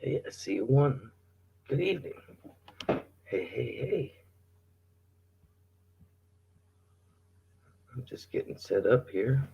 Hey, I see you one. Good evening. Hey, hey, hey. I'm just getting set up here.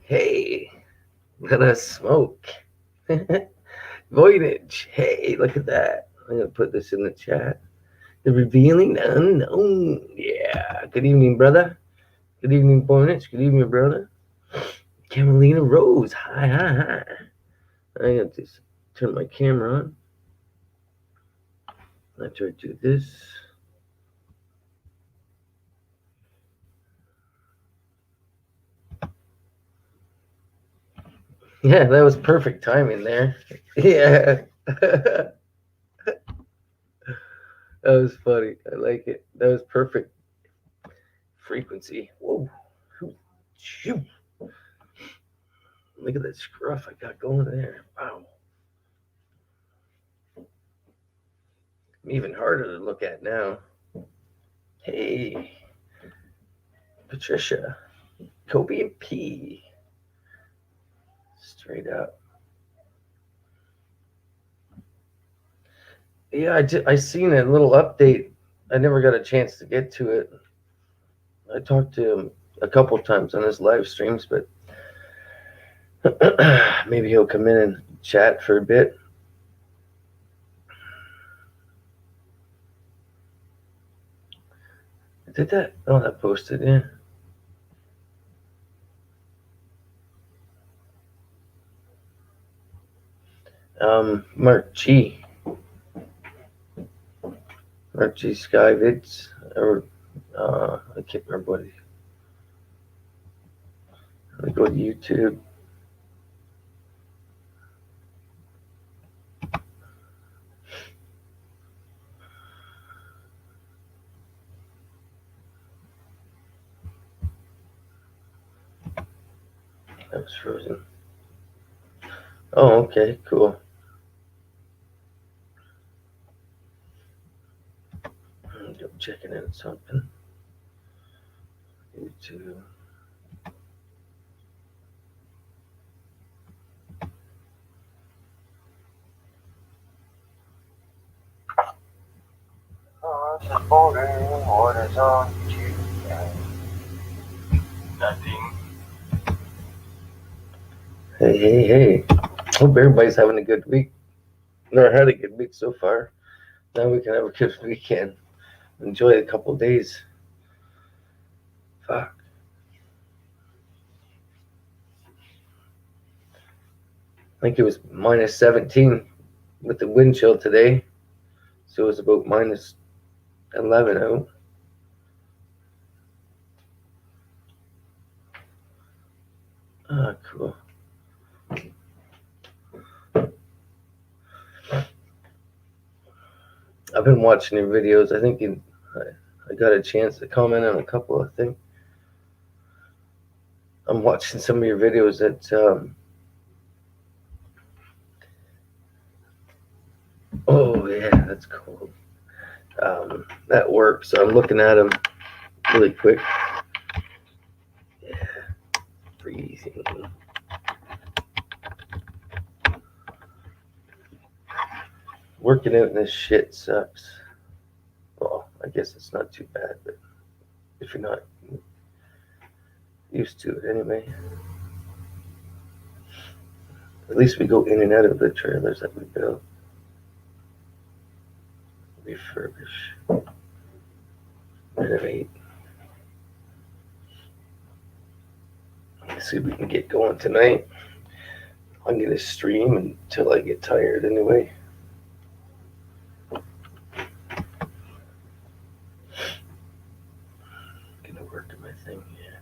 Hey, let us smoke. Voidage. Hey, look at that. I'm going to put this in the chat. The revealing unknown. Yeah. Good evening, brother. Good evening, Bornage. Good evening, brother. Camelina Rose. Hi, hi, hi. I got to turn my camera on. After I do this. Yeah, that was perfect timing there. Yeah. That was funny. I like it. That was perfect frequency. Whoa. Shoot. Look at that scruff I got going there. Wow. Even harder to look at now. Hey, Patricia. Kobe and P. Straight up. Yeah, I seen a little update. I never got a chance to get to it. I talked to him a couple times on his live streams, but maybe he'll come in and chat for a bit. Did that? Oh, that posted, yeah. Mark G. Mark G. Skyvids, or I can't remember what he. Let me go to YouTube. That was frozen. Oh, okay, cool. I'm checking out something. YouTube. Just wondering what is on YouTube. Nothing. Hey, hey, hey. Hope everybody's having a good week. Never had a good week so far. Now we can have a good weekend. Enjoy a couple days. Fuck. I think it was minus 17 with the wind chill today. So it was about minus 11 out. Ah, cool. I've been watching your videos. I think I got a chance to comment on a couple of things. I'm watching some of your videos that, oh yeah, that's cool. That works. So I'm looking at them really quick. Yeah, breathing. Working out in this shit sucks. Well, I guess it's not too bad, but if you're not used to it anyway. At least we go in and out of the trailers that we build. Refurbish. Renovate. Let's see if we can get going tonight. I'm gonna stream until I get tired anyway. Gonna work on my thing here.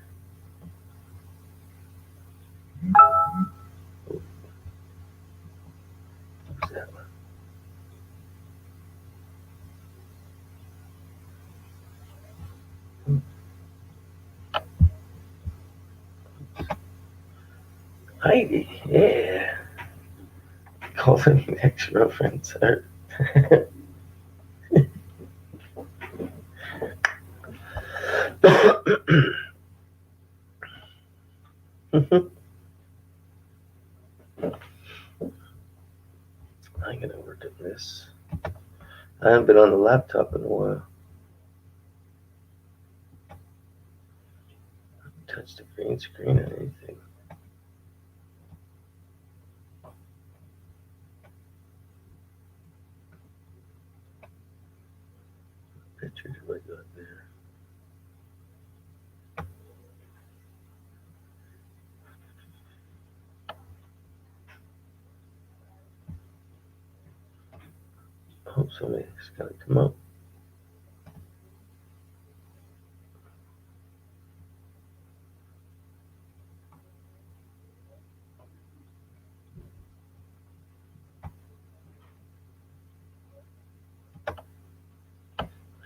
Oh, who's that one? Heidi, yeah. Call them ex-girlfriends. I'm gonna work at this. I haven't been on the laptop in a while. Touch the green screen or anything. Picture do I got there? Oh, somebody's gotta come up.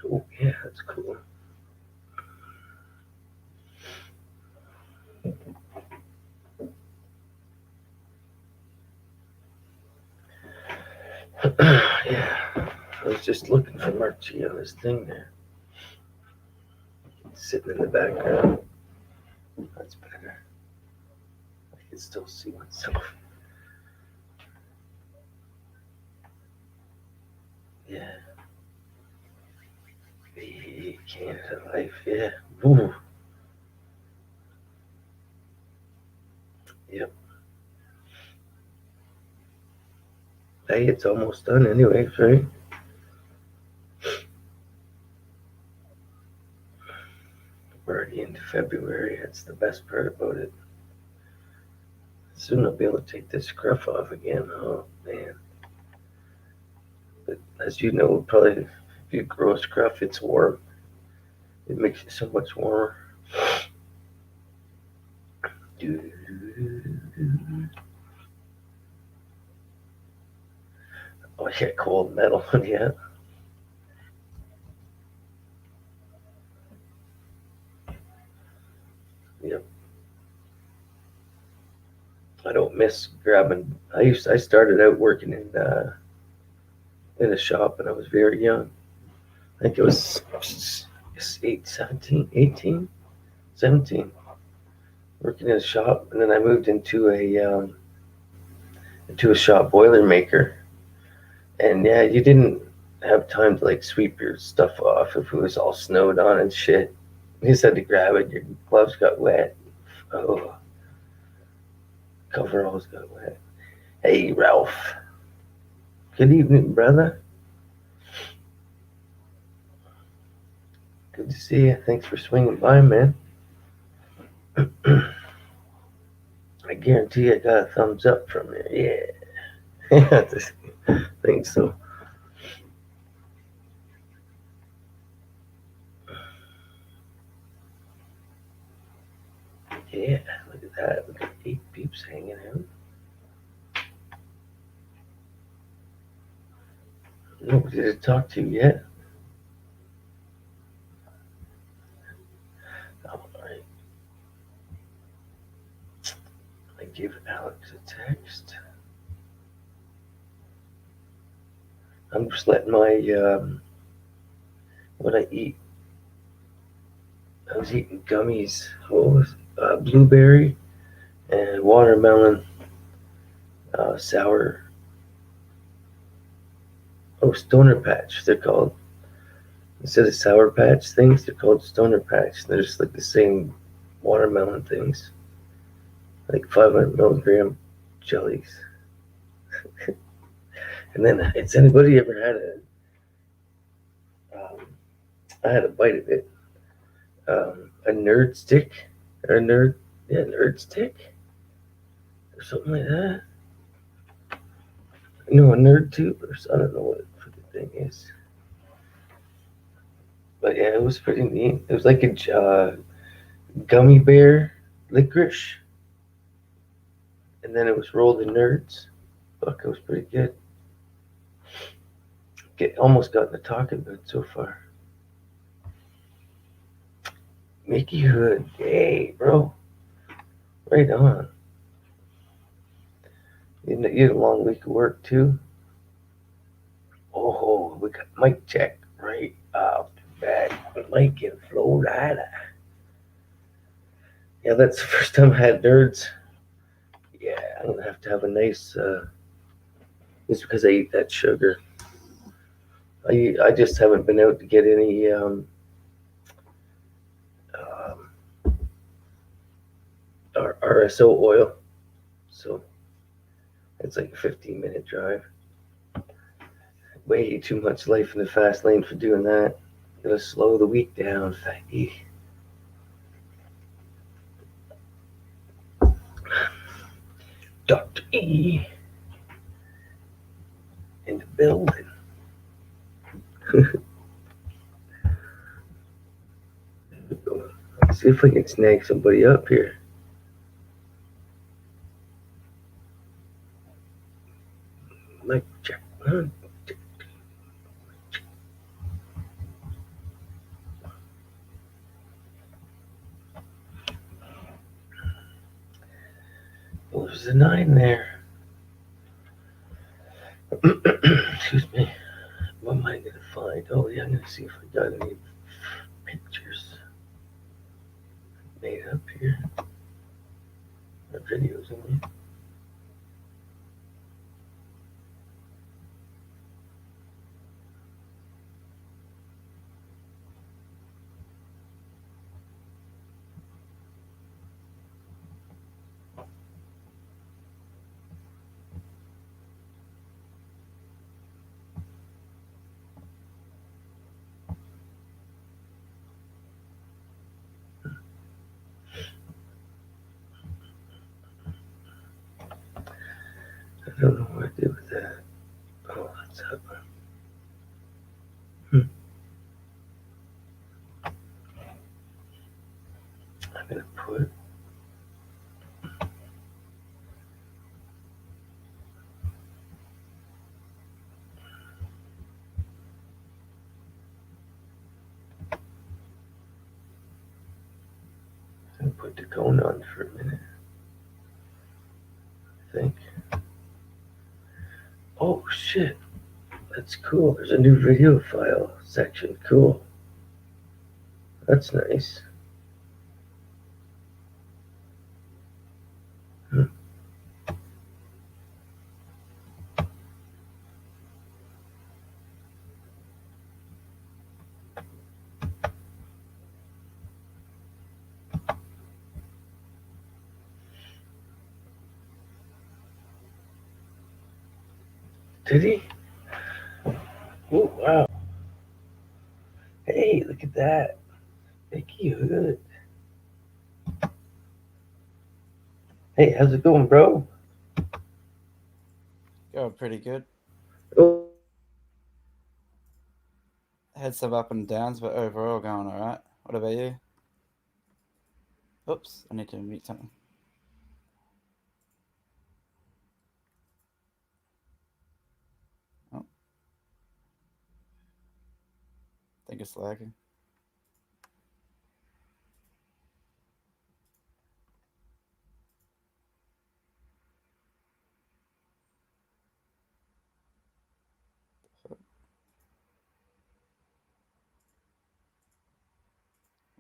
Oh, yeah, that's cool. Yeah, I was just looking for Marchi on this thing there. Sitting in the background. That's better. I can still see myself. Yeah. The Canada life, yeah. Ooh. Yep. Hey, it's almost done anyways, right? We're already into February. That's the best part about it. Soon I'll be able to take this scruff off again. Oh, man. But as you know, probably if you grow a scruff, it's warm. It makes it so much warmer. Oh, yeah, cold metal. Yeah. Yep. I don't miss grabbing. I started out working in a shop when I was very young. I think it was 18, 17, working in a shop, and then I moved into a shop boiler maker. And yeah, you didn't have time to like sweep your stuff off if it was all snowed on and shit. You just had to grab it. Your gloves got wet. Oh, coveralls got wet. Hey, Ralph. Good evening, brother. Good to see you. Thanks for swinging by, man. I guarantee I got a thumbs up from you. Yeah. I think so. Yeah, look at that. Look at 8 peeps hanging out. Nobody to talk to yet. Alright. I give Alex a text. I'm just letting my what I eat. I was eating gummies. What was it? Blueberry and watermelon sour. Oh, Stoner Patch, they're called. Instead of Sour Patch things, they're called Stoner Patch. They're just like the same watermelon things, like 500 milligram jellies. And then, has anybody ever had I had a bite of it. A nerd stick, or nerd stick, or something like that. No, a nerd tube, or I don't know what the thing is. But yeah, it was pretty neat. It was like a gummy bear licorice, and then it was rolled in nerds. Fuck, it was pretty good. Almost got in the talking mood so far. Mickey Hood, hey, bro. Right on. You had a long week of work, too? Oh, we got mic check right off the bat. Mike in Florida. Yeah, that's the first time I had nerds. Yeah, I'm going to have a nice, it's because I eat that sugar. I just haven't been out to get any RSO oil. So it's like a 15-minute drive. Way too much life in the fast lane for doing that. Gotta slow the week down. Dr. E in the building. Let's see if I can snag somebody up here. Mic check. Well, there's a 9 there. Excuse me. What am I going to find? Oh, yeah, I'm going to see if I got any pictures made up here. Or videos, I mean. I don't know what to do with that. Oh, that's up. I'm going to put. I'm going to put the cone on for a minute. I think. Oh, shit. That's cool. There's a new video file section. Cool. That's nice. Did he? Oh, wow. Hey, look at that. Mickey Hood. Hey, how's it going, bro? Going pretty good. Oh, Had some up and downs, but overall going all right. What about you? Oops, I need to mute something. Oh. think it's lagging.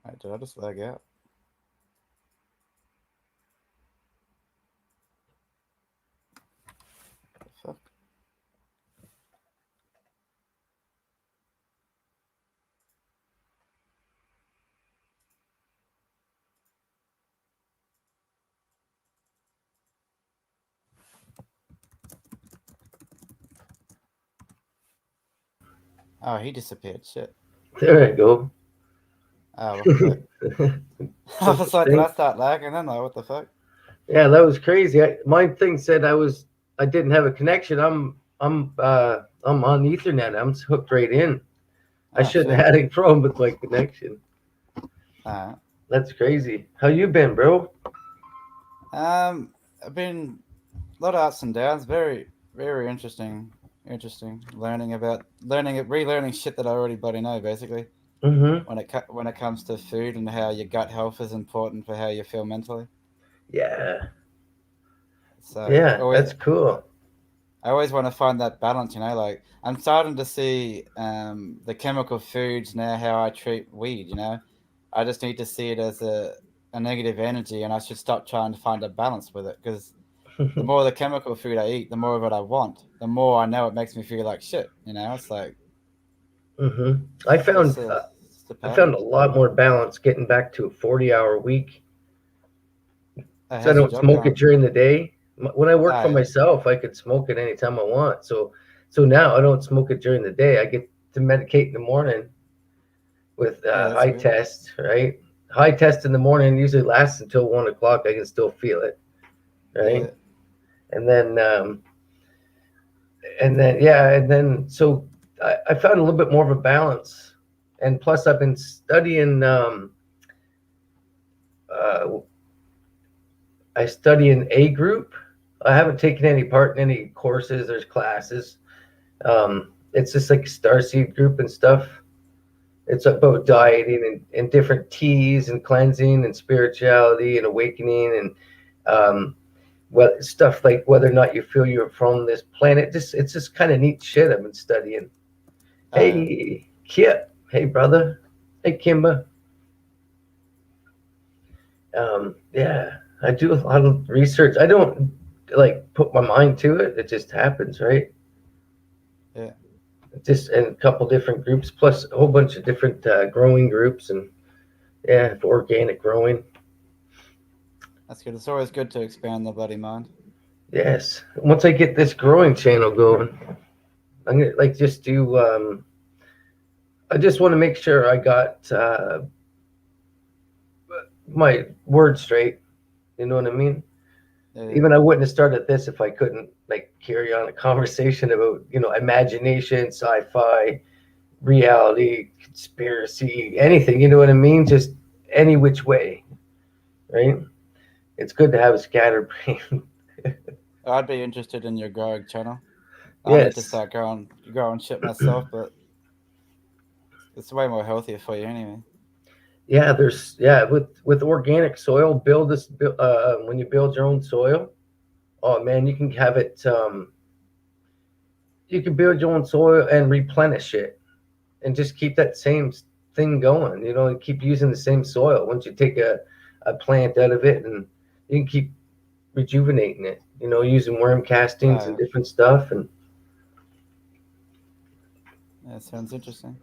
Wait, did I just lag out? The fuck? Oh, he disappeared. Shit. There I go. Oh, what the fuck? I What's was the like, did thing? I start lagging? Then like, what the fuck? Yeah, that was crazy. My thing said I didn't have a connection. I'm on Ethernet. I'm hooked right in. I Oh shouldn't shit. have had a problem with my connection. Alright. That's crazy. How you been, bro? I've been a lot of ups and downs. Very, very interesting. Interesting. Relearning shit that I already bloody know. Basically, Mm-hmm. when it comes to food and how your gut health is important for how you feel mentally. Yeah. So Yeah, that's cool. I always want to find that balance. Like I'm starting to see the chemical foods now how I treat weed. I just need to see it as a negative energy, and I should stop trying to find a balance with it because the more the chemical food I eat, the more of it I want. The more I know it makes me feel like shit. It's like Mm-hmm. I it's just found a, uh, it's just a I found pattern. a lot more balance getting back to a 40-hour week. So I How's your don't job smoke it going? during the day. When I work Ah, for yeah, myself, I could smoke it anytime I want. So now I don't smoke it during the day. I get to medicate in the morning with yeah, that's high good. test, right? High test in the morning usually lasts until 1 o'clock. I can still feel it, right? Yeah, And then yeah, and then so I found a little bit more of a balance. And plus, I've been studying. Uh, I study in A group. I haven't taken any part in any courses or classes. It's just like Starseed group and stuff. It's about yeah. dieting and different teas and cleansing and spirituality and awakening and stuff like whether or not you feel you're from this planet. Just it's just kind of neat shit I've been studying. Oh, yeah. Hey, Kip. Hey, brother. Hey, Kimba. Yeah, I do a lot of research. I don't like put my mind to it. It just happens, right? Yeah, Just in a couple different groups, plus a whole bunch of different growing groups, and yeah, for organic growing. that's good. It's always good to expand the bloody mind. Yes. Once I get this growing channel going, I'm gonna like just do. I just want to make sure I got my words straight. You know what I mean? Yeah, Even I wouldn't have started this if I couldn't like carry on a conversation about imagination, sci-fi, reality, conspiracy, anything. You know what I mean? Just any which way, right? It's good to have a scattered brain. I'd be interested in your growing channel. I need to Yes. start growing shit myself, but it's way more healthier for you anyway. Yeah, with organic soil, build this when you build your own soil. Oh man, you can have it. You can build your own soil and replenish it, and just keep that same thing going. Keep using the same soil. Once you take a plant out of it, and you can keep rejuvenating it. Using worm castings Oh, and yeah. different stuff. And Yeah, sounds interesting.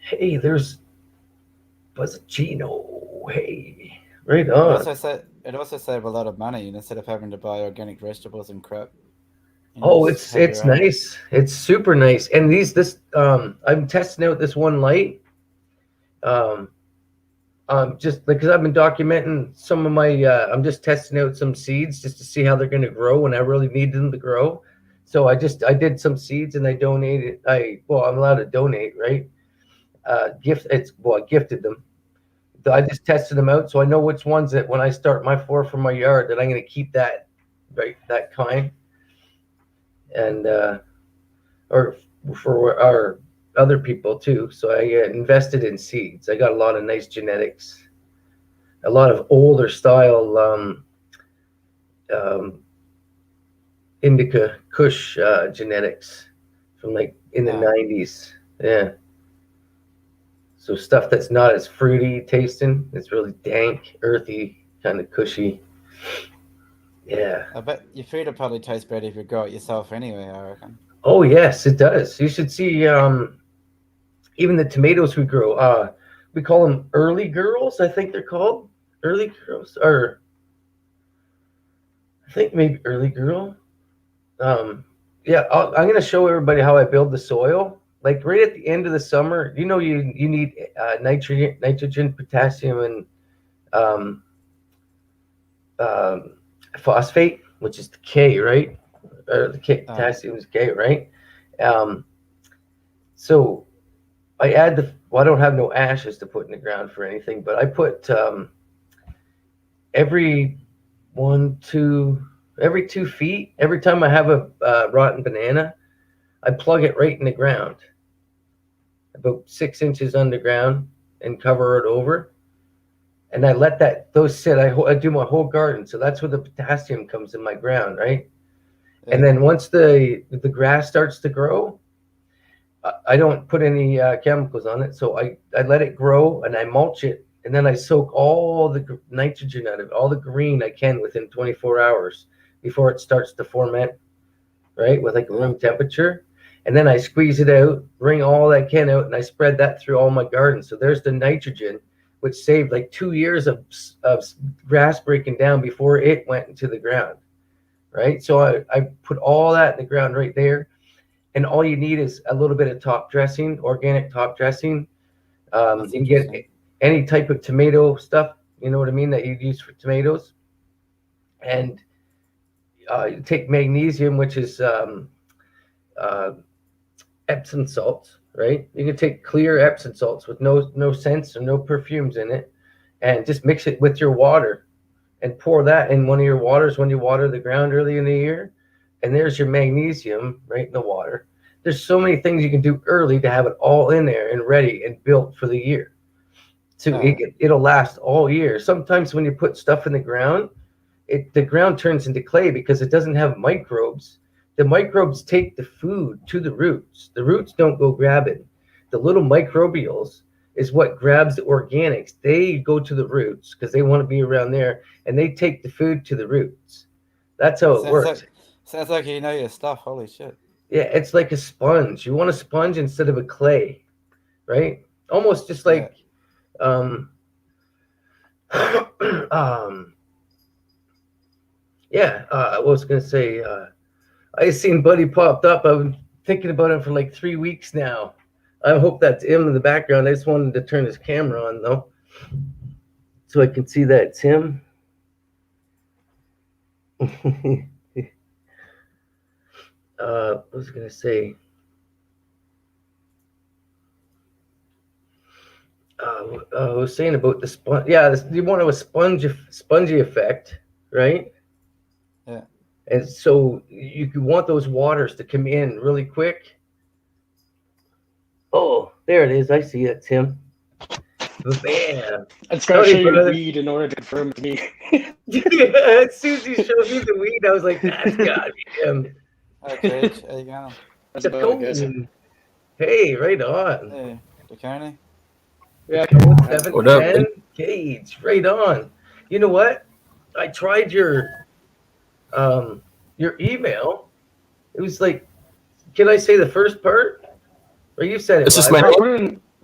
hey, there's Buzzachino. Hey, right It on. also sa it also save a lot of money instead of having to buy organic vegetables and crap. Oh, Just it's have your it's own. nice. It's super nice. And this I'm testing out this one light. Um, just because I've been documenting some of my. I'm just testing out some seeds just to see how they're going to grow when I really need them to grow. So I did some seeds and I donated. I'm allowed to donate, right? I gifted them. So I Yeah, just tested them out, so I know which ones that when I start my floor from my yard that I'm going to keep that right that kind and or for our. other people too. So I invested in seeds. I got a lot of nice genetics, a lot of older style um, indica Kush genetics from like in the Yeah. 90s. Yeah. So stuff that's not as fruity tasting. It's really dank, earthy, kind of cushy. Yeah. I bet your food will probably taste better if you grow it yourself anyway, I reckon. Oh yes, it does. You should see even the tomatoes we grow. We call them early girls. I think they're called early girls, or I think maybe early girl. Um, yeah, I'm gonna show everybody how I build the soil. Like right at the end of the summer, you need nitrogen, potassium, and um, um, phosphate, which is the K, right? Or the K, potassium is K, right? Um, so I add the. Well, I don't have no ashes to put in the ground for anything, but I put every one, two, every 2 feet. Every time I have a rotten banana, I plug it right in the ground, about 6 inches underground, and cover it over. And I let those sit. I do my whole garden, so that's where the potassium comes in my ground, right? Yeah. And then once the grass starts to grow, I don't put any chemicals on it, so I let it grow and I mulch it, and then I soak all the nitrogen out of it, all the green I can within 24 hours before it starts to ferment, right, with like room temperature. And then I squeeze it out, wring all I can out, and I spread that through all my garden. So there's the nitrogen, which saved like 2 years of grass breaking down before it went into the ground, right? So I put all that in the ground right there. And all you need is a little bit of top dressing, organic top dressing. You can get any type of tomato stuff, you know what I mean, that you'd use for tomatoes. And you take magnesium, which is uh, Epsom salts, right? You can take clear Epsom salts with no scents or no perfumes in it, and just mix it with your water and pour that in one of your waters when you water the ground early in the year. And there's your magnesium right in the water. There's so many things you can do early to have it all in there and ready and built for the year. So it'll last all year. Sometimes when you put stuff in the ground, the ground turns into clay because it doesn't have microbes. The microbes take the food to the roots. The roots don't go grab it. The little microbials is what grabs the organics. They go to the roots because they want to be around there, and they take the food to the roots. That's how it works. Sounds like you know your stuff. Holy shit. Yeah, it's like a sponge. You want a sponge instead of a clay, right? Almost just like um yeah, I was gonna say I seen Buddy popped up. I've been thinking about him for like 3 weeks now. I hope that's him in the background. I just wanted to turn his camera on though, so I can see that it's him. I was gonna say, I was saying about the sponge. Yeah, you want a spongy effect, right? Yeah. And so you want those waters to come in really quick. Oh, there it is. I see it, Tim. Bam. It's got to show you weed in order to confirm to me. Yeah, as soon as you showed me the weed, I was like, that's gotta be him. Okay, there you go. That's about it, guys. Hey, right on. Hey, Dakoni. Yeah. 710 Cage, right on. You know what? I tried your email. It was like, can I say the first part? Or you said it. This is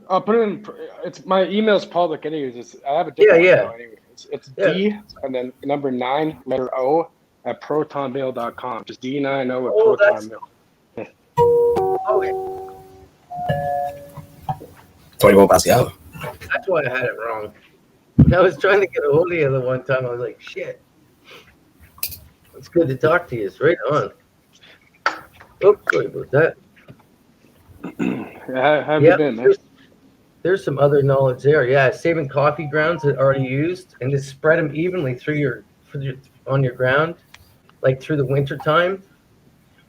I'll put it in. It's my email's public anyways. I have a different one now anyway. It's D and then number 9 letter O at protonmail.com. Just D9O at protonmail. Okay. 21 Pascal. That's why I had it wrong. I was trying to get a hold of you the one time. I was like, shit. It's good to talk to you. It's right on. Oops, sorry about that. How have you been, man? There's some other knowledge there. Yeah, saving coffee grounds that are already used and just spread them evenly on your ground, like through the winter time,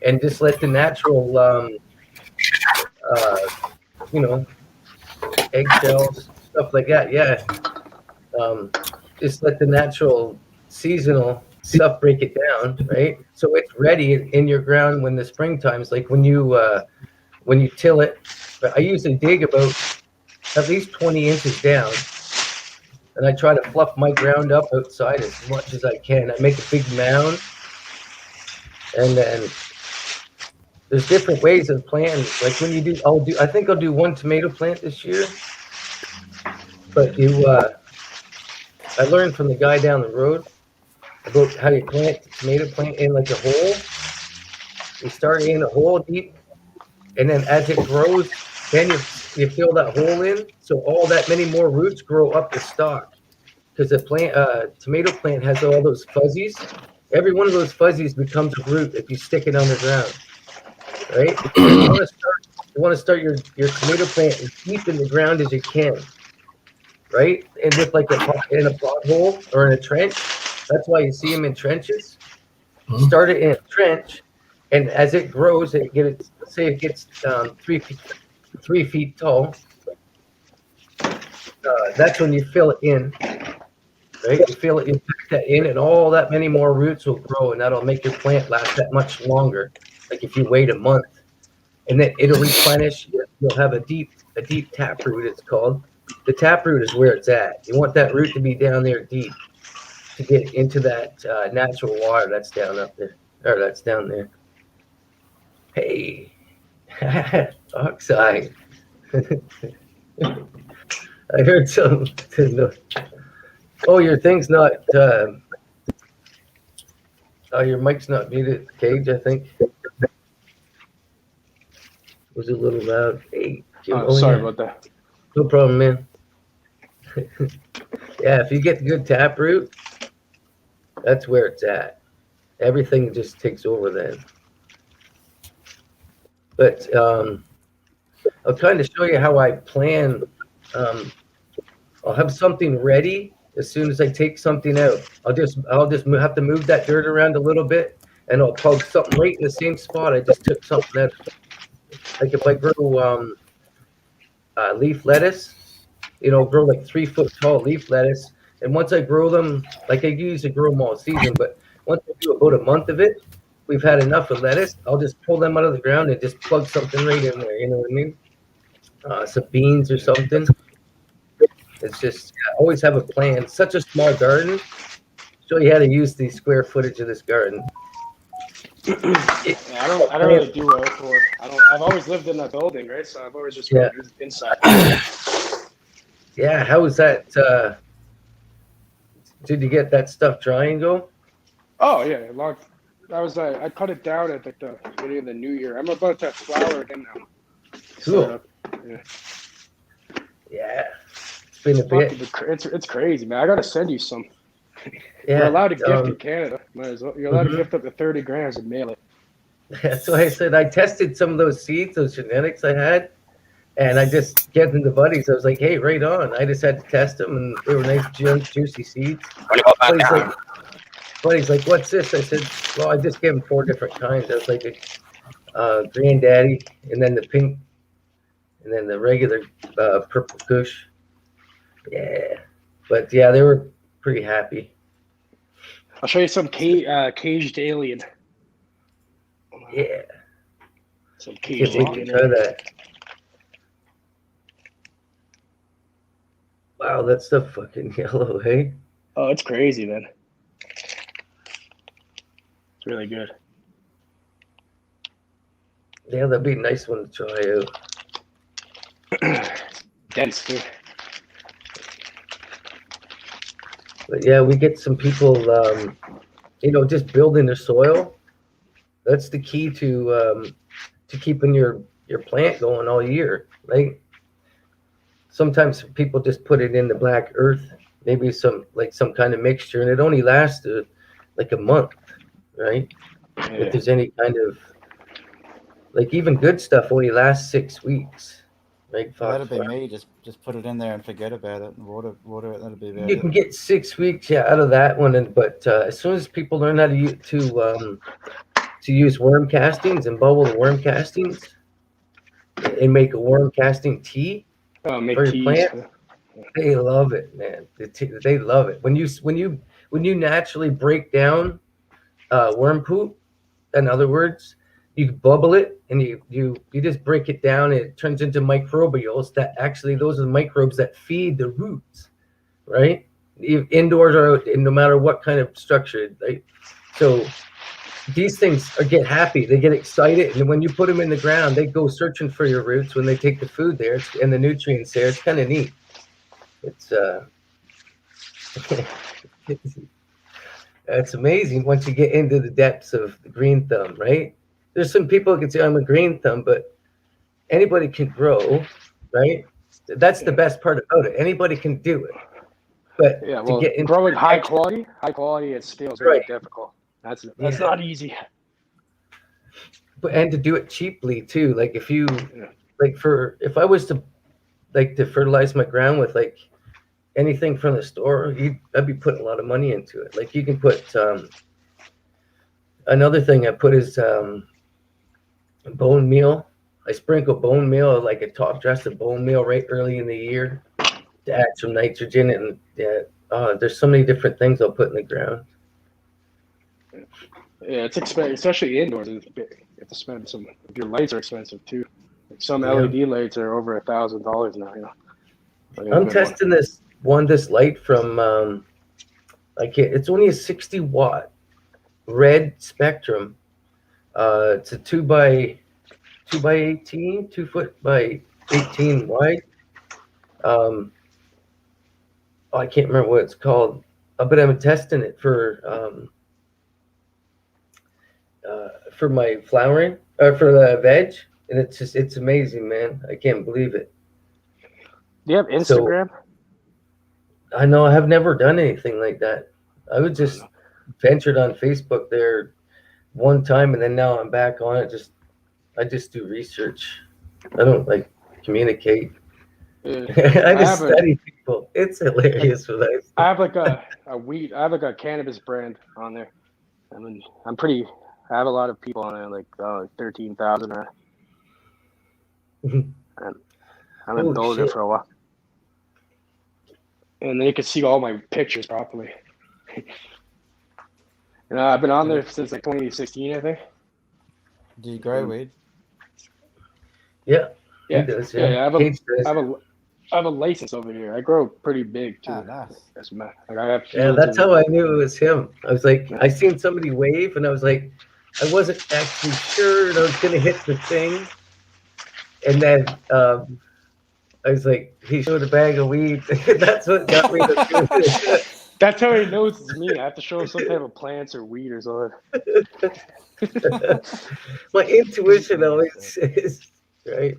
and just let the natural eggshells, stuff like that. Yeah. Just let the natural seasonal stuff break it down, right? So it's ready in your ground when the springtime's like when you till it. I usually dig about at least 20 inches down, and I try to fluff my ground up outside as much as I can. I make a big mound, and then there's different ways of planting. Like when you do, I think I'll do one tomato plant this year, but I learned from the guy down the road about how you plant tomato plant in like a hole. You start in a hole deep, and then as it grows, then you fill that hole in, so all that many more roots grow up the stalk. Because the tomato plant has all those fuzzies. Every one of those fuzzies becomes a root if you stick it on the ground, right? You want to start your tomato plant as deep in the ground as you can, right? And with like in a pothole or in a trench. That's why you see them in trenches. Start it in a trench, and as it grows, say it gets 3 feet tall. That's when you fill it in, right? You fill it, you pack that in, and all that many more roots will grow, and that'll make your plant last that much longer. Like if you wait a month, and then it'll replenish. You'll have a deep taproot. It's called. The taproot is where it's at. You want that root to be down there deep to get into that natural water that's down up there, or that's down there. Hey, oxide. I heard something. Oh, your thing's not. Your mic's not muted, Cage. I think it was a little loud. Hey, Jim, sorry about that. No problem, man. Yeah, if you get the good taproot, that's where it's at. Everything just takes over then. But I'll kind of show you how I plan. I'll have something ready as soon as I take something out. I'll just have to move that dirt around a little bit, and I'll plug something right in the same spot I just took something out. Like if I grow leaf lettuce, grow like 3 foot tall leaf lettuce, and once I grow them, like I usually grow them all season, but once I do about a month of it, we've had enough of lettuce. I'll just pull them out of the ground and just plug something right in there. You know what I mean? Some beans or something. It's just always have a plan. Such a small garden. Show you how to use the square footage of this garden. I don't really do outdoor. I've always lived in a building, right? So I've always just used inside. Yeah, how was that? Did you get that stuff dry and go? Oh yeah, I cut it down at the beginning of the new year. I'm about to flower again now. Cool. Yeah. It's been a bit. It's crazy, man. I gotta send you some. Yeah, you're allowed to gift in Canada. Might as well. You're allowed to gift up to 30 grams and mail it. That's why I said I tested some of those seeds, those genetics I had, and I just gave them to buddies. I was like, hey, right on. I just had to test them, and they were nice, juicy seeds. Buddy's like, what's this? I said, well, I just gave him 4 different kinds. I was like a granddaddy, and then the pink, and then the regular purple kush. Yeah. But yeah, they were pretty happy. I'll show you some caged alien. Yeah. Some caged alien. Try that. Wow, that stuff fucking yellow, hey? Oh, it's crazy, man. It's really good. Yeah, that'd be a nice one to try out. Dense, too. But yeah, we get some people, just building their soil. That's the key to keeping your plant going all year, right? Sometimes people just put it in the black earth, maybe some kind of mixture, and it only lasts like a month, right? Yeah. If there's any kind of, like, even good stuff only lasts 6 weeks. Right? That'll be me. Just put it in there and forget about it, and water it. That'll be about You can get 6 weeks, out of that one, but as soon as people learn how to use worm castings and bubble the worm castings, and make a worm casting tea make for your teas. plants. They love it, man. They love it when you naturally break down worm poop. In other words, you bubble it and you just break it down. And it turns into microbials that actually those are the microbes that feed the roots, right? Indoors or out, no matter what kind of structure. Right? So these things get happy. They get excited, and when you put them in the ground, they go searching for your roots when they take the food there and the nutrients there. It's kind of neat. It's it's amazing once you get into the depths of the green thumb, right? There's some people who can say I'm a green thumb, but anybody can grow, right? That's the best part about it. Anybody can do it. But yeah, well, to get into growing high quality at scale is very difficult. That's not easy. But and to do it cheaply too. Like if you if I was to fertilize my ground with like anything from the store, I'd be putting a lot of money into it. Like you can put another thing I put is bone meal. I sprinkle bone meal, like a top dress of bone meal right early in the year to add some nitrogen. And there's so many different things I'll put in the ground. Yeah, it's expensive, especially indoors. You have to spend some. Your lights are expensive too. Like some LED lights are over $1,000 now. You know. I'm testing this light from it's only a 60 watt red spectrum. It's a 2 by 18, 2 foot by 18 wide. I can't remember what it's called, but I'm testing it for my flowering or for the veg, and it's amazing, man. I can't believe it. Do you have Instagram? So, I know I have never done anything like that. I would just ventured on Facebook there one time, and then now I'm back on it. I just do research. I don't communicate. I just study people. It's hilarious. I have like a weed. I have like a cannabis brand on there. I mean, I have a lot of people on it, like 13,000. And I've been building it for a while. And then you can see all my pictures properly. And I've been on there since like 2016, I think. Do you grow weed? Yeah. Yeah. Does, yeah. I have a license over here. I grow pretty big too. Oh, nice. That's how I knew it was him. I was like, I seen somebody wave, and I was like, I wasn't actually sure I was gonna hit the thing, and then I was like, he showed a bag of weed. That's what got me to do it. That's how he knows it's me. I have to show him some type of plants or weed or something. My intuition always says, right?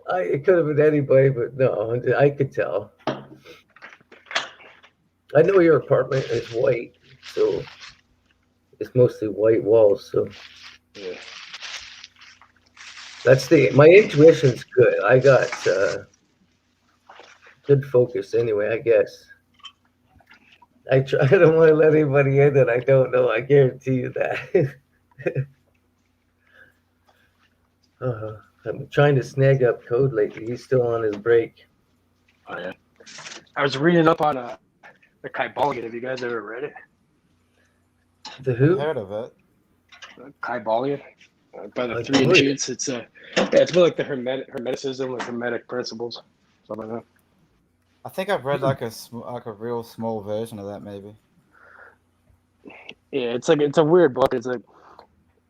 It could have been anybody, but no, I could tell. I know your apartment is white, so it's mostly white walls. So yeah, my intuition's good. I got good focus anyway, I guess. I don't want to let anybody in that I don't know. I guarantee you that. I'm trying to snag up Code lately. He's still on his break. Oh yeah. I was reading up on the Kybalion. Have you guys ever read it? The who? I've heard of it. Kybalion by the Three Ancients. It's it's more like the Hermeticism, like Hermetic principles, something like that. I think I've read like a real small version of that, maybe. Yeah, it's a weird book. It's like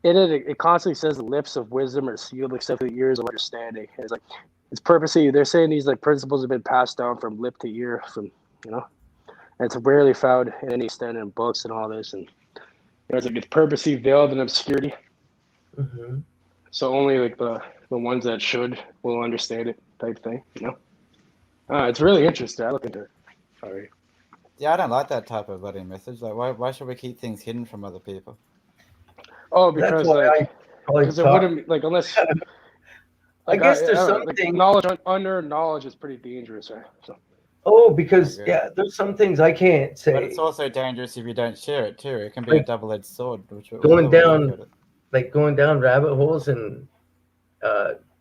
it constantly says the lips of wisdom are sealed except for the ears of understanding. And it's purposely they're saying these like principles have been passed down from lip to ear, and it's rarely found in any standard books and all this, and it's purposely veiled in obscurity. Mm-hmm. So only like the ones that will understand it, type thing. It's really interesting. I look into it. Sorry. Yeah, I don't like that type of bloody message. Like, why should we keep things hidden from other people? Oh, because it wouldn't unless. I guess there's something knowledge unearned knowledge is pretty dangerous, right? So. Oh, because there's some things I can't say. But it's also dangerous if you don't share it too. It can be a double-edged sword. Going down like going down rabbit holes and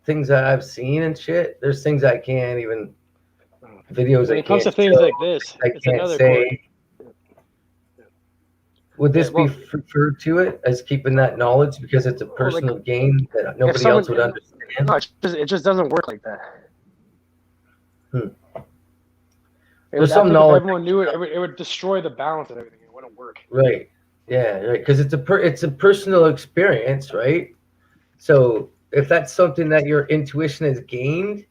things that I've seen and shit. There's things I can't even videos. When it comes to things like this, I it's can't another say. Would this well, be referred to it as keeping that knowledge because it's a personal gain that nobody else would understand? No, it just doesn't work like that. There's some knowledge. If everyone knew it, it would destroy the balance of everything. It wouldn't work. Right. Yeah. Right. Because it's a personal experience, right? So if that's something that your intuition has gained,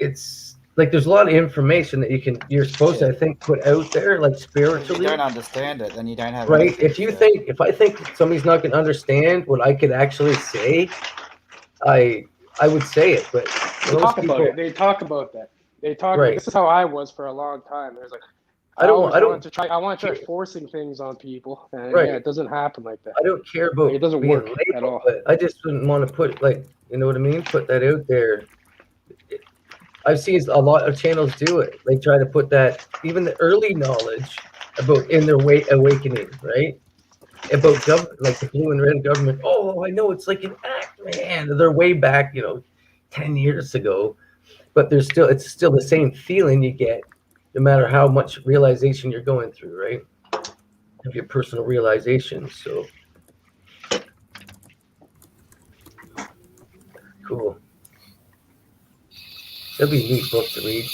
it's like there's a lot of information that you're supposed to, I think, put out there, like spiritually. If you don't understand it, then you don't have. Right. If I think somebody's not going to understand what I could actually say, I would say it. But they talk about it. They talk about that. They talk. Right. This is how I was for a long time. There's like. I want to try forcing things on people, and right. Yeah, it doesn't happen like that. I don't care about it doesn't work at all. But I just wouldn't want to put you know what I mean? Put that out there. I've seen a lot of channels do it. They try to put that, even the early knowledge about in their awakening, right? About government, like the blue and red government. Oh, I know it's like an act, man. They're way back, 10 years ago, but it's still the same feeling you get, no matter how much realization you're going through, right? Of your personal realization. So cool. That'd be a neat book to read.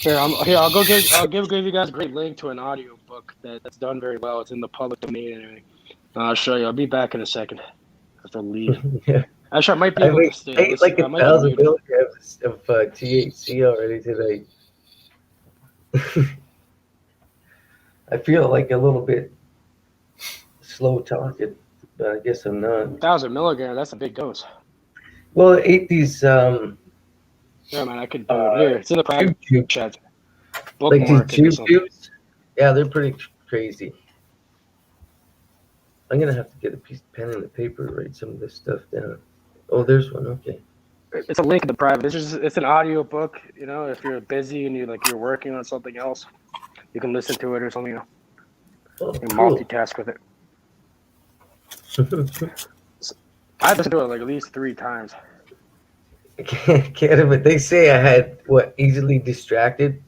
I'll give you guys a great link to an audio book that's done very well. It's in the public domain and everything. I'll show you. I'll be back in a second. I have to leave. Yeah. Actually, I might be able to stay. I ate like 1,000 milligrams of THC already today. I feel like a little bit slow talking, but I guess I'm not. 1,000 milligrams, that's a big dose. Well, I ate these. Yeah, man, I could do it. Here, it's in the private chat. Like these tubes. Yeah, they're pretty crazy. I'm gonna have to get a piece of pen and a paper to write some of this stuff down. Oh, there's one. Okay. It's a link in the private. It's an audio book. If you're busy and you're working on something else, you can listen to it or something. Oh, you can cool. multitask with it. I've listened to it like at least 3 times. I can't, but they say I had easily distracted.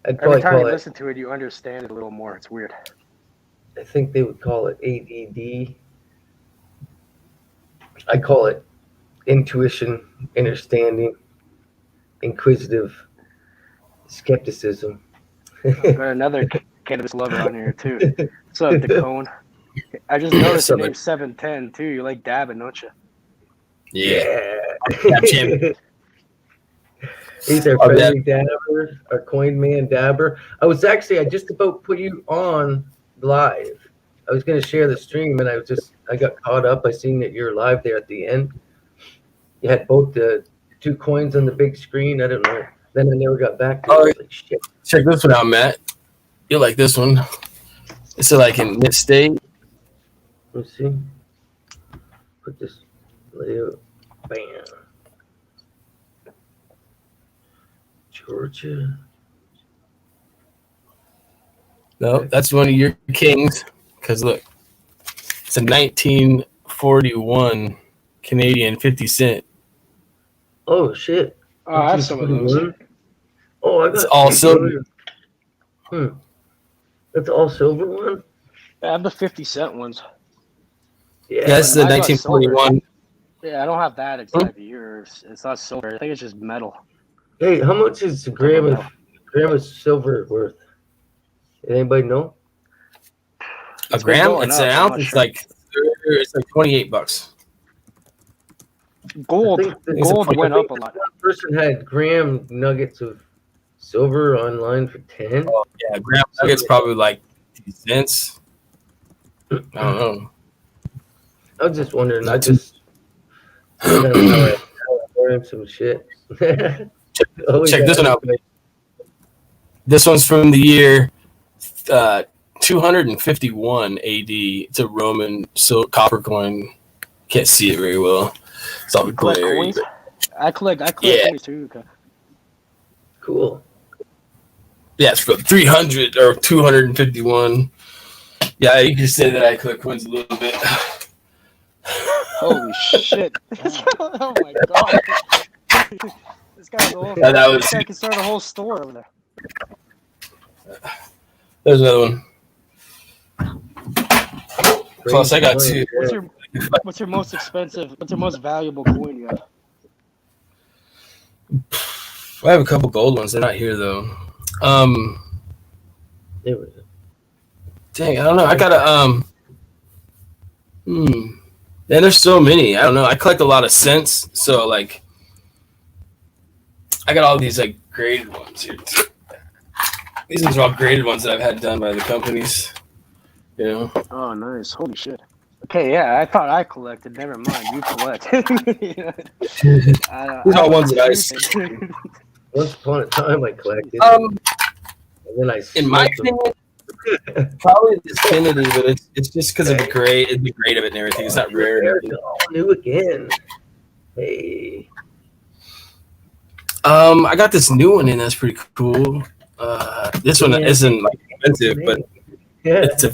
Every time you listen to it, you understand it a little more. It's weird. I think they would call it ADD. I call it intuition, understanding, inquisitive skepticism. Got another cannabis lover on here too. What's up, DeCone? I just noticed the name 710 too. You like dabbing, don't you? Yeah. He's our friendly dabber, our coin man dabber. I just about put you on live. I was going to share the stream, and I got caught up. I seen that you're live there at the end. You had both the 2 coins on the big screen. I don't know. Then I never got back to it. Like, shit. Check this one out, Matt. You'll like this one. It's like in mid-state. Let's see. Put this layout. Bam. Georgia. No, that's one of your kings. Because look, it's a 1941 Canadian 50 cent. Oh, shit. Oh, I have some of those. Oh, I got it's all silver. That's all silver one? I have the 50-cent ones. Yeah, that's the 1941. Yeah, I don't have that exact year. It's not silver. I think it's just metal. Hey, how much is a gram of silver worth? Anybody know? A gram? It's an ounce. It's like $28. Gold went up a lot. One person had gram nuggets of silver online for 10. Oh, yeah, gram nuggets probably like 50 cents. I don't know. I was just wondering. I learned some shit. Check this one out. This one's from the year 251 AD. It's a Roman copper coin. Can't see it very well. It's all glary. I collect coins too. Cool. Yeah, it's from 300 or 251. Yeah, you can say that I collect coins a little bit. Holy shit! Oh my god! This guy's old. Yeah, that This was- guy can start a whole store over there. There's another one. Plus, I got two. What's your most expensive? What's your most valuable coin you have? I have a couple gold ones. They're not here though. There we go. Dang, I don't know. I gotta Man, there's so many. I don't know. I collect a lot of cents, so like, I got all these like graded ones here. These ones are all graded ones that I've had done by the companies. You know. Oh, nice! Holy shit! Okay, yeah, I thought I collected. Never mind, you collect. These are all ones that I see. Once upon a time, I collected. Um, and then I in my smoked them. opinion, probably the Xfinity, but it's just because of the grade of it and everything. It's not rare. They're all new again. Hey. I got this new one in that's pretty cool. This one isn't like expensive, but Yeah. it's a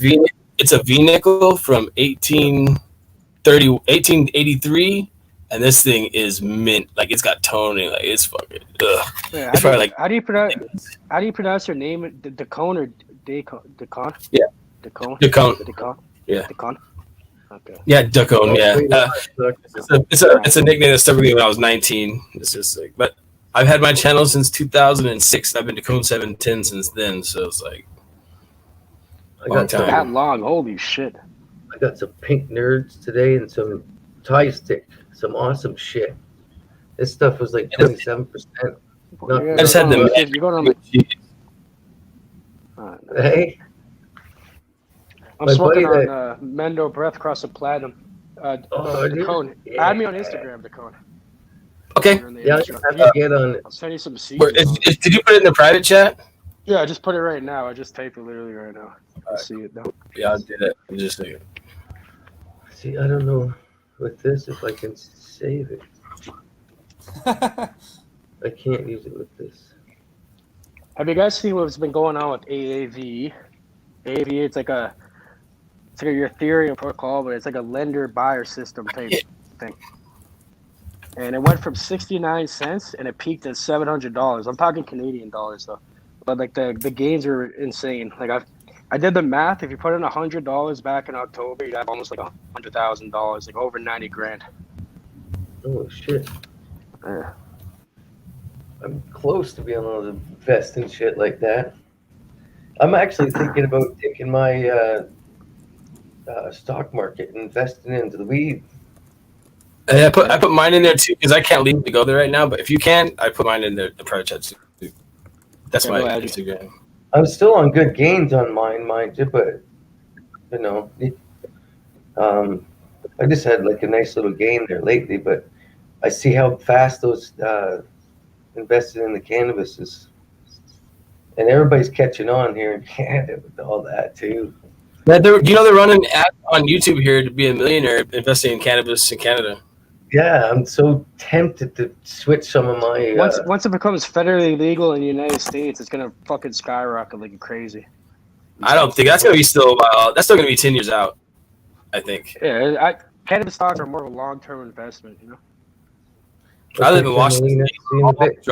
V nickel from 1883, and this thing is mint. Like it's got toning. Like it's fucking. Yeah, It's probably like how do you pronounce your name? Decon or Decon? Yeah. Decon. Decon. Decon. Yeah. Decon. Okay. Yeah, Ducone. Yeah, Look, it's a nickname that stuck with me when I was 19. It's just like, but I've had my channel since 2006. I've been to Cone 710 since then, so it's like I long got some, time. That long? Holy shit! I got some pink nerds today and some tie stick. Some awesome shit. This stuff was like 27%. Not- Yeah, I just had the you go on the. Hey, I'm My smoking buddy on Mendo Breath Cross of Platinum. Oh, dude. Decone. Yeah. Add me on Instagram, Decone. Okay. yeah, I just have to get on it. I'll send you some seeds. Did you put it in the private chat? Yeah, I just put it right now. I just typed it literally right now. I see it now. Yeah, I'll do that. I'm just saying. See, I don't know with this if I can save it. I can't use it with this. Have you guys seen what's been going on with AAV? AAV, it's like your Ethereum protocol, but it's like a lender buyer system type thing. And it went from 69 cents and it peaked at $700. I'm talking Canadian dollars though, but like the gains are insane. Like I did the math. If you put in $100 back in October, you'd have almost like $100,000, like over 90 grand. Oh shit! Yeah. I'm close to being able to invest in shit like that. I'm actually thinking about taking my stock market and investing into the weed. And I put mine in there too because I can't leave to go there right now. But if you can, I put mine in the private chat too. That's Yeah, my go ahead. Instagram. I'm still on good gains on mine, mind you, but you know, I just had like a nice little gain there lately. But I see how fast those invested in the cannabis is, and everybody's catching on here in Canada with all that too. Yeah, they're running ads on YouTube here to be a millionaire investing in cannabis in Canada. Yeah, I'm so tempted to switch some of my. Once it becomes federally legal in the United States, it's gonna fucking skyrocket like crazy. I don't think that's gonna be still a while. That's still gonna be 10 years out. I think. Yeah, cannabis stocks are more of a long-term investment, you know. I live in Washington State.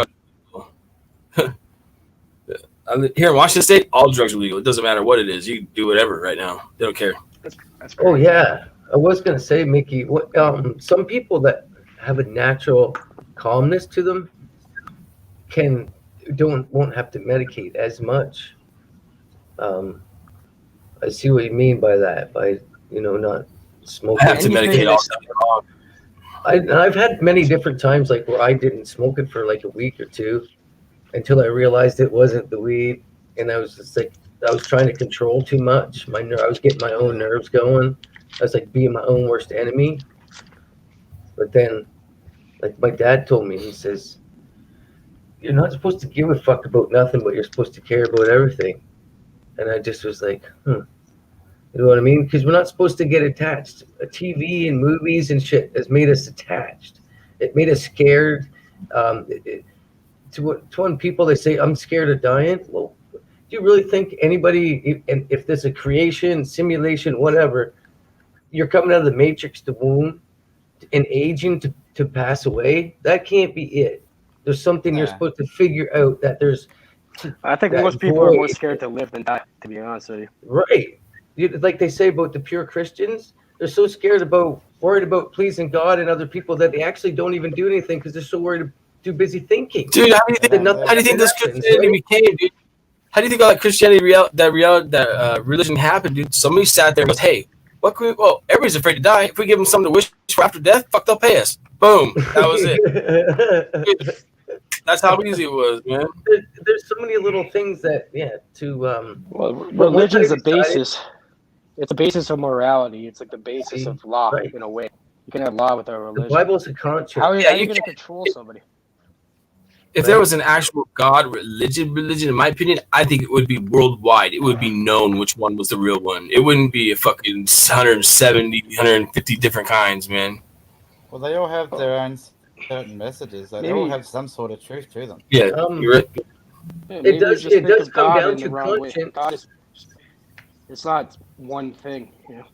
Here in Washington State, all drugs are legal. It doesn't matter what it is. You can do whatever right now. They don't care. That's Oh crazy. yeah, I was gonna say, Mickey. What some people that have a natural calmness to them won't have to medicate as much. I see what you mean by that. By not smoking. I have to medicate all day long. I've had many different times like where I didn't smoke it for like a week or two until I realized it wasn't the weed, and I was just like I was trying to control too much. I was getting my own nerves going. I was like being my own worst enemy. But then, like my dad told me, he says, "You're not supposed to give a fuck about nothing, but you're supposed to care about everything." And I just was like, You know what I mean? Because we're not supposed to get attached. A TV and movies and shit has made us attached. It made us scared. To when people they say, "I'm scared of dying." Well, do you really think anybody, if there's a creation, simulation, whatever, you're coming out of the matrix, the womb, and aging to pass away. That can't be it. There's something you're supposed to figure out. That there's. I think most people are more scared to live than die. To be honest with you. Right. Like they say about the pure Christians, they're so worried about pleasing God and other people that they actually don't even do anything because they're so worried, too busy thinking. Dude, how do you think this Christianity became, dude? How do you think all that Christianity, religion happened, dude? Somebody sat there and goes, "Hey, what can we? Well, everybody's afraid to die. If we give them something to wish for after death, fuck, they'll pay us." Boom. That was it. Dude, that's how easy it was, man. There's so many little things that, well, religion's a basis. It's a basis of morality. It's like the basis of law in a way. You can have law without religion. The Bible's a conscience. How are you going to control somebody? If there was an actual God religion, in my opinion, I think it would be worldwide. It would be known which one was the real one. It wouldn't be a fucking 170, 150 different kinds, man. Well, they all have their own certain messages. Like, they all have some sort of truth to them. Yeah, you're right. Yeah, it does come down to conscience. God it's not one thing, you know.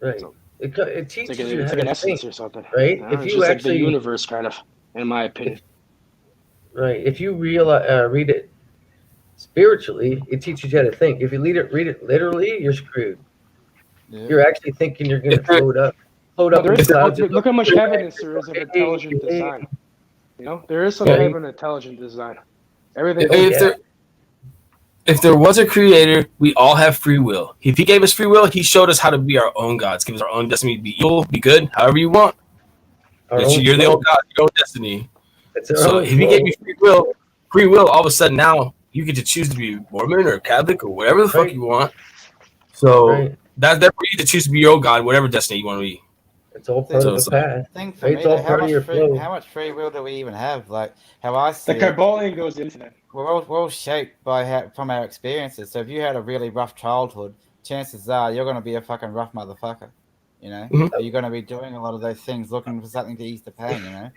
Right. So, it teaches you it's how like an to essence think, or something. right? If If it's you just actually like the universe, kind of, in my opinion. Right. If you read it spiritually, it teaches you how to think. If you read it literally, you're screwed. Yeah. You're actually thinking you're going to float up. Look how much evidence there is of intelligent design. You know, there is some type of intelligent design. Everything. If there was a creator, we all have free will. If he gave us free will, he showed us how to be our own gods. Give us our own destiny. Be evil, be good, however you want. You're the own God, your own destiny. So if he gave you free will, all of a sudden now you get to choose to be Mormon or Catholic or whatever the fuck you want. So that's for you to choose to be your own God, whatever destiny you want to be. It's all part of the path. Think for me, how much free will do we even have? Like how I see the Kabbalion goes into that. We're all shaped from our experiences. So if you had a really rough childhood, chances are you're going to be a fucking rough motherfucker. You know, Are you going to be doing a lot of those things, looking for something to ease the pain? You know,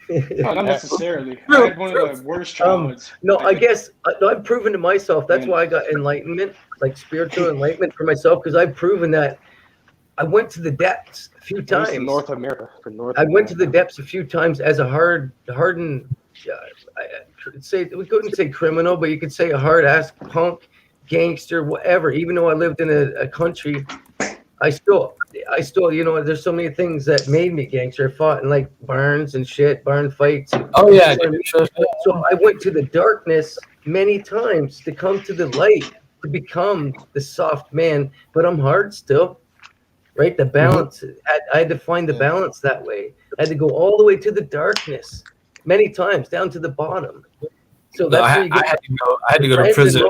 no, not necessarily. I had one of the worst childhoods. No, I guess I've proven to myself. That's why I got enlightenment, like spiritual enlightenment for myself, because I've proven that I went to the depths a few times. North America. I went to the depths a few times as a hardened. We couldn't say criminal, but you could say a hard-ass punk, gangster, whatever. Even though I lived in a country, I still, you know, there's so many things that made me gangster. I fought in like barn fights. Oh yeah. So I went to the darkness many times to come to the light, to become the soft man. But I'm hard still, right? The balance. I had to find the balance that way. I had to go all the way to the darkness many times, down to the bottom. So that's where you get. I had to go to prison.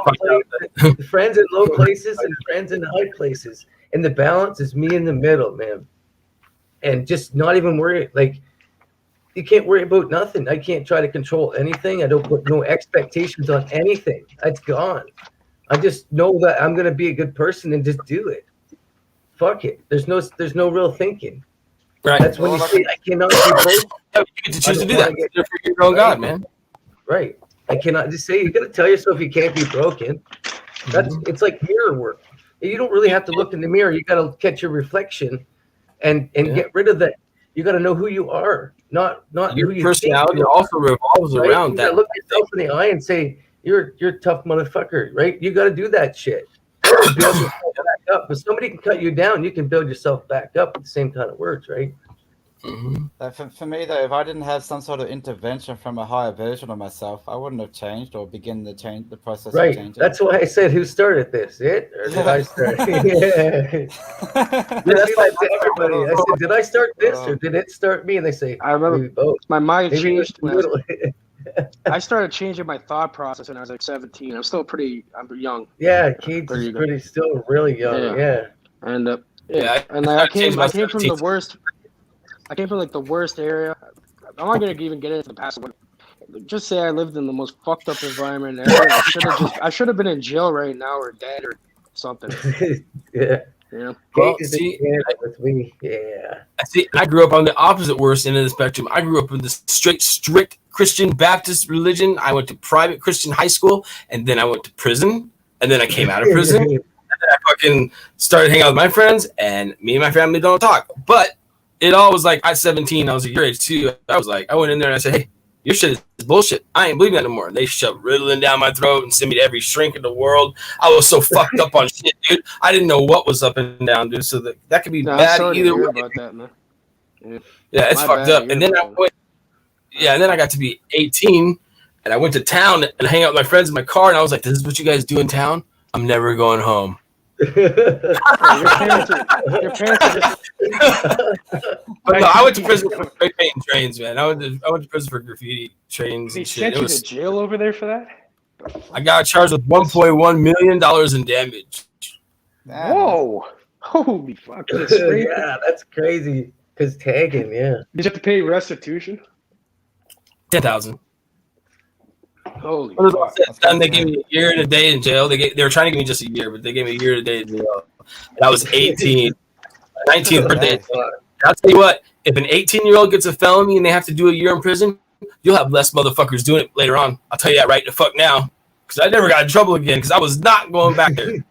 Friends in low places and friends in high places. And the balance is me in the middle, man. And just not even worry. Like, you can't worry about nothing. I can't try to control anything. I don't put no expectations on anything. It's gone. I just know that I'm going to be a good person and just do it. Fuck it. There's no real thinking. Right. That's when you say, I cannot be broken. You get to choose to do that. You're your own God, man. Right. I cannot just say, you got to tell yourself you can't be broken. It's like mirror work. You don't really have to look in the mirror. You got to catch your reflection and get rid of that. You got to know who you are, not your who you personality think also revolves around that. You got to look yourself in the eye and say, you're a tough motherfucker, right? You got to do that shit. Build yourself back up. If somebody can cut you down, you can build yourself back up with the same kind of words, right? For me, though, if I didn't have some sort of intervention from a higher version of myself, I wouldn't have changed or begin the process of changing. That's why I said, who started this? It? Or did I start? Everybody. I said, did I start this or did it start me? And they say, I remember both. My mind changed. I started changing my thought process when I was like 17. I'm young. Yeah, Keith's still really young. Yeah. And I came from the worst. I came from like the worst area. I'm not gonna even get into the past. Just say I lived in the most fucked up environment ever. I should have been in jail right now or dead or something. Yeah. Yeah. Well, I grew up on the opposite worst end of the spectrum. I grew up in the strict Christian Baptist religion. I went to private Christian high school, and then I went to prison, and then I came out of prison. then I fucking started hanging out with my friends, and me and my family don't talk. But it all was like, at 17, I was your age too. I was like, I went in there and I said, hey, your shit is bullshit. I ain't believing that no more. And they shoved Ritalin down my throat and sent me to every shrink in the world. I was so fucked up on shit, dude. I didn't know what was up and down, dude. So that could be bad either way. About that, man. Yeah, it's fucked up. And then I went. Yeah, and then I got to be 18, and I went to town and hang out with my friends in my car, and I was like, this is what you guys do in town? I'm never going home. Your parents are just... But no, I went to prison for spray painting trains, man. I went to prison for graffiti trains and shit. They sent you to jail over there for that? I got charged with $1.1 million in damage. Whoa. Holy fuck. Yeah, that's crazy. Because tagging, yeah. Did you have to pay restitution? 10,000. Holy fuck. And they gave me a year and a day in jail. They were trying to give me just a year, but they gave me a year and a day in jail. And I was 18. 19th birthday. I'll tell you what, if an 18-year-old gets a felony and they have to do a year in prison, you'll have less motherfuckers doing it later on. I'll tell you that right the fuck now. Because I never got in trouble again because I was not going back there.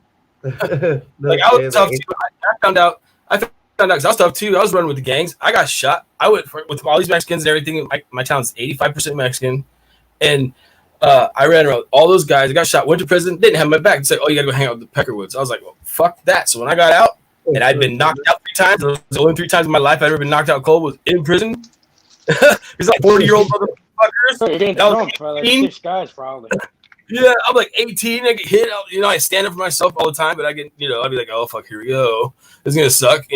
Like, I was tough too. I found out because I was tough too. I was running with the gangs. I got shot. I went with all these Mexicans and everything. My town's 85% Mexican. And I ran around with all those guys. I got shot, went to prison, didn't have my back. It's like, oh, you got to go hang out with the Peckerwoods. I was like, well, fuck that. So when I got out, and I'd been knocked out 3 times, it was the only 3 times in my life I'd ever been knocked out cold was in prison. There's like 40-year-old motherfuckers. You're getting drunk for like 6 guys, probably. Yeah, I'm like 18. I get hit. I stand up for myself all the time, but I get, I'd be like, oh, fuck, here we go. This is going to suck,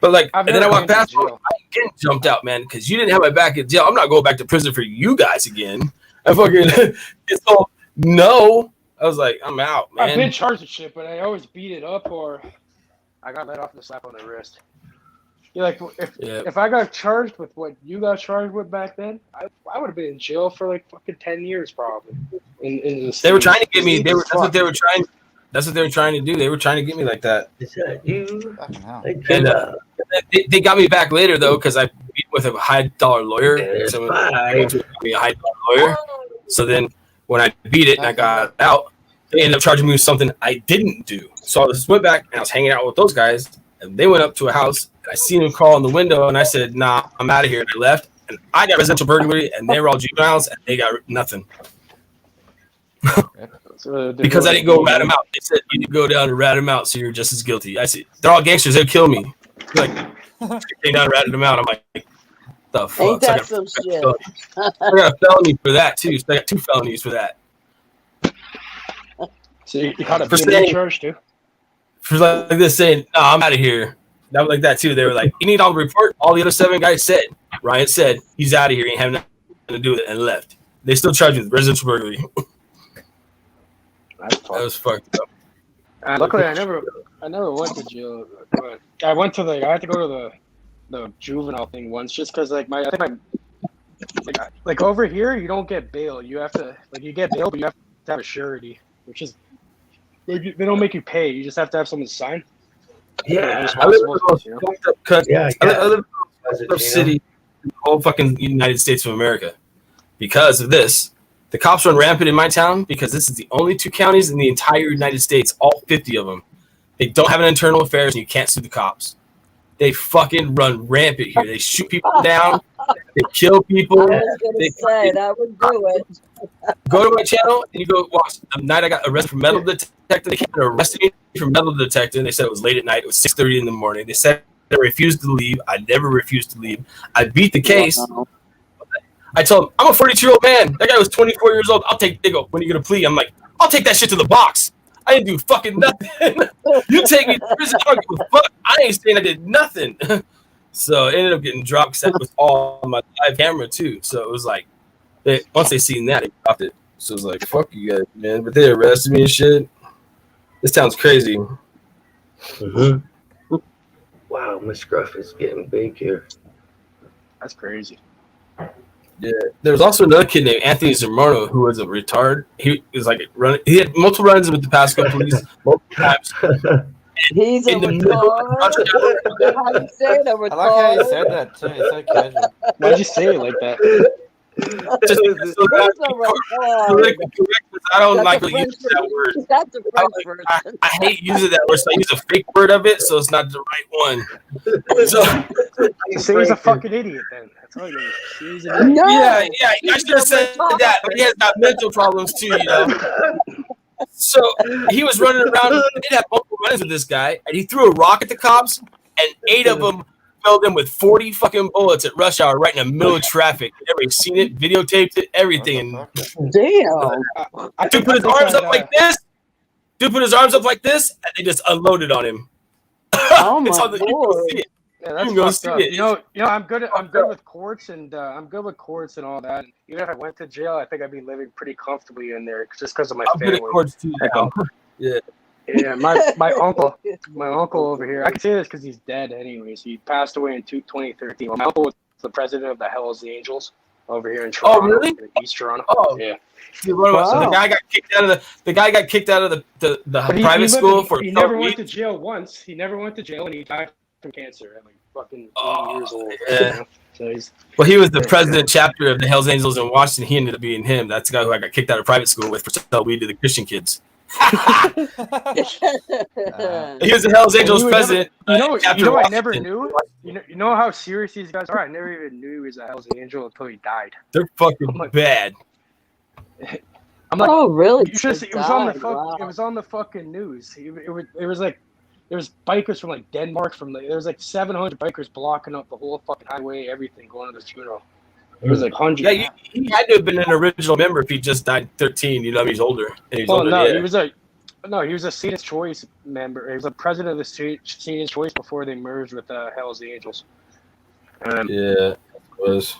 But like, and then I walk past, I ain't getting jumped out, man, because you didn't have my back in jail. I'm not going back to prison for you guys again. I fucking, it's all, no. I was like, I'm out, man. I've been charged with shit, but I always beat it up or I got let off with a slap on the wrist. You're like, if I got charged with what you got charged with back then, I would have been in jail for like fucking 10 years probably. They were trying to get me. That's what they were trying. That's what they were trying to do. They were trying to get me like that. Is that you? And they got me back later though because I beat with a $high-dollar lawyer. So I to be a $high-dollar lawyer. So then when I beat it and I got out, they ended up charging me with something I didn't do. So I just went back and I was hanging out with those guys, and they went up to a house. And I seen them crawl in the window, and I said, "Nah, I'm out of here." And I left, and I got residential burglary, and they were all juveniles, and they got nothing. Because I didn't go rat them out. They said you need to go down and rat them out, so you're just as guilty. I said, they're all gangsters. They'll kill me. Like, came down and ratted them out. I'm like, the fuck? Ain't that some shit? I got a felony for that, too. So I got 2 felonies for that. So you caught a big charge, too? For like this saying, no, I'm out of here. That was like that, too. They were like, you need all the report. All the other 7 guys said. Ryan said, he's out of here. He ain't having nothing to do with it, and left. They still charged me with residential burglary. That was fucked up. Luckily, I never went to jail. But I had to go to the juvenile thing once, just because like over here you don't get bail. You have to you get bail, but you have to have a surety, which is they don't make you pay. You just have to have someone sign. Yeah, I live in the most fucked up country. I live in the most city in the whole fucking United States of America. Because of this. The cops run rampant in my town because this is the only 2 counties in the entire United States, all 50 of them. They don't have an internal affairs and you can't sue the cops. They fucking run rampant here. They shoot people down. They kill people. I was going to say, that would do it. Go to my channel and you go watch. The night I got arrested for metal detecting. They came and arrested me for metal detecting. They said it was late at night. It was 6:30 in the morning. They said I refused to leave. I never refused to leave. I beat the case. Wow. I told him, I'm a 42-year-old man. That guy was 24 years old. They go, when are you going to plea? I'm like, I'll take that shit to the box. I didn't do fucking nothing. You take me to prison. I don't give a fuck. I ain't saying I did nothing. So it ended up getting dropped because that was all on my live camera, too. So it was like, once they seen that, they dropped it. So it was like, fuck you guys, man. But they arrested me and shit. This town's crazy. Mm-hmm. Wow, Miss Scruff is getting big here. That's crazy. Yeah, there was also another kid named Anthony Zamorno who was a retard. He was like he had multiple runs with the past couple police multiple times. He's a retard. How you say it, a retard? I like how you said that too. It's so casual. Why'd you say it like that? Just politically correct, I don't That's like the to use French that word. That's the French version. I hate using that word, so I use a fake word of it, so it's not the right one. So Say he's a fucking idiot then. That's all you gotta say. He's an idiot. No, yeah, I he's should have said that, but he has got mental problems too, you know. So he was running around. They did have multiple runs with this guy, and he threw a rock at the cops, and 8 of them filled him with 40 fucking bullets at rush hour, right in the middle of traffic. Everybody's seen it, videotaped it, everything. And Damn. dude put his arms up like this. Dude put his arms up like this, and they just unloaded on him. Oh my It's on the, you can go lord. see it. Yeah, that's You can go fucked see up. it. You know, I'm good with courts and all that. Even if I went to jail, I think I'd be living pretty comfortably in there just because of my I'm good family. at courts too now. Yeah. Yeah, my uncle over here. I can say this because he's dead, anyways. He passed away in 2013. My uncle was the president of the Hell's Angels over here in Toronto. really? In East Toronto. Oh. Yeah. So the Wow. guy got kicked out of the But private school for he never went to jail once. He never went to jail, and he died from cancer at like fucking 80 years old. Yeah. You know? So he's Well, he was the president chapter of the Hells Angels in Washington. He ended up being him. That's the guy who I got kicked out of private school with for selling weed to the Christian kids. He was the Hells Angels you would president. You know, chapter of I never Washington. knew. You know how serious these guys are. I never even knew he was a Hell's Angel until he died. They're fucking bad. I'm like, Oh really? you should. It was on the Wow. It was on the fucking news. It was like there was bikers from like Denmark. There was like 700 bikers blocking up the whole fucking highway. Everything going to the funeral. It was like hundreds. Yeah, he had to have been an original member if he just died 13. You know, he's older. And he's older. No, Yeah. he was a Satan's Choice member. He was a president of the Satan's Choice before they merged with Hell's Angels. Yeah, it was.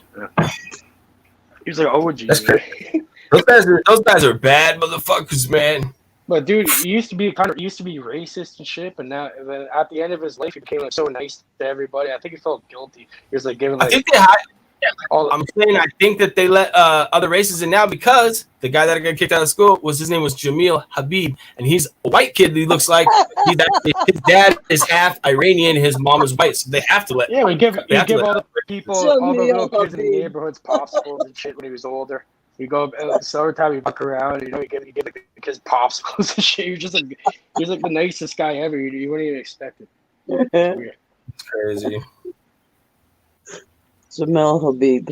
He was like OG. That's crazy. Those guys are bad motherfuckers, man. But dude, he used to be racist and shit. But now, at the end of his life, he became like so nice to everybody. I think he felt guilty. He was like giving like. I think I think that they let other races in now because the guy that got kicked out of school his name was Jamil Habib, and he's a white kid. He looks like his dad is half Iranian, his mom is white, so they have to let. Yeah, we give all the people, all the little Jamil kids in the neighborhoods popsicles and shit when he was older. You go so every time you walk around, you give the kids popsicles and shit. He's like the nicest guy ever. You wouldn't even expect it. It's weird. It's crazy. Jamel Habib.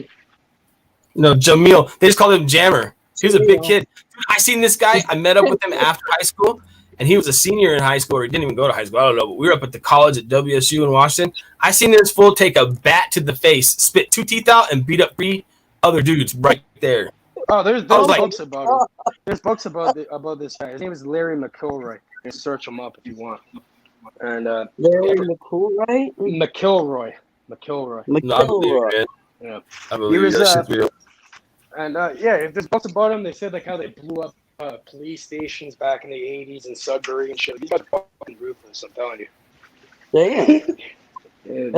No, Jamil. They just called him Jammer. He was a big kid. I seen this guy. I met up with him after high school, and he was a senior in high school, or he didn't even go to high school. I don't know, but we were up at the college at WSU in Washington. I seen this fool take a bat to the face, spit 2 teeth out, and beat up 3 other dudes right there. Oh, there's like- books about it. There's books about this guy. His name is Larry McIlroy. You can search him up if you want. And Larry McCoolray? McIlroy. No, I believe McIlroy. it. Yeah. I believe He was, that shit's real. And if there's books about him, they said like how they blew up police stations back in the 80s in Sudbury and shit. These guys are fucking ruthless, I'm telling you. Damn.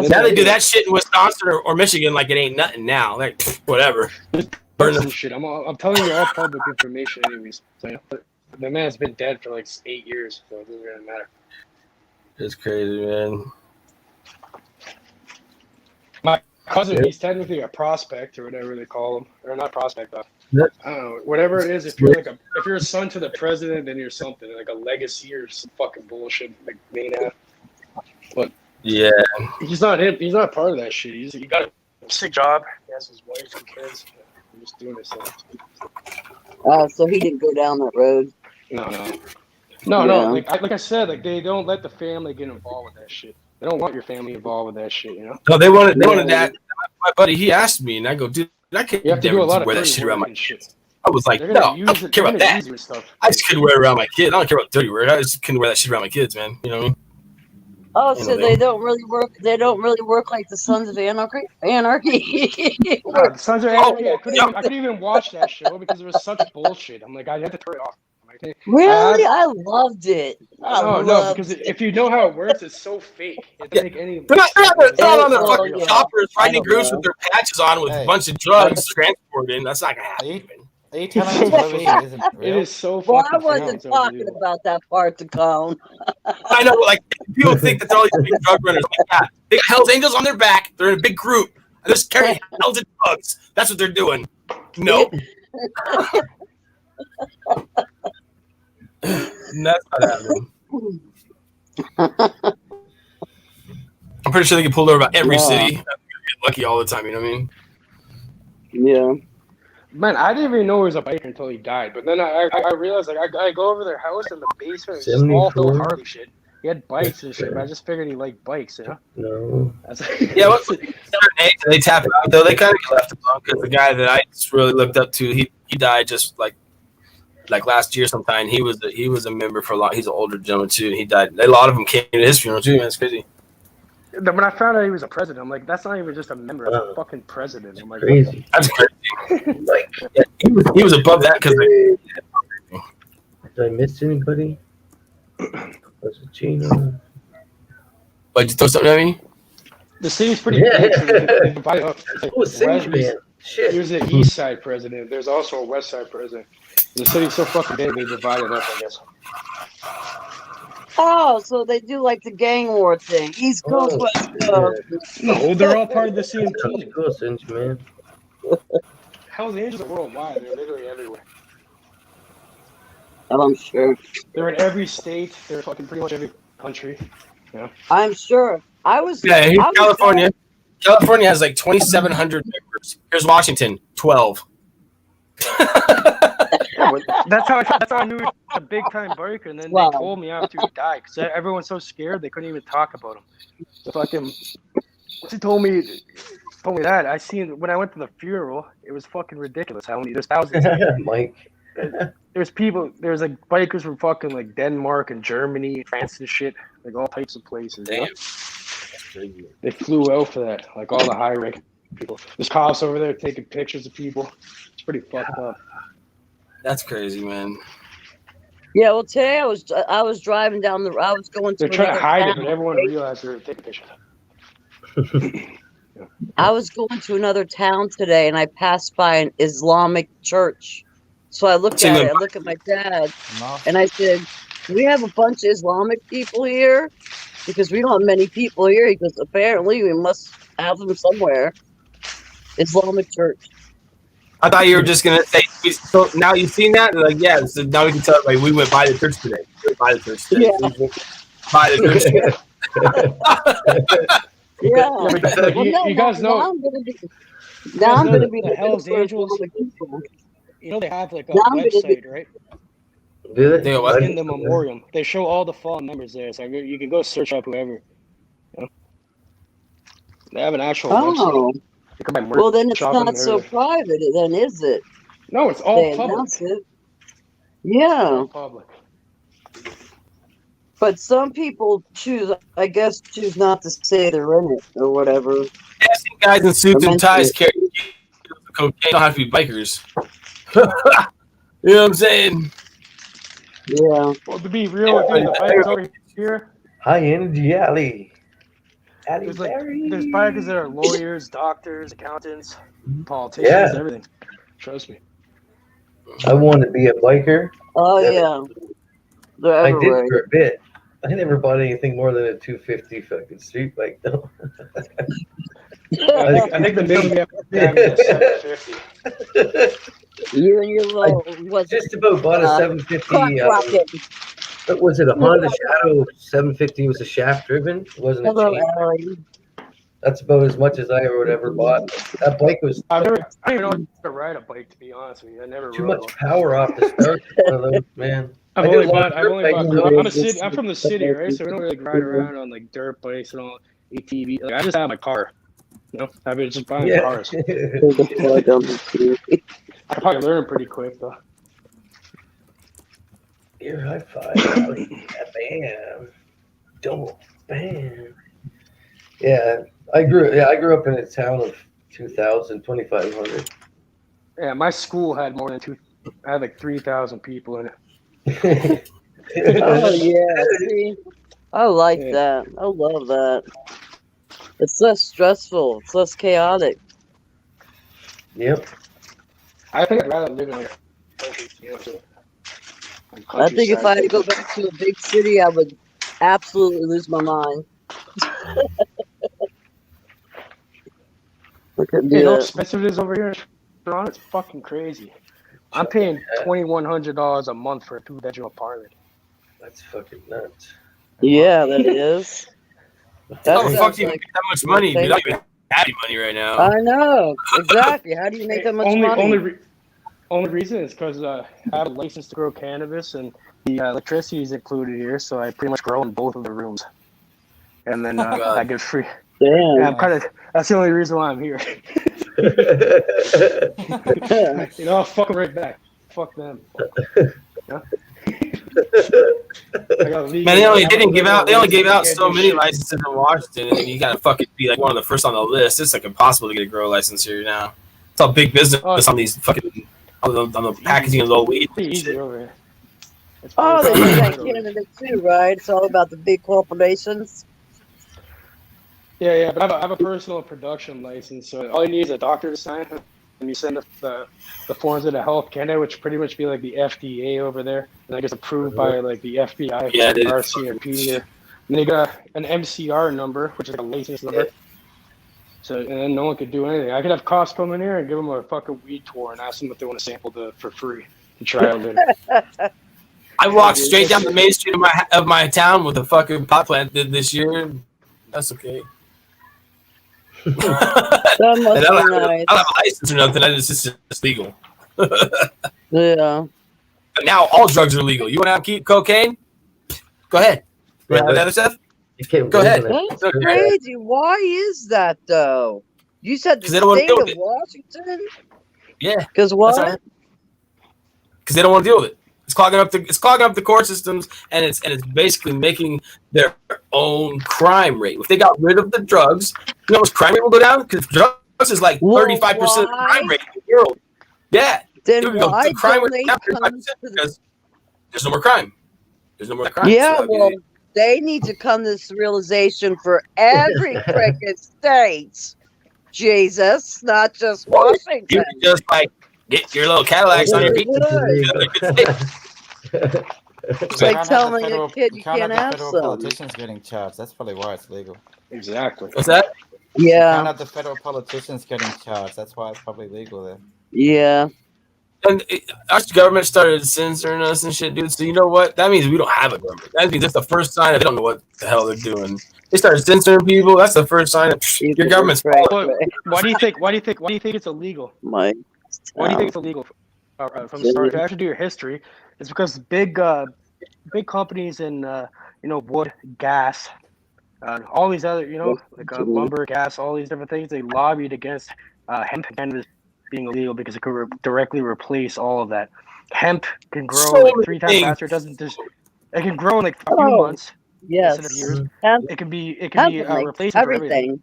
Now they do that shit in Wisconsin or Michigan like it ain't nothing now. Like whatever. Burn Some shit. I'm telling you all public information, anyways. So the man's been dead for like 8 years, so it doesn't really matter. It's crazy, man. My cousin, he's technically a prospect or whatever they call him, or not prospect, but I don't know, whatever it is. If you're a son to the president, then you're something like a legacy or some fucking bullshit like they have. But Yeah. he's not him. He's not part of that shit. He got a sick job. He has his wife and kids. He's just doing this thing. So he didn't go down that road. No. Yeah. Like I said, like they don't let the family get involved with that shit. They don't want your family involved with that shit, you know. No, they wanted that. My buddy, he asked me, and I go, dude, I can't You have to do a lot of wear that dirty shit around work my and shit. I was like, They're no, gonna I use don't it. care They're about gonna that. use your stuff. I just couldn't wear it around my kids. I don't care about dirty work. I just couldn't wear that shit around my kids, man. You know what I mean? Oh, so they don't really work. They don't really work like the Sons of Anarchy. No, the Sons of Anarchy. I couldn't even watch that show because it was such bullshit. I'm like, I had to turn it off. Really, I loved it. No, because if you know how it works, it's so fake. It doesn't make any. They're not on their Oh, fucking yeah. choppers riding I groups know. with their patches on with a Hey. bunch of drugs transported in. That's not gonna happen. Are you telling me television isn't It real? is so Well, fucking. I wasn't fake, talking it's about that part to Cone. I know, like people think that they're all these big drug runners. Like, yeah, they got Hell's Angels on their back. They're in a big group. And they're just carrying hells of drugs. That's what they're doing. Nope. That's not happening. I'm pretty sure they can pull over about every city. Get lucky all the time. You know what I mean? Yeah. Man, I didn't even know he was a biker until he died. But then I realized, like, I go over their house in the basement. It's just all full of Harley shit. He had bikes and shit, but I just figured he liked bikes, you know? No. Yeah, what's certain age they tap out though? They kind of get left alone because the guy that I just really looked up to, he died just like last year sometime. He was a member for a lot. He's an older gentleman too, and he died. A lot of them came to his funeral too. Man, it's crazy. When I found out he was a president, I'm like, that's not even just a member, it's a fucking president. I'm like, crazy. That's crazy. Like, yeah, he was above that because. Did I miss anybody? Was it Gino? Why'd you throw something at me? The city's pretty big, so they divide it up. Man. Shit. There's an east side president. There's also a west side president. The city's so fucking big, they divide it up, I guess. Oh, so they do like the gang war thing. East Coast, West Coast. No, they're all part of the same team. Cool, Cinch, man. Hell's Angels are worldwide. They're literally everywhere. I'm sure. They're in every state. They're fucking pretty much every country. Yeah. I'm sure. Here's California. California has like 2,700 members. Here's Washington, 12. That's how I knew he was a big time biker, and then they told me after he died because everyone's so scared they couldn't even talk about him. So fucking, he told me that I seen when I went to the funeral, it was fucking ridiculous. How many? There's thousands. Mike. There's like bikers from fucking like Denmark and Germany, France and shit, like all types of places. Damn. You know? They flew out for that, like all the high rank people. There's cops over there taking pictures of people. It's pretty fucked up. That's crazy, man. Yeah, well, today I was driving down the. I was going to. They're trying to hide it, but everyone realized they're taking pictures. I was going to another town today, and I passed by an Islamic church. So I looked at it. I looked at my dad, and I said, "Do we have a bunch of Islamic people here? Because we don't have many people here." He goes, "Apparently, we must have them somewhere." Islamic church. I thought you were just gonna say. So now you've seen that, like, yeah. So now we can tell. Like, we went by the church today. By the church today. Yeah. By the church today. Yeah. Well, you guys know. Now I'm gonna be the Hell's Angels. You know they have like a website, right? Do they? In the memorial, they show all the fallen members there, so you can go search up whoever. You know? They have an actual website. Well, then it's not so private, then, is it? No, it's all public. Yeah. All public. But some people choose not to say they're in it or whatever. I've seen guys in suits and ties carry cocaine. Don't have to be bikers. You know what I'm saying? Yeah. Well, to be real with you, the bikers over here. High energy alley. There's bikers that are lawyers, doctors, accountants, politicians, everything. Trust me. I want to be a biker. Oh yeah. I did for a bit. I never bought anything more than a 250 fucking street bike though. I think the minimum we have is 750. You and your little just about bought a 750. What was it? A Honda Shadow 750 was a shaft driven. It wasn't a cheap. That's about as much as I ever bought. That bike was. I don't even know how to ride a bike, to be honest with you. I never. Too much power off the start. One of those, man. I'm from the city, right? So we don't really ride around on like dirt bikes and all ATV. Like, I just have my car. You know, I've been just buying cars. I probably learn pretty quick though. Ear high five. Bam. Double bam. Yeah, I grew up in a town of 2,500. Yeah, my school had more than I had like 3,000 people in it. Oh yeah, see, I like that. I love that. It's less stressful. It's less chaotic. Yep. I think I'd rather live in like a country, I think if I had to go back to a big city, I would absolutely lose my mind. You know how expensive it is over here in Toronto? It's fucking crazy. I'm paying $2,100 a month for a 2-bedroom apartment. That's fucking nuts. Yeah, that is. How the fuck do you make that much money? You don't even have any money right now. I know exactly. How do you make that much money? Only reason is because I have a license to grow cannabis, and the electricity is included here, so I pretty much grow in both of the rooms, and then I get free. Damn. Yeah, that's the only reason why I'm here. I'll fuck them right back. Fuck them. Yeah? Man, they only gave out so many licenses in Washington, and you gotta fucking be like one of the first on the list. It's like impossible to get a grow license here now. It's all big business on these fucking on the packaging of the weed. Easy over here. Oh, they do that in Canada too, right? It's all about the big corporations. Yeah, but I have a personal production license, so all you need is a doctor to sign, and you send the forms to the Health Canada, which pretty much be like the FDA over there, and that gets approved by like the FBI, RCMP here. And they got an MCR number, which is a license number. So, and then no one could do anything. I could have cops come in here and give them a fucking weed tour and ask them if they want to sample for free to try out later. I walked straight down the main street of my town with a fucking pot plant this year. That's okay. That must be nice. I don't have a license or nothing. It's legal. Yeah. But now all drugs are legal. You want to keep cocaine? Go ahead. The other stuff? Go ahead. That's crazy. Why is that though? You said the state of Washington? Yeah. Because what? Because they don't want to deal with it. It's clogging up the court systems, and it's basically making their own crime rate. If they got rid of the drugs, you know what crime rate will go down? Because drugs is like 35% crime rate in the world. Yeah. Then why the crime rate down 35% because there's no more crime. There's no more crime. Yeah, well, they need to come to this realization for every freaking state. Jesus, not just Washington. You can just like get your little Cadillacs on your feet. It's like telling a kid you can't have some. Politicians getting charged. That's probably why it's legal. Exactly. What's that? Yeah. You can't have the federal politicians getting charged. That's why it's probably legal there. Yeah. And our government started censoring us and shit, dude. So you know what? That means we don't have a government. That means that's the first sign that they don't know what the hell they're doing. They started censoring people. That's the first sign that your government's falling. Why do you think it's illegal? Why do you think it's illegal? From the start, to actually do your history, it's because big companies in wood, gas, all these other lumber, gas, all these different things. They lobbied against hemp cannabis being illegal because it could directly replace all of that. Hemp can grow like 3 times faster. It can grow in like a few months instead of years. It can be a replacement for everything.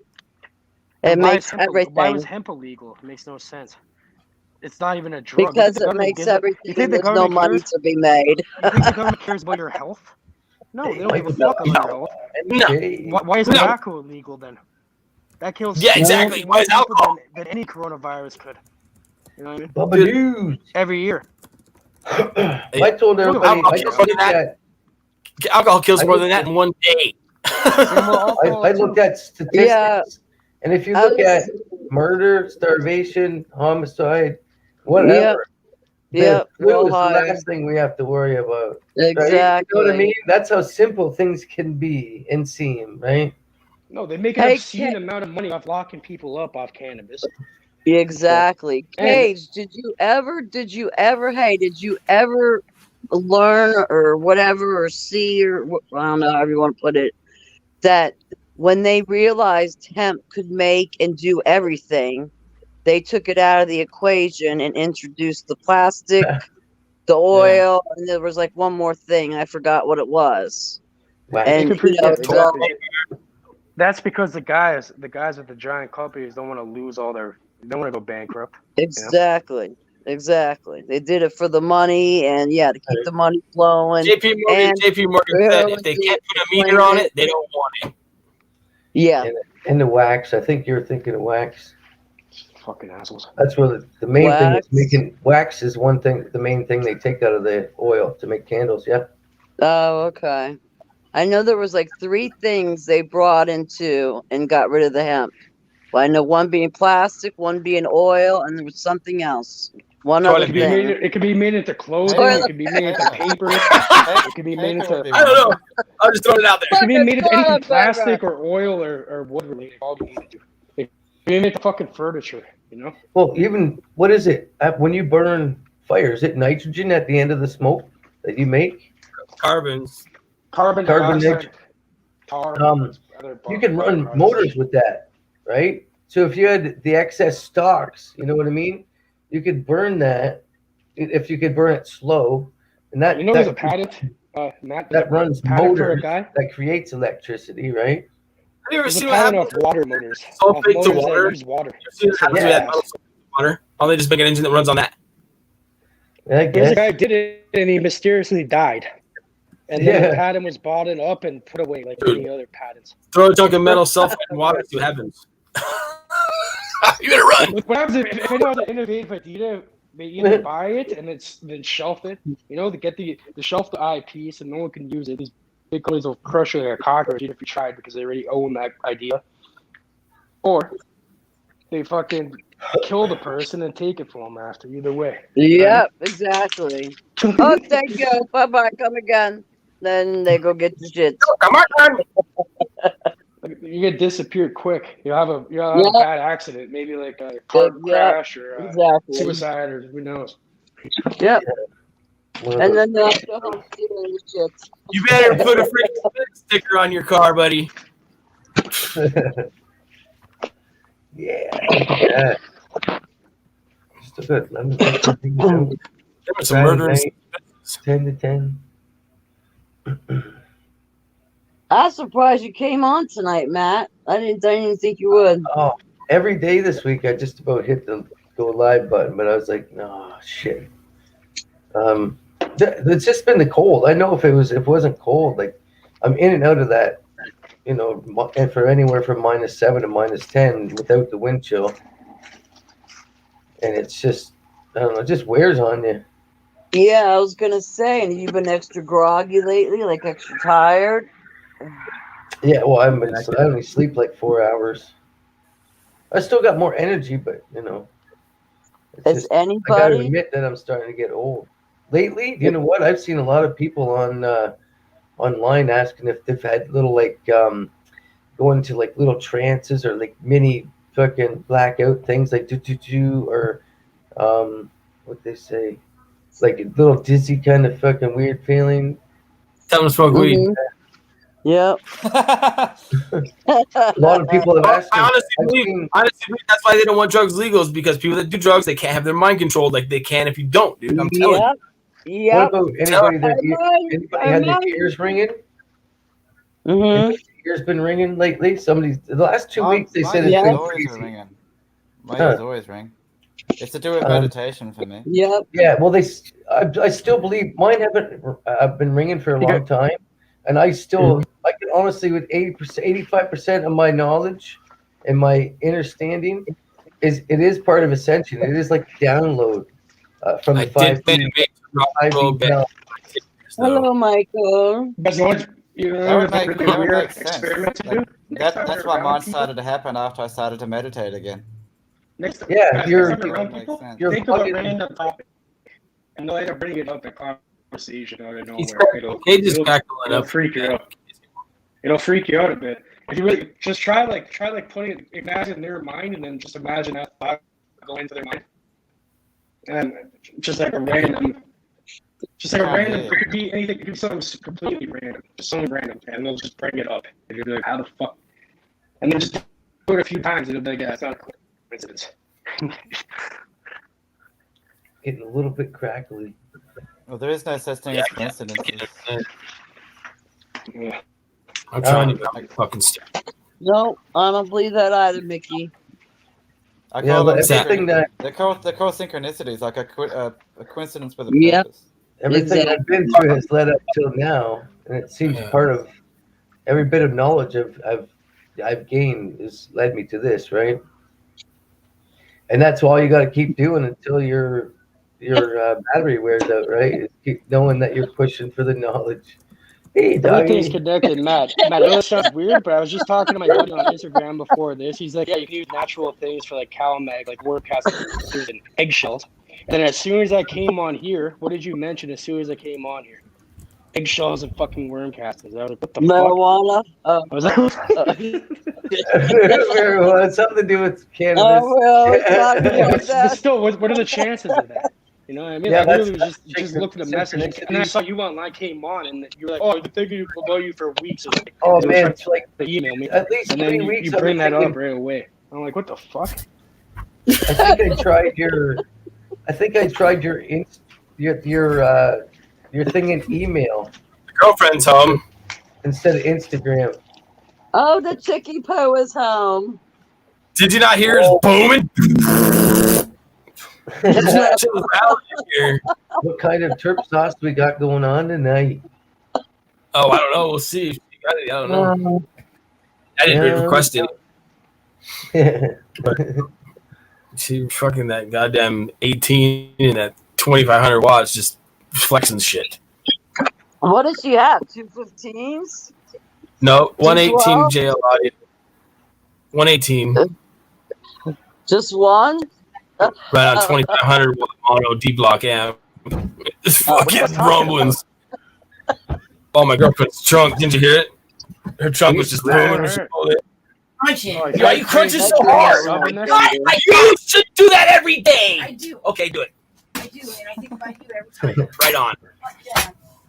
It makes everything. Why was hemp illegal? It makes no sense. It's not even a drug. Because it makes everything. There's no money to be made. You think the government cares about your health? No, they don't give a fuck about your health. No. Why is tobacco illegal then? That kills exactly. Why is alcohol than any coronavirus could? You know what I mean? Bubba News. Every year. I told everybody. Alcohol kills more than that in one day. I looked at statistics, and if you look at murder, starvation, homicide, whatever, the flu is the last thing we have to worry about. Exactly. Right? You know what I mean? That's how simple things can be and seem, right? No, they make an obscene amount of money off locking people up off cannabis. Exactly. Cage, did you ever learn or whatever or see or I don't know how you want to put it, that when they realized hemp could make and do everything, they took it out of the equation and introduced the plastic, the oil, and there was like one more thing. I forgot what it was. Wow. And that's because the guys at the giant companies don't want to lose all their. They don't want to go bankrupt. Exactly. You know? Exactly. They did it for the money and to keep the money flowing. JP Morgan said if they can't put a meter on it, they don't want it. Yeah. And the wax. I think you're thinking of wax. Fucking assholes. That's where the main thing is making wax is one thing. The main thing they take out of the oil to make candles. Yeah. Oh, okay. I know there was like 3 things they brought into and got rid of the hemp. Well, I know one being plastic, one being oil, and there was something else. One Toilet other paper. thing. It could be made into clothing. Toilet It could be made into paper. It could be made into. I don't know. I'll just throw it out there. It could be made into anything Toilet paper. plastic or oil or wood related. All we need to do. It could be made into fucking furniture. You know. Well, even what is it when you burn fire? Is it nitrogen at the end of the smoke that you make? Carbon Carbon dioxide. Tar. You can run motors with that, right? So if you had the excess stocks, you know what I mean? You could burn that if you could burn it slow, and that there's a patent. Matt, that runs patent motors for a guy that creates electricity, right? Have you ever There's seen a what patent happens? of water motors. Sulfate Of to motors that water. use water. Water. Oh, they just make an engine that runs on that. I There's guess. a guy who did it and he mysteriously died. And then the patent was bought up and put away like any other patents. Throw a chunk of metal sulfate in water, see what happens. You better run. What happens if anyone has an innovative idea, they either buy it and then shelf it, to get the shelf the IP so no one can use it. These big companies will crush it like a cockroach even if you tried because they already own that idea. Or they fucking kill the person and take it from them after. Either way. Yep, exactly. Oh, thank you. Bye-bye. Come again. Then they go get the shit. Come on. You get disappeared quick. You'll have a bad accident, maybe like a car crash or suicide, or who knows. Yep. And then they'll go home stealing the shit. You better put a freaking sticker on your car, buddy. Yeah. Still good. There was some murderous. 10 to 10. I'm surprised you came on tonight, Matt. I didn't think you would. Oh, every day this week I just about hit the go live button, but I was like, no, shit. It's just been the cold. I know if it wasn't cold, like I'm in and out of that, and for anywhere from -7 to -10 without the wind chill, and it's just, I don't know, it just wears on you. Yeah, I was gonna say, and you've been extra groggy lately, like extra tired. Yeah, well, I only sleep like 4 hours. I still got more energy, but Has anybody? I gotta admit that I'm starting to get old. Lately, you know what? I've seen a lot of people online asking if they've had little go into like little trances or like mini fucking blackout things like do or what they say, like a little dizzy kind of fucking weird feeling. Tell them to smoke weed. Yep. A lot of people have asked. I honestly believe that's why they don't want drugs legal, is because people that do drugs, they can't have their mind controlled like they can if you don't, dude. I'm telling you. Yep. What about anybody had their ears ringing? Mm-hmm. Ears been ringing lately? The last 2 weeks they said it's been crazy. Ringing. My ears always ring. It's to do with meditation for me. Yep. Yeah. Well, I still believe mine have been ringing for a long time, and I can honestly, with 85% of my knowledge and my understanding, it is part of ascension. It is like download from the 5D. Hello, Michael. That's why mine started to happen after I started to meditate again. You're think of a random topic, and they'll end up bringing it up in conversation out of nowhere. It'll freak you out. It'll freak you out a bit. If you really just try putting it, imagine their mind, and then just imagine that thought go into their mind, and just like a random. It could be anything. It could be something completely random, just something random, and they'll just bring it up, and you'll be like, "How the fuck?" And then just do it a few times, and it'll be like, "Yeah, it's not a coincidence." Getting a little bit crackly. Well, there is no such thing as coincidences. Yeah. I'm trying to make fucking stuff. No, I don't believe that either, Mickey. I call them everything they're called synchronicities, like a coincidence with a purpose. Everything I've been through has led up till now, and it seems part of every bit of knowledge I've gained has led me to this, right? And that's all you got to keep doing until your battery wears out, right? Is keep knowing that you're pushing for the knowledge. Hey, everything's connected, Matt. I know it sounds weird, but I was just talking to my buddy on Instagram before this. He's like, "Yeah, you can use natural things for like cow mag, like work acid and eggshells." And as soon as I came on here, what did you mention as soon as I came on here? Eggshells and fucking worm castings. I was like, what the marijuana? fuck? I was like, Well, it's something to do with cannabis. But still, what are the chances of that? You know what I mean? Yeah, I literally just looked at the message, and I saw you online, came on, and you were like, "Oh, I've been thinking about you for weeks." Like, oh man, it's like to email me, at least and then 3 weeks. You bring that up right away. I'm like, what the fuck? I think I tried your thing in email. Girlfriend's home instead of Instagram. Oh, the Chicky Poo is home. Did you not hear his booming? What kind of terp sauce we got going on tonight? Oh, I don't know. We'll see. If you got it. I don't know. I didn't request it. But she fucking that goddamn 18 and that 2,500 watts just flexing shit. What does she have? 215s? No, 118 JL audio. 118. Just one? Right on 2,500 mono D block amp. It's fucking rumblings. Oh, my girlfriend's trunk. Didn't you hear it? Her trunk was just booming. Crunching. Why are you crunching so hard? Oh my God, you should do that every day. I do. Okay, do it. I do, and I think about you every time. Right on.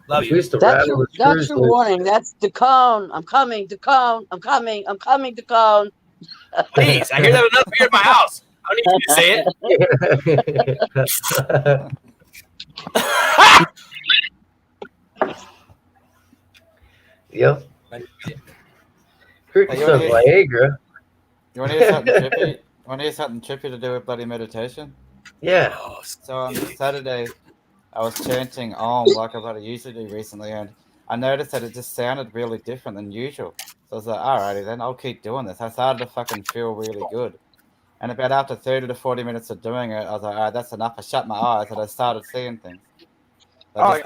Love you. That's your warning. That's the cone. I'm coming, the cone. I'm coming, the cone. Please, I hear that another beer in my house. I don't need you to say it. Yep. Hey, some Viagra. You want to hear something trippy? Want to hear something trippy to do with bloody meditation? Yeah. So on Saturday, I was chanting Om like I usually do recently, and I noticed that it just sounded really different than usual. So I was like, alrighty then, I'll keep doing this. I started to fucking feel really good. And about after 30 to 40 minutes of doing it, I was like, all right, that's enough. I shut my eyes and I started seeing things. Like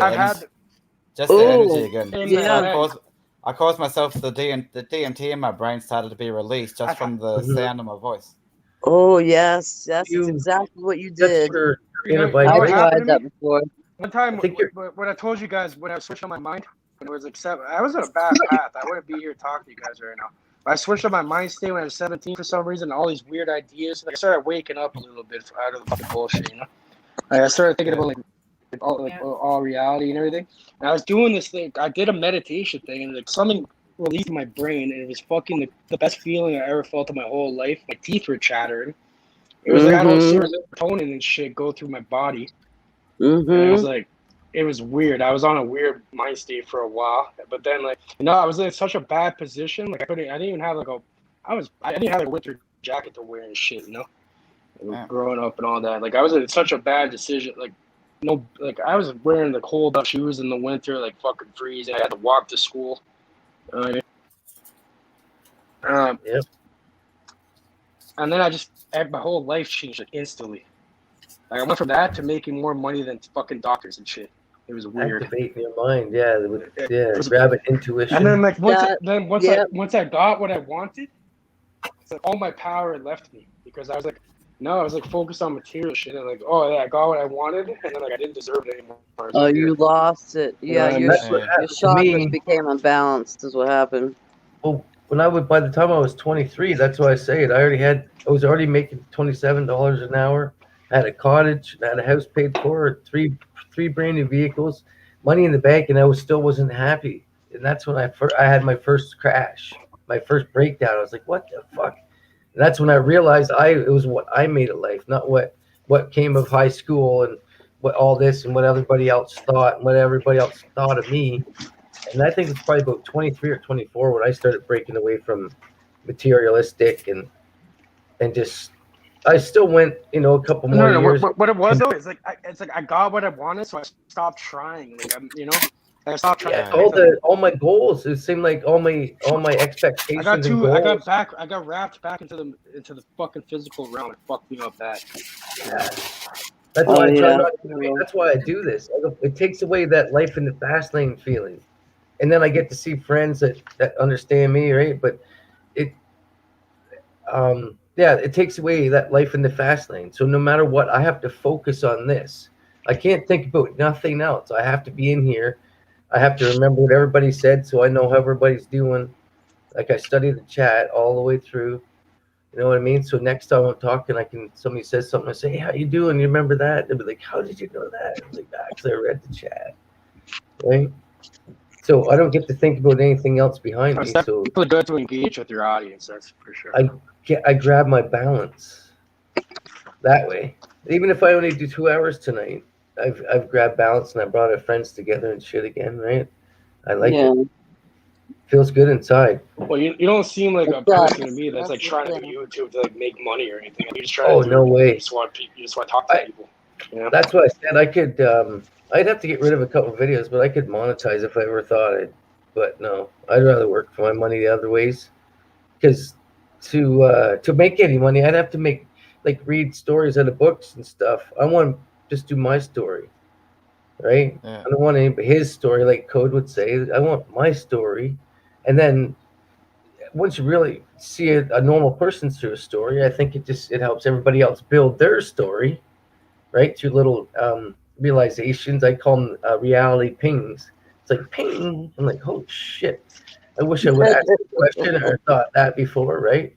just the energy again. Yeah. So I caused myself the DMT in my brain started to be released just from the sound of my voice. Oh yes, that's exactly what you did. I've tried that before. One time, when I told you guys when I switched on my mind, when it was like 7, I was on a bad path. I wouldn't be here talking to you guys right now. But I switched on my mind state when I was 17 for some reason. All these weird ideas. Like I started waking up a little bit out of the fucking bullshit, you know. Like I started thinking about all reality and everything. And I was doing this thing. I did a meditation thing, and like something released in my brain, and it was fucking the best feeling I ever felt in my whole life. My teeth were chattering. It was like I don't see serotonin and shit go through my body. And it was like, it was weird. I was on a weird mind state for a while, but then I was in such a bad position. Like I didn't even have I didn't have a winter jacket to wear and shit, you know. Growing up and all that, like I was in such a bad decision. I was wearing the cold up shoes in the winter, like fucking freezing. I had to walk to school. Yep. And then my whole life changed instantly. Like I went from that to making more money than fucking doctors and shit. It was weird. Activating your mind, grabbing intuition. And then once I got what I wanted, it's like all my power left me because I was like focused on material shit and I got what I wanted and then I didn't deserve it anymore. Oh, you lost it. Yeah, your chakras became unbalanced is what happened. Well, by the time I was 23, that's why I say it. I was already making $27 an hour. I had a cottage, I had a house paid for, three brand new vehicles, money in the bank, and I still wasn't happy. And that's when I had my first crash, my first breakdown. I was like, what the fuck? And that's when I realized it was what I made of life, not what came of high school and what all this and what everybody else thought and what everybody else thought of me. And I think it's probably about 23 or 24 when I started breaking away from materialistic and just. I still went, a couple more years. What it was though is I got what I wanted, so I stopped trying. I stopped trying. Yeah, all my goals. It seemed like all my expectations. I got wrapped back into the fucking physical realm. It fucked me up bad. Yeah. That's why I try not to do it. That's why I do this. It takes away that life in the fast lane feeling, and then I get to see friends that understand me, right? But Yeah, it takes away that life in the fast lane. So no matter what, I have to focus on this. I can't think about nothing else. I have to be in here. I have to remember what everybody said so I know how everybody's doing. Like I study the chat all the way through. You know what I mean? So next time I'm talking, somebody says something, I say, hey, how you doing? You remember that? They'll be like, how did you know that? I'm like, actually, I read the chat. Right? So I don't get to think about anything else behind me. So it's good to engage with your audience, that's for sure. I grab my balance that way. Even if I only do 2 hours tonight, I've grabbed balance and I brought our friends together and shit again, right? I like it. Feels good inside. Well, you don't seem like a person to me that's like trying to do YouTube to like make money or anything. You're just trying to do no way. You just want to talk to people. Yeah. That's what I said. I could. I'd have to get rid of a couple of videos, but I could monetize if I ever thought it. But no, I'd rather work for my money the other ways. Because to make any money, I'd have to read stories out of books and stuff. I want to just do my story, right? Yeah. I don't want his story, like Code would say. I want my story, and then once you really see a normal person through a story, I think it helps everybody else build their story, right? Through little realizations. I call them reality pings. It's like ping. I'm like, oh shit. I wish I would ask the question or thought that before, right?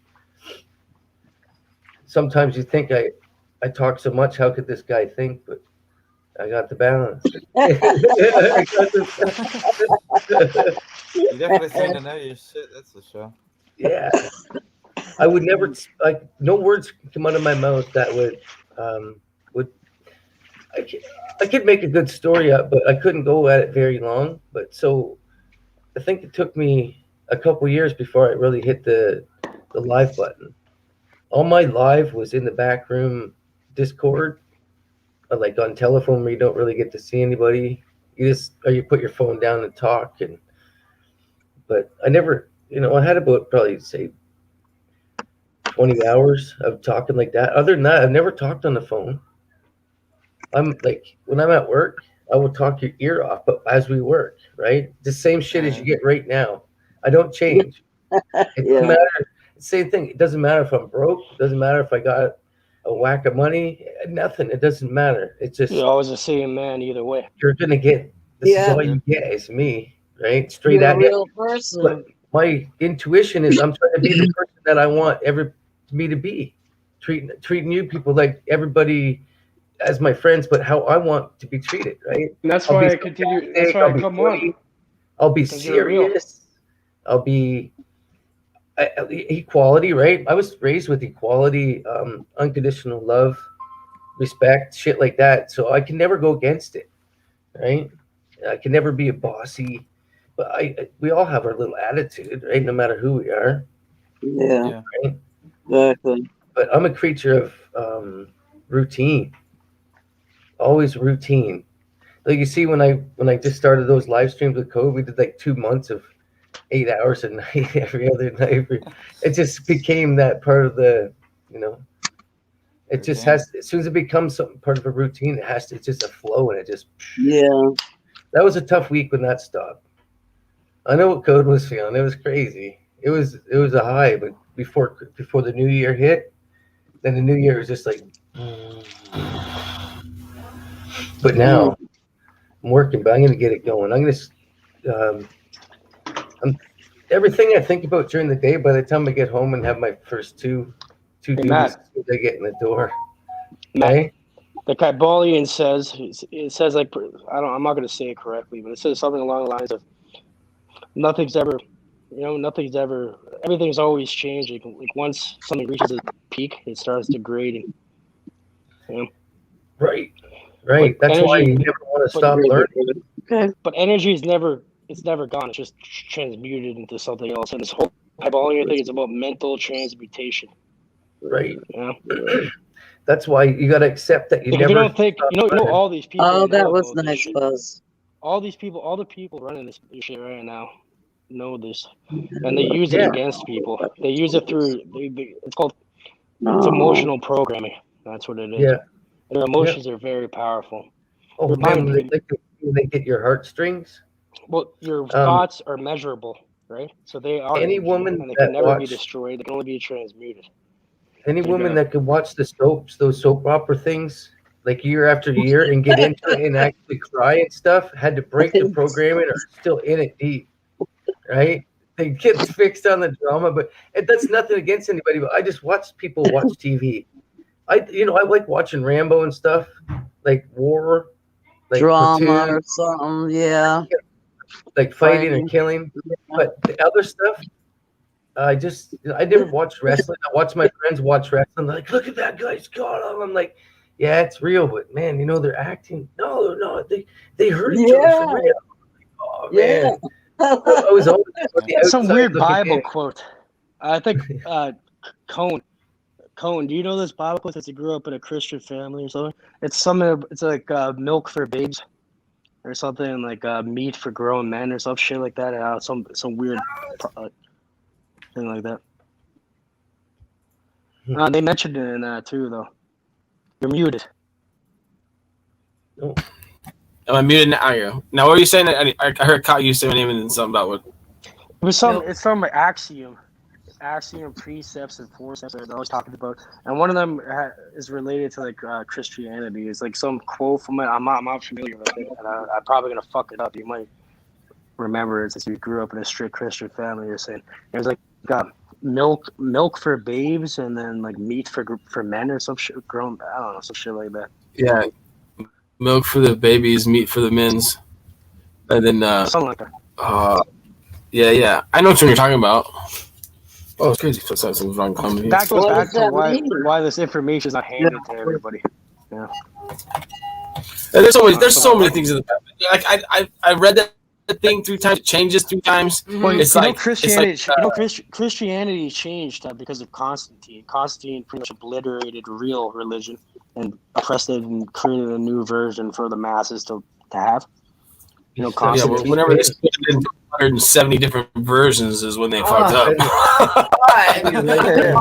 Sometimes you think I talk so much, how could this guy think? But I got the balance. You definitely seem to know your shit, that's for sure. Yeah. I would never, no words come out of my mouth that would I could make a good story up, but I couldn't go at it very long. But so I think it took me a couple years before I really hit the live button. All my live was in the back room Discord, like on telephone where you don't really get to see anybody. You put your phone down and talk. But I never, I had about probably say 20 hours of talking like that. Other than that, I've never talked on the phone. I'm like, when I'm at work, I will talk your ear off, but as we work, right? The same shit as you get right now. I don't change. It doesn't matter. Same thing. It doesn't matter if I'm broke. It doesn't matter if I got a whack of money. Nothing. It doesn't matter. It's just you're always the same man either way. You're gonna get this is all you get is me, right? Straight you're at a real person. But my intuition is I'm trying to be the person that I want me to be. Treating you people like everybody as my friends, but how I want to be treated, right? And that's why I continue. That's why I come on. I'll be serious. I'll be equality, right? I was raised with equality, unconditional love, respect, shit like that. So I can never go against it, right? I can never be a bossy, but we all have our little attitude, right? No matter who we are. Yeah. Right? Exactly. But I'm a creature of routine. Always routine. Like you see, when I just started those live streams with Code, we did like 2 months of 8 hours a night, every other night. It just became that part of the, it just has, as soon as it becomes something part of a routine, it's just a flow and it just. Yeah. That was a tough week when that stopped. I know what Code was feeling. It was crazy. It was a high, but before the new year hit, then the new year was just like. But now I'm working, but I'm going to get it going. I'm going to. Everything I think about during the day, by the time I get home and have my first two duties, I get in the door. Okay. The Kybalion says, it says like, I'm not going to say it correctly, but it says something along the lines of everything's always changing. Like once something reaches a peak, it starts degrading. Right. That's why you never want to stop learning. Okay. But energy is never gone. It's just transmuted into something else. And this whole Kybalion thing is about mental transmutation. Right. Yeah. That's why you got to accept that you never. You don't think all these people. Oh, that was nice, Buzz. All the people running this shit right now know this, and they use it against people. They use it through. It's called. It's emotional programming. That's what it is. Yeah. Their emotions are very powerful. Oh man, they get your heartstrings. Well, your thoughts are measurable, right? So they are. Any woman and they can never be destroyed. They can only be transmuted. Any woman that could watch the soaps, those soap opera things, like year after year, and get into it and actually cry and stuff, had to break the programming or still in it deep, right? They get fixed on the drama, but that's nothing against anybody. But I just watch people watch TV. I like watching Rambo and stuff, like war, like drama Platoon, or something. Yeah, like fighting and killing. But the other stuff, I never watched wrestling. I watch my friends watch wrestling. They're like, look at that guy's got him. I'm like, yeah, it's real, but man, they're acting. No, they hurt each other for real. Oh man, I was always some weird Bible quote. I think Cone. Do you know this Bible quote? Since he grew up in a Christian family or something, it's like milk for babes, or something like meat for grown men or some shit like that. Some weird. Thing like that. They mentioned it in that too, though. You're muted. Oh. Am I muted now? Now, what were you saying? I heard you say my name and something about what? It was some. It's from an axiom, precepts, and forceps that I was talking about, and one of them is related to like Christianity. It's like some quote from it. I'm not familiar with it, and I'm probably gonna fuck it up. You might remember it since you grew up in a strict Christian family. You're saying it was like. Milk for babes, and then like meat for men or some shit grown. I don't know, some shit like that. Yeah, milk for the babies, meat for the men's, and then something like that. Yeah. I know what you're talking about. Oh, it's crazy. Something's wrong. That goes back to why this information is not handed to everybody. Yeah. And there's so many things in the Bible. Like I read that thing 3 times. It changes 3 times. Well, Christianity changed because of Constantine. Constantine pretty much obliterated real religion and oppressed it and created a new version for the masses to have. Constantine. Yeah, whenever they split it into 170 different versions is when they fucked up.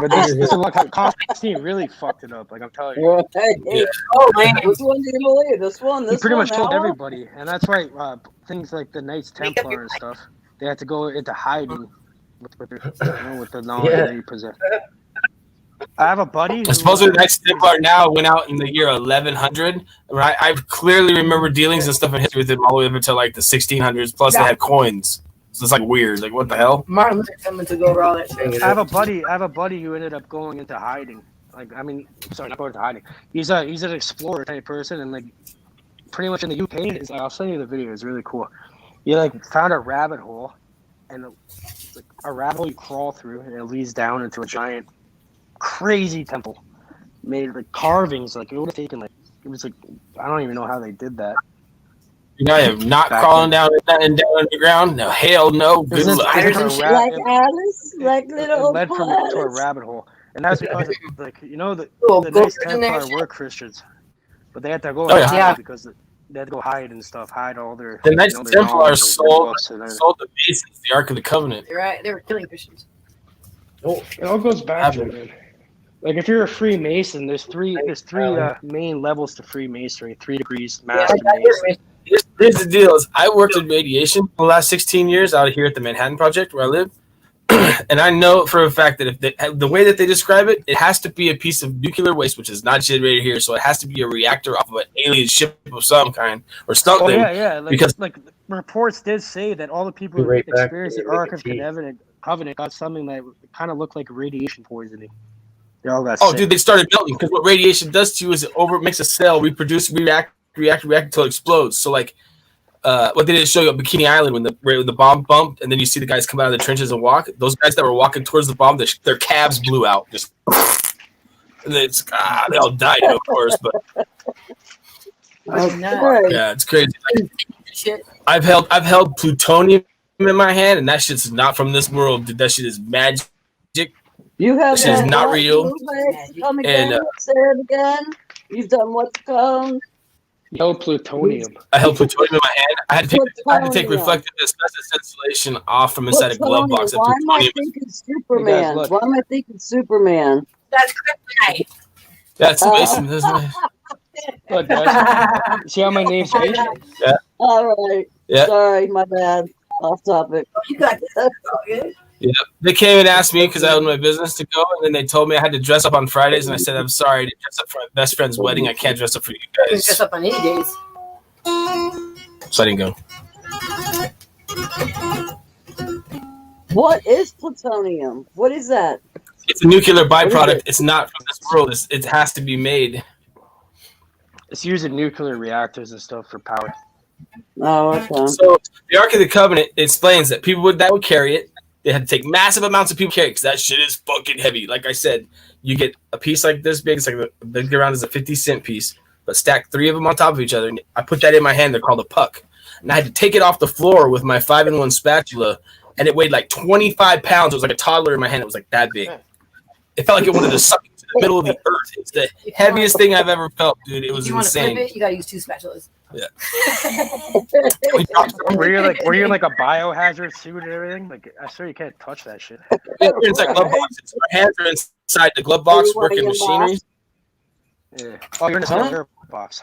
But this is Constantine really fucked it up. Like I'm telling you. Yeah. Oh man, which one do you believe? This one. He pretty much killed everybody, and that's why things like the Knights Templar and stuff, they had to go into hiding with the knowledge that you possess. I have a buddy. Supposedly, the Knights Templar now went out in the year 1100. Right, I clearly remember dealings and stuff in history with them all the way up until like the 1600s. Plus, they had coins, so it's like weird. Like, what the hell? Martin Luther coming to go over all that shit. I have a buddy who ended up going into hiding. Like, I mean, sorry, not going into hiding. He's an explorer type person, and like, pretty much in the UK. I'll send you the video. It's really cool. He like found a rabbit hole, and it's like a rabbit hole you crawl through, and it leads down into a giant, crazy temple made like carvings. Like it would have taken like it was like I don't even know how they did that. I am not crawling down underground. No, hell no. Good luck. Like Alice, like little. It led to a rabbit hole, and that's because of, like the Knights Templar were Christians, but they had to go because they had to go hide and stuff, hide all their. The Knights Templar sold the Masons the Ark of the Covenant. You're right. They were killing Christians. Oh, it all goes back to it. Like if you're a Freemason, there's three main levels to Freemasonry, 3 degrees, Master Mason. Here's the deal: I worked in radiation for the last 16 years out here at the Manhattan Project where I live, and I know for a fact that if the way that they describe it, it has to be a piece of nuclear waste, which is not generated here, so it has to be a reactor off of an alien ship of some kind or something. Oh yeah. Because reports did say that all the people who experienced the Ark of Covenant got something that kind of looked like radiation poisoning. They all got sick. Dude, they started melting because what radiation does to you is it makes a cell reproduce, react until it explodes. So like, what they didn't show you at Bikini Island when the bomb bumped, and then you see the guys come out of the trenches and walk. Those guys that were walking towards the bomb, their calves blew out. Just, and they all died, of course. But yeah, it's crazy. I've held plutonium in my hand, and that shit's not from this world. Dude, that shit is magic. You have this is not real. Come again, say it again. You've done what's called? No plutonium. I held plutonium in my hand. I had to take reflective asbestos insulation off from inside a glove box. Why am I thinking Superman? Why am I thinking Superman? That's kryptonite. That's Mason, isn't it? See how my name's Mason? Yeah. All right. Yeah. Sorry, my bad. Off topic. Oh, you got this. That's all good. Yeah, they came and asked me because I owned my business to go, and then they told me I had to dress up on Fridays, and I said, I'm sorry, I didn't dress up for my best friend's wedding. I can't dress up for you You can guys. dress up on any days. So I didn't go. What is plutonium? What is that? It's a nuclear byproduct. It's not from this world. It has to be made. It's used in nuclear reactors and stuff for power. Oh, okay. So the Ark of the Covenant explains that people that would carry it, they had to take massive amounts of people to carry it because that shit is fucking heavy. Like I said, you get a piece like this big. It's like the big around is a 50-cent piece, but stack 3 of them on top of each other. And I put that in my hand. They're called a puck. And I had to take it off the floor with my 5-in-1 spatula, and it weighed like 25 pounds. It was like a toddler in my hand. It was like that big. It felt like it wanted to suck into the middle of the earth. It's the heaviest thing I've ever felt, dude. It was insane. Flip it, you gotta use 2 spatulas. Yeah. Were you in like a biohazard suit and everything? Like, I swear you can't touch that shit. Yeah, we're inside glove boxes. Our hands are inside the glove box working machinery. Yeah. Oh, you're in the glove box.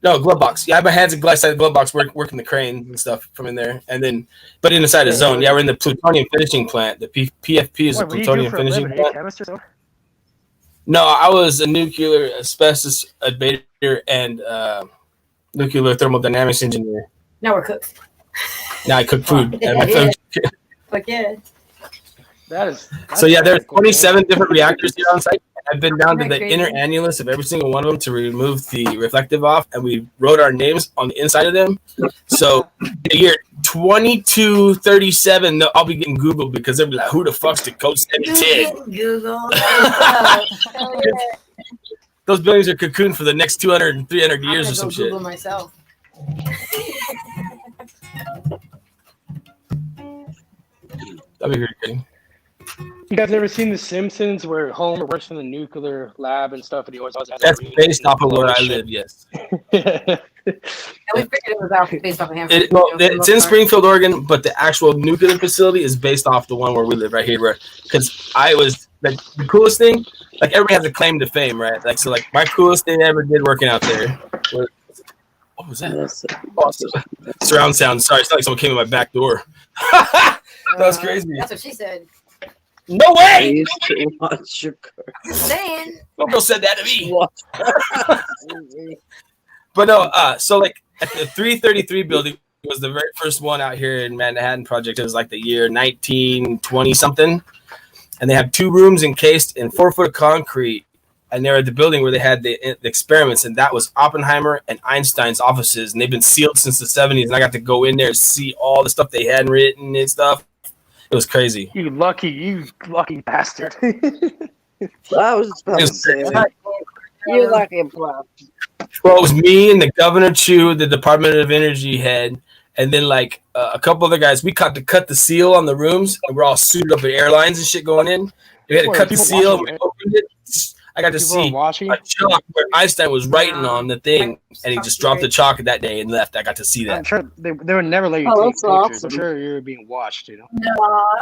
No, glove box. Yeah, I have my hands inside the glove box working the crane and stuff from in there. And then, but inside a zone. Yeah, we're in the plutonium finishing plant. The PFP is a plutonium finishing plant. No, I was a nuclear asbestos abater and nuclear thermodynamics engineer. Now we're cooks. Now I cook food. And my food. Fuck yeah. That's so yeah, there's 27 different reactors here on site. I've been down to the inner annulus of every single one of them to remove the reflective off, and we wrote our names on the inside of them. So in the year 2237, I'll be getting Googled because they'll be like, who the fuck's the Code 710? Google. Those buildings are cocooned for the next 200 and 300 years or some shit. Google myself. That'd be very good. You guys ever seen The Simpsons where Homer works in the nuclear lab and stuff, and he always has That's based off of where I live, yes. I always figured it was based off of Hanford. It's in Springfield, Oregon, but the actual nuclear facility is based off the one where we live right here. Because I was like the coolest thing. Like everybody has a claim to fame, right? Like so, like my coolest thing I ever did working out there. What was that? Awesome. Surround sound. Sorry, it's not like someone came in my back door. That was crazy. That's what she said. No way! Watch your I'm saying. No girl said that to me. But no, so like at the 333 building was the very first one out here in Manhattan Project. It was like the year 1920 something, and they have 2 rooms encased in 4 foot of concrete, and they're at the building where they had the experiments, and that was Oppenheimer and Einstein's offices, and they've been sealed since the 70s. And I got to go in there and see all the stuff they had written and stuff. It was crazy. You lucky bastard. I was just about to say that. You're lucky, bro. Well, it was me and the Governor Chu, the Department of Energy head, and then like a couple other guys. We got to cut the seal on the rooms, and we're all suited up at airlines and shit going in. We had to cut the seal. And we opened it. I got to see a chalk where Einstein was writing on the thing, and he just dropped the chalk that day and left. I got to see that. I'm sure they would never let you take pictures. Awesome. I'm sure you were being watched, you know. No.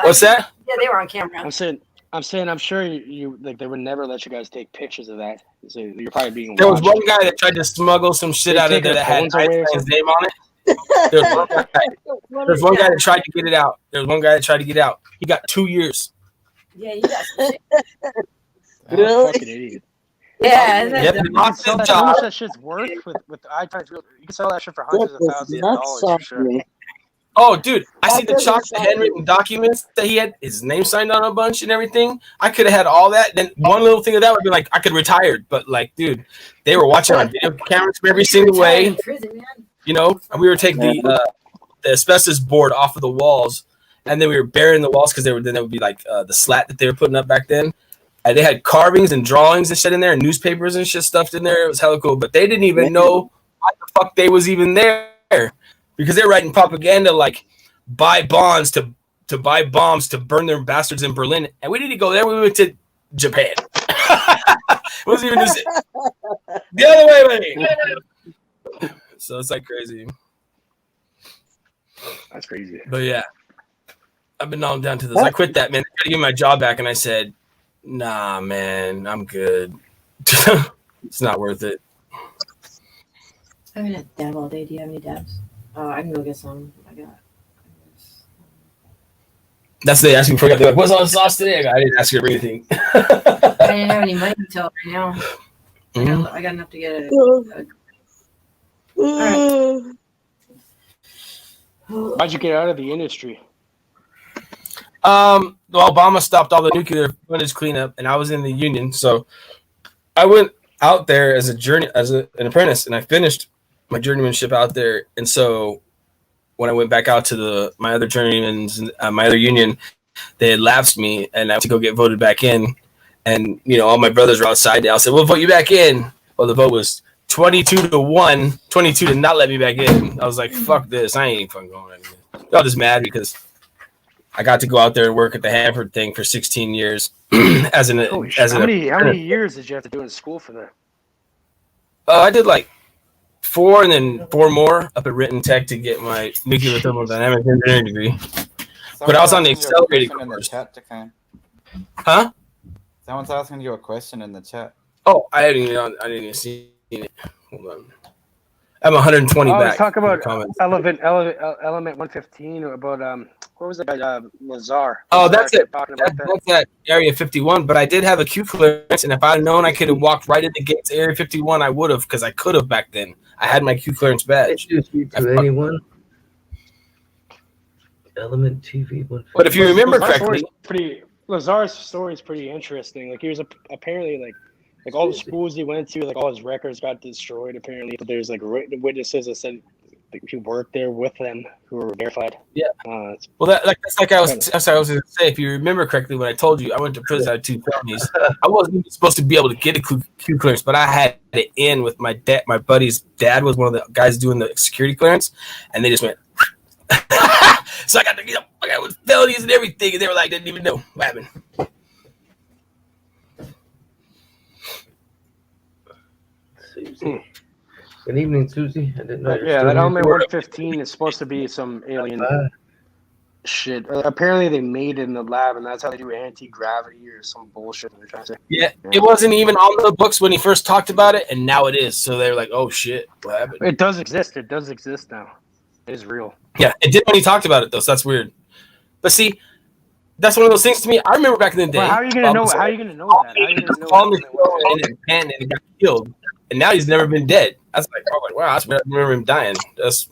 What's that? Yeah, they were on camera. I'm saying, I'm sure you like they would never let you guys take pictures of that. So you're probably being watched. There was one guy that tried to smuggle some shit out of there that had Einstein's name on it. There's one guy that tried to get it out. He got 2 years. Yeah, you got some shit. Really? Fucking idiot. Yeah. Yep. How much that shit's worth with iPads? You can sell that shit for hundreds of thousands of dollars for sure. Oh, dude, I see the chalk, the handwritten documents that he had his name signed on a bunch and everything. I could have had all that. Then one little thing of that would be like I could have retired. But like, dude, they were watching on video cameras from every single way. You know, and we were taking the asbestos board off of the walls, and then we were burying the walls because that would be like the slat that they were putting up back then. And they had carvings and drawings and shit in there, and newspapers and shit stuffed in there. It was hella cool, but they didn't even know why the fuck they was even there because they're writing propaganda like buy bonds to buy bombs to burn their bastards in Berlin, and we didn't go there. We went to Japan. It wasn't even the other way. So it's like crazy. That's crazy. But yeah, I've been on down to this. I quit that, man. I tried to give my job back, and I said, nah, man, I'm good. It's not worth it. I'm gonna dab all day. Do you have any dabs? I can go get some. I got. That's the asking for. They're like, "What's on the sauce today?" I didn't ask her to bring anything. I didn't have any money until right now. I got enough to get it. Right. Why'd you get out of the industry? Well, Obama stopped all the nuclear footage cleanup, and I was in the union, so I went out there as an apprentice, and I finished my journeymanship out there. And so when I went back out to my other journeymans, my other union, they had lapsed me, and I had to go get voted back in. And all my brothers were outside. I said, "We'll vote you back in." Well, the vote was 22-1, 22 to not let me back in. I was like, "Fuck this! I ain't fucking going anywhere." Y'all just mad because I got to go out there and work at the Hanford thing for 16 years. How many years did you have to do in school for that? I did like 4 and then 4 more up at Written Tech to get my nuclear thermodynamics engineering degree. But I was on the accelerated course. Huh? Someone's asking you a question in the chat. Oh, I didn't even see it. Hold on. I'm 120 back. Let's talk about element 115 about what was that guy Lazar? Oh, that's it. That's that Area 51. But I did have a Q clearance, and if I'd known I could have walked right into gates Area 51, I would have, because I could have back then. I had my Q clearance badge. Anyone? Element TV 115. But if you remember correctly, Lazar's story is pretty interesting. Like he was apparently like all the schools he went to, like all his records got destroyed apparently. But there's like witnesses that said he worked there with them who were verified. Yeah. Well, that's like I was going to say. If you remember correctly, when I told you I went to prison, I had 2 felonies. I wasn't even supposed to be able to get a Q clearance, but I had it in with my dad. My buddy's dad was one of the guys doing the security clearance, and they just went. So I got I got with felonies and everything, and they were like, didn't even know what happened. Susie. Good evening, Susie. I didn't know. Yeah, that element 115 is supposed to be some alien shit. Apparently, they made it in the lab, and that's how they do anti-gravity or some bullshit they're trying to say. Yeah, it wasn't even on the books when he first talked about it, and now it is. So they're like, oh shit, what happened? It does exist. It does exist now. It is real. Yeah, it did when he talked about it, though, so that's weird. But see, that's one of those things to me. I remember back in the day. Well, how are you gonna know? How are you gonna know that? How are you gonna know and he got killed, and now he's never been dead. That's like, oh, wow, I remember him dying. That's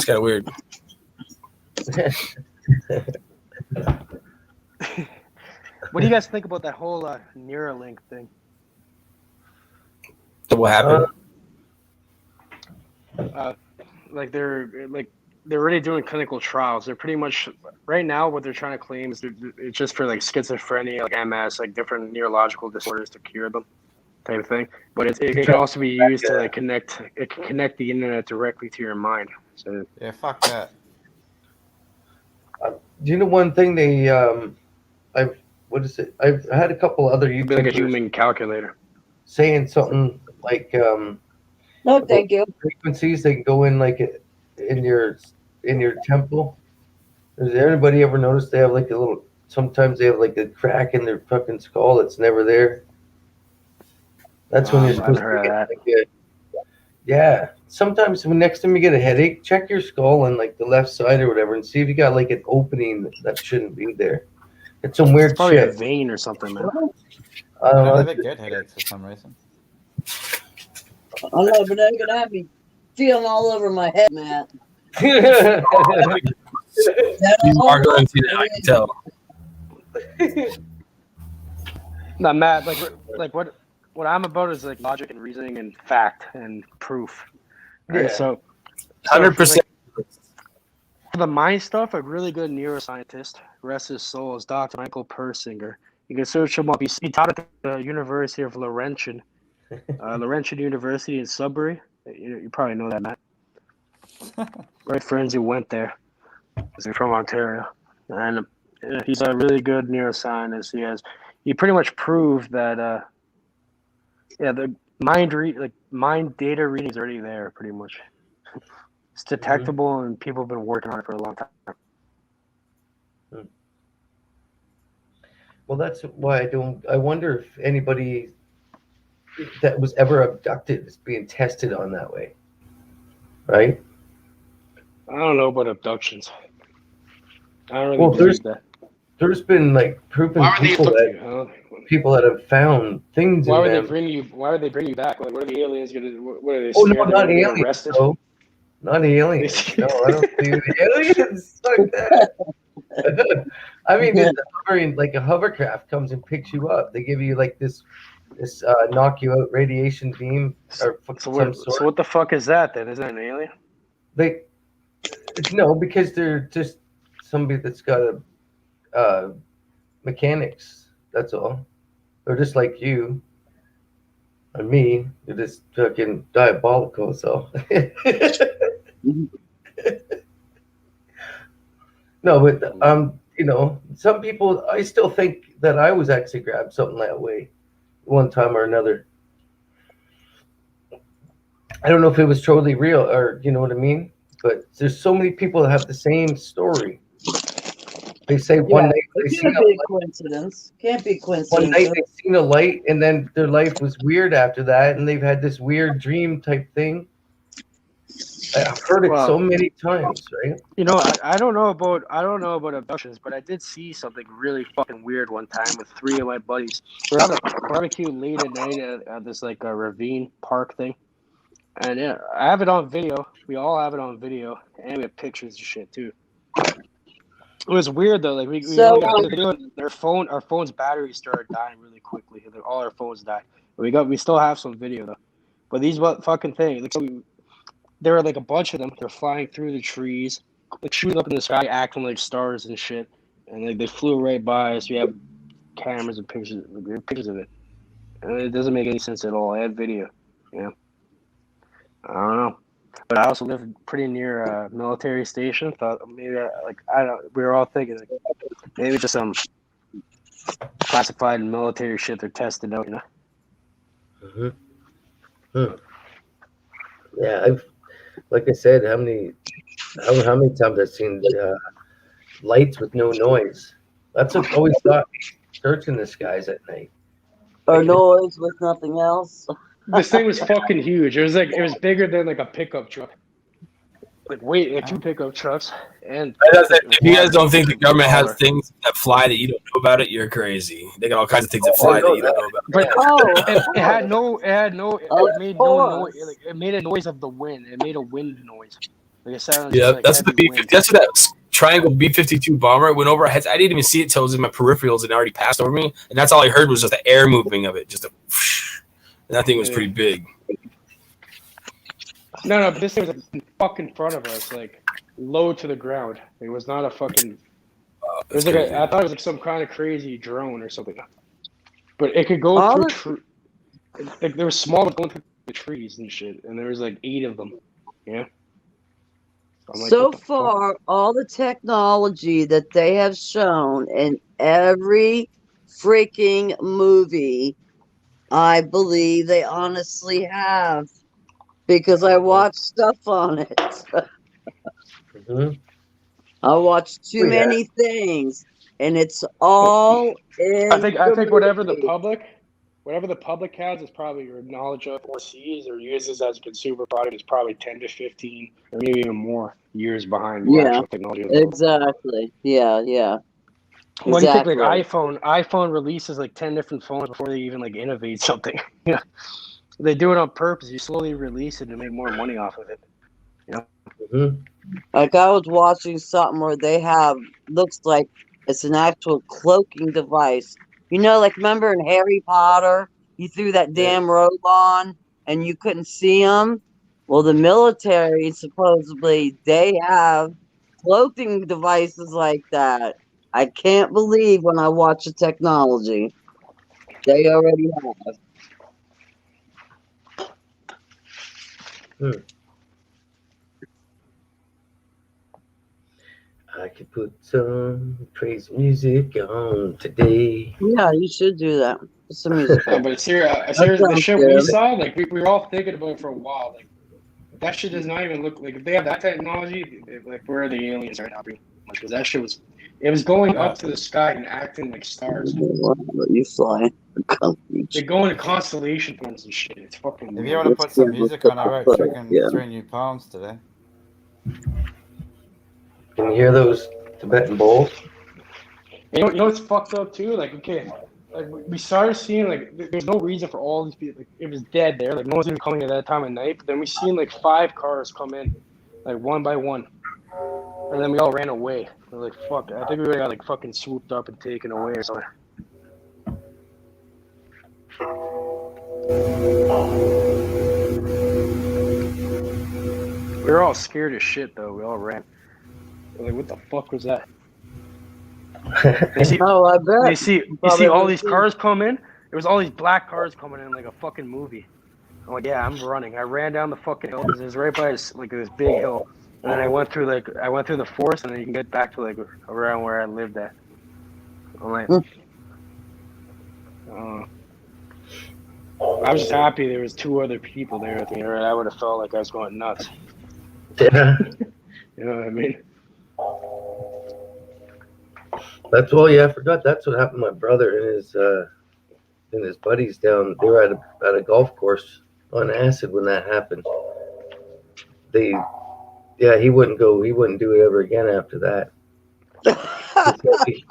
kind of weird. What do you guys think about that whole Neuralink thing? What happened? They're already doing clinical trials. They're pretty much right now what they're trying to claim is it's just for like schizophrenia, like MS, like different neurological disorders to cure them, type of thing. But it can also be used to like connect the internet directly to your mind. So yeah, fuck that. Do you know one thing I've had a couple other YouTubers like a human calculator saying something like no, thank you. Frequencies they can go in like in your temple. Has anybody ever noticed they have like a little? Sometimes they have like a crack in their fucking skull that's never there. That's when you're supposed to get like yeah. Sometimes when next time you get a headache, check your skull on like the left side or whatever, and see if you got like an opening that shouldn't be there. It's some weird probably shit. A vein or something, man. I don't know. I get headaches for some reason. I know, but they're gonna have me feeling all over my head, Matt. You are going to, I can tell. No, Matt, like what I'm about is like logic and reasoning and fact and proof. Right? Yeah. So 100%. For the mind stuff, a really good neuroscientist, rest his soul, is Dr. Michael Persinger. You can search him up. He taught at the University of Laurentian. Laurentian University in Sudbury. You probably know that, Matt. Right, friends who went there. He's from Ontario, and he's a really good neuroscientist. He pretty much proved that the mind data reading is already there. Pretty much, it's detectable, and people have been working on it for a long time. Well, that's why I wonder if anybody that was ever abducted is being tested on that way, right? I don't know about abductions. I don't really believe that. there's been like proven people that have found things Why in would them. they bring you? Why would they bring you back? Like, what are the aliens gonna? What are they? Oh scared no, not they're aliens. arrested? No. Not aliens. No, I don't do aliens. Fuck that. I mean, just hovering, like a hovercraft comes and picks you up. They give you like this knock you out radiation beam or some sort. So what the fuck is that then? Isn't that an alien? No, because they're just somebody that's got a mechanics. That's all. They're just like you and me. They're just fucking diabolical. So. No, but you know, some people, I still think that I was actually grabbed something that way one time or another. I don't know if it was totally real or you know what I mean, but there's so many people that have the same story. They say one night they seen a light. Coincidence. Can't be coincidence. One night they seen a light, and then their life was weird after that, and they've had this weird dream type thing. I've heard it so many times, right? You know, I don't know about abductions, but I did see something really fucking weird one time with 3 of my buddies. We're having a barbecue late at night at this like a ravine park thing, and yeah, I have it on video. We all have it on video, and we have pictures and shit too. It was weird though. Like we got the video. Our phone's battery started dying really quickly. All our phones died. We still have some video though. But these fucking things, like, there were like a bunch of them. They're flying through the trees, like shooting up in the sky, acting like stars and shit. And like they flew right by us. We have cameras and pictures of it. And it doesn't make any sense at all. I have video. Yeah. I don't know. But I also live pretty near a military station. Thought maybe we were all thinking like, maybe just some classified military shit they're testing out, you know. Mm-hmm. Yeah, like I said, how many times I've seen lights with no noise. That's what I always thought, searching the skies at night. Or noise with nothing else. This thing was fucking huge. It was bigger than like a pickup truck. Like 2 pickup trucks. And if you guys don't think the government has things that fly that you don't know about it, you're crazy. They got all kinds of things that fly that you don't know about. But it made no noise. It made a noise of the wind. It made a wind noise. Like it sounded that's what that triangle B-52 bomber went over our heads. I didn't even see it till it was in my peripherals and already passed over me. And that's all I heard was just the air moving of it. And that thing was pretty big. No, but this thing was like fucking in front of us, like low to the ground. It was not a fucking. It was like I thought it was like some kind of crazy drone or something. But it could go through. Like there was small going through the trees and shit, and there was like 8 of them. Yeah. So far, all the technology that they have shown in every freaking movie, I believe they honestly have, because I watched stuff on it. I watched too many things, and it's all in. I think whatever the public has is probably your knowledge of or sees or uses as a consumer product is probably 10 to 15 or maybe even more years behind the actual technology. Exactly. Yeah. Well, you think like iPhone releases like 10 different phones before they even like innovate something. Yeah. They do it on purpose. You slowly release it to make more money off of it. You know? Like I was watching something where they have, looks like it's an actual cloaking device. You know, like remember in Harry Potter, you threw that damn robe on and you couldn't see them? Well, the military, supposedly, they have cloaking devices like that. I can't believe when I watch the technology. They already have. I could put some praise music on today. Yeah, you should do that. Put some music. But seriously, the shit we saw, like we were all thinking about it for a while. Like that shit does not even look like if they have that technology. Like where are the aliens right now? Because that shit was going up to the sky and acting like stars. You fly. They go into constellation forms and shit. It's fucking. If you want to put some music on, I wrote freaking 3 new poems today. Can you hear those Tibetan bowls? You know what's fucked up too? Like, okay, like we started seeing like there's no reason for all these people. Like, it was dead there. Like no one's even coming at that time of night. But then we seen like 5 cars come in, like one by one, and then we all ran away. We're like, fuck. I think we got like fucking swooped up and taken away or something. We were all scared as shit though. We all ran. We're like, what the fuck was that? You see, I bet. You see all these cars come in? There was all these black cars coming in like a fucking movie. I'm like, yeah, I'm running. I ran down the fucking hill because it was right by this big hill, and then I went through the forest, and then you can get back to like around where I lived at. I'm like, I was just happy there was 2 other people there with me, or I would have felt like I was going nuts. Yeah. You know what I mean? That's yeah. I forgot. That's what happened to my brother and his buddies down. They were at a golf course on acid when that happened. He wouldn't go. He wouldn't do it ever again after that. He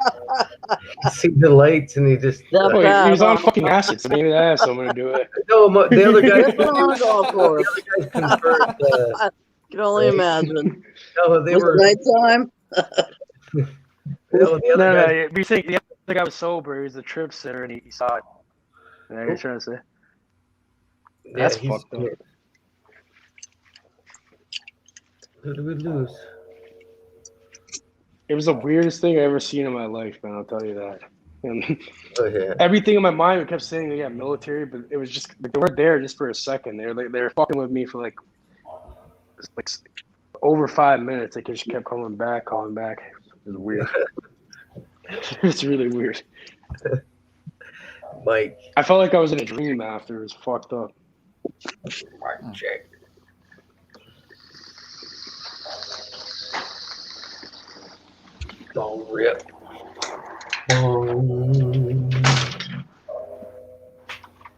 see the lights and he just. He was on fucking acid, so maybe that has something to do with it. No, the other guy. on a golf course. I can only imagine. No, they were nighttime. No, you think the other guy was sober. He was a trip sitter, and he saw it. You know what you're trying to say? That's fucked up. Who did we lose? It was the weirdest thing I ever seen in my life, man. I'll tell you that. And yeah. Everything in my mind kept saying, "Yeah, military," but it was just like, they weren't there just for a second. They were fucking with me for like over 5 minutes. They just kept coming back. It was weird. It's really weird. Mike. I felt like I was in a dream after. It was fucked up. Mike, check. Don't rip. And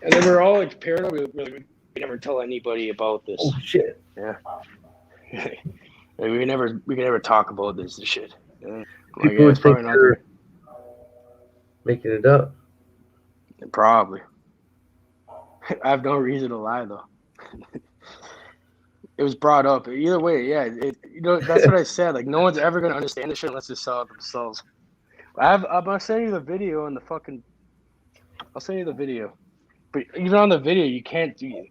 then we were all like paranoid. We never tell anybody about this. Oh shit! Yeah. we can never talk about this shit. Yeah. People would think you're making it up. Probably. I have no reason to lie though. It was brought up. Either way, yeah. That's what I said. Like, no one's ever gonna understand this shit unless they saw it themselves. I'm gonna send you the video and I'll send you the video. But even on the video, you can't see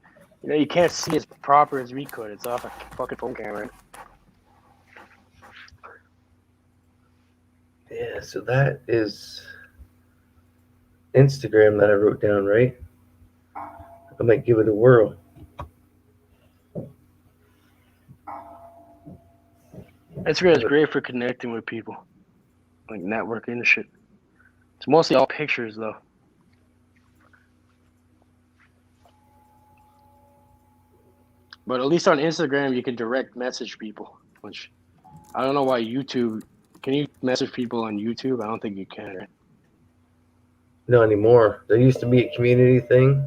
as proper as we could. It's off a fucking phone camera. Yeah, so that is Instagram that I wrote down, right? I might give it a whirl. Instagram is great for connecting with people, like networking and shit. It's mostly all pictures, though. But at least on Instagram, you can direct message people, which I don't know why YouTube. Can you message people on YouTube? I don't think you can, right? Not anymore. There used to be a community thing.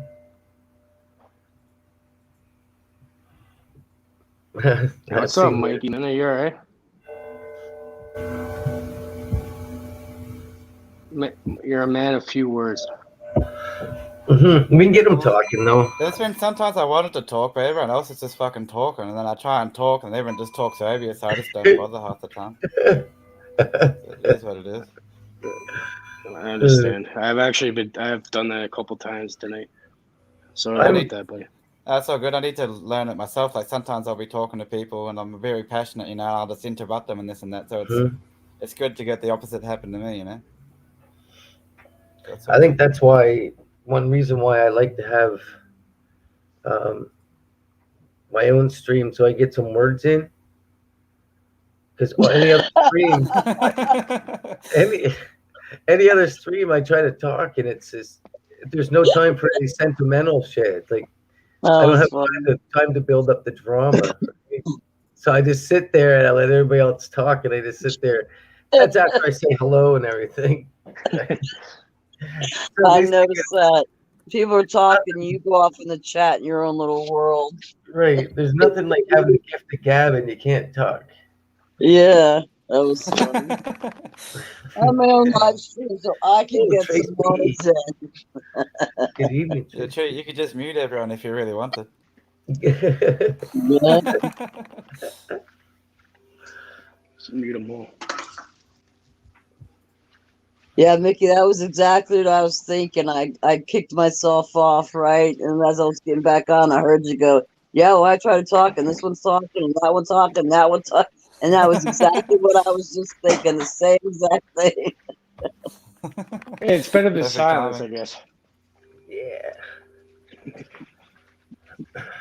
What's up, Mikey? Man, are you all right? You're a man of few words. Mm-hmm. We can get them talking, though. There's been sometimes I wanted to talk, but everyone else is just fucking talking, and then I try and talk, and everyone just talks over you, so I just don't bother half the time. It is what it is. I understand. I've done that a couple times tonight. Sorry about that, buddy. That's all good. I need to learn it myself. Like, sometimes I'll be talking to people, and I'm very passionate, you know, I'll just interrupt them and this and that. So it's good to get the opposite happen to me, you know. I think that's why one reason why I like to have my own stream, so I get some words in. Because any other stream, any other stream, I try to talk, and it's just there's no time for any sentimental shit. Like I don't have time to build up the drama. So I just sit there and I let everybody else talk, and I just sit there. That's after I say hello and everything. So I noticed that people are talking, you go off in the chat in your own little world. Right. There's nothing like having a gift of gab and you can't talk. Yeah. That was funny. I'm my own live stream, so I can get some words in. Good evening. You could just mute everyone if you really wanted. Yeah. Just mute them all. Yeah, Mickey, that was exactly what I was thinking. I kicked myself off, right? And as I was getting back on, I heard you go, yeah, well, I tried to talk, and this one's talking, and that one's talking, and that one's talking. And that was exactly what I was just thinking, the same exact thing. Hey, it's better than silence, I guess. Yeah.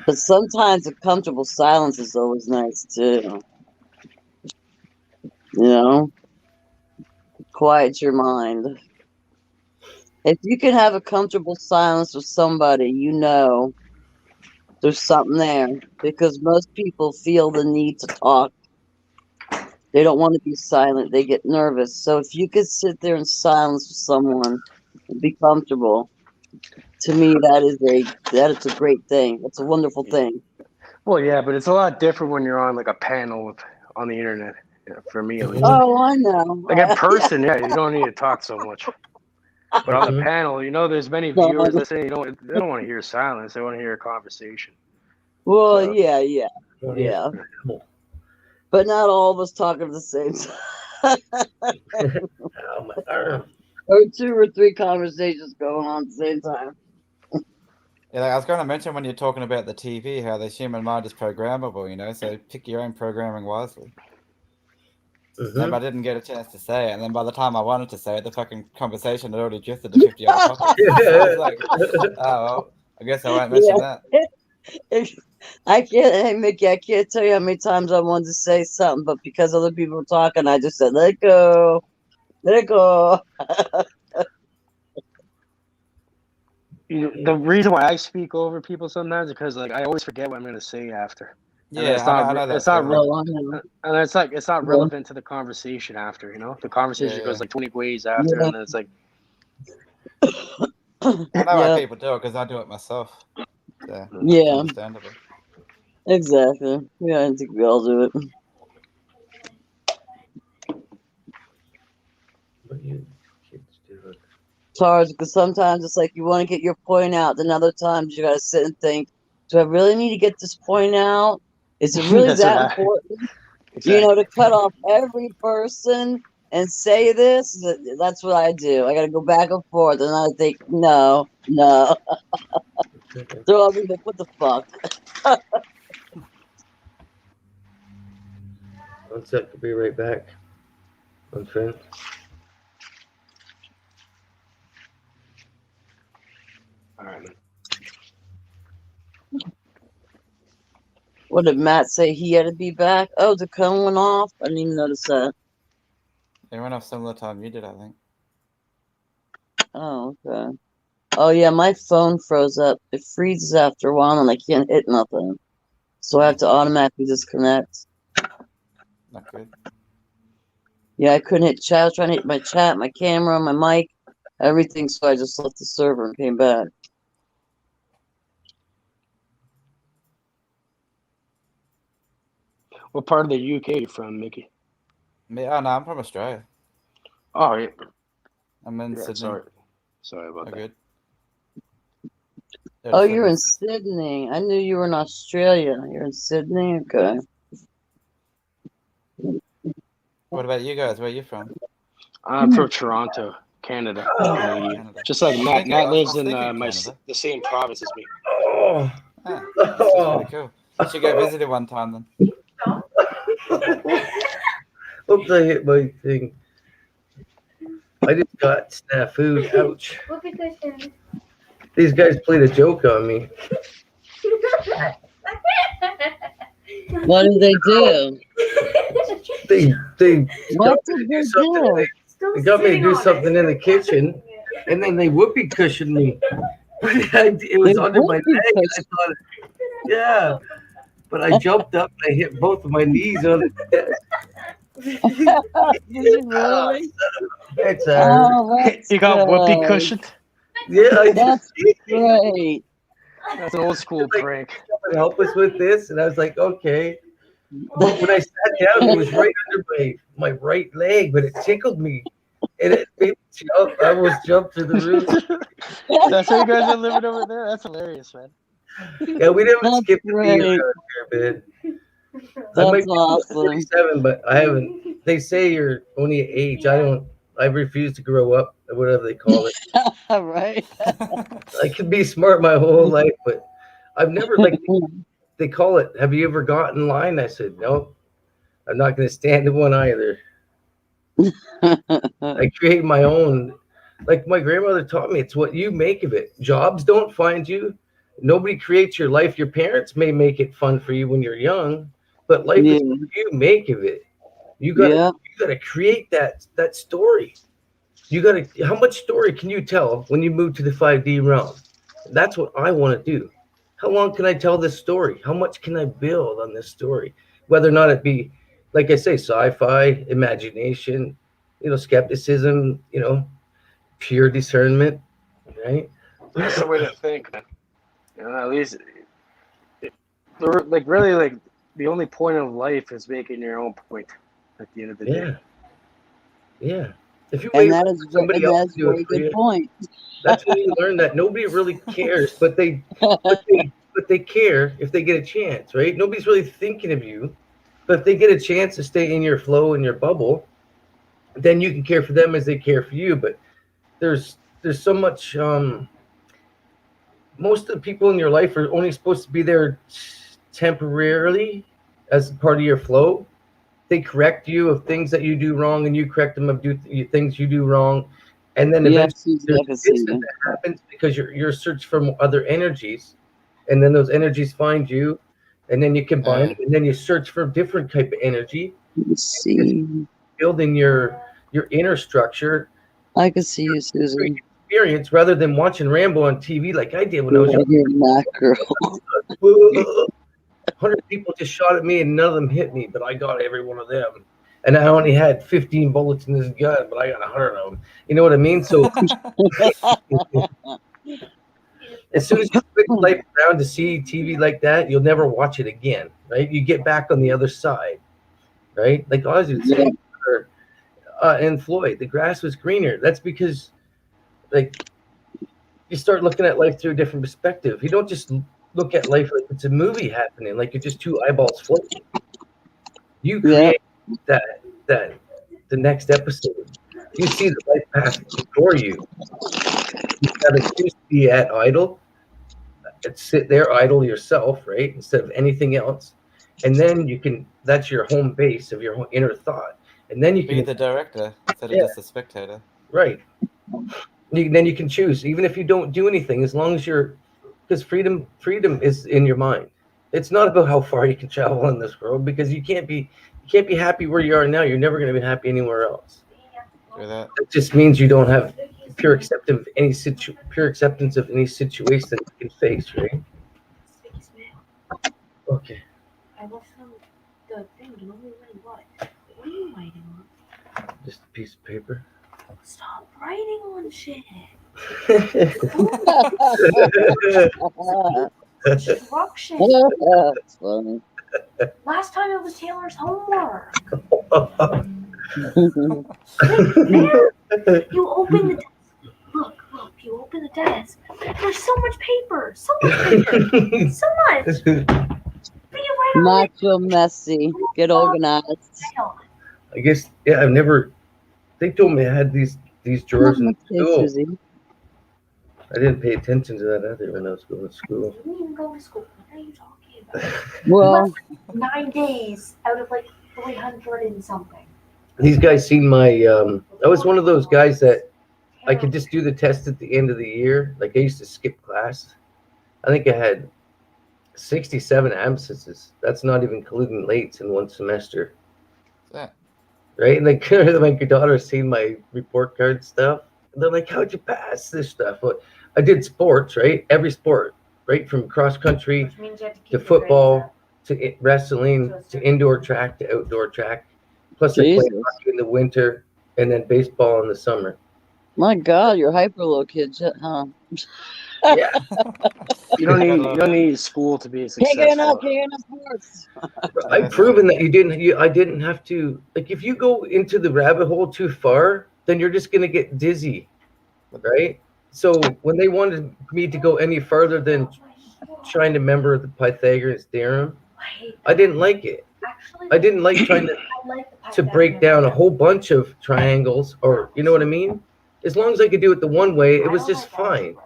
But sometimes a comfortable silence is always nice, too. You know? Quiet your mind. If you can have a comfortable silence with somebody, you know there's something there. Because most people feel the need to talk. They don't want to be silent. They get nervous. So if you could sit there in silence with someone and be comfortable, to me that is a great thing. It's a wonderful thing. Well, yeah, but it's a lot different when you're on like a panel on the internet. For me, at least. Oh, I know. Like in person, yeah, you don't need to talk so much. But on the panel, you know, there's many viewers listening. They don't want to hear silence. They want to hear a conversation. Well, so, yeah. But not all of us talking at the same time. Oh, my arm. Or 2 or 3 conversations going on at the same time. Yeah, like I was going to mention when you're talking about the TV, how the human mind is programmable, you know, so pick your own programming wisely. And I didn't get a chance to say it, and then by the time I wanted to say it, the fucking conversation had already drifted to 50 other topics. So I was like, oh, well, I guess I won't mention that. Hey, Mickey, I can't tell you how many times I wanted to say something, but because other people were talking, I just said, let it go. Let it go. The reason why I speak over people sometimes is because like I always forget what I'm going to say after. Yeah, it's not relevant to the conversation after, you know? The conversation goes like 20 ways after, and then it's like... I know why people do it, because I do it myself. So, yeah. Understandable. Exactly. Yeah, I think we all do it. What are you kids doing? It's hard, because sometimes it's like you want to get your point out, then other times you got to sit and think, do I really need to get this point out? Is it really that important? Exactly. You know, to cut off every person and say this? That's what I do. I got to go back and forth, and I think, no. So I'll be like, what the fuck? 1 sec, I'll be right back. On friend. All right. What did Matt say? He had to be back? Oh, the cone went off? I didn't even notice that. It went off similar time you did, I think. Oh, okay. Oh, yeah, my phone froze up. It freezes after a while, and I can't hit nothing. So I have to automatically disconnect. Not good. Yeah, I couldn't hit chat. I was trying to hit my chat, my camera, my mic, everything, so I just left the server and came back. What part of the UK are you from, Mickey? Me? Oh, no, I'm from Australia. Oh, yeah. I'm in Sydney. Sorry about that. Good. Oh, you're in Sydney. I knew you were in Australia. You're in Sydney? Okay. What about you guys? Where are you from? I'm from Toronto, Canada. Canadian. Just like Matt. Matt lives in the same province as me. Oh, that's really cool. You should go visit it one time then. Oops, I hit my thing. I just got snafu. Ouch. These guys played a joke on me. What did they do? They what did they do? They got me to do something in the kitchen, and then they whoopee cushioned me. It was under my leg. I thought, yeah. But I jumped up and I hit both of my knees on the desk. Really? You got whoopee cushioned? Yeah, that's great. That's an old school prank. Help us with this, and I was like, okay. When I sat down, it was right under my right leg, but it tickled me. And it made me jump. I almost jumped through the roof. That's how you guys are living over there? That's hilarious, man. Yeah, we didn't That's skip the beat great. around here, man. I That's might be awesome. 47, but I haven't. They say you're only an age. I refuse to grow up, or whatever they call it. Right. I could be smart my whole life, but I've never, like, they call it, have you ever got in line? I said, no, I'm not going to stand in one either. I create my own. Like my grandmother taught me, it's what you make of it. Jobs don't find you. Nobody creates your life. Your parents may make it fun for you when you're young, but life is what you make of it. You gotta create that story. How much story can you tell when you move to the 5D realm? That's what I want to do. How long can I tell this story? How much can I build on this story? Whether or not it be, like I say, sci-fi, imagination, skepticism, pure discernment, right? That's the way to think, man. At least, really, the only point of life is making your own point at the end of the day. Yeah. If you and that is a very good point. That's when you learn that nobody really cares, but they care if they get a chance, right? Nobody's really thinking of you, but if they get a chance to stay in your flow, in your bubble, then you can care for them as they care for you. But there's so much. Most of the people in your life are only supposed to be there temporarily as part of your flow. They correct you of things that you do wrong, and you correct them of things you do wrong, and then eventually there's an incident that happens because you're searching for other energies, and then those energies find you, and then you combine it, and then you search for a different type of energy. Building your inner structure. I can see you, Susan. Experience rather than watching Rambo on TV like I did when I was young. 100 people just shot at me and none of them hit me, but I got every one of them. And I only had 15 bullets in this gun, but I got 100 of them. You know what I mean? So as soon as you switch life around to see TV like that, you'll never watch it again, right? You get back on the other side, right? Like Ozzy would say, and Floyd, the grass was greener. That's because, like, you start looking at life through a different perspective. You don't just look at life like it's a movie happening, like you're just two eyeballs floating. You create the next episode. You see the life path before you. You gotta choose to be at idle, sit there idle yourself, right, instead of anything else. And then that's your home base of your inner thought. And then you can be the director instead of just the spectator. Right. Then you can choose, even if you don't do anything, as long as because freedom is in your mind. It's not about how far you can travel in this world, because you can't be happy where you are now. You're never going to be happy anywhere else. That just means you don't have pure acceptance of any situation that you can face, right? Okay. I left the thing. You know what? What are you writing on? Just a piece of paper. Stop writing on shit. Instruction. That's funny. Last time it was Taylor's homework. You open the desk. Look. You open the desk. There's so much paper. So much. Not so messy. Get organized. I guess, I've never. They told me I had these drawers in school. I didn't pay attention to that either when I was going to school. You didn't even go to school. What are you talking about? Well, 9 days out of like 300 and something. These guys seen my. I was one of those guys that I could just do the test at the end of the year. Like I used to skip class. I think I had 67 absences. That's not even including lates in one semester. What's that? Right? Like my daughter seen my report card stuff. They're like, "How'd you pass this stuff?" Well, I did sports, right? Every sport, right? From cross country to football to wrestling to indoor track to outdoor track. Plus, I played hockey in the winter and then baseball in the summer. My God, you're hyper low kid, huh? Yeah. You don't need school to be successful. Picking up horse. I've proven that I didn't have to. Like, if you go into the rabbit hole too far, then you're just gonna get dizzy, right? So when they wanted me to go any further than trying to remember the Pythagorean theorem, I didn't like it. I didn't like trying to break down a whole bunch of triangles, or you know what I mean. As long as I could do it the one way, it was just fine,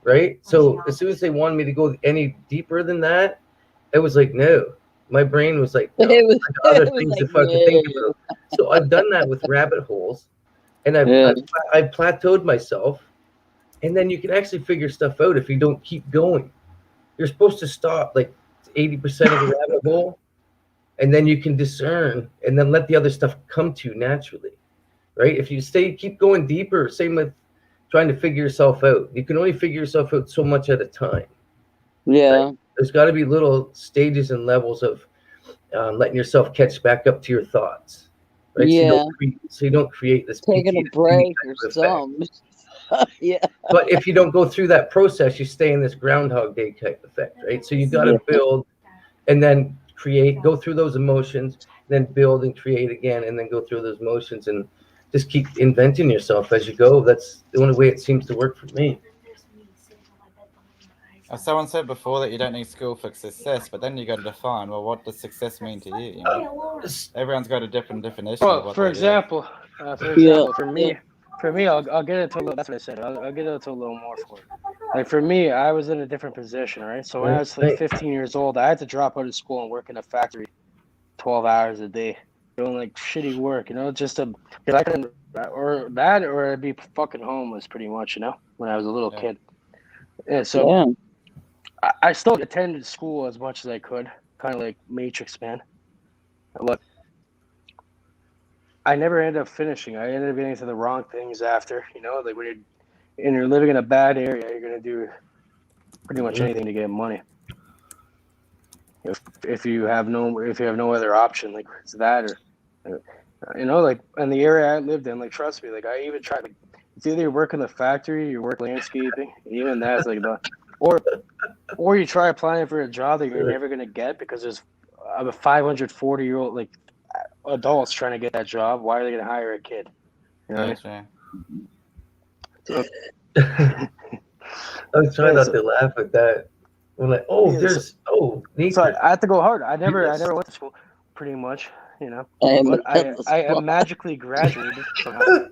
right? So as soon as they wanted me to go any deeper than that, it was like, no. My brain was like, no, other things to fucking think about. So I've done that with rabbit holes, and I've plateaued myself, and then you can actually figure stuff out if you don't keep going. You're supposed to stop like 80% of the rabbit hole, and then you can discern, and then let the other stuff come to you naturally, right? If you keep going deeper, same with trying to figure yourself out. You can only figure yourself out so much at a time. Yeah. Right? There's got to be little stages and levels of letting yourself catch back up to your thoughts, right? Yeah. So you don't create this taking a break or something. Yeah. But if you don't go through that process, you stay in this Groundhog Day type effect, right? So you got to build and then create, go through those emotions, then build and create again, and then go through those emotions and just keep inventing yourself as you go. That's the only way it seems to work for me. Someone said before that you don't need school for success, but then you got to define, well, what does success mean to you? You know? Everyone's got a different definition. Well, for example, for me, I'll get into a little. That's what I said. I'll get into a little more for it. Like for me, I was in a different position, right? So when I was like 15 years old, I had to drop out of school and work in a factory, 12 hours a day, doing like shitty work, you know, just to, cause I couldn't, or I'd be fucking homeless pretty much, you know, when I was a little kid. Yeah, so I still attended school as much as I could, kind of like Matrix Man. Look, I never ended up finishing. I ended up getting to the wrong things after, you know, like when you're living in a bad area, you're gonna do pretty much anything to get money. If you have no other option, like it's that, or you know, like in the area I lived in, like trust me, like I even tried. Like, it's either you work in the factory, you work landscaping, even that's like the, or you try applying for a job that you're never gonna get because there's 540-year-old like adults trying to get that job. Why are they gonna hire a kid? You know what I mean? So, I was trying not to laugh at that. We're like, so I had to go hard. I never went to school, pretty much, you know. But I magically graduated. I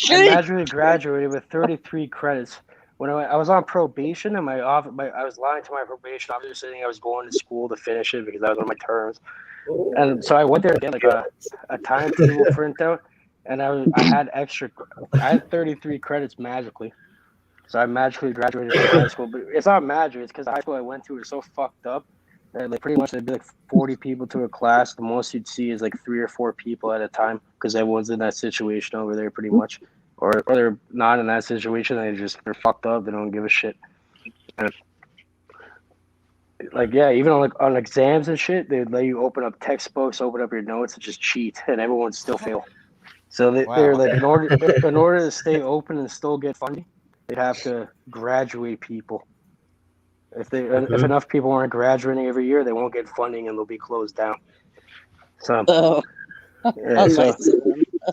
magically graduated with 33 credits. When I was on probation, and I was lying to my probation officer, saying I was going to school to finish it because that was on my terms. And so I went there to get like a timetable printout, and I had 33 credits magically. So I magically graduated from high school, but it's not magic. It's because the high school I went to was so fucked up that like pretty much there'd be like 40 people to a class. The most you'd see is like 3 or 4 people at a time because everyone's in that situation over there pretty much, or they're not in that situation. They're fucked up. They don't give a shit. And, like even on exams and shit, they'd let you open up textbooks, open up your notes, and just cheat, and everyone still fail. So they're like in order to stay open and still get funding, they'd have to graduate people. If enough people aren't graduating every year, they won't get funding and they'll be closed down. So,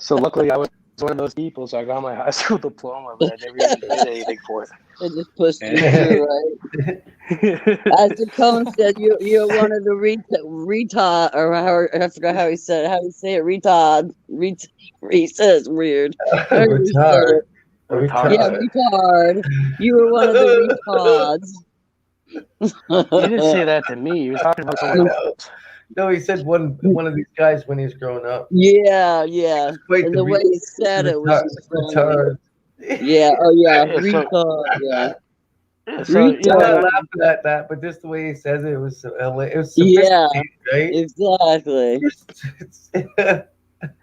so luckily I was one of those people, so I got my high school diploma, but I never even did anything for it. It just pushed you through, right? As the Cone said, you're one of the retard, or I forgot how he said it. How do you say it? Retard. He says weird. Retard. Yeah, retard. You were one of the retards. He didn't say that to me. He was talking about someone else. No, he said one of these guys when he was growing up. Yeah. And the way he said it was retard. Yeah. Oh yeah. Retard. Yeah. So, I'm laughing at that, but just the way he says it was hilarious. Right? Exactly.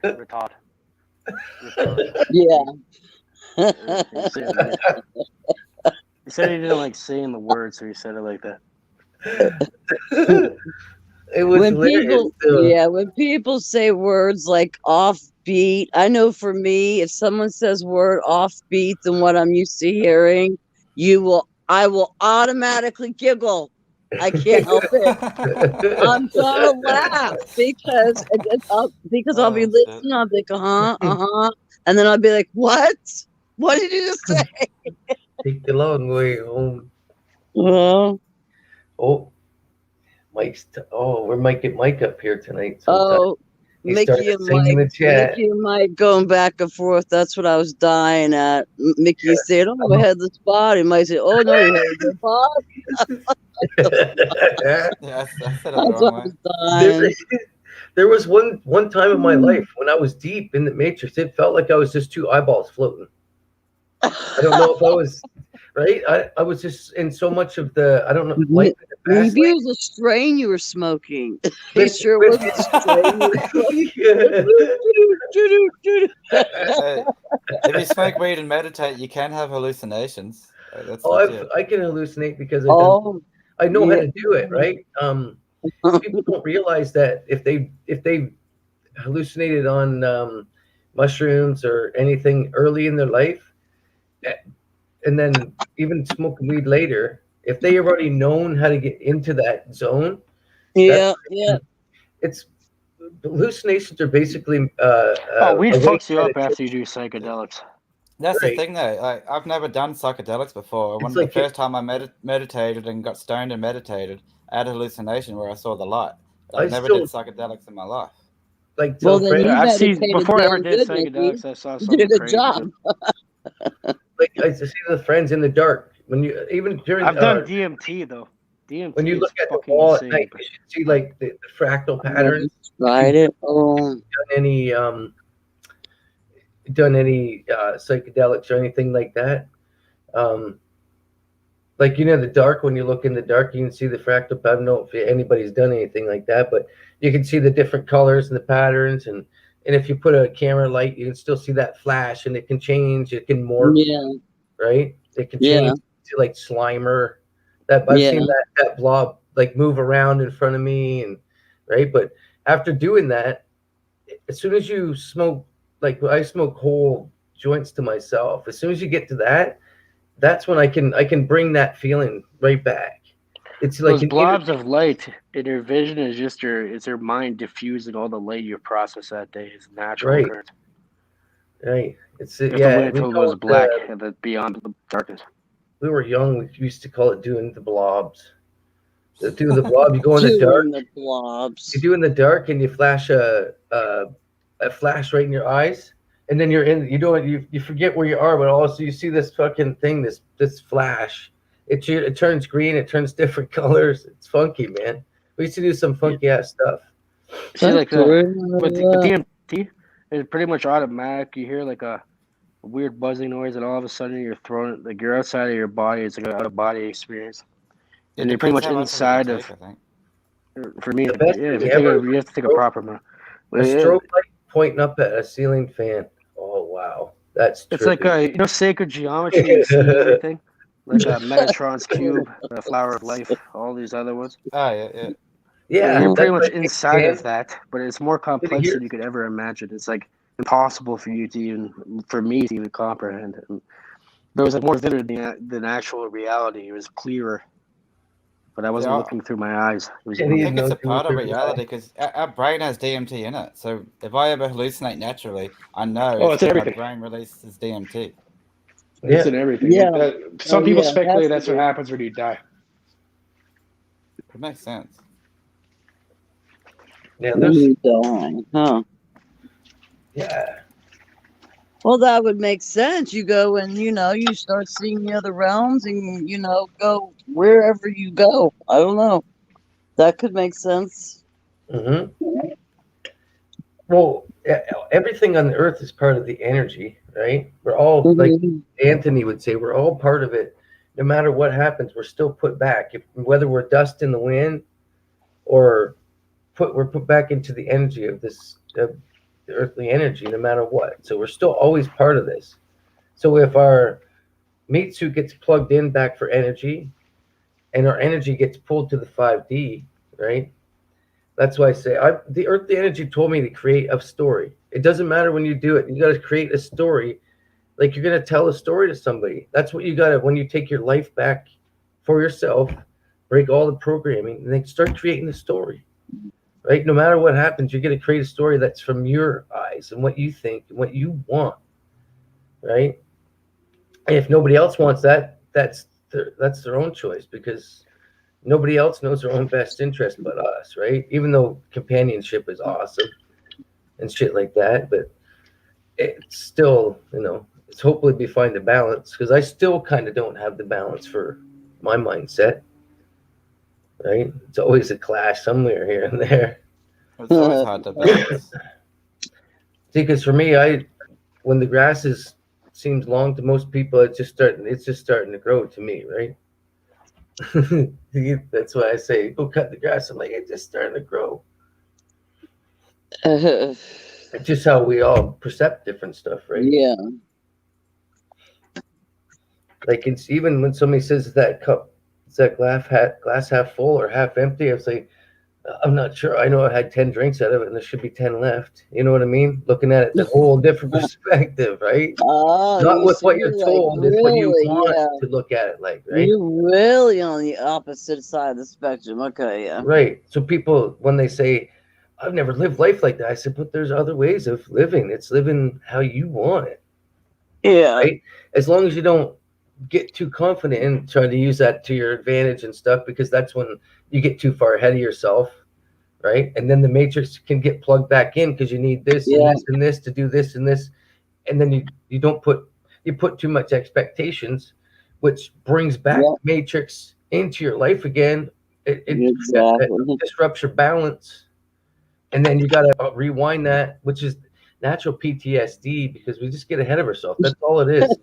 Retard. Yeah. He said he didn't like saying the word, so he said it like that. It was when people say words like off offbeat. I know for me, if someone says word offbeat than what I'm used to hearing, I will automatically giggle. I can't help it. I'm gonna laugh because I'll be listening. I'll be like, and then I'll be like, what? What did you just say? Take the long way home. Oh, we might get Mike up here tonight sometime. oh, Mickey and Mike going back and forth. That's what I was dying at. Mickey said, "Oh, I had this body." Mike said, "Oh no, you had your body." I said it the wrong way. There was one time in my life when I was deep in the matrix. It felt like I was just two eyeballs floating. I don't know if I was right. I was just in so much of the I don't know. Like maybe it was a strain you were smoking. He sure was a strain. If you smoke weed and meditate, you can have hallucinations. I can hallucinate because I know how to do it. Right. People don't realize that if they hallucinated on mushrooms or anything early in their life, and then even smoking weed later, if they already known how to get into that zone, it's hallucinations are basically weed fucks you up after you do psychedelics. That's the thing, though. Like, I've never done psychedelics before. The first time I meditated and got stoned and meditated, I had a hallucination where I saw the light. I never did psychedelics in my life. Like, I've seen before I ever did psychedelics. I saw something crazy. Like I see the friends in the dark when you even during. I've done DMT though. DMT. When you look at the wall at night, you should see like the fractal patterns. Tried it. Done any psychedelics or anything like that? Like the dark. When you look in the dark, you can see the fractal. I don't know if anybody's done anything like that, but you can see the different colors and the patterns, and if you put a camera light, you can still see that flash, and it can change. It can morph. Yeah. Right. It can change to like Slimer. I've seen that blob like move around in front of me, and right. But after doing that, as soon as you smoke, like I smoke whole joints to myself. As soon as you get to that, that's when I can bring that feeling right back. It's like those blobs of light in your vision is just your mind diffusing all the light you process that day. It's natural. Right. It's wait until it goes black and then beyond the darkness. We were young. We used to call it doing the blobs. Doing the blob. You go in the dark. The blobs. You do in the dark, and you flash a flash right in your eyes, and then you're in. You forget where you are, but also you see this fucking thing. This flash. It turns green. It turns different colors. It's funky, man. We used to do some funky ass stuff. See, like with DMT, it's pretty much automatic. You hear like a weird buzzing noise, and all of a sudden you're thrown like you're outside of your body. It's like an out of body experience, and you're pretty much inside of. For me, you have to take a proper one. A strobe light pointing up at a ceiling fan. Oh wow, that's. It's trippy. Like sacred geometry. You see everything. Like Metatron's cube, the Flower of Life, all these other ones. Oh, yeah. Yeah, you're pretty much inside of that, but it's more complex than you could ever imagine. It's like impossible for me to even comprehend it. And it was like more vivid than actual reality. It was clearer, but I wasn't looking through my eyes. I think it's a part of reality because our brain has DMT in it. So if I ever hallucinate naturally, I know my brain releases DMT. It's in everything. Yeah. Some people speculate that's what happens when you die. It makes sense. Yeah, huh? Yeah. Well, that would make sense. You go and you start seeing the other realms, and go wherever you go. I don't know. That could make sense. Mm-hmm. Well, everything on the earth is part of the energy, right? We're all like Anthony would say, we're all part of it. No matter what happens, we're still put back. Whether we're dust in the wind or we're put back into the energy of this the earthly energy, no matter what. So we're still always part of this. So if our meat suit gets plugged in back for energy, and our energy gets pulled to the 5D, right? That's why I say the earthly energy told me to create a story. It doesn't matter when you do it. You got to create a story. Like you're going to tell a story to somebody. That's what you got to, when you take your life back for yourself, break all the programming, and then start creating a story. Right? No matter what happens, you're going to create a story that's from your eyes and what you think and what you want. Right? And if nobody else wants that, that's their own choice, because nobody else knows their own best interest but us, right? Even though companionship is awesome and shit like that, but it's still, it's hopefully we find a balance, because I still kind of don't have the balance for my mindset, right? It's always a clash somewhere here and there. It's always hard to balance. See, because for me, when the grass seems long to most people, it's just starting to grow to me, right? That's why I say go cut the grass. I'm like, it's just starting to grow. It's just how we all perceive different stuff, right? Yeah. Like it's even when somebody says that cup, is that glass half full or half empty? I was like, I'm not sure. I know I had 10 drinks out of it, and there should be 10 left. You know what I mean? Looking at it the whole different perspective, right? Oh, not with what you're told, like, it's what you really, want to look at it like, right? You're really on the opposite side of the spectrum. Okay, yeah. Right. So people, when they say, I've never lived life like that, I said, but there's other ways of living. It's living how you want it. Yeah. Right? As long as you don't get too confident and try to use that to your advantage and stuff, because that's when you get too far ahead of yourself, right? And then the matrix can get plugged back in because you need this and this and this to do this and this, and then you put too much expectations, which brings back matrix into your life again. It disrupts your balance, and then you got to rewind that, which is natural PTSD, because we just get ahead of ourselves. That's all it is.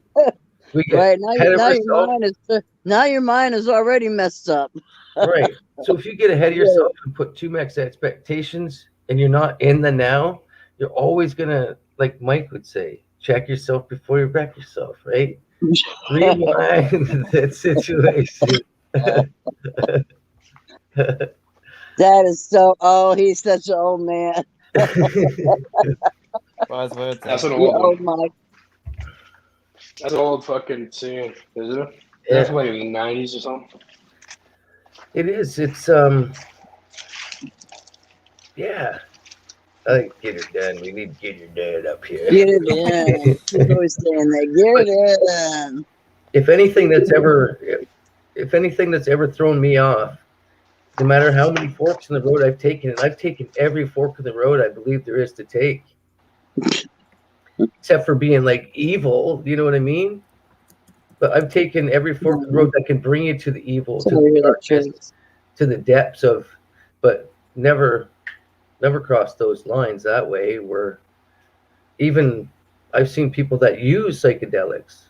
We get now your mind is already messed up. Right. So if you get ahead of yourself and put too much expectations, and you're not in the now, you're always gonna, like Mike would say, check yourself before you wreck yourself, right? Rewind that situation. That is so. Oh, he's such an old man. That's an old one. Mike. That's an old fucking saying, isn't it? Yeah. That's like in the 90s or something. It is. It's yeah. Get it done. We need to get your dad up here. Get it done. He's always saying that. Get it done. If anything that's ever thrown me off, no matter how many forks in the road I've taken, and I've taken every fork in the road I believe there is to take. Except for being like evil, you know what I mean? But I've taken every fork of the road that can bring you to the evil, to the darkness, to the depths of, but never crossed those lines that way. Where even I've seen people that use psychedelics,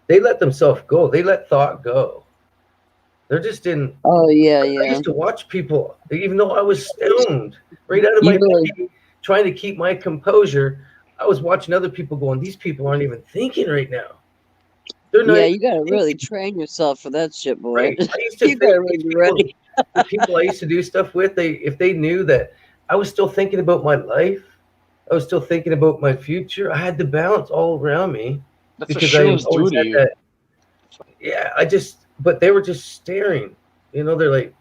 they let themselves go. They let thought go. They're just in. Oh yeah, I used to watch people, even though I was stoned, right out of my body, trying to keep my composure. I was watching other people going, these people aren't even thinking right now. They're not. Yeah, you gotta really train yourself for that shit, boy. Right? I used to the people I used to do stuff with, if they knew that I was still thinking about my life, I was still thinking about my future, I had the balance all around me. That's because I always had that. Yeah, but they were just staring. You know, they're like,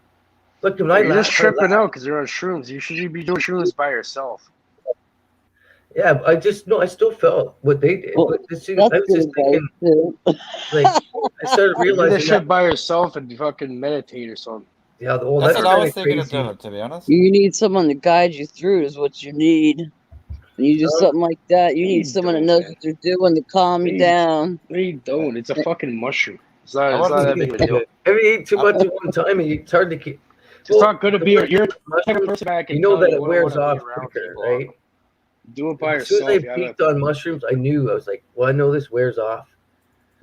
look, when you're just tripping out because they're on shrooms. You should be doing shrooms by yourself. Yeah, I still felt what they did. But I was just thinking, like, I started realizing that shit by yourself and fucking meditate or something. Yeah, that's what I was thinking of doing, to be honest. You need someone to guide you through, is what you need. You do something like that. You need someone that knows what they're doing to calm you down. No, you don't. It's a fucking mushroom. It's not that big of a deal. If you eat too much at one time, it's hard to keep. It's not good to be. You're the type of person that can know that it wears off quicker, right? Do it by yourself. As soon as I peaked on mushrooms, I knew. I was like, well, I know this wears off.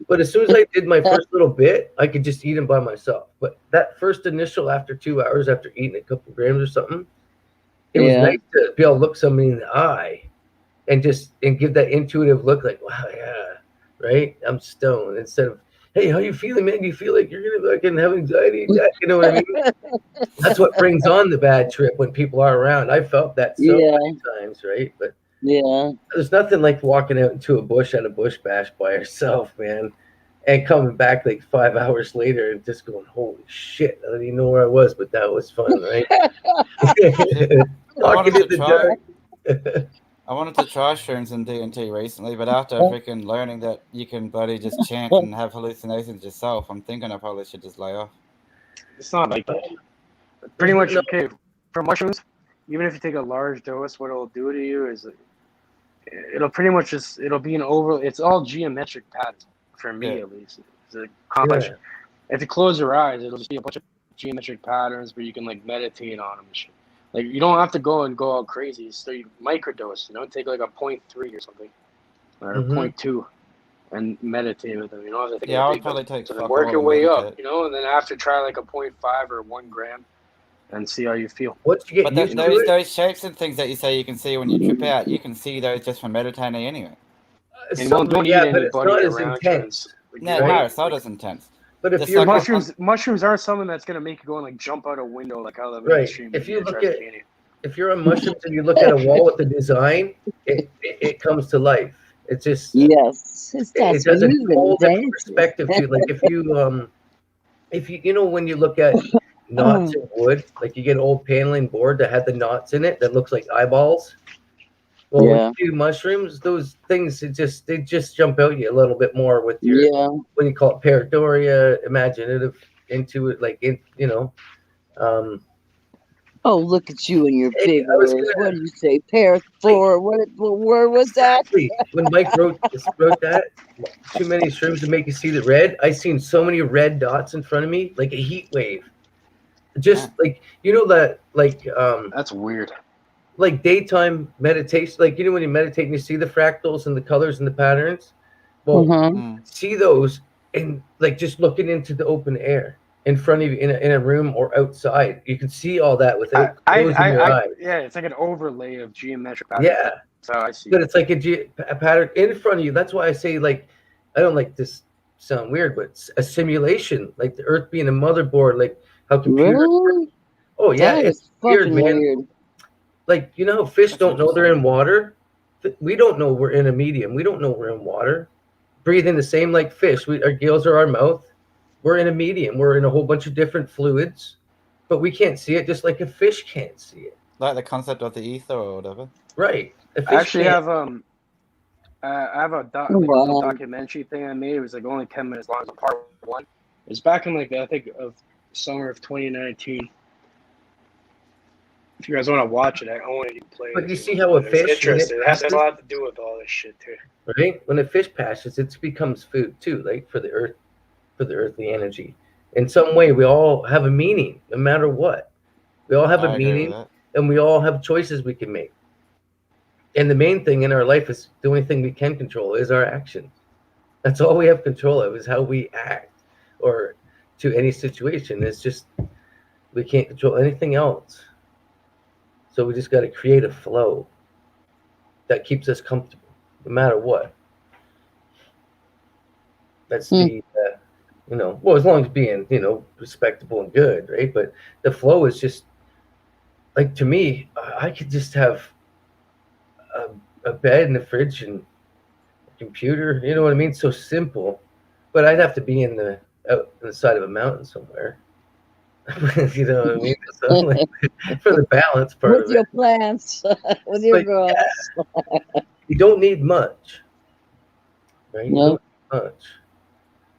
But as soon as I did my first little bit, I could just eat them by myself. But that first initial, after 2 hours, after eating a couple grams or something, it was nice to be able to look somebody in the eye and give that intuitive look like, wow, yeah, right? I'm stoned. Instead of, hey, how you feeling, man? Do you feel like you're going to fucking have anxiety attack? You know what I mean? That's what brings on the bad trip when people are around. I felt that so many times, right? But Yeah. There's nothing like walking out into a bush at a bush bash by yourself, man, and coming back like 5 hours later and just going, "Holy shit! I don't even know where I was, but that was fun, right?" Walking in the dark. I wanted to try shrooms and DMT recently, but after freaking learning that you can bloody just chant and have hallucinations yourself, I'm thinking I probably should just lay off. It's not like that. Pretty much, okay, for mushrooms, even if you take a large dose, what it'll do to you is it'll pretty much just, it'll be it's all geometric patterns, for me at least. It's a complex. Yeah. If you close your eyes, it'll just be a bunch of geometric patterns where you can like meditate on them and shit. Like, you don't have to go all crazy. So you microdose, take like a 0.3 or something, or 0.2, and meditate with them. You don't have to take I'll probably take. So then work your way up, and then after try like a 0.5 or 1 gram, and see how you feel. Once you get those shapes and things that you say you can see when you trip out, you can see those just from meditating anyway. And don't need anybody around you. No, it's not as intense. But if your mushrooms aren't something that's gonna make you go and like jump out a window like how the mainstream. If you look at, if you're on mushrooms and you look at a wall with the design, it comes to life. It's just it does a whole different perspective to like if you when you look at knots in wood, like you get an old paneling board that had the knots in it that looks like eyeballs. Well, when you do mushrooms, those things they just jump out you a little bit more with your what do you call it, pareidolia, imaginative into it, like oh, look at you and your big words. What did you say? Parathor. What word was that? When Mike wrote that, too many shrooms to make you see the red. I seen so many red dots in front of me, like a heat wave. Just like that, like that's weird. Like daytime meditation, like when you meditate and you see the fractals and the colors and the patterns. Well, see those and like just looking into the open air in front of you in a room or outside. You can see all that without closing your eyes. Yeah, it's like an overlay of geometric patterns. Yeah, so I see. But it's like a pattern in front of you. That's why I say, like, I don't like this sound weird, but it's a simulation, like the Earth being a motherboard, like how computers. Really? Oh yeah, it's weird, man. Weird. Like, fish don't know they're in water. We don't know we're in a medium. We don't know we're in water. Breathing the same like fish. Our gills are our mouth. We're in a medium. We're in a whole bunch of different fluids, but we can't see it, just like a fish can't see it. Like the concept of the ether or whatever. Right. I actually have I have a documentary thing I made. It was like only 10 minutes long. Part 1. It's back in I think of summer of 2019. If you guys want to watch it, I want you to play it. But you see how a fish... Interesting. It has a lot to do with all this shit, too. Right? When a fish passes, it becomes food, too, like for the earth, for the earthly energy. In some way, we all have a meaning, no matter what. We all have a meaning, and we all have choices we can make. And the main thing in our life is the only thing we can control is our actions. That's all we have control of, is how we act or to any situation. It's just, we can't control anything else. So we just got to create a flow that keeps us comfortable, no matter what. That's the, well, as long as being, respectable and good, right? But the flow is just, like, to me, I could just have a bed and a fridge and a computer, you know what I mean? So simple, but I'd have to be out on the side of a mountain somewhere. You know what I mean? So, like, for the balance part with your plants, with your grass. Yeah, you don't need much, right? You don't need much.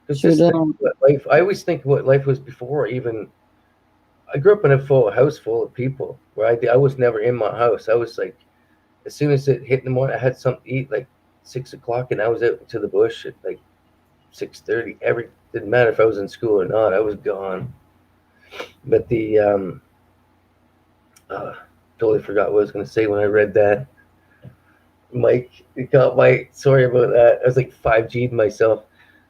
It's just life. I always think what life was before. Even I grew up in a house full of people where I was never in my house. I was like, as soon as it hit in the morning, I had something to eat like 6 o'clock, and I was out to the bush at like 6:30. Didn't matter if I was in school or not. I was gone. But the totally forgot what I was going to say when I read that. Mike, sorry about that. I was like 5G'd myself.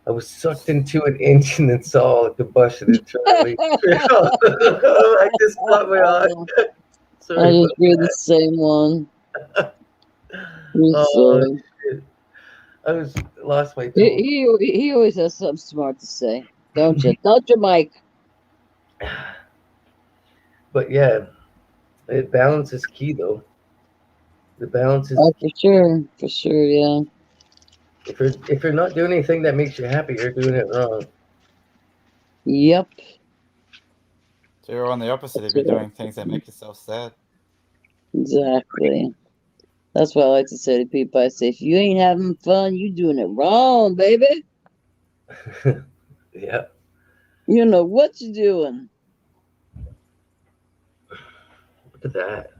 I was sucked into an inch and then saw a combustion internally. I just caught my eye. I just read the same one. Shit. I lost my tone. He always has something smart to say, don't you? Don't you, Mike? But yeah, balance is key, though. The balance is. Oh, for sure, yeah. If you're not doing anything that makes you happy, you're doing it wrong. Yep. So you're on the opposite if you're doing things that make yourself sad. Exactly. That's what I like to say to people. I say, if you ain't having fun, you doing it wrong, baby. Yeah. You know what you're doing. Look at that.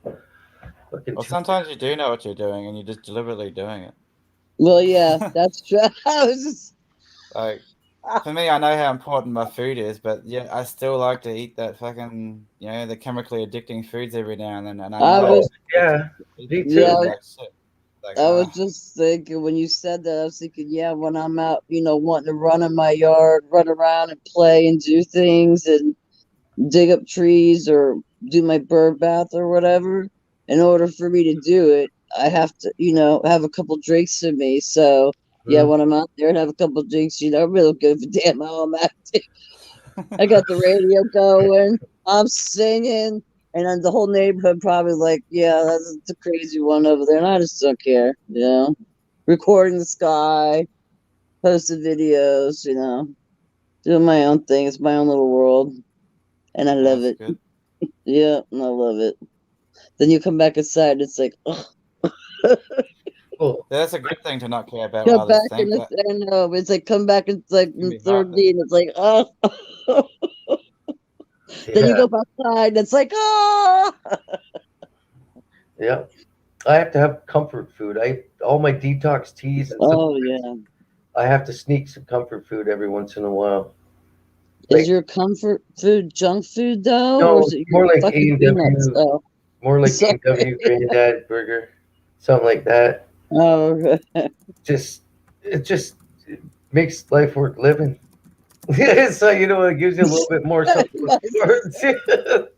Well, sometimes you do know what you're doing, and you're just deliberately doing it. Well, yeah, that's true. I was just like, for me, I know how important my food is, but yeah, I still like to eat that fucking, the chemically addicting foods every now and then. And I know, me too. Like shit. Like, I was just thinking when you said that, I was thinking, yeah, when I'm out, wanting to run in my yard, run around and play and do things and dig up trees or do my bird bath or whatever. In order for me to do it, I have to, have a couple drinks in me. So yeah, when I'm out there and have a couple drinks, I really don't give a damn how I'm acting. I got the radio going, I'm singing, and then the whole neighborhood probably like, yeah, that's the crazy one over there, and I just don't care, recording the sky, posting videos, doing my own thing. It's my own little world, and I love it. Good. Yeah, and I love it. Then you come back inside, it's like, oh. That's a good thing to not care about what others think. I know, it's like come back and it's like in 30 and it's like, oh. Then you go outside and it's like, oh. Yeah. I have to have comfort food. All my detox teas and yeah. I have to sneak some comfort food every once in a while. Is your comfort food junk food though? No, or is it more like A&W. More like A&W Granddad Burger, something like that. Oh, it just makes life worth living. So it gives you a little bit more something to look forward to.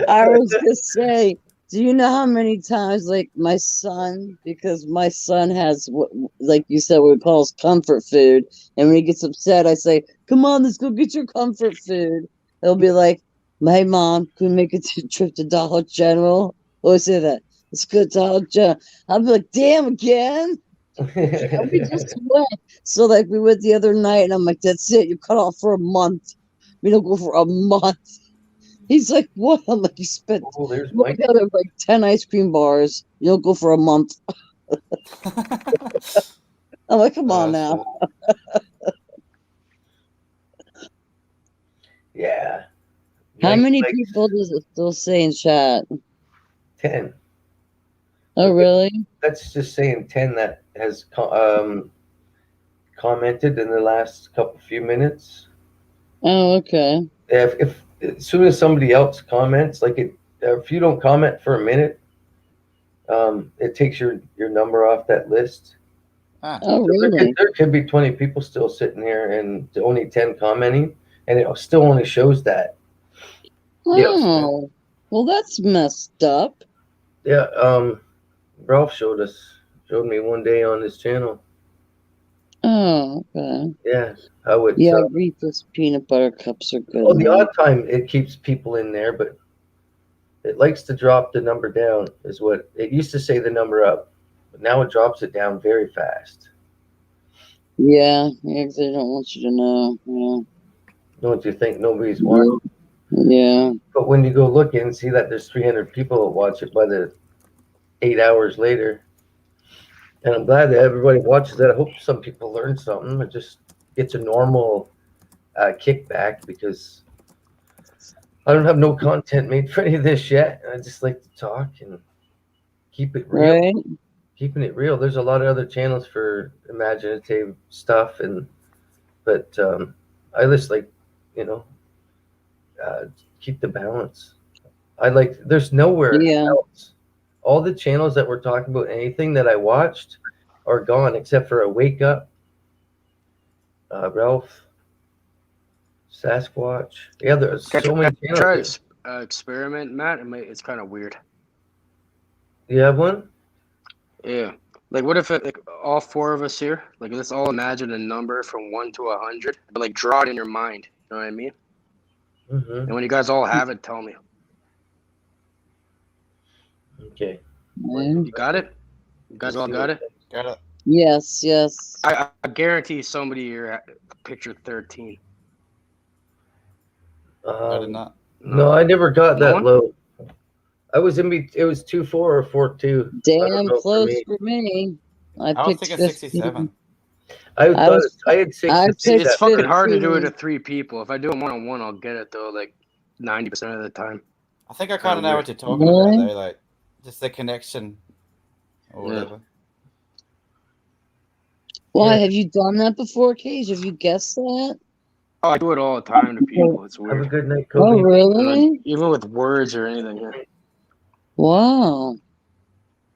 I was gonna say, do you know how many times, like my son, because my son has what, like you said, what we call comfort food, and when he gets upset, I say, "Come on, let's go get your comfort food." He'll be like, "My mom, can we make a trip to Dollar General?" Or say that. Let's go to Dollar General. I'll be like, "Damn again." We just went. So like we went the other night, and I'm like, "That's it. You cut off for a month. We don't go for a month." He's like, "What?" I'm like, "You spent like 10 ice cream bars. You don't go for a month." I'm like, "Come on now." Yeah. How many people does it still say in chat? 10. Oh, really? That's just saying 10 that has commented in the last few minutes. Oh, okay. If as soon as somebody else comments, if you don't comment for a minute, it takes your number off that list. Oh, really? There could be 20 people still sitting here and only 10 commenting, and it still only shows that. Oh, well, that's messed up. Yeah, Ralph showed me one day on his channel. Oh, okay. Yeah, how it. Yeah, Reese's peanut butter cups are good. Oh, the odd time it keeps people in there, but it likes to drop the number down. Is what it used to say the number up, but now it drops it down very fast. Yeah, because they don't want you to know. Yeah. Don't you think nobody's watching? Yeah. But when you go look and see that there's 300 people that watch it by the 8 hours later, and I'm glad that everybody watches that. I hope some people learn something. It just gets a normal kickback because I don't have no content made for any of this yet. I just like to talk and keep it real. Right. Keeping it real. There's a lot of other channels for imaginative stuff, but I just like, keep the balance. There's nowhere else. All the channels that we're talking about, anything that I watched are gone except for a Wake Up, Ralph, Sasquatch. Yeah, there's so many channels. Try experiment, Matt. It's kind of weird. You have one? Yeah. Like, what if all four of us here, let's all imagine a number from 1 to 100, but draw it in your mind. You know what I mean? Mm-hmm. And when you guys all have it, tell me. Okay. You got it? You guys all got it? Got it. Yes. I guarantee somebody here at picture 13. I did not. No, I never got No that one? low. I was it was 2.4 or 4.2. Damn close for me. I was picked thinking 15. 67. I had 6 I to picked It's fucking hard to 15. do it to 3 people. If I do it one-on-one, I'll get it though, like 90% of the time. I think I kind of know what you're talking about, though. Like, just the connection or whatever. Why have you done that before, Cage? Have you guessed that? Oh, I do it all the time to people. It's weird. Have a good night, Oh, Kobe. really? Even with words or anything. Yeah. Wow.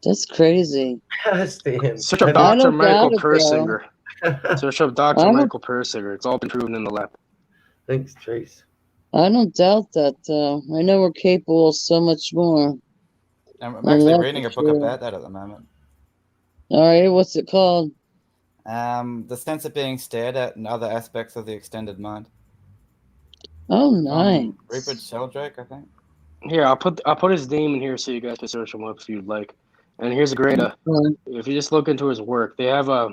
That's crazy. Stan. Search up Dr. Michael doubt it, Persinger. Search up Dr. I don't- Michael Persinger. It's all been proven in the lab. Thanks, Trace. I don't doubt that, though. I know we're capable of so much more. I'm actually reading a book about that at the moment. All right, what's it called? The sense of being stared at and other aspects of the extended mind. Oh, nice. Rupert Sheldrake, I think. Here, I'll put his name in here so you guys can search him up if you'd like. And here's a great if you just look into his work, they have a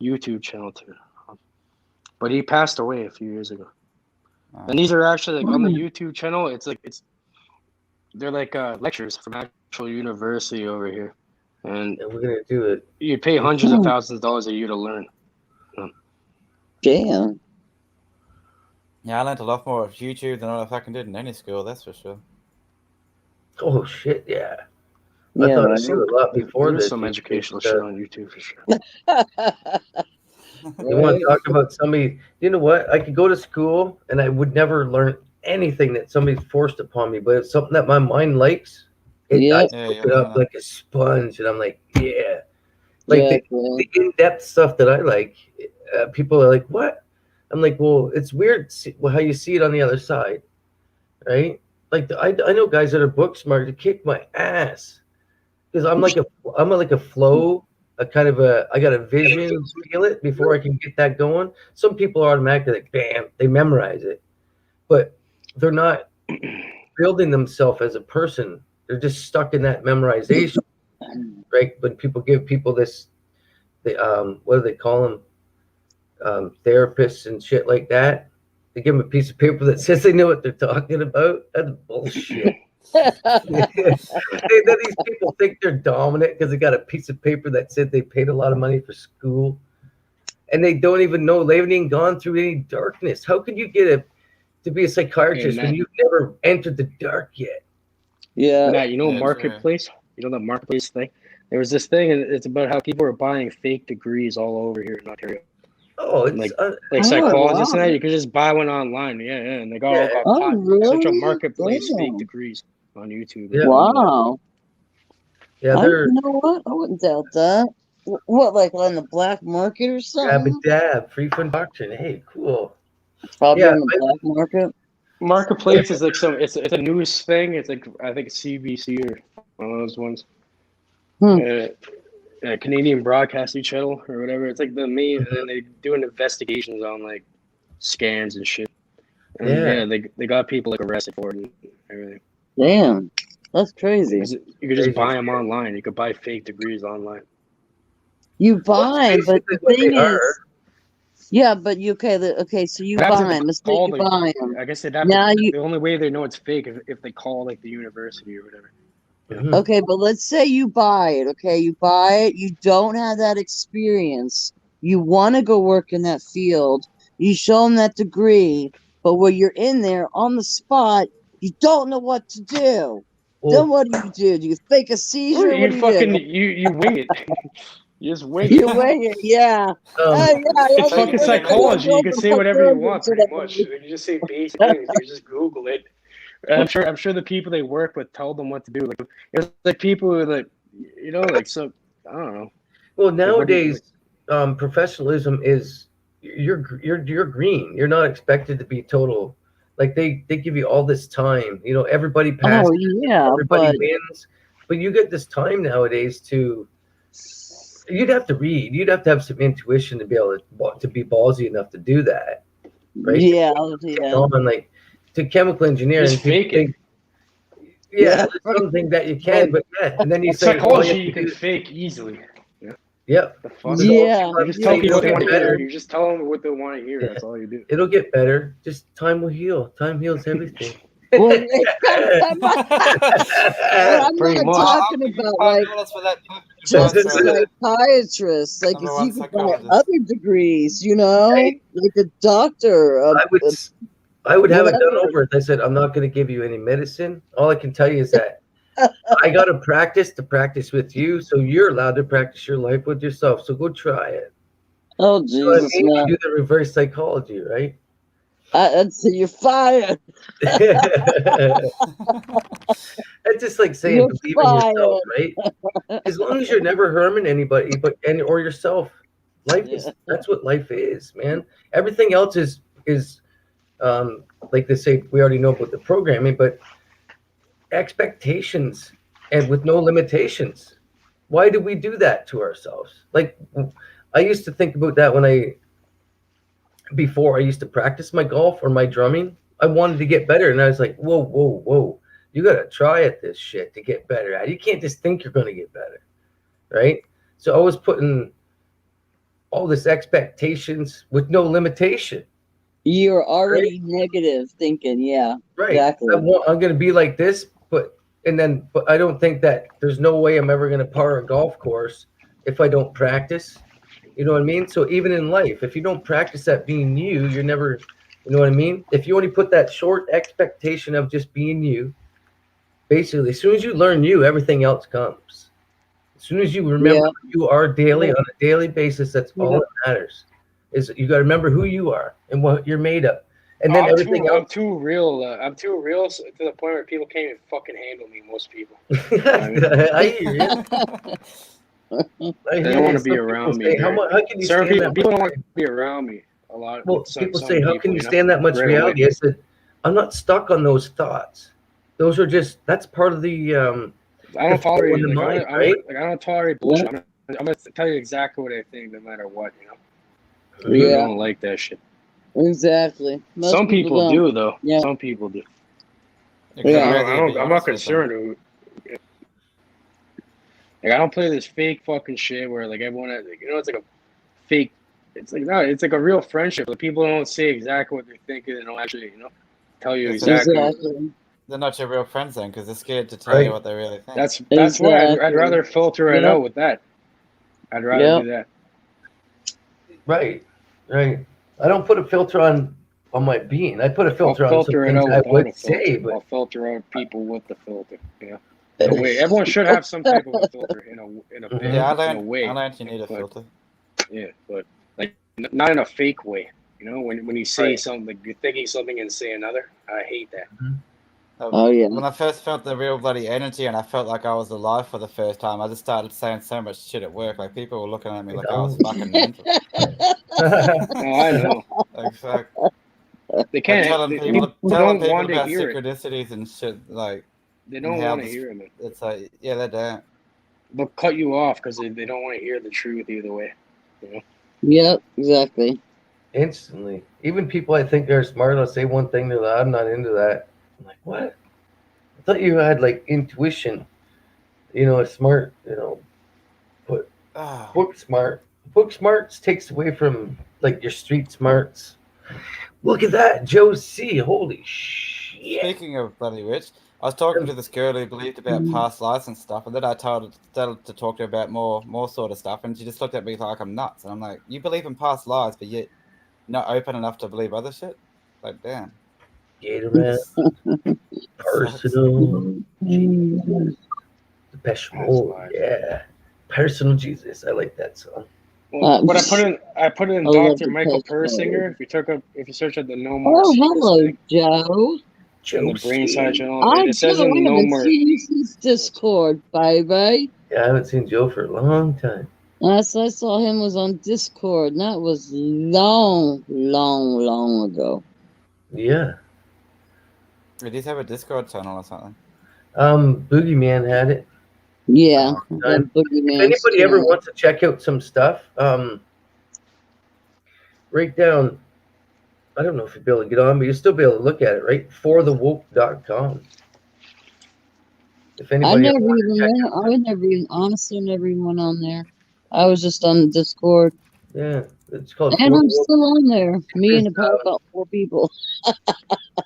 YouTube channel too. But he passed away a few years ago. And these are actually like on the YouTube channel, they're like lectures from actual university over here. And we're gonna do it. You pay hundreds of thousands of dollars a year to learn. Damn. Yeah, I learned a lot more of YouTube than I fucking did in any school, that's for sure. Oh shit, yeah. I thought I knew a lot before this. Some educational shit on YouTube for sure. You want to talk about somebody? You know what? I could go to school and I would never learn anything that somebody forced upon me. But it's something that my mind likes. I pick it up like a sponge, and I'm like, yeah. Like the in-depth stuff that I like. People are like, what? I'm like, well, it's weird how you see it on the other side, right? Like I know guys that are book smart to kick my ass because I'm like a flow. I got a vision, feel it before I can get that going. Some people are automatically like, bam, they memorize it, but they're not building themselves as a person. They're just stuck in that memorization, right? When people give people this, what do they call them? Therapists and shit like that. They give them a piece of paper that says they know what they're talking about. That's bullshit. Then these people think they're dominant because they got a piece of paper that said they paid a lot of money for school, and they don't even know. They haven't even gone through any darkness. How could you get to be a psychiatrist when you've never entered the dark yet? Yeah. Matt, you know Marketplace? You know the Marketplace thing? There was this thing, and it's about how people are buying fake degrees all over here in Ontario. Oh, it's like psychologists and that. You can just buy one online. Yeah, and they got such a Marketplace fake degrees on YouTube. Yeah. Wow. Yeah, you know what? I wouldn't doubt that. What, like on the black market or something? Grab a dab, free fund auction. Hey, cool. Probably on the black market. Marketplace is like it's a news thing. It's like I think CBC or one of those ones. Canadian Broadcasting Channel or whatever. It's like the main, and then they doing investigations on like scams and shit. And they got people like arrested for it and everything. Damn, that's crazy. You could just buy them online. You could buy fake degrees online. You buy, but the thing is, yeah, but so you buy them. Let's say you buy them. I guess the only way they know it's fake is if they call like the university or whatever. Yeah. Okay, but let's say you buy it. Okay, you buy it. You don't have that experience. You want to go work in that field. You show them that degree, but when you're in there on the spot, you don't know what to do. Well, then what do? Do you fake a seizure? You wing it. You just wing it. You wing it, yeah. It's fucking psychology. You can say whatever you want, pretty much. You just say basic things. You just Google it. I'm sure the people they work with tell them what to do. Like it's like people who like so I don't know. Well, nowadays, professionalism is you're green. You're not expected to be total. Like they give you all this time. Everybody passes. Oh yeah, everybody wins. But you get this time nowadays to. You'd have to read. You'd have to have some intuition to be able to be ballsy enough to do that, right? Yeah. Like to chemical engineering, Yeah, there's something that you can, but yeah, and then you say psychology you can fake easily. Yep. The fuck? Yeah. You just tell people what they want to hear. You just tell them what they want to hear. That's all you do. It'll get better. Just time will heal. Time heals everything. Well, I'm not talking about like just a psychiatrist, like if you could buy other degrees, you know, like a doctor. I would have it done over. I said, I'm not going to give you any medicine. All I can tell you is that I got to practice with you, so you're allowed to practice your life with yourself. So go try it. Oh, Jesus, you know what I mean? You do the reverse psychology, right? I'd say you're fired. That's just like saying believe in yourself, right? As long as you're never harming anybody, or yourself, life is that's what life is, man. Everything else is like they say, we already know about the programming, but expectations and with no limitations. Why do we do that to ourselves? Like I used to think about that before I used to practice my golf or my drumming. I wanted to get better, and I was like, whoa, you gotta try at this shit to get better at it. You can't just think you're gonna get better, right? So I was putting all this expectations with no limitation. You're already negative thinking, yeah. Right. Exactly. I'm gonna be like this, but I don't think that there's no way I'm ever gonna par a golf course if I don't practice. You know what I mean? So even in life, if you don't practice at being you, you're never, you know what I mean? If you only put that short expectation of just being you, basically, as soon as you learn you, everything else comes. As soon as you remember who you are daily on a daily basis, that's all that matters. Is you got to remember who you are and what you're made of, and then everything else. I'm too real. I'm too real to the point where people can't even fucking handle me. Most people. I hear you. They don't want to be around me. How can you stand that? People don't want to be around me a lot. Well, people say, how can you stand that much reality? I said, I'm not stuck on those thoughts. Those are just, that's part of the I don't tolerate the mind, right? I don't tolerate bullshit. I'm gonna tell you exactly what I think no matter what, you know. Yeah. I don't like that shit. Exactly. Some people do though. Yeah. Some people do. Yeah. I'm not concerned. Like I don't play this fake fucking shit where like everyone, you know, it's like a fake. It's like no, it's like a real friendship. Like people don't say exactly what they're thinking. They don't actually, you know, tell you exactly. They're not your real friends then, because they're scared to tell you what they really think. That's why I'd rather filter it out with that. I'd rather do that. Right. I don't put a filter on my being. I put a filter on some things I would say, but I'll filter out people with the filter. Yeah. In a way, everyone should have some type of a filter in a way. I learned you need a filter. Yeah, but like not in a fake way. You know, when you say something, like you're thinking something and say another. I hate that. Oh yeah. When I first felt the real bloody energy and I felt like I was alive for the first time, I just started saying so much shit at work. Like people were looking at me like I was fucking mental. I know. Like fuck. They can't. Telling people about synchronicities and shit. Like they don't want to hear it. It's like they don't. They'll cut you off because they don't want to hear the truth either way. You know? Yep, exactly. Instantly. Even people I think are smart, I'll say one thing, they're like, I'm not into that. I'm like, what? I thought you had like intuition, you know, a smart, you know, book smart. Book smarts takes away from like your street smarts. Look at that, Joe C. Holy shit. Speaking of bloody rich, I was talking to this girl who believed about past lives and stuff, and then I started to talk to her about more sort of stuff, and she just looked at me like I'm nuts, and I'm like, you believe in past lives, but yet not open enough to believe other shit? Like, damn. Gatorade, personal Jesus, Depeche Mode, yeah, personal Jesus. I like that song. Well, but I put it in Dr. Michael Persinger. If you search at the No More. Oh, hello, Joe. In the brain side channel, it says in No More. Seen you since Discord, baby. Yeah, I haven't seen Joe for a long time. Last I saw him was on Discord, and that was long ago. Yeah. Did he have a Discord channel or something? Boogeyman had it. Yeah. If anybody ever wants to check out some stuff, write down, I don't know if you'll be able to get on, but you'll still be able to look at it, right? forthewoke.com. If anybody, honestly never even went on there. I was just on the Discord. Yeah, it's called. And I'm still on there. Me and about 4 people.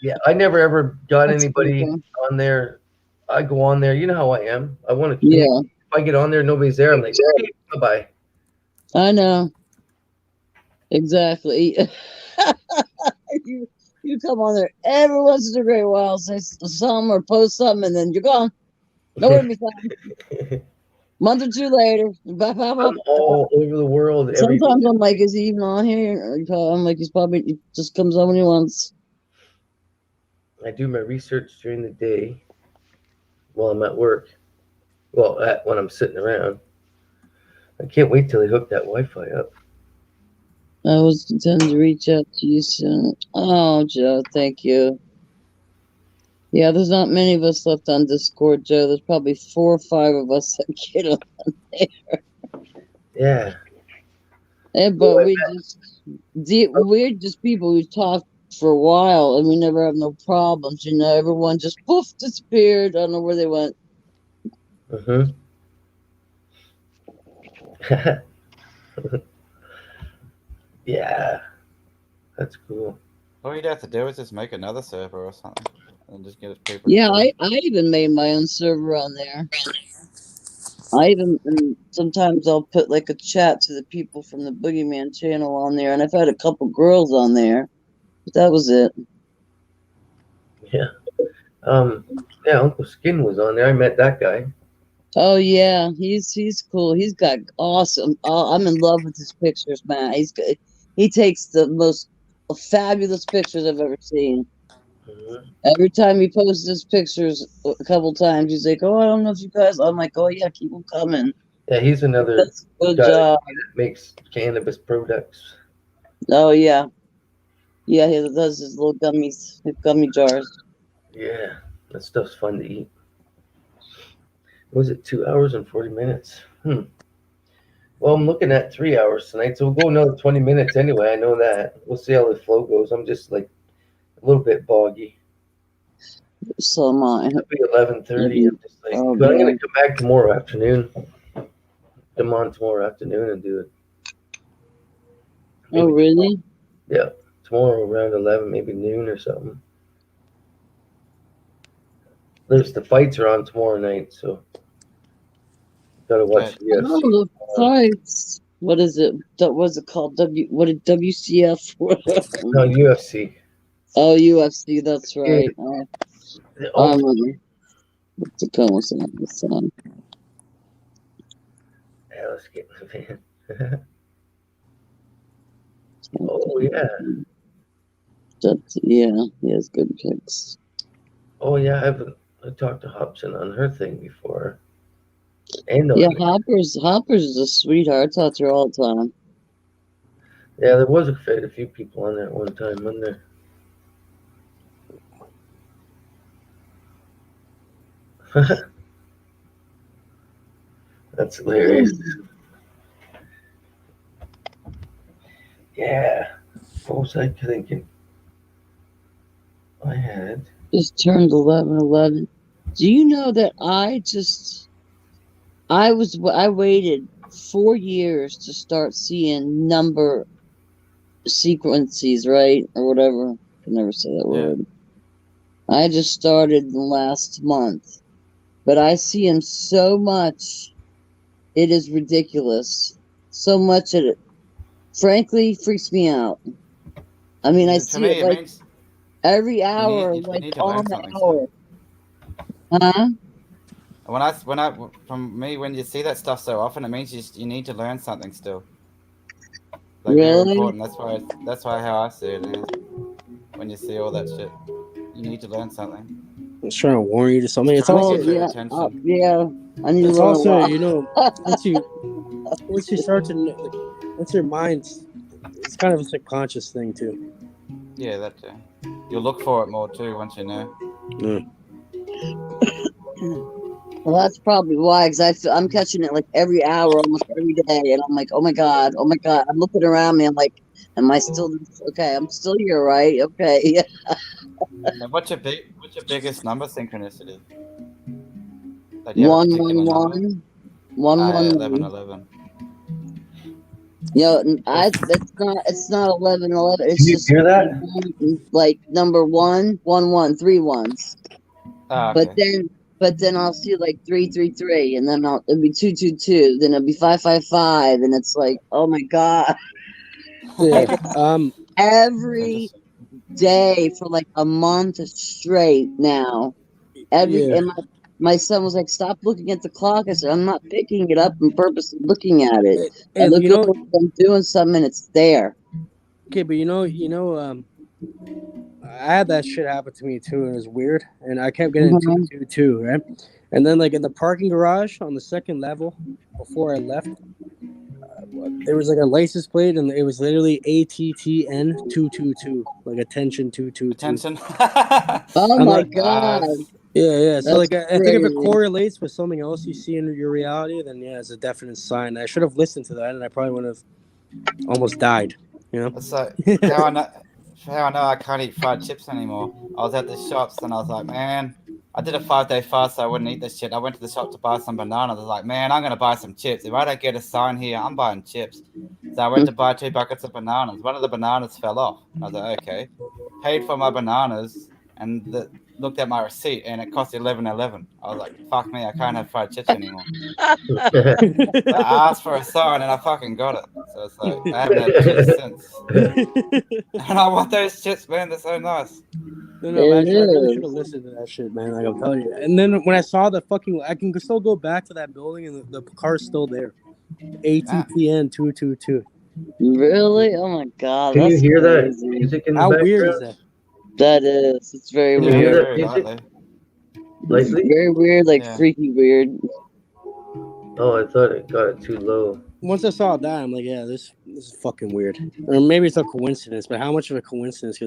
Yeah, I never ever got anybody on there. I go on there. You know how I am. I want to. Yeah. If I get on there, nobody's there. I'm like, okay, bye. I know. Exactly. you come on there every once in a great while, say something or post something, and then you're gone. Nowhere to be found. Month or two later, I'm all over the world. Sometimes I'm like, is he even on here? I'm like, he just comes on when he wants. I do my research during the day while I'm at work. Well, when I'm sitting around. I can't wait till they hook that Wi-Fi up. I was intending to reach out to you soon. Oh, Joe, thank you. Yeah, there's not many of us left on Discord, Joe. There's probably 4 or 5 of us that get on there. Yeah. But we're just people who talk for a while and we never have no problems. You know, everyone just poof disappeared. I don't know where they went. Yeah, that's cool. All you'd have to do is just make another server or something, and just get people. Yeah, I even made my own server on there. And sometimes I'll put like a chat to the people from the Boogeyman channel on there, and I've had a couple girls on there, but that was it. Yeah. Yeah, Uncle Skin was on there. I met that guy. Oh yeah, he's cool. He's got awesome. I'm in love with his pictures, man. He's good. He takes the most fabulous pictures I've ever seen. Mm-hmm. Every time he posts his pictures a couple times, he's like, "Oh, I don't know if you guys." I'm like, "Oh yeah, keep them coming." Yeah, he's another good guy job. that makes cannabis products. Oh yeah, yeah. He does his little gummy jars. Yeah, that stuff's fun to eat. Was it 2 hours and 40 minutes? Well, I'm looking at 3 hours tonight, so we'll go another 20 minutes anyway. I know that. We'll see how the flow goes. I'm just like a little bit boggy. So am I. It'll be 11:30. I'm just like, I'm gonna come back tomorrow afternoon. Come on tomorrow afternoon and do it. Maybe really? Yeah, tomorrow around 11, maybe noon or something. The fights are on tomorrow night, so gotta watch the UFC. Oh, the fights. What is it? What's it called? WCF? No, UFC. Oh, UFC. That's right. Yeah. What's it called? What's the song? Yeah, let's get in the van. Oh yeah. He has good picks. Oh yeah, I talked to Hobson on her thing before. And Hopper's is a sweetheart. I talk to her all the time. Yeah, there was a few people on there at one time, wasn't there? That's hilarious. Yeah. What was I thinking? I had just turned 11. Do you know that I waited 4 years to start seeing number sequences, right? Or whatever. I can never say that word. I just started last month. But I see him so much. It is ridiculous. So much that it frankly freaks me out. I mean, I see it like every hour, like on the hour. Huh? When you see that stuff so often, it means you need to learn something still. Like, really? Very important. That's why how I see it is. When you see all that shit, you need to learn something. I was trying to warn you to something. It's also I need to learn also, you know, once you start to once your mind's, it's kind of a subconscious thing too. Yeah, that too. You'll look for it more too once you know. Yeah. Well, that's probably why, because I'm catching it like every hour, almost every day, and I'm like, oh my god. I'm looking around me. I'm like, am I still okay? I'm still here, right? Okay. Now, what's your biggest number synchronicity? 1 1 1 1 11. Yo, it's not 11 11. It's Did you just hear that? like number 1 1 1 3 ones. Okay. But then I'll see like 3 3 3, and then it'll be 2 2 2. Then it'll be 5 5 5, and it's like, oh my god! Yeah. Every day for like a month straight now. And my son was like, "Stop looking at the clock." I said, "I'm not picking it up and purposely looking at it. I look at it, I'm doing something, and it's there." Okay, but I had that shit happen to me too, and it was weird. And I kept getting 2 2 2, right? And then like in the parking garage on the second level, before I left, there was like a license plate, and it was literally ATTN 222, like attention 222. Attention. Oh my god. Yeah. So That's like, I think if it crazy. correlates with something else you see in your reality, then yeah, it's a definite sign. I should have listened to that, and I probably would have almost died. You know. So how I know I can't eat fried chips anymore. I was at the shops and I was like, man, I did a 5-day fast so I wouldn't eat this shit. I went to the shop to buy some bananas. I was like, man, I'm gonna buy some chips. If I don't get a sign here, I'm buying chips. So I went to buy 2 buckets of bananas. One of the bananas fell off. I was like, okay. Paid for my bananas and looked at my receipt and it cost $11.11. I was like, fuck me, I can't have fried chips anymore. I asked for a sign and I fucking got it. So it's like I haven't had chips since. And I want those chips, man. They're so nice. No, I really should have listened to that shit, man. Like I'm telling you. And then when I saw the fucking, I can still go back to that building and the car's still there. ATTN 222. Really? Oh my god. Can you hear crazy. that music in the How background? weird is that? That is. It's very Can you weird. hear that music? Lightly? Very weird, like freaky weird. Oh, I thought it got it too low. Once I saw that, I'm like, yeah, this is fucking weird. Or maybe it's a coincidence, but how much of a coincidence?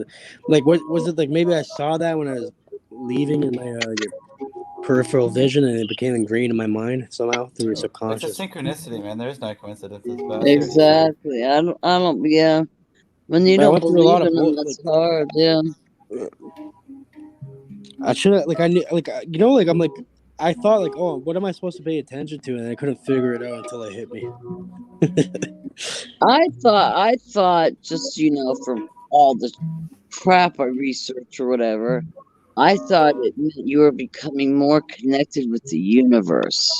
Like, what was it like? Maybe I saw that when I was leaving in my peripheral vision, and it became ingrained in my mind somehow through subconscious. It's a synchronicity, man. There is no coincidences. But Exactly. I don't. Yeah. When you don't believe in them, that's hard. Yeah. I should have I knew I'm like. I thought like, oh, what am I supposed to pay attention to? And I couldn't figure it out until it hit me. I thought just, from all the crap I researched or whatever, I thought it meant you were becoming more connected with the universe.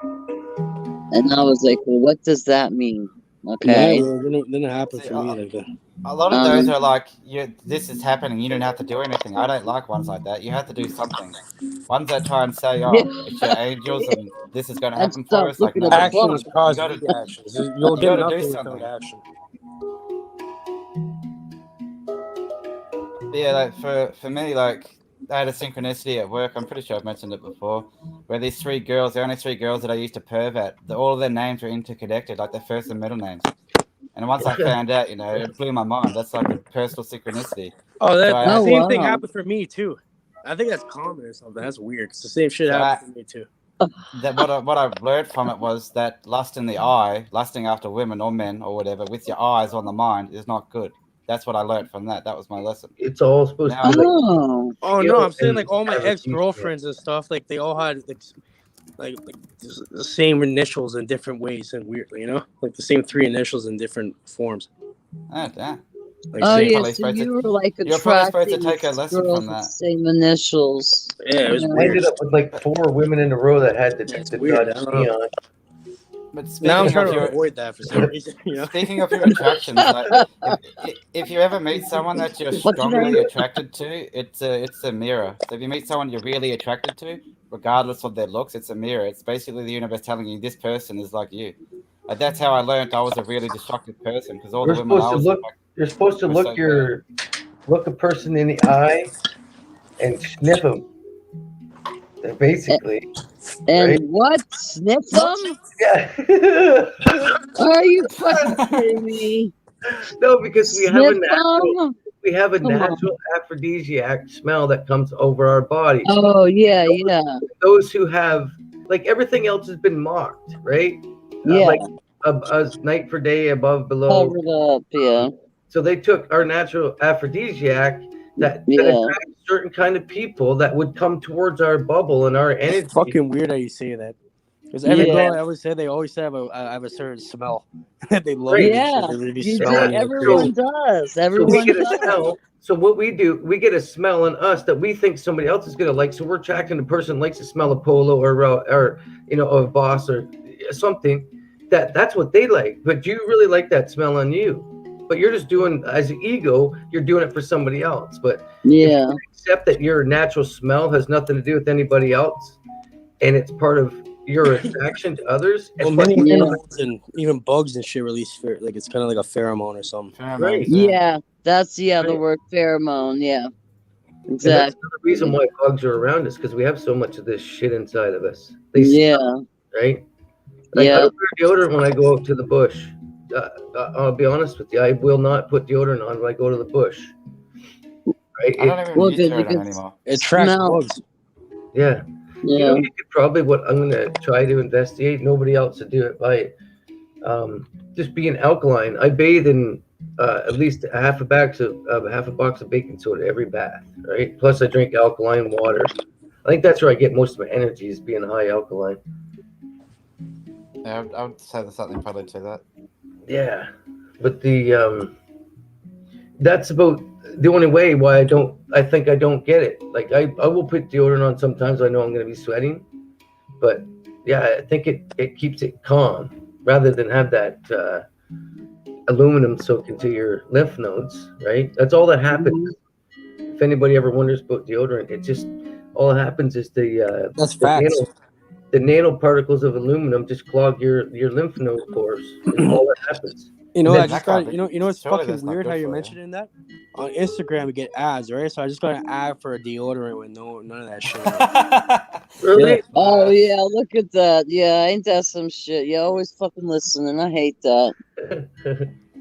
And I was like, well, what does that mean? Okay. Yeah, well, it didn't happen for me like that. A lot of those are like, this is happening. You don't have to do anything. I don't like ones like that. You have to do something. Ones that try and say, "Oh, it's your angels, and this is going to happen for us." Like, no, actions cause reactions. You'll get nothing without action. Yeah, like for me, like I had a synchronicity at work. I'm pretty sure I've mentioned it before. Where these 3 girls, the only 3 girls that I used to perv at, all of their names were interconnected, like their first and middle names. And once I found out, it blew my mind. That's like a personal synchronicity. Oh, the same thing happened for me too. I think that's common or something. That's weird. It's the same shit happened for me too. What I learned from it was that lust in the eye, lusting after women or men or whatever, with your eyes on the mind is not good. That's what I learned from that. That was my lesson. It's all supposed to be no, I'm saying like all my ex-girlfriends and stuff, like they all had like the same initials in different ways and weirdly, like the same 3 initials in different forms. Oh, damn. Like so you were like you're probably supposed to take a lesson from that. Same initials. Yeah, it was weird. I ended up with like 4 women in a row that had detected neon. But now I'm trying to avoid that for some reason. Speaking of your attractions, like, if you ever meet someone that you're strongly attracted to, it's a mirror. So if you meet someone you're really attracted to, regardless of their looks, it's a mirror. It's basically the universe telling you this person is like you. Like, that's how I learned I was a really destructive person because all the women I was you're supposed to look a person in the eye and sniff them. Basically. And right? What? Sniff them? Yeah. Are you fucking kidding me? No, because we have a natural aphrodisiac smell that comes over our body. Oh yeah, Those who have, like, everything else has been mocked, right? Yeah. Like a night for day, above, below. Covered up, yeah. So they took our natural aphrodisiac that attract certain kind of people that would come towards our bubble and our energy. It's fucking weird how you say that. Because every girl I always say, they always say I have a certain smell that they love. Yeah, everyone does. Everyone does. Smell. So what we do, we get a smell in us that we think somebody else is gonna like. So we're attracting the person who likes the smell of Polo or a Boss or something. That's what they like. But you really like that smell on you. But you're just doing as an ego. You're doing it for somebody else. But if you accept that your natural smell has nothing to do with anybody else, and it's part of your attraction to others. Well, many animals and even bugs and shit release like it's kind of like a pheromone or something. Right. Yeah, that's the word pheromone. Yeah, exactly. And that's the reason why bugs are around us, because we have so much of this shit inside of us. They smell, right? Like, I don't wear deodorant when I go out to the bush. I'll be honest with you. I will not put deodorant on when I go to the bush. Right? I don't even use deodorant anymore. It tracks bugs. Yeah. You know, you could probably, what I'm going to try to investigate, nobody else to do it, by just being alkaline. I bathe in at least half a box of baking soda every bath, right? Plus I drink alkaline water. I think that's where I get most of my energy, is being high alkaline. Yeah, I would say there's something probably to that. Yeah, but that's about the only way why I think I don't get it. Like I will put deodorant on sometimes. I know I'm going to be sweating, but yeah, I think it keeps it calm rather than have that aluminum soak into your lymph nodes, right? That's all that happens. If anybody ever wonders about deodorant, it just, all that happens is the nanoparticles of aluminum just clog your lymph node pores. It's all that happens. You know, I just got, you know, it's fucking weird how you're mentioning that. On Instagram, we get ads, right? So I just got an ad for a deodorant with none of that shit. Really? Yeah. Oh, yeah, look at that. Yeah, ain't that some shit? You always fucking listening. I hate that.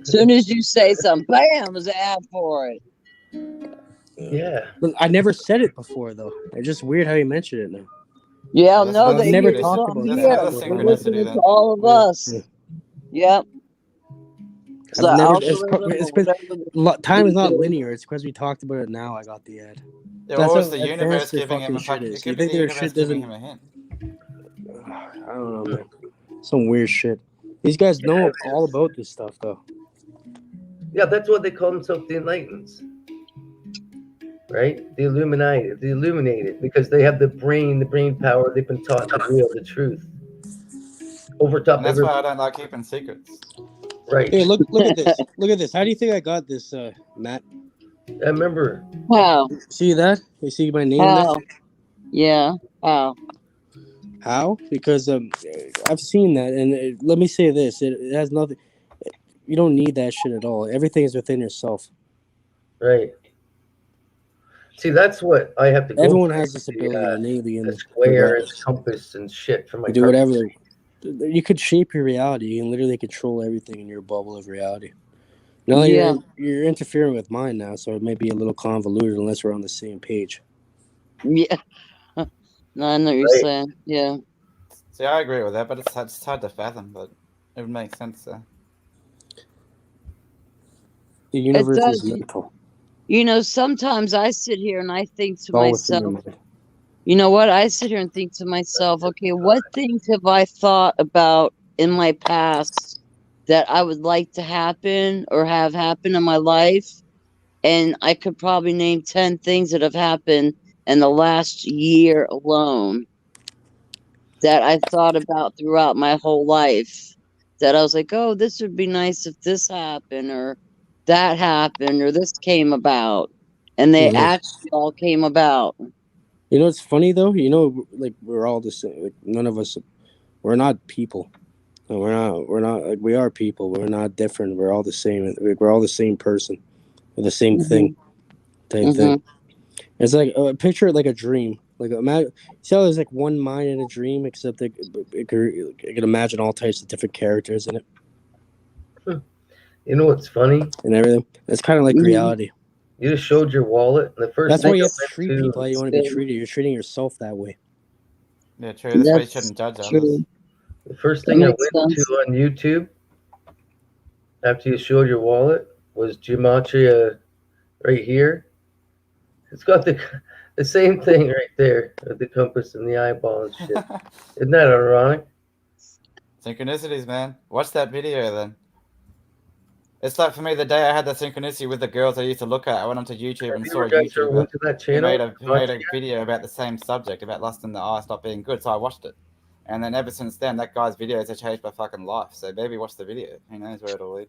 As soon as you say something, bam, there's an ad for it. Yeah. But I never said it before, though. It's just weird how you mention it now. Yeah, no, they never talked about that. Listening to all of us. Yep. So time is not linear. It's because we talked about it now. I got the ad. Yeah, that's what the universe giving him a fucking shit. You think the universe giving him a hint? I don't know, man. Some weird shit. These guys know all about this stuff, though. Yeah, that's what they call themselves, the Enlightens. Right? The illuminated, because they have the brain power. They've been taught the real, the truth. Over top. And that's why I don't like keeping secrets. Right. Hey, look at this. Look at this. How do you think I got this, Matt? I remember. How? See that? You see my name there? Yeah. How? How? Because I've seen that, and let me say this: it has nothing. You don't need that shit at all. Everything is within yourself. Right. See, that's what I have to go. Everyone has this ability, the square and compass and shit for my. Do whatever. You could shape your reality. You can literally control everything in your bubble of reality. Now you're interfering with mine now, so it may be a little convoluted unless we're on the same page. Yeah. No, I know what you're saying. Yeah. See, I agree with that, but it's hard to fathom, but it would make sense. The universe is mental. You know, sometimes I sit here and I think to myself, you know what? I sit here and think to myself, okay, what things have I thought about in my past that I would like to happen or have happen in my life? And I could probably name 10 things that have happened in the last year alone that I've thought about throughout my whole life. That I was like, oh, this would be nice if this happened or that happened or this came about. And they actually all came about. You know, it's funny though. You know, like we're all the same. Like, none of us, we're not people. No, we're not. Like, we are people. We're not different. We're all the same. We're all the same person, with the same thing, type thing. It's like picture it like a dream. Like imagine, see how there's like one mind in a dream, except it can imagine all types of different characters in it. You know what's funny? And everything. It's kind of like reality. You just showed your wallet. The first That's why you have to treat people how you want to be treated. You're treating yourself that way. Yeah, true. That's why you shouldn't judge others. The first thing I went to on YouTube after you showed your wallet was gematria right here. It's got the same thing right there with the compass and the eyeball and shit. Isn't that ironic? Synchronicities, man. Watch that video then. It's like for me the day I had the synchronicity with the girls I used to look at. I went onto YouTube and saw a YouTuber went to that channel? who made a video about the same subject, about lust in the eye stop being good. So I watched it. And then ever since then, that guy's videos have changed my fucking life. So maybe watch the video. Who knows where it'll lead.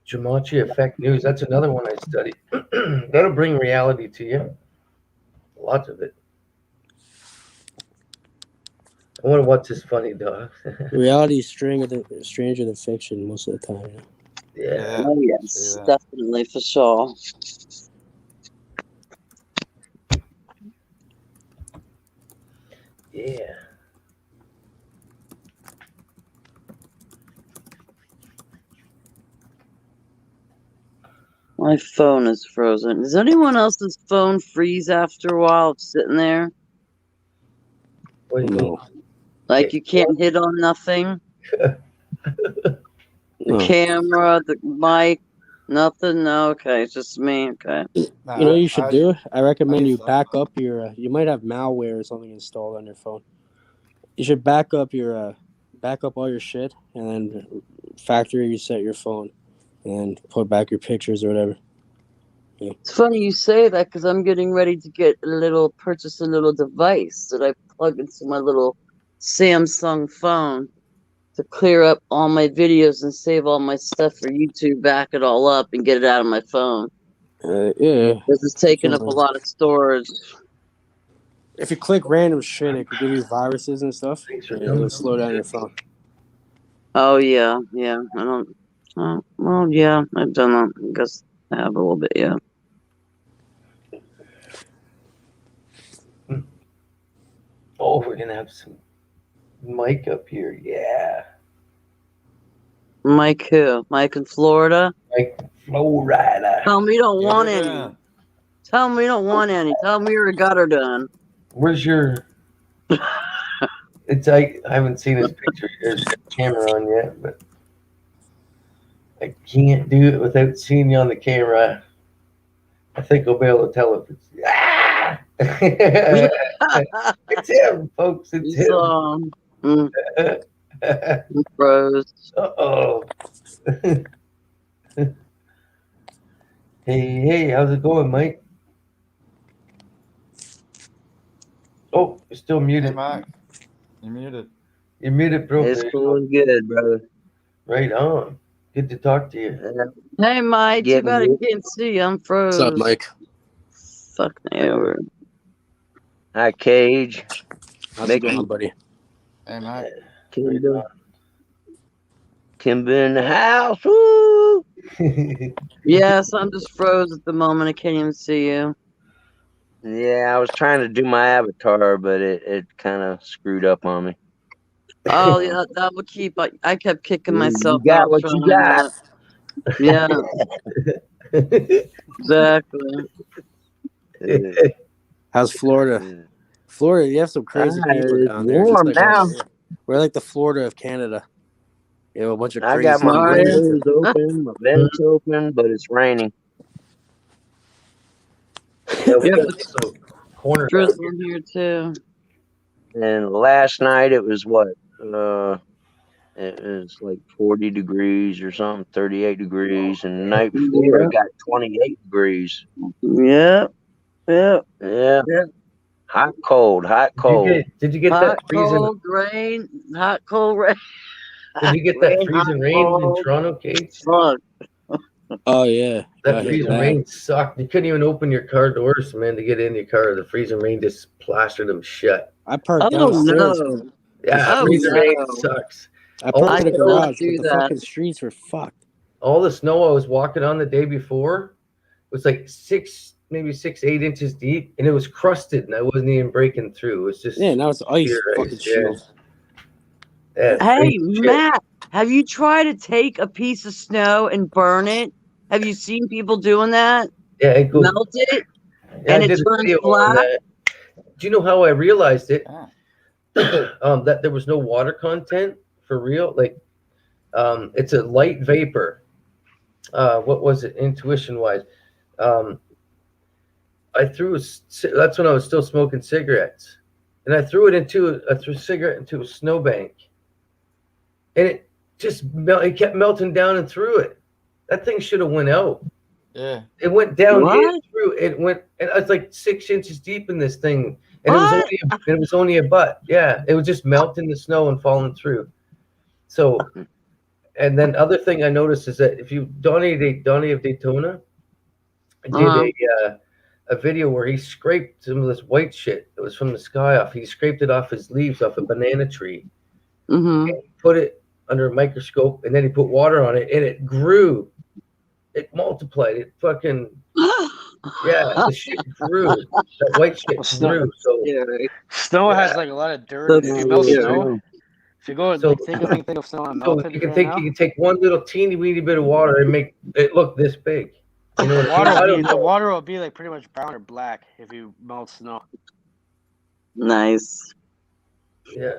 Jumanji Effect News. That's another one I studied. That'll bring reality to you. Lots of it. I wonder what's this funny, dog. Reality is stranger than fiction most of the time. Yeah. Oh, yes. Definitely, for sure. Yeah. My phone is frozen. Does anyone else's phone freeze after a while of sitting there? What do you mean? Like you can't hit on nothing? The camera, the mic, nothing? No, okay. It's just me. Okay. You know what you should do? I recommend you back up your... you might have malware or something installed on your phone. You should back up all your shit and then factory reset your phone and put back your pictures or whatever. Yeah. It's funny you say that because I'm getting ready to purchase a little device that I plug into my little Samsung phone to clear up all my videos and save all my stuff for YouTube, back it all up and get it out of my phone. Yeah. This is taking up a lot of storage. If you click random shit, it could give you viruses and stuff. It'll slow down your phone. Oh, yeah. Yeah. I don't... well, yeah. I've done that. I guess I have a little bit, yeah. Oh, we're going to have some Mike up here. Yeah. Mike who? Mike in Florida? Mike Florida. Tell me you don't want any. Tell me you don't want any. Tell me you're a gutter done. Where's your... I haven't seen his picture. There's a camera on yet, but I can't do it without seeing you on the camera. I think I'll be able to tell if it's... Ah! It's him, folks. It's him. Froze. Uh-oh. Hey, how's it going, Mike? Oh, you're still muted. Hey, Mike. You're muted. You're muted, bro. It's going good, brother. Right on. Good to talk to you. Hey, Mike. Too bad I can't see you. I'm froze. What's up, Mike? Fuck me over. Hi, Cage. How's it going, buddy? Hey, Mike. Kimber in the house. Woo! Yes, I'm just froze at the moment. I can't even see you. Yeah, I was trying to do my avatar, but it kind of screwed up on me. Oh, yeah, that would keep... I kept kicking myself You got out. what you got. Yeah. Exactly. How's Florida? Florida, you have some crazy people down there. Warm Just now. We're like the Florida of Canada. You have a bunch of crazy... I got my windows open, my vents open, but it's raining. Corner drizzling here too. And last night it was what? It was like 40 degrees or something, 38 degrees, and the night before it got 28 degrees. Yeah. Hot, cold. Did you get that freezing rain? Hot, cold rain. Did you get that freezing rain in Toronto, Kate? Fuck. Oh, yeah. That freezing rain sucked. You couldn't even open your car doors, man, to get in your car. The freezing rain just plastered them shut. I parked downstairs. No. Yeah, freezing rain sucks. I parked in the garage, but the fucking streets were fucked. All the snow I was walking on the day before was like 8 inches deep, and it was crusted, and I wasn't even breaking through. It was just now it's ice. Fucking shit. Yeah, hey, Matt, have you tried to take a piece of snow and burn it? Have you seen people doing that? Yeah, it goes, melt it, and it turns black. Do you know how I realized it? That there was no water content for real. Like, it's a light vapor. What was it, intuition wise? That's when I was still smoking cigarettes, and I threw a cigarette into a snowbank, and it kept melting down and through it. That thing should have went out. Yeah. It went down What? and through. It went, and I was like 6 inches deep in this thing, and it was only a butt. Yeah, it was just melting the snow and falling through. So, and then other thing I noticed is that if you Donnie of Daytona did a video where he scraped some of this white shit that was from the sky off. He scraped it off his leaves off a banana tree, Mm-hmm. and put it under a microscope, and then he put water on it, and it grew. It multiplied. It fucking the shit grew. That white shit grew. So snow has like a lot of dirt. If you melt snow, if you go and think of snow and melt you can take one little teeny weeny bit of water and make it look this big. You know, the water will be like pretty much brown or black if you melt snow. Nice. Yeah.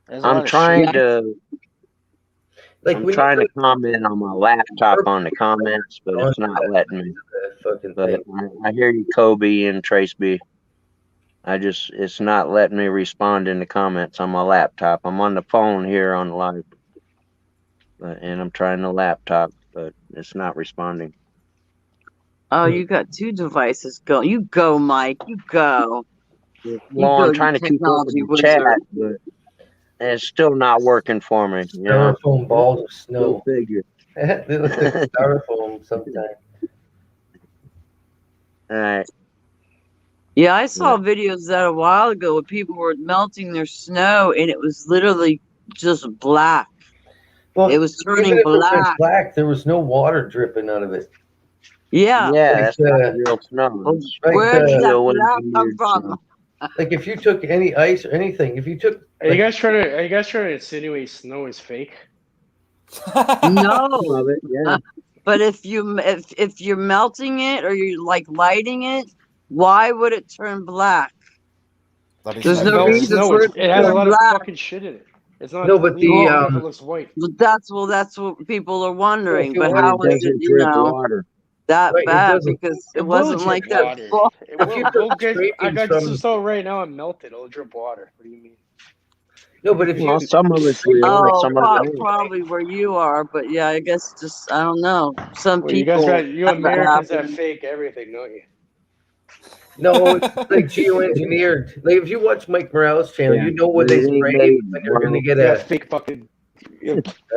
I'm trying to comment on my laptop on the comments, but it's not letting me. But I hear you, Kobe and Trace B. It's not letting me respond in the comments on my laptop. I'm on the phone here on the live, and I'm trying the laptop, but it's not responding. Oh, you got two devices going. You go, Mike. You go. Well, I'm trying to keep up with the chat, but it's still not working for me. Styrofoam balls of snow. Figure. They look like styrofoam sometimes. All right. Yeah, I saw videos of that a while ago where people were melting their snow, and it was literally just black. Well, it was turning black. There was no water dripping out of it. Yeah. That's not real snow. Where did that come from? Like if you took any ice or anything, if you took, are you guys trying to insinuate snow is fake? No, but if you're melting it or you're like lighting it, why would it turn black? There's no reason for it. It has a lot of fucking shit in it. It's not. No, but it looks white. That's what people are wondering. But how is it, water? That bad? Because it wasn't like that before. I got some snow right now and melted. It'll drip water. What do you mean? No, but if you some of it's real, probably where you are, but yeah, I guess just I don't know. Some people. You Americans have fake everything, don't you? No, it's like geoengineered. Like if you watch Mike Morales' channel, you know when they spray when you're gonna get a fake fucking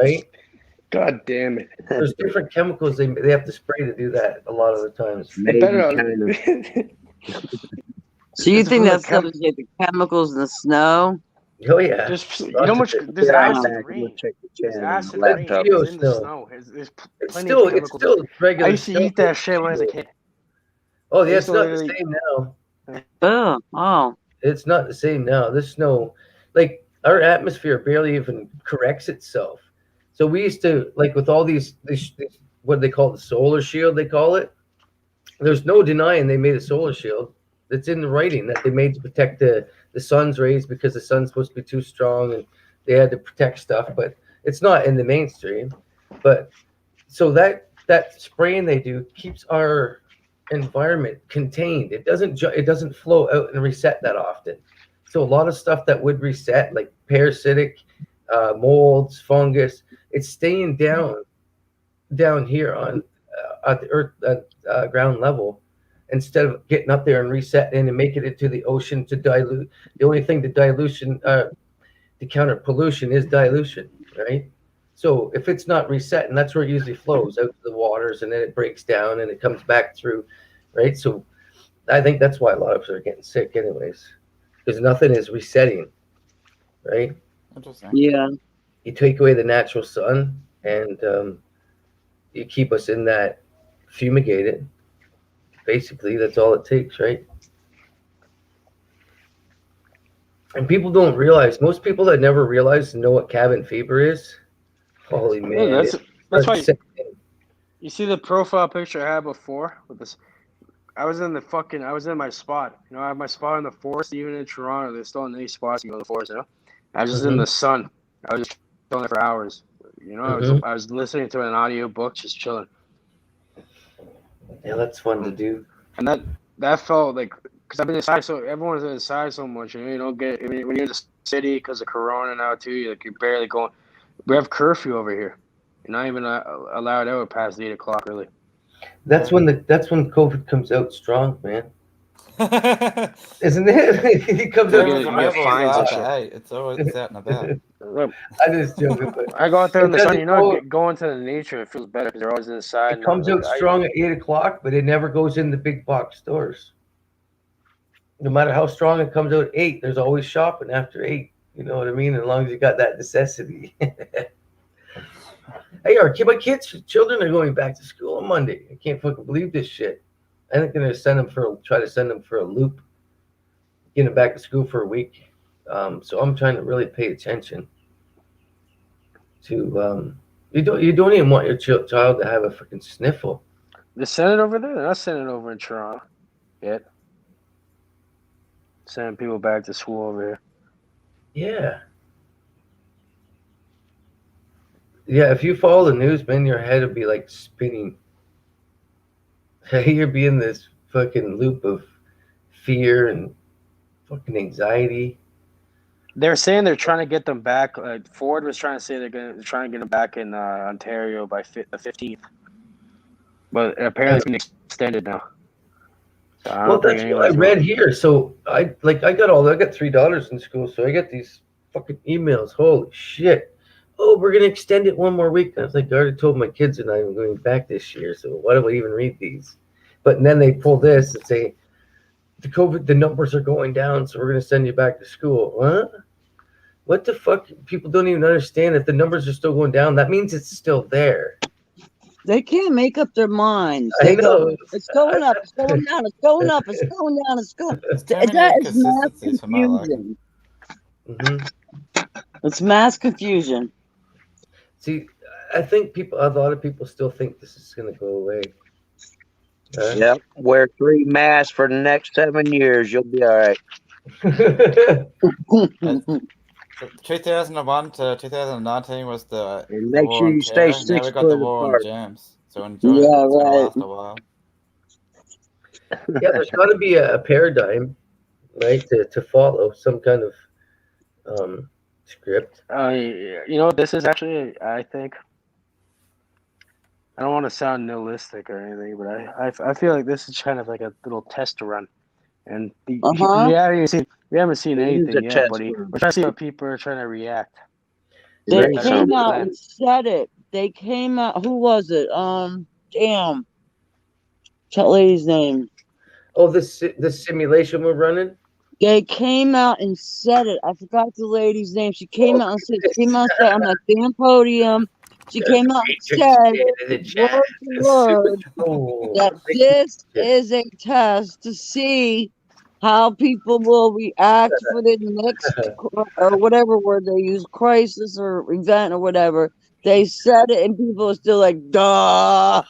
right. God damn it! There's different chemicals they have to spray to do that a lot of the times. So you think that's something like the chemicals in the snow? Oh yeah. There's acid rain. There's acid rain in the snow. There's plenty of chemicals. It's still regular. I used to eat that shit when I was a kid. Oh yeah, it's not the same now. Oh. It's not the same now. This snow, like our atmosphere barely even corrects itself. So we used to, like with all these what they call the solar shield, they call it. There's no denying they made a solar shield. It's in the writing that they made to protect the sun's rays because the sun's supposed to be too strong and they had to protect stuff, but it's not in the mainstream. But so that spraying they do keeps our environment contained. It doesn't flow out and reset that often. So a lot of stuff that would reset, like parasitic molds, fungus, it's staying down here on at the earth ground level instead of getting up there and resetting and making it to the ocean to dilute. The only thing to counter pollution is dilution, right? So if it's not resetting, that's where it usually flows out to the waters and then it breaks down and it comes back through, right? So I think that's why a lot of us are getting sick anyways, because nothing is resetting, right? Interesting. Yeah. You take away the natural sun and you keep us in that fumigated. Basically, that's all it takes, right? And people don't realize, most people that never realize know what cabin fever is. Holy man. Yeah, that's why you see the profile picture I had before with this. I was in my spot. You know, I have my spot in the forest, even in Toronto. There's still any spots you go in the forest, you know? I was just in the sun. I was just chilling there for hours. You know, I was listening to an audio book, just chilling. Yeah, that's fun to do. And that felt like, because I've been inside, so everyone's inside so much, you don't get, when you're in the city because of Corona now too, you're barely going. We have curfew over here. You're not even allowed out past 8 o'clock, really. That's when COVID comes out strong, man. Isn't it? He comes out It's always out and about. I just joking, but I go out there in the sun. Going to the nature, it feels better because they're always inside. It comes out strong at 8 o'clock, but it never goes in the big box stores. No matter how strong it comes out at 8, there's always shopping after 8. You know what I mean? As long as you got that necessity. Hey, my children are going back to school on Monday. I can't fucking believe this shit. I think they're gonna try to send them for a loop, get them back to school for a week. So I'm trying to really pay attention to. You don't even want your child to have a freaking sniffle. They send it over there. They're not sending it over in Toronto yet. Sending people back to school over here. Yeah. Yeah, if you follow the news, man, your head will be like spinning. You'll be in this fucking loop of fear and fucking anxiety. They're saying they're trying to get them back. Ford was trying to say they're trying to get them back in Ontario by the 15th, but apparently it's been extended now. So well, that's what I read here. So I got $3 in school, so I get these fucking emails. Holy shit! Oh, we're gonna extend it one more week. And I was like, I already told my kids and I'm going back this year, so why do I even read these? But then they pull this and say the numbers are going down, so we're gonna send you back to school. Huh? What the fuck? People don't even understand. If the numbers are still going down, that means it's still there. They can't make up their minds. I know. It's going up. It's going down. It's going up. It's going down. It's going. That is mass confusion. It's mass confusion. See, I think a lot of people still think this is going to go away. Yep. Wear 3 masks for the next 7 years. You'll be all right. 2001 to 2019 was the. And make sure you stay 6 foot apart. Now we got the war on germs. So enjoy it. Yeah, it's right. Last a while. Yeah, there's got to be a paradigm, right, to follow some kind of script. This is actually, I think, I don't want to sound nihilistic or anything, but I feel like this is kind of like a little test run. And we haven't seen anything yet, buddy. We're trying to see how people are trying to react. They came out and said it. They came out. Who was it? Damn. That lady's name. Oh, the simulation we're running? They came out and said it. I forgot the lady's name. She came out and said on that damn podium. She came out and said word that this is a test to see how people will react for the next or whatever word they use, crisis or event or whatever. They said it and people are still like, duh.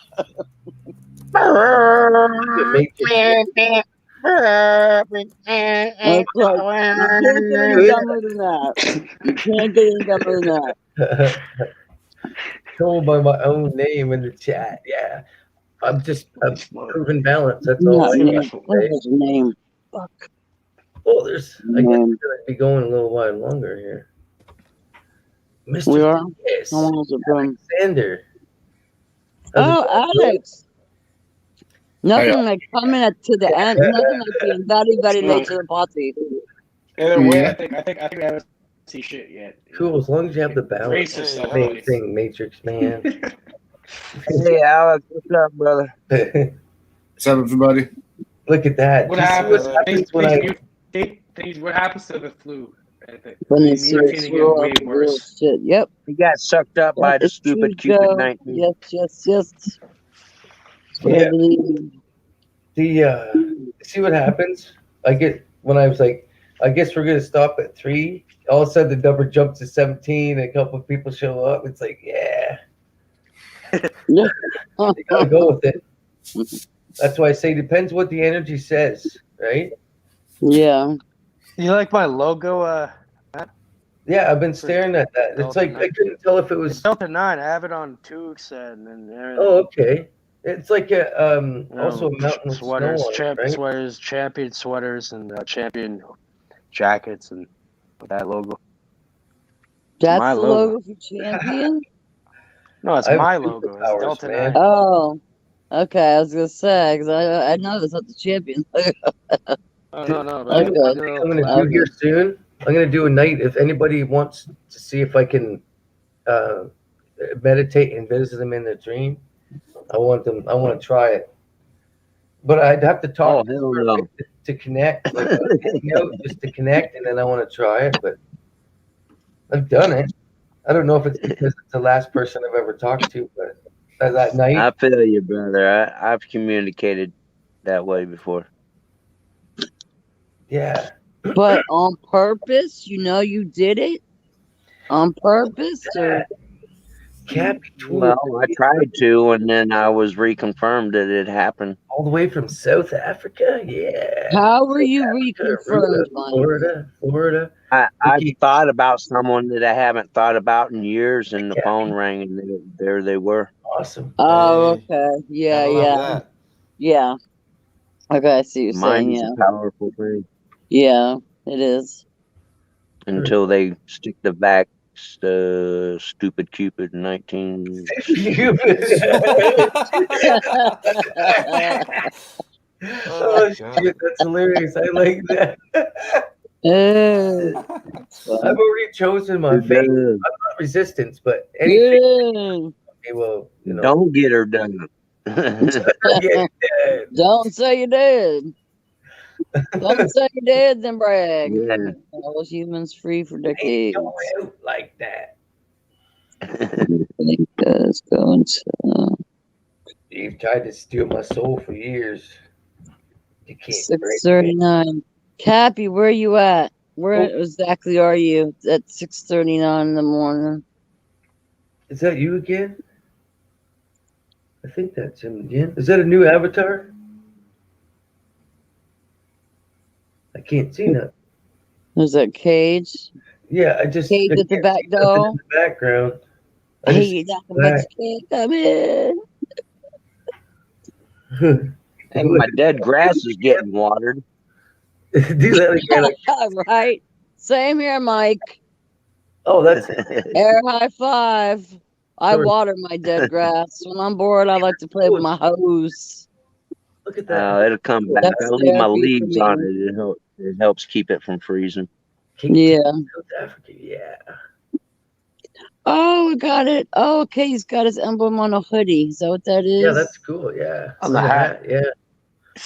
It's like, you can't get any dumber than that. Told by my own name in the chat. Yeah. I'm proving balance. That's all I need. What is his name? Fuck. Oh, I guess we're going to be going a little while longer here. Mr. We are? Yes. How long has it been? Alexander. Oh, Alex. Nothing like coming to the end. Nothing like being very, very late to the party. Either way, I think I haven't seen shit yet. Cool, as long as you have the balance. Main thing, Matrix man. Hey, Alex, what's up, brother? What's up, everybody? Look at that. What happens to the flu? When it's way worse. Shit. Yep. He got sucked up by the stupid COVID-19. Yes. Yeah. See what happens? I was like, I guess we're gonna stop at 3. All of a sudden the number jumps to 17 and a couple of people show up. It's like, yeah. You gotta go with it. That's why I say depends what the energy says, right? Yeah. You like my logo, Matt? Yeah, I've been staring at that. It's like I couldn't tell if it was Delta 9. I have it on Tukes and everything. Oh, okay. It's like also a mountain with sweaters, snow on it, right? sweaters, champion sweaters, and champion jackets, and with that logo. That's my the logo for champion. No, it's my logo. It's Delta 9. Oh, okay. I was gonna say because I know that's not the champion. No. I'm gonna do here soon. I'm gonna do a night. If anybody wants to see if I can meditate and visit them in their dream, I want to try it. But I'd have to talk to connect, like just to connect, and then I want to try it. But I've done it. I don't know if it's because it's the last person I've ever talked to, but that night. I feel you, brother. I've communicated that way before. Yeah. But on purpose, you did it on purpose, or? Well, I tried to, and then I was reconfirmed that it happened. All the way from South Africa? Yeah. How were you reconfirmed, Florida. I thought about someone that I haven't thought about in years, and the phone rang, and there they were. Awesome. Oh, okay. Yeah. Okay, I see what you're saying. Mind is a powerful thing. Yeah, it is. Until they stick the vax, stupid Cupid 19. Oh shit, that's hilarious. I like that. I've already chosen my fate. I'm not resistance, but anything. Okay, well, Don't get her done. Don't say you're dead. Don't say you're dead, then brag. Yeah. All humans free for decades. Don't out like that. Let's go into. You've tried to steal my soul for years. You can't. 6:39. Cappy, where are you at? Where exactly are you at 6:39 in the morning? Is that you again? I think that's him again. Is that a new avatar? I can't see that. Is that Cage? Yeah, I just Cage at the back door. In the background. Hey, Cage, come in. Hey, my dead grass is getting watered. Do that again. Right. Same here, Mike. Oh, that's air high five. I water my dead grass. When I'm bored, I like to play with my hose. Look at that. It'll come back. I'll leave my leaves on it. It helps keep it from freezing. Yeah. South Africa, yeah. Oh, we got it. Oh, okay. He's got his emblem on a hoodie. Is that what that is? Yeah, that's cool. Yeah. On the hat. Yeah.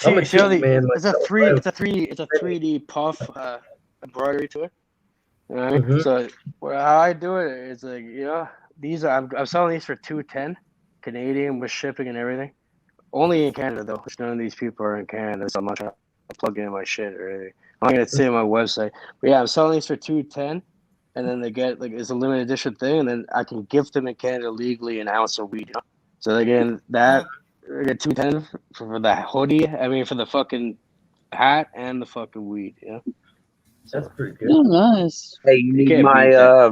I'm a cheap man. It's a 3D puff embroidery to it. You know what I mean? So how I do it is like, these I'm selling these for $210 Canadian with shipping and everything. Only in Canada though. None of these people are in Canada, so I'm not trying to plug in my shit or anything. I'm not gonna say on my website. But yeah, I'm selling these for $210, and then they get it's a limited edition thing, and then I can gift them in Canada legally an ounce of weed. So again, that I get $210 for the hoodie. I mean, for the fucking hat and the fucking weed. That's pretty good. Oh, nice. Hey, you need my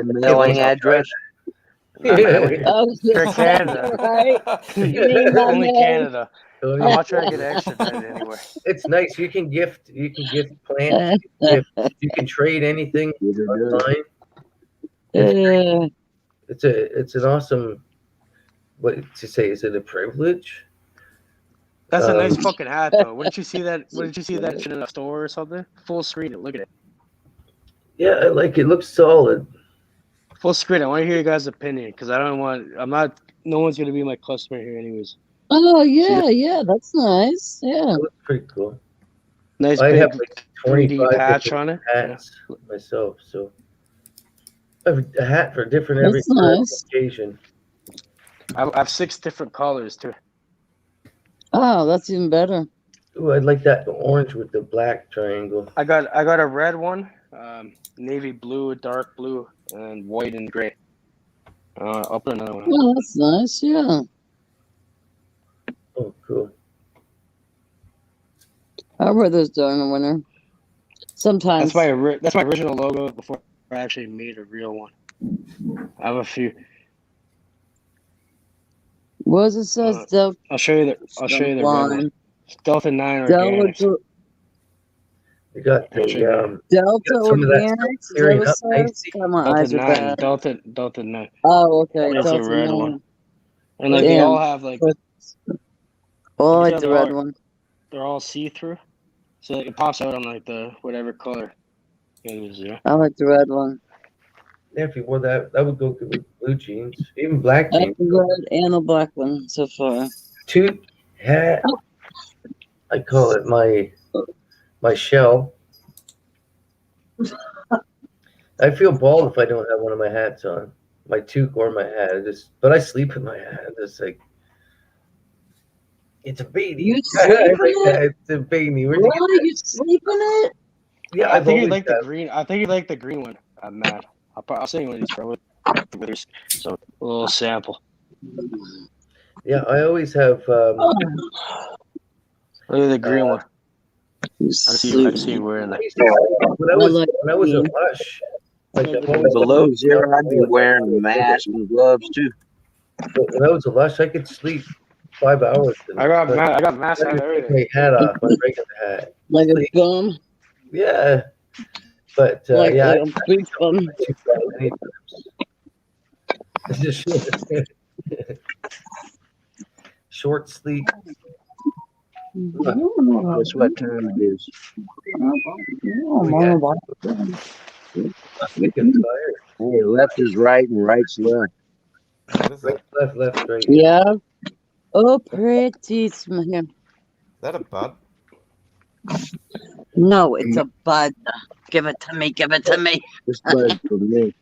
mailing address? For Canada, right? Only Canada. I'm not trying to get extradited anywhere. It's nice. You can gift plants. You can trade anything online. It's an awesome. What to say? Is it a privilege? That's a nice fucking hat, though. Wouldn't you see that? Wouldn't you see that shit in a store or something? Full screen it. Look at it. Yeah, I like it. Looks solid. Full screen. I want to hear your guys' opinion because no one's gonna be my customer here, anyways. Oh yeah, that's nice. Yeah, that looks pretty cool. Nice. I big have like 3D patch on it. Hats myself, so I have a hat for different every occasion. I have 6 different colors too. Oh, that's even better. Ooh, I'd like that orange with the black triangle. I got a red one, navy blue, dark blue, and white and gray. I'll put another one. Oh, that's nice. Yeah. Oh, cool. I wear those during the winter. Sometimes. That's my original logo before I actually made a real one. I have a few. What does it says? I'll show you the red one. Delta 9 Organics. You got the Delta Organics. Is that what it says? God, my eyes are bad. Delta 9. Oh, okay. That's Delta a red 9. one. And like they all have like. Oh, I like the red one. They're all see-through, so like, it pops out on like the whatever color it is. Yeah. I like the red one. Yeah, if you wore that would go good with blue jeans, even black jeans. I like the red and the black one so far. Toot hat. I call it my shell. I feel bald if I don't have one of my hats on, my toque or my hat. But I sleep in my hat. It's like it's a beanie. You sleep in it? It's a beanie. Really? You sleep in it? Yeah, I think you like the green. I think you like the green one. I'm mad. I'll send you one of these probably. So a little sample. Yeah, I always have. Look at the green one. I see you wearing that. When I was a Lush, below zero, I'd be wearing a mask and gloves too. When I was a Lush, I could sleep 5 hours. I got mask and everything. My hat off, my regular hat. Like a bum. Yeah, but like yeah, a big bum. It's just short sleep. Guess what time it is? I'm tired. Hey, left is right and right's left. Left, right. Yeah. Oh, pretty. Is that a bud? No, it's a bud. Give it to me. Give it to me. This bud's for me.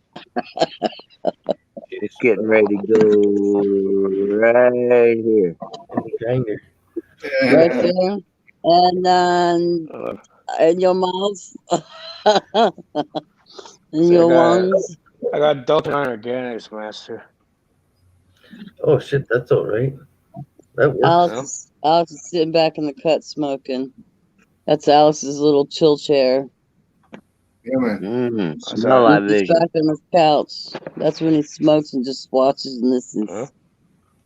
It's getting ready to go right here. Right there. And then in your mouth. In your lungs. I got Delta 9 Organics master. Oh shit, that's all right. That works. Alex is sitting back in the cut smoking. That's Alex's little chill chair. Yeah, man. Smell that vision. Back on his couch. That's when he smokes and just watches and listens.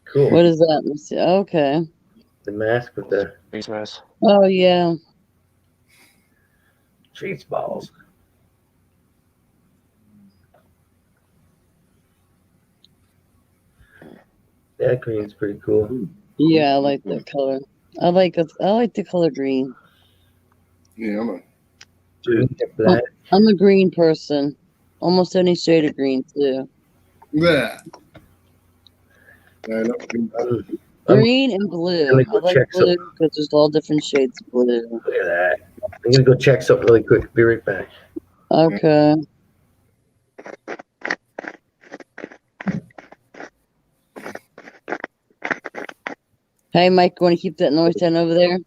Cool. What is that? Let's see. Okay. The mask with the face mask. Oh yeah. Treats balls. That green's pretty cool. Yeah, I like that color. I like the color green. Yeah, man. Green and black. I'm a green person. Almost any shade of green too. Yeah. Green and blue. I like blue because there's all different shades of blue. Look at that. I'm gonna go check something really quick. Be right back. Okay. Hey, Mike, want to keep that noise down over there?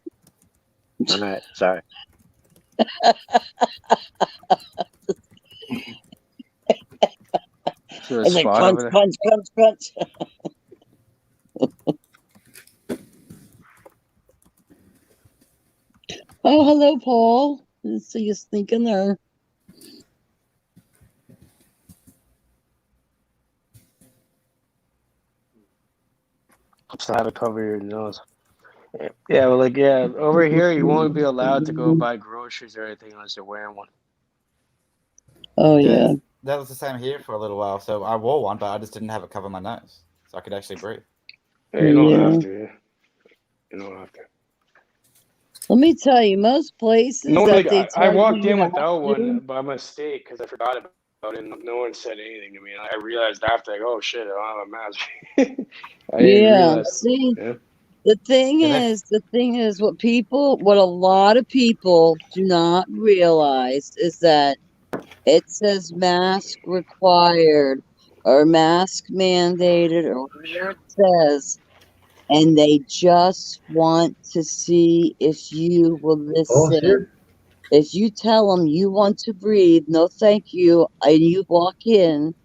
All right, sorry. It's like punch. Oh, hello, Paul. Didn't see you sneaking there. Just how to cover your nose. Yeah, well, over here you won't be allowed to go buy groceries or anything unless you're wearing one. Oh yeah. That was the same here for a little while. So I wore one, but I just didn't have it cover my nose, so I could actually breathe. You don't have to. You don't have to. Let me tell you, most places. I walked in without one by mistake because I forgot about it. And no one said anything to me. And I realized after, like, oh shit, I don't have a mask. The thing is, what a lot of people do not realize is that it says mask required or mask mandated or whatever it says, and they just want to see if you will listen. Sure. If you tell them you want to breathe, no thank you, and you walk in,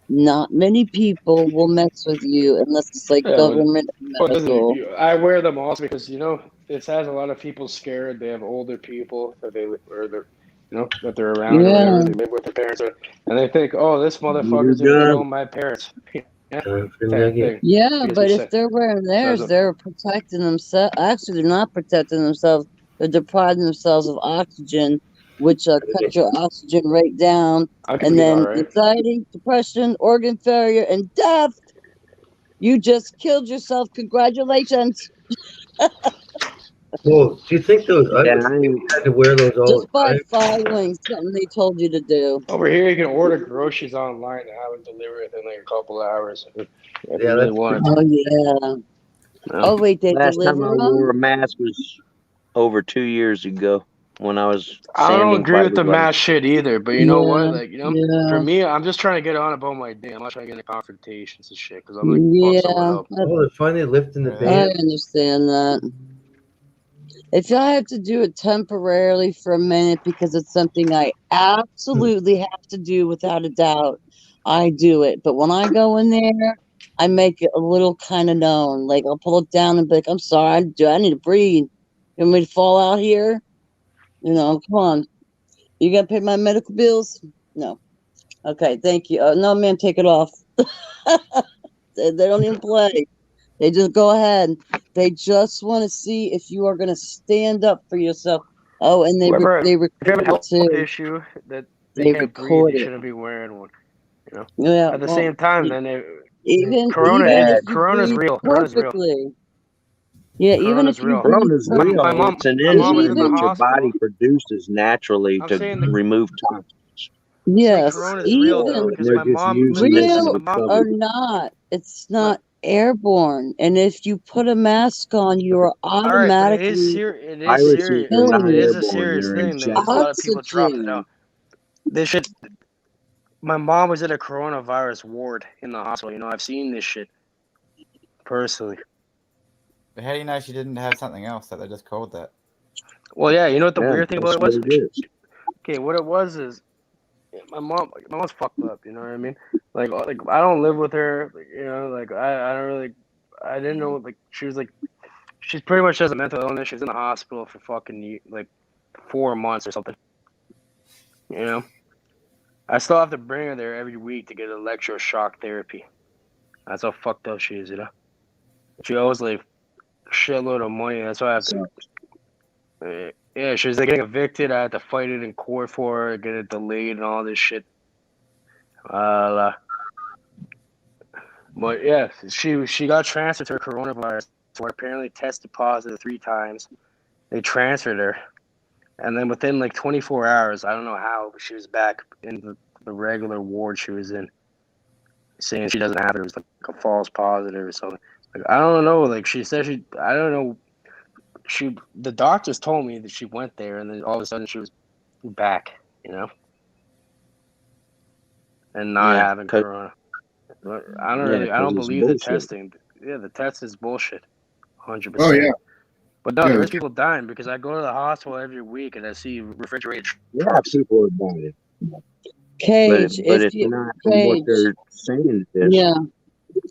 not many people will mess with you unless it's like government medical. I wear them also because it has a lot of people scared. They have older people that that they're around or whatever. They live with their parents, and they think, "Oh, this motherfucker's gonna kill my parents." Yeah, but if they're wearing theirs, they're protecting themselves. Actually, they're not protecting themselves. They're depriving themselves of oxygen, which cut your oxygen rate down, and then anxiety, depression, organ failure, and death. You just killed yourself. Congratulations. Well, do you think those? I had to wear those all just the by time. following something they told you to do. Over here, you can order groceries online and have them delivered within like a couple of hours. If you really want. Oh yeah. Oh wait, they last time deliver I them? wore a mask was over 2 years ago when I was I don't sanding agree with the fiberglass. mask shit either, but you know what? Like, for me, I'm just trying to get on about my day. I'm not trying to get into confrontations and shit because I'm like, fuck someone up. Oh, they're finally lifting the ban. I understand that. If I have to do it temporarily for a minute because it's something I absolutely have to do without a doubt, I do it. But when I go in there, I make it a little kind of known. Like I'll pull it down and be like, I'm sorry, I need to breathe. You want me to fall out here? You know, come on. You gotta pay my medical bills? No. Okay, thank you. No, ma'am, take it off. They don't even play. They just go ahead. They just want to see if you are going to stand up for yourself. Oh, and they if you have a health too. issue that they can't breathe, you shouldn't be wearing one. You know. Yeah. At the same time, then Corona's real. Corona's real. Yeah, even if you breathe. Corona's real. My mom was in the that your hospital. body produces naturally to remove toxins. Yes, Corona's real though, because my mom. Real or not, it's not airborne. And if you put a mask on, you are automatically. It is serious. It is a serious thing. There's a lot of people dropping out. This shit. My mom was in a coronavirus ward in the hospital. You know, I've seen this shit personally. But how do you know she didn't have something else that they just called that? Well, yeah, you know what the weird thing about it was? Okay, what it was is my mom's fucked up. You know what I mean? Like I don't live with her. You know, like I don't really. I didn't know. Like she was like, she's pretty much has a mental illness. She's in the hospital for fucking like 4 months or something. You know. I still have to bring her there every week to get electroshock therapy. That's how fucked up she is, you know. She owes like a shitload of money. That's why I have to. Yeah, she was like getting evicted. I had to fight it in court for her, get it delayed, and all this shit. But yeah, she got transferred to her coronavirus. So apparently tested positive 3 times. They transferred her, and then within like 24 hours, I don't know how, but she was back in the regular ward she was in, saying she doesn't have it. It was like a false positive or something. Like, I don't know. Like she said, I don't know. The doctors told me that she went there, and then all of a sudden she was back. You know, and not having corona. I don't believe the testing. Yeah, the test is bullshit. 100%. Oh yeah. But no, there's people dying because I go to the hospital every week and I see refrigerated trucks. People are dying. Cage, but it's not what they're saying it is. Yeah.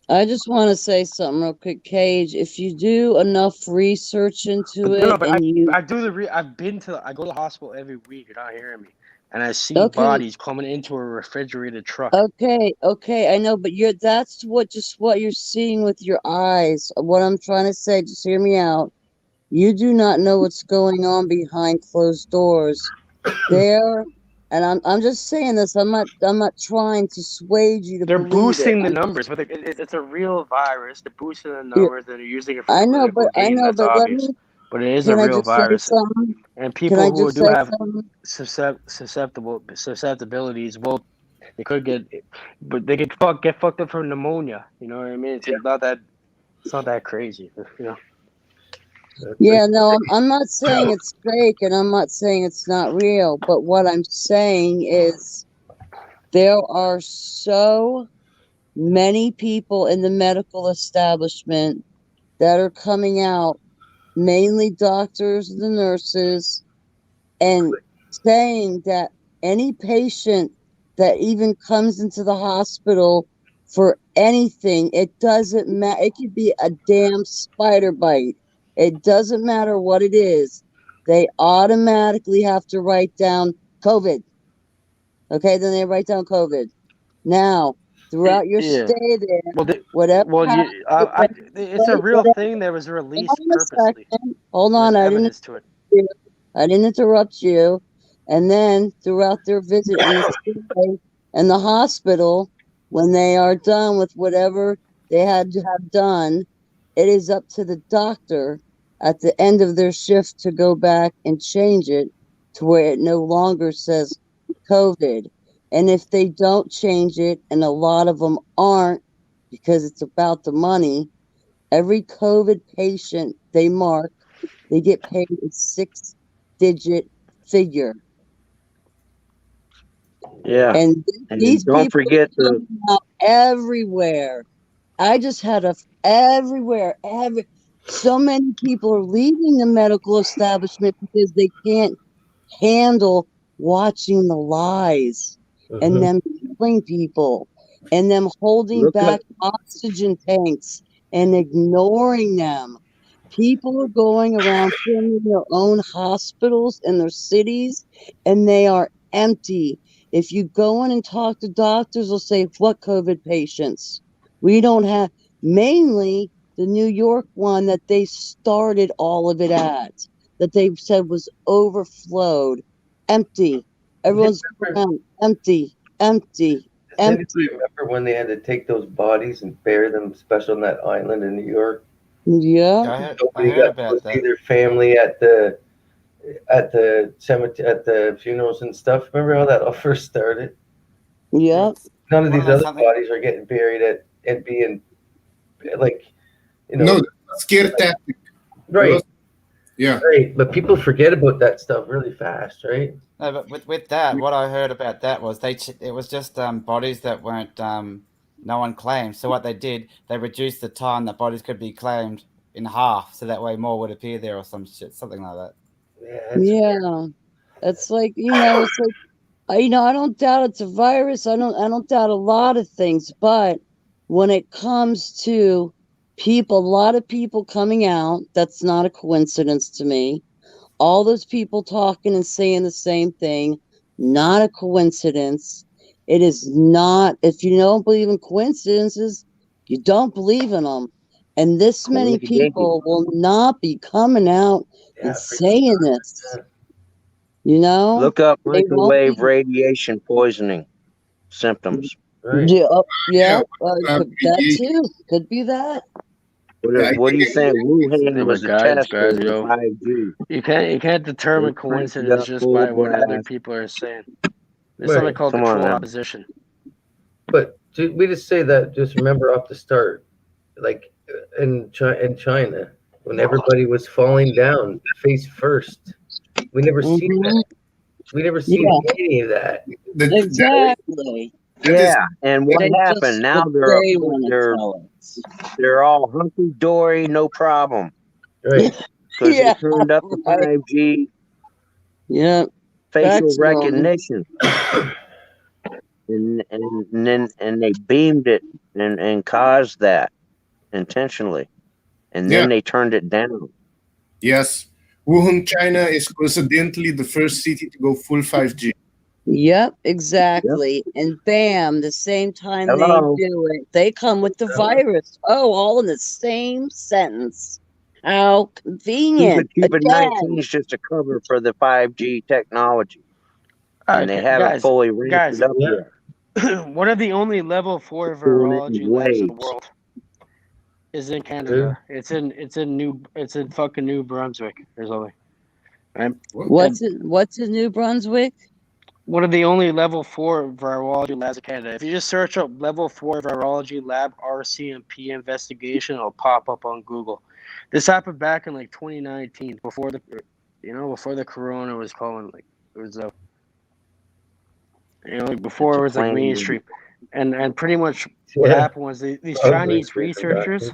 I just want to say something real quick, Cage. If you do enough research into it, I go to the hospital every week. You're not hearing me, and I see bodies coming into a refrigerated truck. Okay, I know, but that's what you're seeing with your eyes. What I'm trying to say, just hear me out. You do not know what's going on behind closed doors. There. And I'm just saying this. I'm not trying to sway you to. They're believe boosting it. the numbers, but it's a real virus. They're boosting the numbers. They're using it for political gain. That's obvious. But it is a real virus. And people who do have susceptibilities, well, they could get fucked up from pneumonia. You know what I mean? It's not that crazy. You know. Yeah, no, I'm not saying it's fake, and I'm not saying it's not real. But what I'm saying is there are so many people in the medical establishment that are coming out, mainly doctors and the nurses, and saying that any patient that even comes into the hospital for anything, it doesn't matter. It could be a damn spider bite. It doesn't matter what it is. They automatically have to write down COVID. Okay, then they write down COVID. Now, throughout your stay there, whatever happened, it's a real thing that was released purposely. Hold on, I didn't interrupt you. And then throughout their visit in the stay and the hospital, when they are done with whatever they had to have done, it is up to the doctor at the end of their shift to go back and change it to where it no longer says COVID. And if they don't change it, and a lot of them aren't because it's about the money, every COVID patient they mark, they get paid a 6-digit figure. Yeah. And these don't people forget are out everywhere. I just had everywhere. So many people are leaving the medical establishment because they can't handle watching the lies and them killing people and them holding back oxygen tanks and ignoring them. People are going around filming their own hospitals in their cities, and they are empty. If you go in and talk to doctors, they'll say, what COVID patients? We don't have, mainly the New York one that they started all of it at, that they said was overflowed, empty. Everyone's around, empty. Does anybody remember when they had to take those bodies and bury them special on that island in New York? Yeah. I heard about that. See their family at the cemetery, at the funerals and stuff. Remember how that all first started? Yep. None of these other bodies are getting buried and being like, No, scare tactic. Right. Yeah. Right. But people forget about that stuff really fast, right? No, but with that, what I heard about that was it was just bodies that weren't no one claimed. So what they did, they reduced the time that bodies could be claimed in half, so that way more would appear there or something like that. Yeah. It's like, it's like, I don't doubt it's a virus. I don't doubt a lot of things, but when it comes to a lot of people coming out, that's not a coincidence to me. All those people talking and saying the same thing, not a coincidence. It is not. If you don't believe in coincidences, you don't believe in them. And this many people will not be coming out and saying this. Look up microwave radiation poisoning symptoms. Right. Yeah. That too. Could be that. What do you think? Wuhan was a test for 5G. You can't determine coincidence just by what other people are saying. There's something called control opposition. But we just say that. Just remember off the start, like in China, when everybody was falling down face first, we never seen that. We never seen any of that. Exactly. Yeah, and what happened? Now they're all hunky dory, no problem. Right. Because they turned up the 5G. Yeah. Facial recognition. and they beamed it and caused that intentionally. And then they turned it down. Yes. Wuhan, China is coincidentally the first city to go full 5G. Yep, exactly. Yep. And bam, the same time they do it, they come with the virus. Oh, all in the same sentence. How convenient. COVID-19 is just a cover for the 5G technology. And they haven't fully ramped it up yet. One of the only level 4 virology labs in the world is in Canada. It's in fucking New Brunswick. There's only. Right? What's in New Brunswick? One of the only level 4 virology labs in Canada. If you just search up level 4 virology lab RCMP investigation, it'll pop up on Google. This happened back in like 2019, before the corona was calling, like it was before it was like mainstream, and pretty much what happened was these Chinese researchers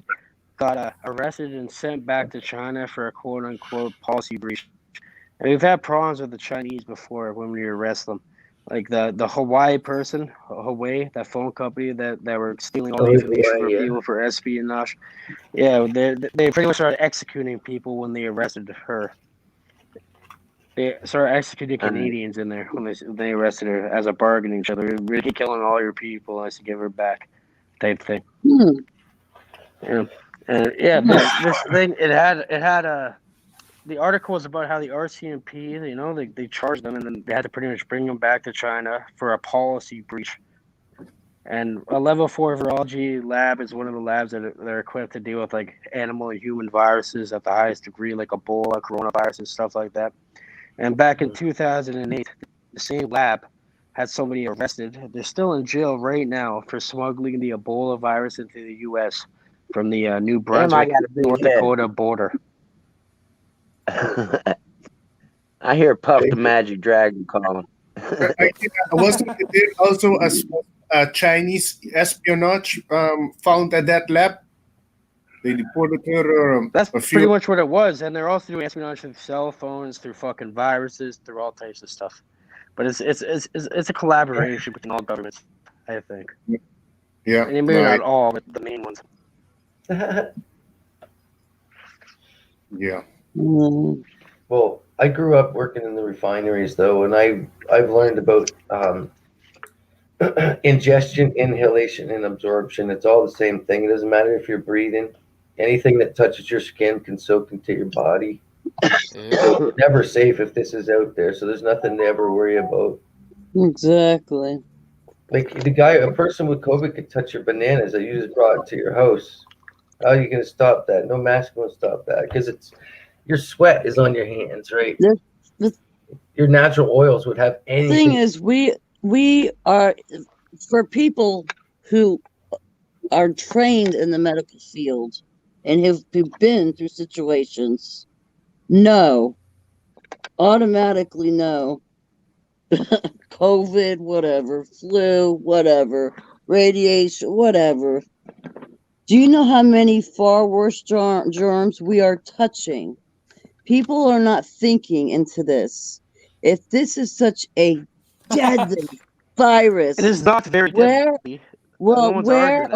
got arrested and sent back to China for a quote unquote policy breach. And we've had problems with the Chinese before when we arrest them. Like the Hawaii person, Huawei, that phone company that were stealing all the information from people for espionage. Yeah, they pretty much started executing people when they arrested her. They started executing Canadians in there when they arrested her as a bargaining chip. They're really killing all your people unless you give her back, type thing. Yeah, and this thing it had the article was about how the RCMP, they charged them and then they had to pretty much bring them back to China for a policy breach. And a level 4 virology lab is one of the labs that are equipped to deal with like animal and human viruses at the highest degree, like Ebola, coronavirus, and stuff like that. And back in 2008, the same lab had somebody arrested. They're still in jail right now for smuggling the Ebola virus into the U.S. from the New Brunswick, North Dakota border. I hear Puff the Magic Dragon calling. I think wasn't there also a Chinese espionage found at that lab? They deported her. That's pretty much what it was, and they're also doing espionage through cell phones, through fucking viruses, through all types of stuff. But it's a collaboration between all governments, I think. Yeah, and maybe not all, but the main ones. Yeah. Well, I grew up working in the refineries, though, and I've learned about ingestion, inhalation, and absorption. It's all the same thing. It doesn't matter if you're breathing. Anything that touches your skin can soak into your body. So it's never safe if this is out there. So there's nothing to ever worry about. Exactly. Like a person with COVID could touch your bananas that you just brought to your house. How are you going to stop that? No mask will stop that because your sweat is on your hands, right? Your natural oils would have anything. The thing is, we are, for people who are trained in the medical field and have been through situations, automatically know, COVID, whatever, flu, whatever, radiation, whatever. Do you know how many far worse germs we are touching? People are not thinking into this. If this is such a deadly virus, it is not very deadly. Well, no where?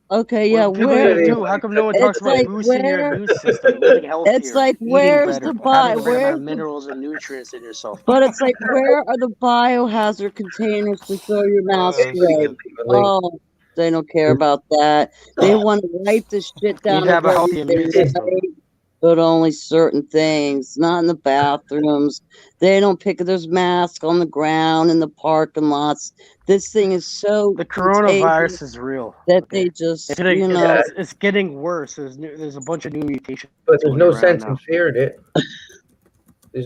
Okay, yeah. Where? How come no one talks about boosting your immune system, living healthier, it's like where's the where's minerals and nutrients in yourself? But it's like, where are the biohazard containers to throw your mask away? Oh, they don't care about that. They want to write this shit down. You have a healthy immune system. But only certain things, not in the bathrooms. They don't pick. There's masks on the ground in the parking lots. This thing is so. The coronavirus is real. That they just, it's getting worse. There's a bunch of new mutations. But there's no sense in fearing it. And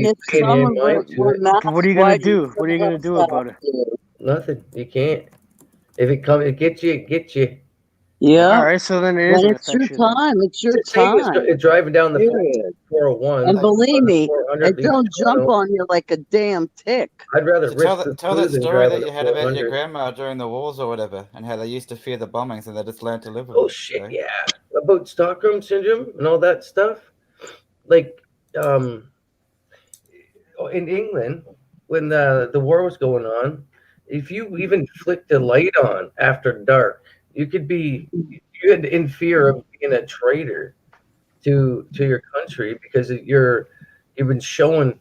if someone were not, what are you gonna do? What are you gonna do about it? Nothing. You can't. If it comes, it gets you. It gets you. Yeah. All right. So then it's your time. It's your time. It's driving down the 401. And believe me, it don't jump on you like a damn tick. I'd rather tell that story that you had about your grandma during the wars or whatever, and how they used to fear the bombings and they just learned to live with it. Oh shit! Right? Yeah, about Stockholm syndrome and all that stuff. Like, in England, when the war was going on, if you even flicked the light on after dark, you had in fear of being a traitor to your country because you've been showing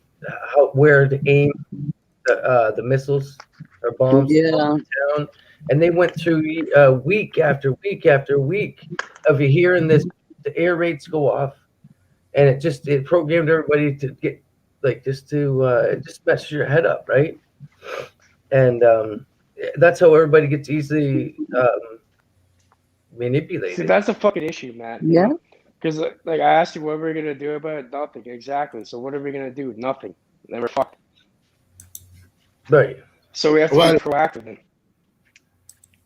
where to aim the missiles or bombs down, and they went through week after week after week of you hearing the air raids go off, and it programmed everybody to get just mess your head up, right? And that's how everybody gets easily manipulated. See, that's a fucking issue, Matt. Yeah. Because I asked you what we're gonna do about it. Nothing. Exactly. So what are we gonna do? Nothing. Then we're fucked. Right. So we have to be proactive. Then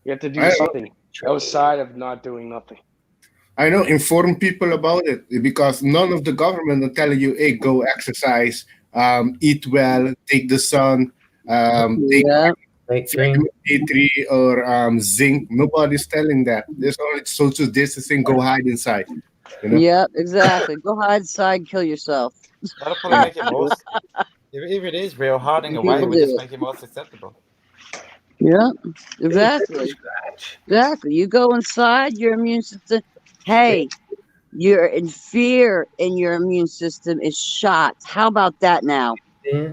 we have to do something outside of not doing nothing. I know. Inform people about it because none of the government will tell you, "Hey, go exercise, eat well, take the sun, vitamin D3 or zinc." Nobody's telling that. There's only social distancing. Go hide inside. Yeah, exactly. Go hide inside, kill yourself. That'll probably make it more. If it is real, hiding away would just make it more susceptible. Yeah, exactly. Exactly. You go inside, your immune system. Hey, You're in fear and your immune system is shot. How about that now? Yeah.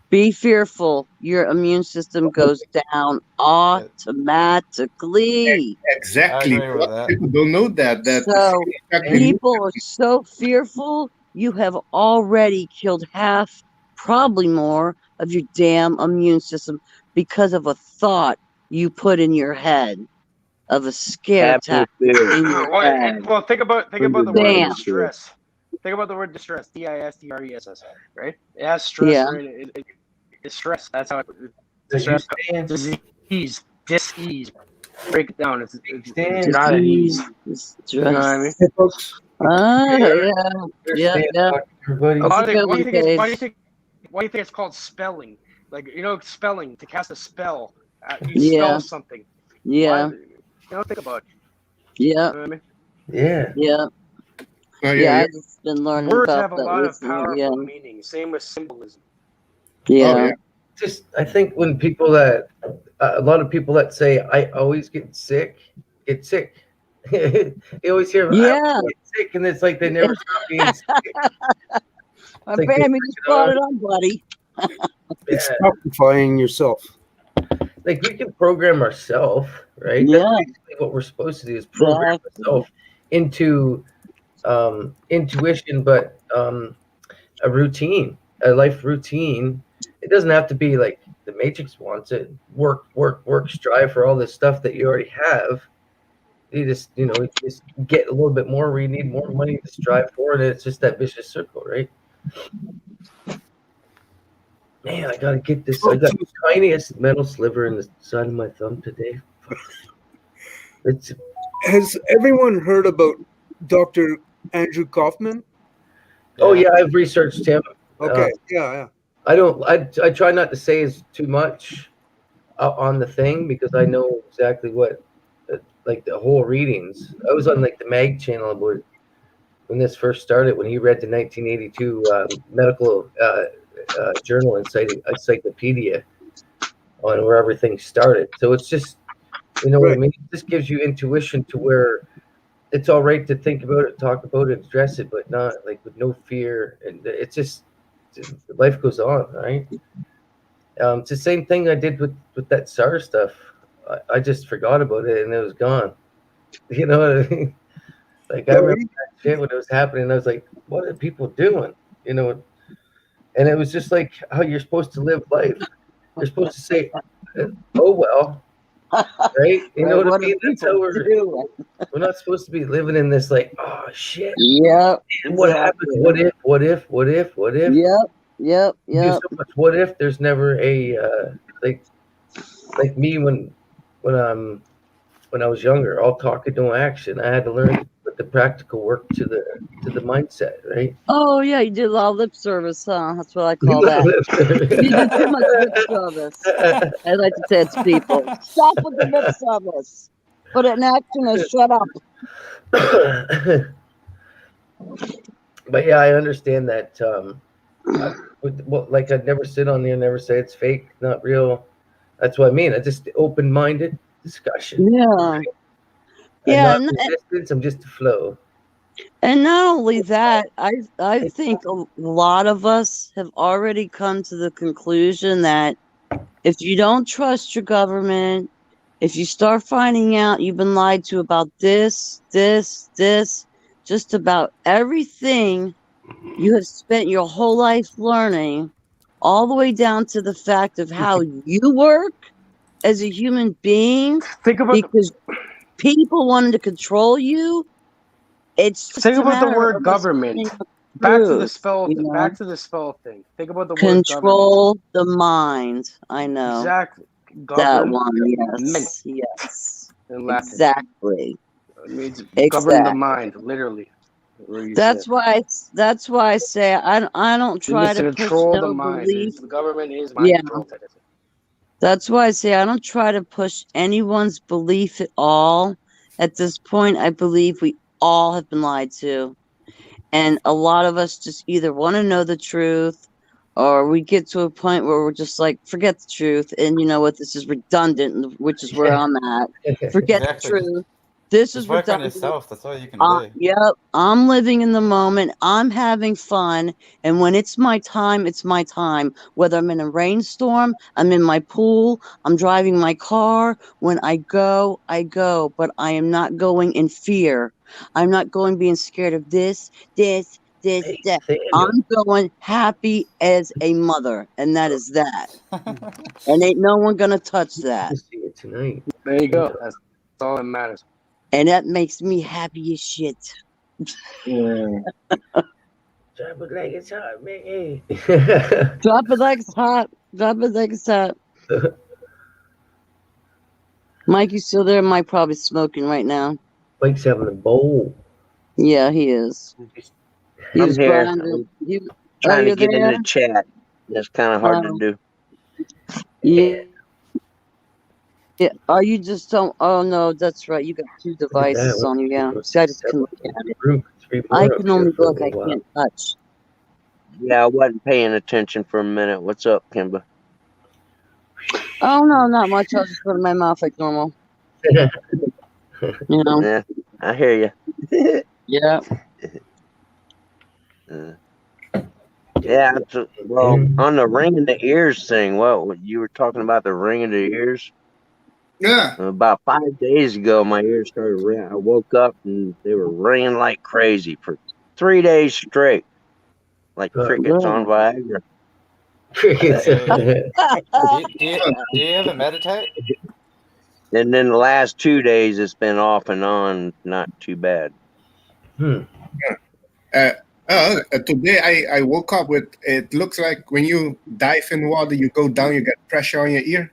Be fearful. Your immune system goes down automatically. Exactly. I agree with that. People don't know that. So people are so fearful. You have already killed half, probably more, of your damn immune system because of a thought you put in your head of a scare tactic in your head. Well, think about the word Bam. distress. Think about the word distress. DISTRESS. Right? It has stress. Yeah. Right? It's stress. That's how it. Distress. Disease. Dis-ease. Break it down. It's not at ease. You know what I mean? Yeah. Why do you think it's called spelling? Like, spelling, to cast a spell. You spell something. Yeah. Think about it. Yeah. You know what I mean? Yeah. Yeah. I've just been learning Words about have a that lot of recently. powerful meaning. Same with symbolism. Yeah. I think when people that a lot of people that say I always get sick. You always hear I always get sick, and it's like they never stop being sick. My family just brought it on, buddy. It's stupefying yourself. Like we can program ourselves, right? Yeah. That's basically what we're supposed to do is program ourselves into intuition, but a routine, a life routine. It doesn't have to be like the Matrix wants it. Work, strive for all this stuff that you already have. You just get a little bit more where you need more money to strive for it. It's just that vicious circle, right? Man, I gotta get this. I got the tiniest metal sliver in the side of my thumb today. Has everyone heard about Dr. Andrew Kaufman? Oh yeah, I've researched him. Okay, yeah. I try not to say too much on the thing because I know exactly what, like the whole readings. I was on like the Mag channel about when this first started, when he read the 1982 medical journal encyclopedia on where everything started. So it's just, what I mean? It just gives you intuition to where it's all right to think about it, talk about it, address it, but not like with no fear. And it's just life goes on, right? It's the same thing I did with that SARS stuff. I just forgot about it and it was gone. You know what I mean? Like I remember that shit when it was happening. I was like, "What are people doing?" And it was just like how you're supposed to live life. You're supposed to say, "Oh well," right? You know what I mean? That's how we're not supposed to be living in this like, "Oh shit." Yeah. What happens? What if? What if? What if? What if? Yep. You do so much what if. There's never a like me when I was younger, all talk and no action. I had to learn to put the practical work to the mindset, right? Oh yeah, you did a lot of lip service, huh? That's what I call that. You did too much lip service. I like to say it to people. Stop with the lip service. Put it in action and shut up. But yeah, I understand that. Like I'd never sit on there, never say it's fake, not real. That's what I mean. I just open-minded discussion. Yeah. Yeah. I'm just a flow. And not only that, I think a lot of us have already come to the conclusion that if you don't trust your government, if you start finding out you've been lied to about this, just about everything you have spent your whole life learning, all the way down to the fact of how you work as a human being, because people wanted to control you. It's just think about the word government. Back to the spell thing. Think about the word control the mind. I know exactly that one. Yes. In Latin. Exactly. It means govern the mind, literally. That's why I say I don't try to control the mind. The government is mind control. That's why I say I don't try to push anyone's belief at all. At this point, I believe we all have been lied to. And a lot of us just either want to know the truth, or we get to a point where we're just like, forget the truth. And you know what? This is redundant, which is where I'm at. Forget the truth. This Just is work what on yourself. That's all you can do. Yep. I'm living in the moment. I'm having fun. And when it's my time, it's my time. Whether I'm in a rainstorm, I'm in my pool, I'm driving my car. When I go, I go. But I am not going in fear. I'm not going being scared of this, that. I'm going happy as a mother. And that is that. And ain't no one going to touch that. See it tonight. There you go. That's all that matters. And that makes me happy as shit. Yeah. Drop it like it's hot, man. Drop it like it's hot. Drop it like it's hot. Mike, you still there? Mike probably smoking right now. Mike's having a bowl. Yeah, he is. I'm here. Trying to get in the chat. That's kind of hard to do. Yeah. Yeah. Are you just don't? Oh no, that's right. You got two devices on you. Yeah. See, I just can look at it. I can only look. I can't touch. Yeah, I wasn't paying attention for a minute. What's up, Kimba? Oh no, not much. I'll just put it in my mouth like normal. You know. Yeah, I hear you. Yeah. Yeah. Well, on the ring in the ears thing, what you were talking about the ring in the ears? Yeah. About 5 days ago, my ears started ringing. I woke up and they were ringing like crazy for 3 days straight, like crickets on Viagra. Crickets. Do you ever meditate? And then the last 2 days, it's been off and on, not too bad. Today I woke up with, it looks like when you dive in water, you go down, you get pressure on your ear.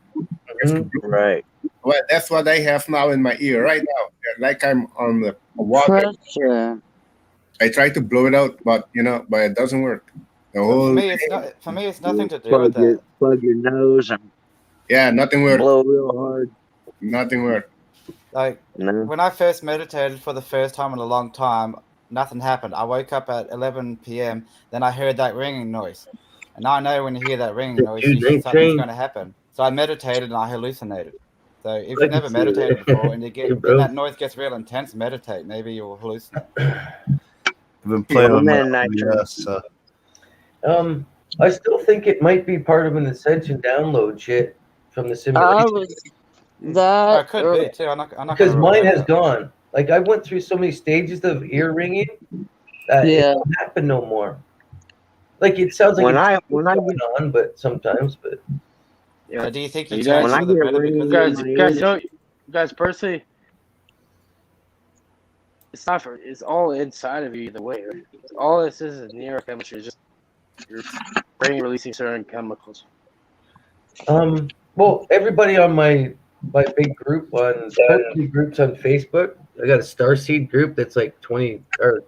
Right. Well, that's what I have now in my ear right now. Like I'm on the water. Pressure. I try to blow it out, but it doesn't work. For me, it's nothing to do with that. Plug your nose and nothing works. Blow real hard. Nothing works. Like when I first meditated for the first time in a long time, nothing happened. I woke up at 11 p.m. Then I heard that ringing noise, and now I know when you hear that ringing noise, something's going to happen. So I meditated and I hallucinated. So if you've never meditated before and when that noise gets real intense, meditate. Maybe you'll hallucinate. I've been playing with my I still think it might be part of an Ascension download shit from the simulation. It could be too. I'm not because mine has gone. Like I went through so many stages of ear ringing that it don't happen no more. Like it sounds like it's going on, but sometimes, yeah. Do you think you guys personally? It's not for. It's all inside of you either way. Right? All this is neurochemistry. It's just your brain releasing certain chemicals. Well, everybody on my big group on groups on Facebook. I got a Starseed group that's like 20 or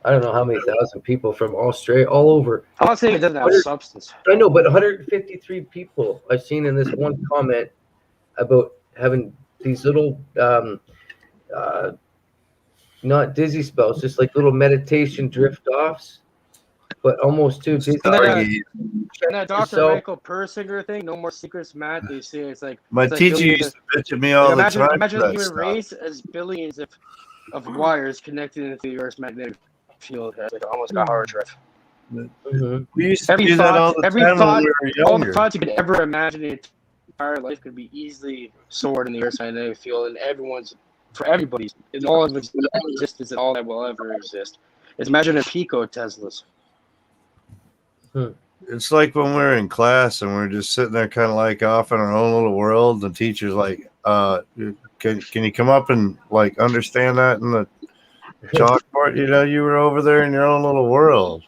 I don't know how many thousand people from Australia, all over. I'm not saying it doesn't have substance. I know, but 153 people I've seen in this one comment about having these little, not dizzy spells, just like little meditation drift offs, but almost too dizzy. And that Dr. Michael Persinger thing, no more secrets, Matt. They say it's like my teacher used to bitch at me all the time. Imagine the human race as billions of wires connected into the Earth's magnetic field. It's like almost a hard drive. We used to do that all the time when we were younger. All the thoughts you could ever imagine in your entire life could be easily stored in the Earth's magnetic field, and for everybody's, in all of its existence and all that will ever exist. It's imagine a picoteslas. It's like when we're in class and we're just sitting there kind of like off in our own little world. The teacher's like, can you come up and like understand that in the chalkboard? You were over there in your own little world.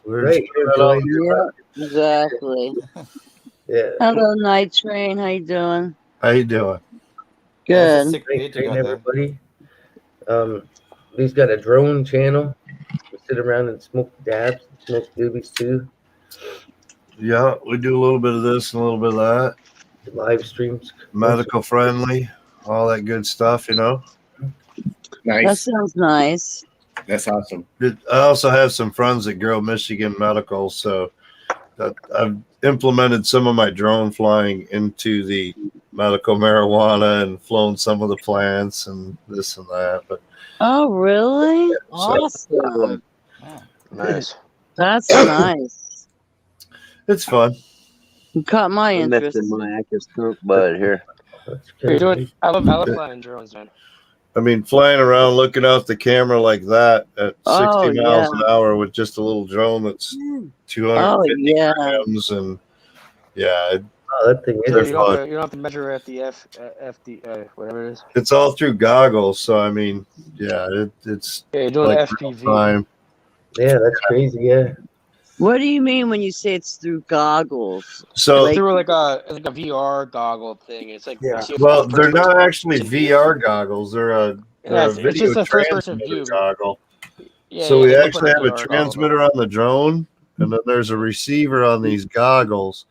Exactly. Yeah. Hello, Night Train. How you doing? How you doing? Good. Everybody. He's got a drone channel. We sit around and smoke dabs, smoke doobies too. Yeah, we do a little bit of this and a little bit of that. Live streams. Medical friendly, all that good stuff, Nice. That sounds nice. That's awesome. I also have some friends that grow Michigan medical, so implemented some of my drone flying into the medical marijuana and flown some of the plants and this and that. But oh, really? Awesome. Nice. That's nice. It's fun. You caught my I'm interest. missing my active skunk bud here. I love flying drones, man. I mean, flying around looking off the camera like that at 60 miles an hour with just a little drone that's 250 grams, and that thing is. You don't have to measure at the FD, whatever it is. It's all through goggles, so I mean, it's you're doing like FPV. time. Yeah, that's crazy. Yeah. What do you mean when you say it's through goggles? So it's through like a VR goggle thing. It's like well, they're not actually VR goggles. They're a video just a first-person transmitter view. goggle. Yeah, so we they look actually like have a VR transmitter on the drone, and then there's a receiver on these goggles,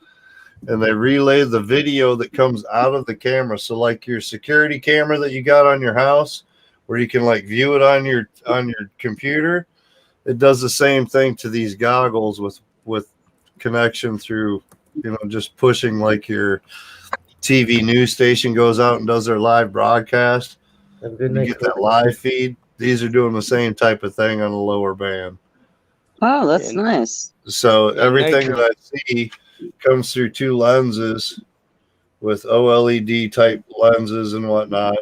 and they relay the video that comes out of the camera. So like your security camera that you got on your house, where you can like view it on your computer. It does the same thing to these goggles with connection through, just pushing like your TV news station goes out and does their live broadcast. You get that live feed. These are doing the same type of thing on a lower band. Oh, that's nice. So everything that I see comes through two lenses with OLED type lenses and whatnot.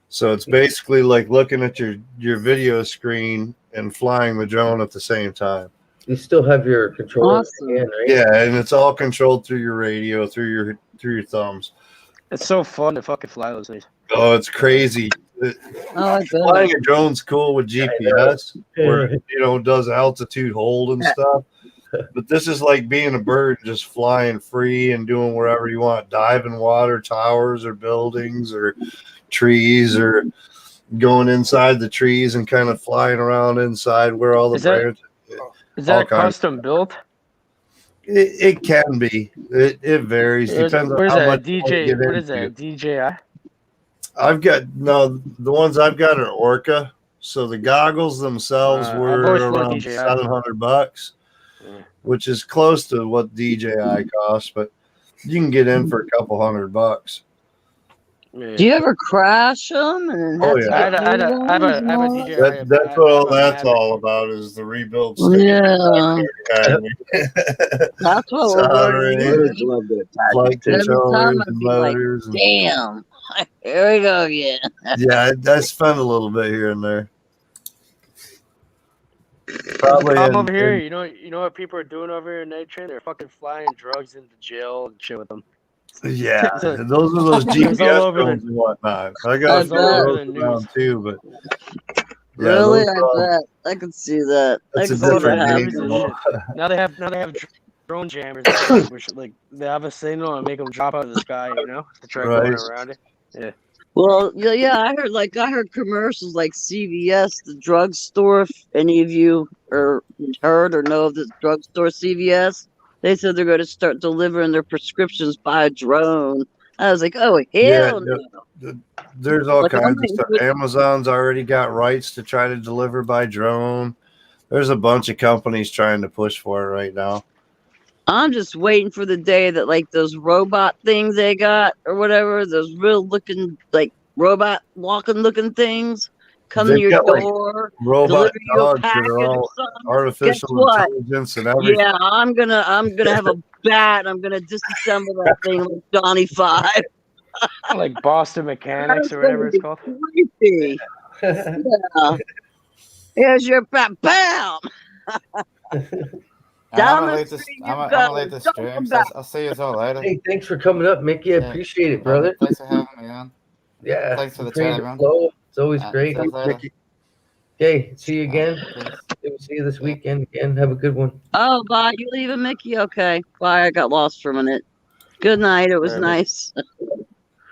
So it's basically like looking at your video screen and flying the drone at the same time. You still have your controller in your hand, right? Yeah, and it's all controlled through your radio, through your thumbs. It's so fun to fucking fly those things. Oh, it's crazy. Flying a drone's cool with GPS, where it does altitude hold and stuff. But this is like being a bird, just flying free and doing wherever you want, diving water towers or buildings or trees, or going inside the trees and kind of flying around inside where all the branches. Is that custom built? It can be. It varies. Depends on how much DJ. What is that? DJI? I've got the ones I've got are Orca. So the goggles themselves were around $700, which is close to what DJI costs, but you can get in for a couple $100. Do you ever crash them? And I have a DJI. That's what all that's all about, is the rebuild. Yeah. That's what we're doing. Flight controllers and motors. Like, damn. Here we go again. Yeah, I spend a little bit here and there. Probably I'm over here. You know what people are doing over here in Night Train? They're fucking flying drugs into jail and shit with them. Yeah, those are those GPS drones and whatnot. I got those around too, but really, I bet I can see that. That's a different game. Now they have drone jammers, which like they have a signal and make them drop out of the sky, to try going around it. Yeah. Well, yeah, I heard commercials like CVS, the drugstore. If any of you heard or know of the drugstore CVS, they said they're going to start delivering their prescriptions by a drone. I was like, oh, hell no. There's all kinds of stuff. Amazon's already got rights to try to deliver by drone. There's a bunch of companies trying to push for it right now. I'm just waiting for the day that like those robot things they got or whatever, those real looking like robot walking looking things come to your door, like robot dogs that are all artificial intelligence and everything. Yeah, I'm gonna have a bat. I'm gonna disassemble that thing like Johnny 5. Like Boston Mechanics or whatever it's called. Creepy. Yeah. Here's your bat. Bam. I'm gonna leave this stream. So I'll see you all later. Hey, thanks for coming up, Mickey. I appreciate it, brother. Thanks for having me on. Yeah. Thanks for the chat, man. It's always great. Mickey. Okay, see you again. We'll see you this weekend again. Have a good one. Oh, bye. You leaving, Mickey? Okay. Bye. I got lost for a minute. Good night. It was nice.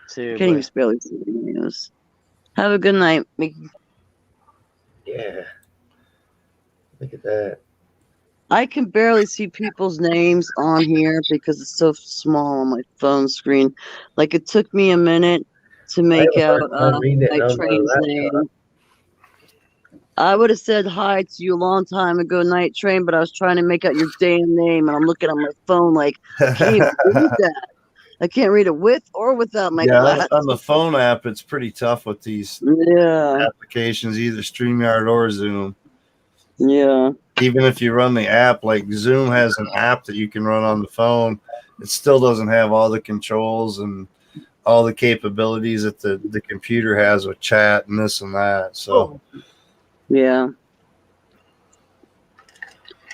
See you. Can't even barely see the news. Have a good night, Mickey. Yeah. Look at that. I can barely see people's names on here because it's so small on my phone screen. Like it took me a minute to make out my train's name. I would have said hi to you a long time ago, Night Train, but I was trying to make out your damn name, and I'm looking on my phone like, can't even read that. I can't read it with or without my glasses. On the phone app, it's pretty tough with these applications, either StreamYard or Zoom. Yeah. Even if you run the app, like Zoom has an app that you can run on the phone, it still doesn't have all the controls and all the capabilities that the computer has with chat and this and that. So, yeah.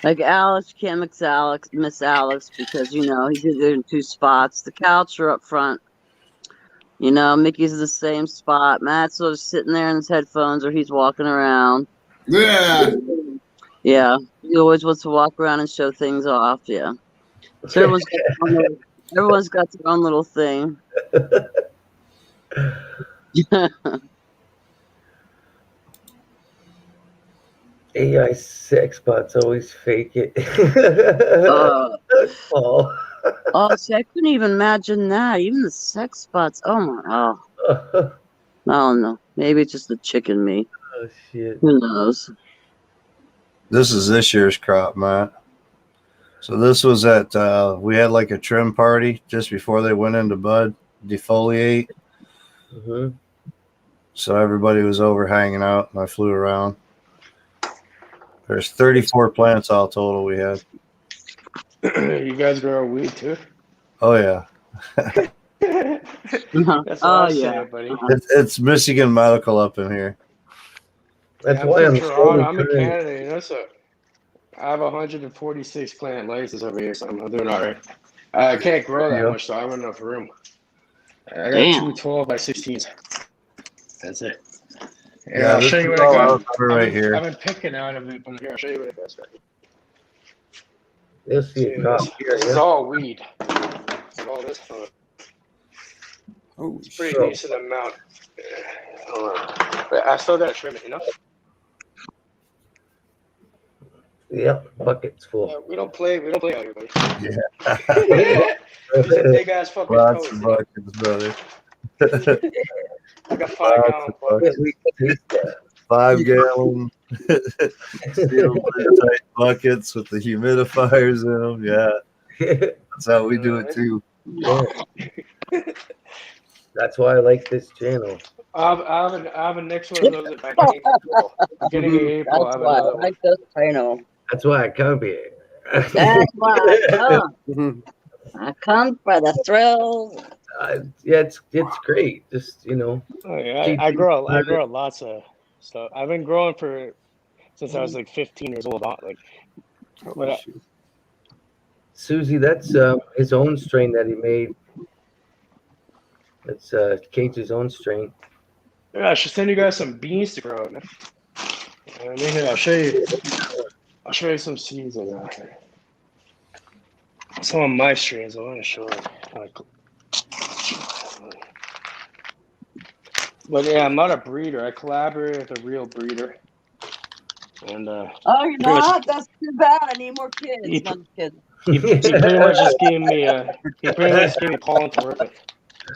Like Alex can't miss Alex because, you know, he's either in two spots. The couch or up front. You know, Mickey's in the same spot. Matt's sort of sitting there in his headphones or he's walking around. Yeah. Yeah. He always wants to walk around and show things off. Yeah. So everyone's got their own little thing. AI sex bots always fake it. See, I couldn't even imagine that. Even the sex bots. I don't know. Maybe it's just the chicken me. Oh shit. Who knows? this is this year's crop, Matt. So this was at we had like a trim party just before they went into bud, defoliate. Mm-hmm. So everybody was over hanging out, and I flew around. There's 34 plants all total we had. You guys grow weed too? Oh yeah. That's what say, buddy. It's Michigan medical up in here. That's I'm why I'm Toronto. I'm in Canada, you know, so I have 146 plant license over here, so I'm doing all right. I can't grow that much, so I don't have enough room. I got 2 12 by 16s. That's it. Yeah, I'll show you what I got. Right here. I've been picking out of it, but here, I'll show you what I got. You'll see it drop here. This is all weed. All this stuff. It's pretty decent amount. But I still gotta trim it, you know? Yep, buckets full. We don't play out here, buddy. Yeah. He's a big ass fucking Lots coach. of buckets, brother. I got 5 gallon buckets. 5 gallon sealed tight buckets with the humidifiers in them. Yeah, that's how we do it too. Yeah. That's why I like this channel. I have a next one of those at back in April. Beginning of April, I have another one. That's why I come here. That's why I come. I come for the thrill. Yeah, it's great. Just, you know. Oh, yeah, I grow lots of stuff. I've been growing since I was like 15 years old. Susie, that's his own strain that he made. It's Cage's own strain. Yeah, I should send you guys some beans to grow. Man. I'll show you. I'll show you some seeds I got here. Some of my strains. I want to show you. But yeah, I'm not a breeder. I collaborate with a real breeder. And you're not? That's too bad. I need more kids. He pretty much just gave me pollen to work with.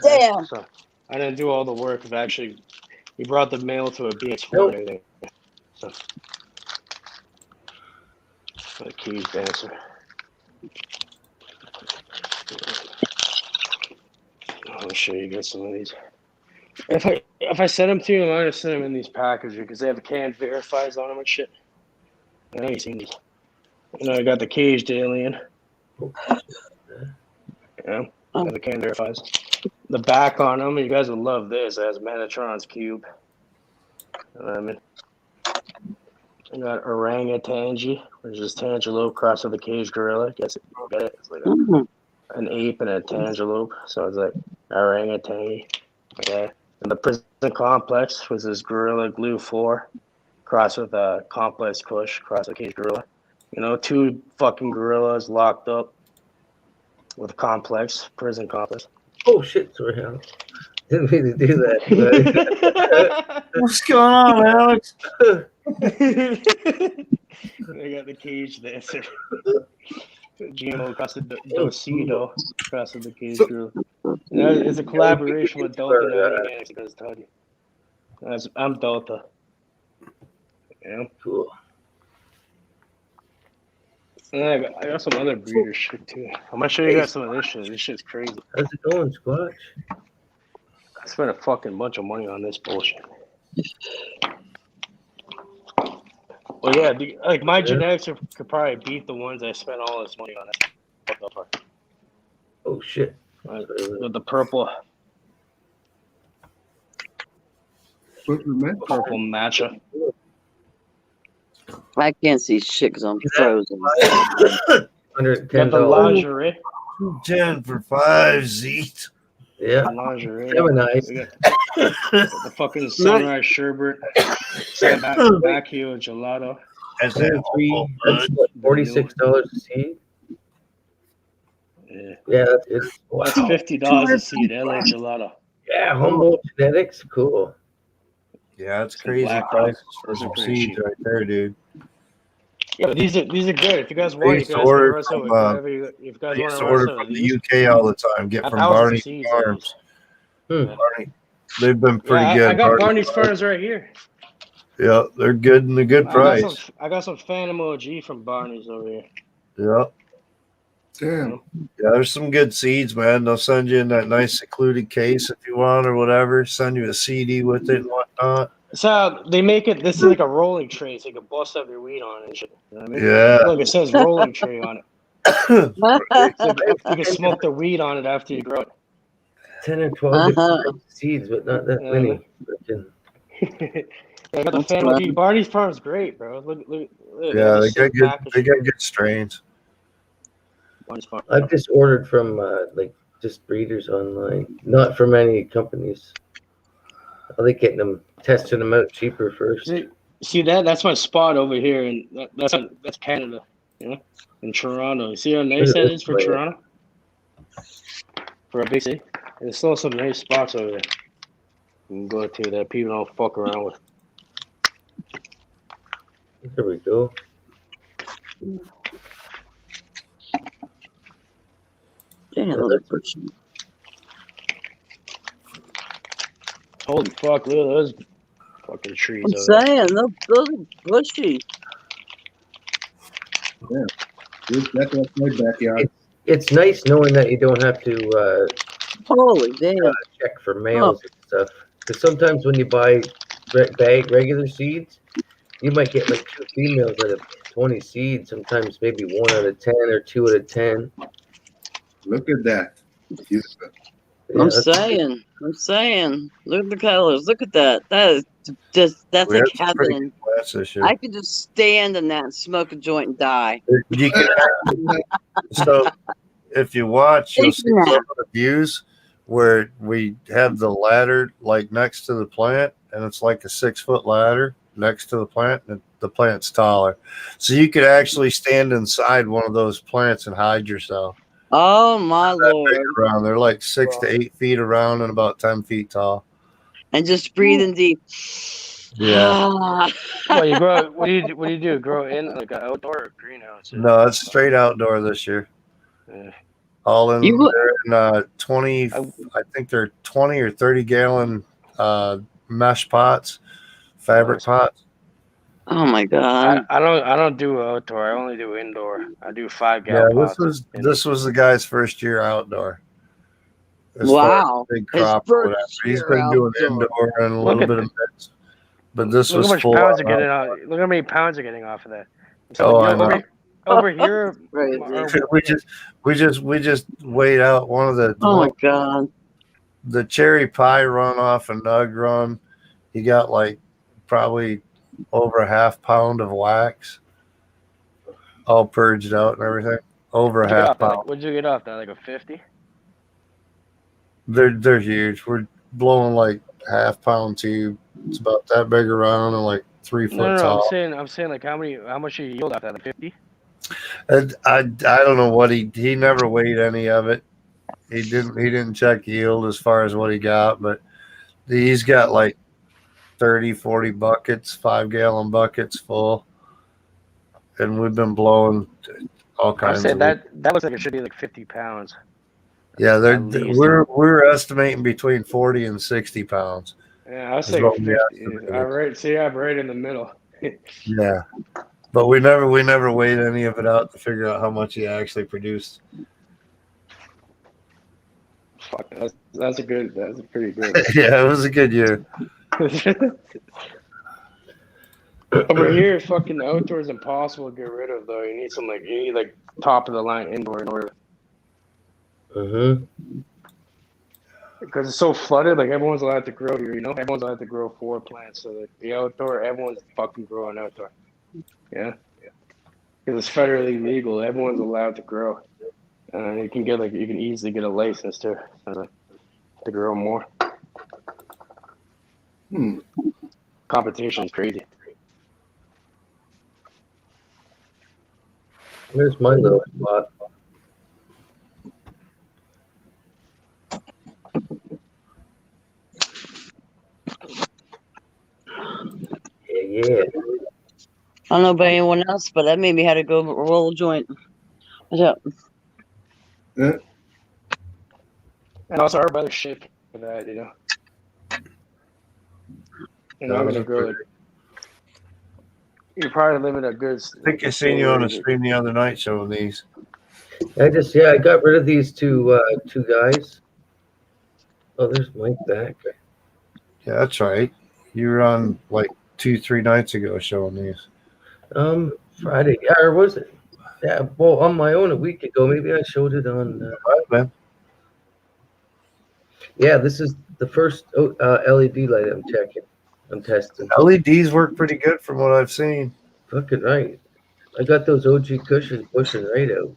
Damn. So I didn't do all the work of actually. He brought the mail to a bee and everything. So a cage dancer. I'll show you guys some of these. If I send them to you, I'm gonna send them in these packages because they have canned verifies on them and shit. I know you've seen these. You know, I got the caged alien. Yeah, got the canned verifies. The back on them, you guys would love this. It has Metatron's cube. You know what I mean? I got orangutangy, which is Tangelope crossed with a caged gorilla. Guess it. Get it? It's like an ape and a tangelope. So it's like orangutangy. Okay. And the prison complex was this gorilla glue 4 crossed with a complex kush crossed with a caged gorilla. You know, 2 fucking gorillas locked up with a complex, prison complex. Oh shit, sorry. Didn't mean to do that. What's going on, Alex? They got the cage dancer. GMO across the Docido across the cage gorilla. It's a collaboration with Delta 99 because I'm Delta. Yeah. Cool. And I got some other breeder shit too. I'm gonna show you guys some of this shit. This shit's crazy. How's it going, Squatch? I spent a fucking bunch of money on this bullshit. Well, yeah, like my genetics could probably beat the ones I spent all this money on. Oh shit! With the purple matcha. I can't see shit because I'm frozen. $110. The lingerie. 210 for 5 Zeet. Yeah. Lingerie. Gemini. The fucking sunrise sherbet. Back heel gelato. That's $46 a seed. Yeah, it's that's $50 a seed. LA gelato. Yeah, Humboldt Genetics, cool. Yeah, that's crazy prices for some seeds right there, dude. Yeah, but these are good. If you guys want, you guys can order some. Whatever if you guys want to order from the UK all the time. Get from Barney's Farms. Barney, they've been pretty good. I got Barney's Farms right here. Yeah, they're good and a good price. I got some Phantom OG from Barney's over here. Yeah. Damn. Yeah, there's some good seeds, man. They'll send you in that nice secluded case if you want or whatever. Send you a CD with it and whatnot. So they make it. This is like a rolling tray, so you can bust up your weed on it and shit. You know what I mean? Yeah. Look, it says rolling tray on it. So you can smoke the weed on it after you grow it. 10 or 12 different seeds, but not that many. I got the Phantom. Barney's Farm's great, bro. Look, yeah, they got good strains. I've just ordered from just breeders online, not from any companies. I like getting them, testing them out cheaper first. See that's my spot over here, and that's Canada, you know, in Toronto. You see how nice that is for Toronto, for a big city. There's still some nice spots over there you can go to that people don't fuck around with. There we go. Another person. Holy fuck! Look at those fucking trees. I'm saying those are bushy. Yeah, that's my backyard. It's nice knowing that you don't have to holy damn check for males and stuff. Because sometimes when you buy regular seeds, you might get like 2 females out of 20 seeds. Sometimes maybe 1 out of 10 or 2 out of 10. Look at that. Beautiful. I'm saying. Look at the colors. Look at that. That's like heaven. I could just stand in that and smoke a joint and die. You can so if you watch, you'll see some of the views where we have the ladder like next to the plant, and it's like a 6-foot ladder next to the plant, and the plant's taller. So you could actually stand inside one of those plants and hide yourself. Oh my Lord! Around. They're like 6 to 8 feet around and about 10 feet tall. And just breathing deep. Yeah. Well, you grow. What do you do? Grow in like an outdoor or greenhouse? No, it's straight outdoor this year. Yeah. All in. They're in 20. I think they're 20 or 30 gallon mesh pots, fabric pots. Oh my God! I don't do outdoor. I only do indoor. I do 5 gallon pots. This was the guy's first year outdoor. Wow! Big crop or whatever. He's been doing indoor and a little bit of mix. But this was full. Look how many pounds are getting off of that. So I know. Over here, we just weighed out one of the. Oh my God! The cherry pie run off a nug run. He got like probably over a half pound of wax, all purged out and everything. Over a half pound. What'd you get off that? Like a 50? They're huge. We're blowing like half-pound tube. It's about that big around and like 3 foot tall. I'm saying like how much you yield off that? Like 50? I don't know what he never weighed any of it. He didn't check yield as far as what he got, but he's got like 30, 40 buckets, 5 gallon buckets full, and we've been blowing all kinds. I said that looks like it should be like 50 pounds. Yeah, we're estimating between 40 and 60 pounds. Yeah, I was saying 50. I'm right in the middle. Yeah, but we never weighed any of it out to figure out how much he actually produced. Fuck, that's pretty good. Yeah, it was a good year. Over here, fucking outdoor is impossible to get rid of though. You need like top of the line indoor in order. Because it's so flooded, like everyone's allowed to grow here, everyone's allowed to grow 4 plants. So like the outdoor, everyone's fucking growing outdoor. Yeah. Because it's federally legal, everyone's allowed to grow. You can easily get a license to grow more. Competition is crazy. Here's my little spot. Yeah. I don't know about anyone else, but that made me have to go roll a joint. What's up? Yeah. And also our brother's shit for that, And I'm gonna grow it. You probably live in a good. I think I seen you on a stream the other night showing these. I got rid of these two guys. Oh, there's Mike back. Yeah, that's right. You were on like 2-3 nights ago showing these. Friday, or was it? Yeah, well, on my own a week ago. Maybe I showed it on. Right, man. Yeah, this is the first LED light I'm checking. I'm testing. LEDs work pretty good from what I've seen. Fucking right. I got those OG cushions pushing right out.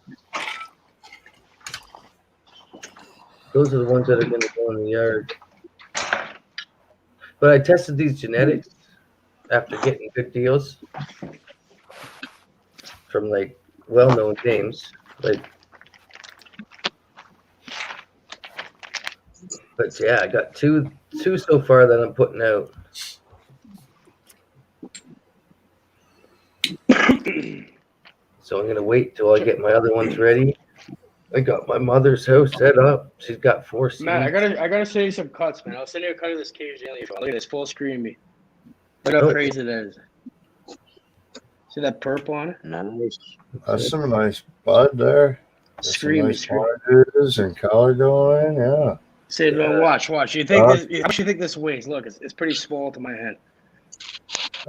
Those are the ones that are going to go in the yard. But I tested these genetics after getting good deals from like well-known names. But yeah, I got two so far that I'm putting out. So I'm gonna wait till I get my other ones ready. I got my mother's house set up. She's got 4 seats. Matt, I gotta send you some cuts, man. I'll send you a cut of this KJ. Look at this, full screen me. Look how crazy that is. See that purple on it? Nice. That's some nice bud there. Scream, nice oranges and color going, yeah. Say, no, watch. You think how much you think this weighs? Look, it's pretty small to my hand.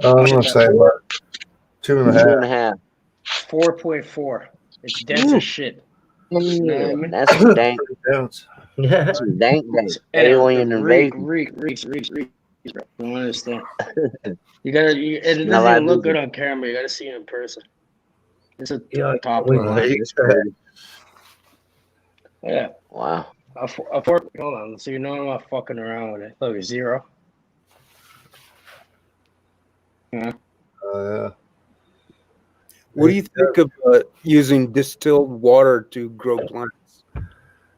I'm gonna say about 2.5. 4.4. It's dense as shit. That's some dank. That's some dank. Alien invasion. Reeks, bro. You don't understand. It doesn't even look good on camera. You gotta see it in person. It's a top line. Yeah. Wow. Hold on, so I'm not fucking around with it. Look, 0. Yeah. Yeah. What do you think of using distilled water to grow plants?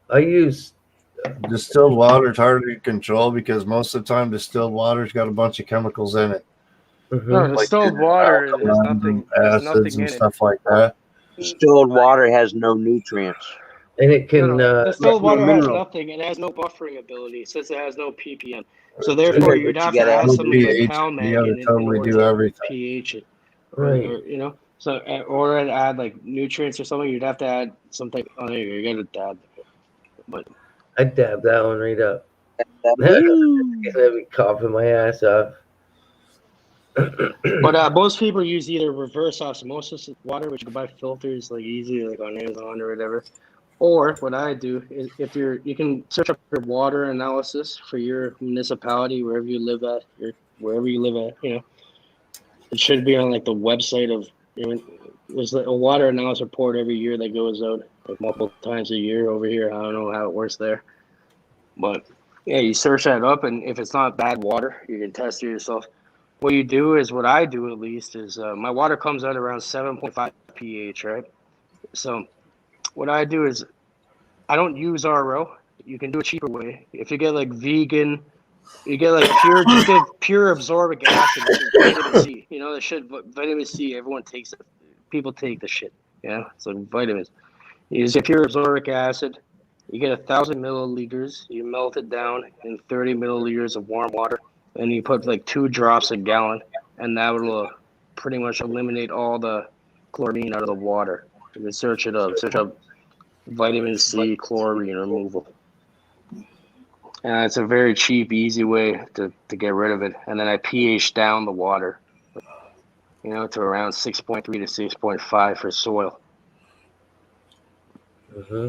I use distilled water. It's hard to control because most of the time distilled water's got a bunch of chemicals in it. No, distilled water, there's nothing acids in and it. stuff like that. Distilled water has no nutrients. And it can. Distilled water has nothing. It has no buffering ability since it has no ppm. So therefore, you'd have to add some pound mag in it totally in order do everything. pH it. Right. Or, so or add like nutrients or something. You'd have to add something. Oh, there you go. You got to dab. But I dab that one right up. Let me coughing my ass off. But most people use either reverse osmosis water, which you can buy filters like easy, like on Amazon or whatever. Or what I do is you can search up your water analysis for your municipality, wherever you live at. It should be on like the website of. There's a water analysis report every year that goes out like multiple times a year over here. I don't know how it works there, but yeah, you search that up, and if it's not bad water, you can test it yourself. What you do is, what I do at least, is my water comes out around 7.5 pH, right? So what I do is I don't use RO. You can do a cheaper way. If you get like vegan, you get like pure absorbic acid, which is vitamin C. The shit, vitamin C, everyone takes it. People take the shit. So vitamins. You just get pure absorbic acid. You get 1,000 milliliters. You melt it down in 30 milliliters of warm water. And you put like 2 drops a gallon. And that will pretty much eliminate all the chlorine out of the water. You can search up vitamin C chlorine removal. And it's a very cheap, easy way to get rid of it. And then I pH down the water, to around 6.3 to 6.5 for soil. Mm-hmm.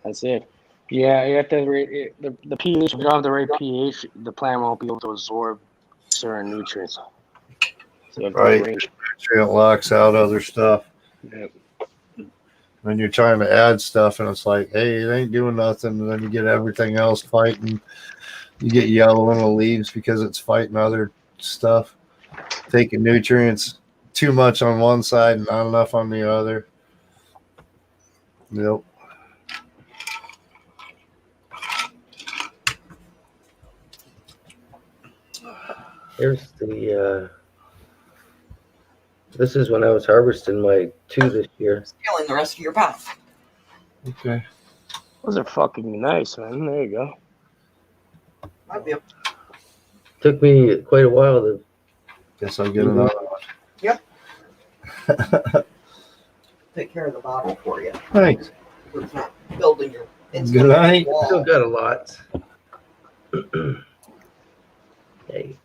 That's it. Yeah, you have to rate the pH. If you don't have the right pH, the plant won't be able to absorb certain nutrients. So you have to Right. Nutrient locks out other stuff. Yep. When you're trying to add stuff and it's like, hey, it ain't doing nothing, and then you get everything else fighting. You get yellow in the leaves because it's fighting other stuff, taking nutrients too much on one side and not enough on the other. Yep. Here's the this is when I was harvesting my 2 this year. Scaling the rest of your path. Okay. Those are fucking nice, man. There you go. Might be. Took me quite a while to. Guess I'll get another one. Yep. Take care of the bottle for you. Thanks. It's not building your Good night. wall. Still got a lot. Hey.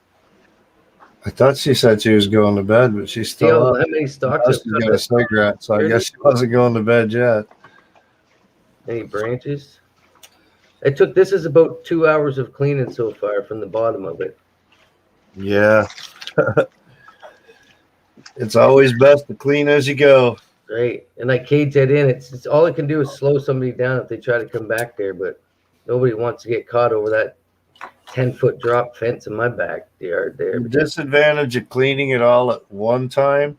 I thought she said she was going to bed, but she's still Still, up. how many stalks? She's got a cigarette, so I guess she wasn't going to bed yet. Any branches? This is about 2 hours of cleaning so far from the bottom of it. Yeah. It's always best to clean as you go. Right. And I cage that in. It's all it can do is slow somebody down if they try to come back there, but nobody wants to get caught over that 10-foot drop fence in my backyard there. The disadvantage of cleaning it all at one time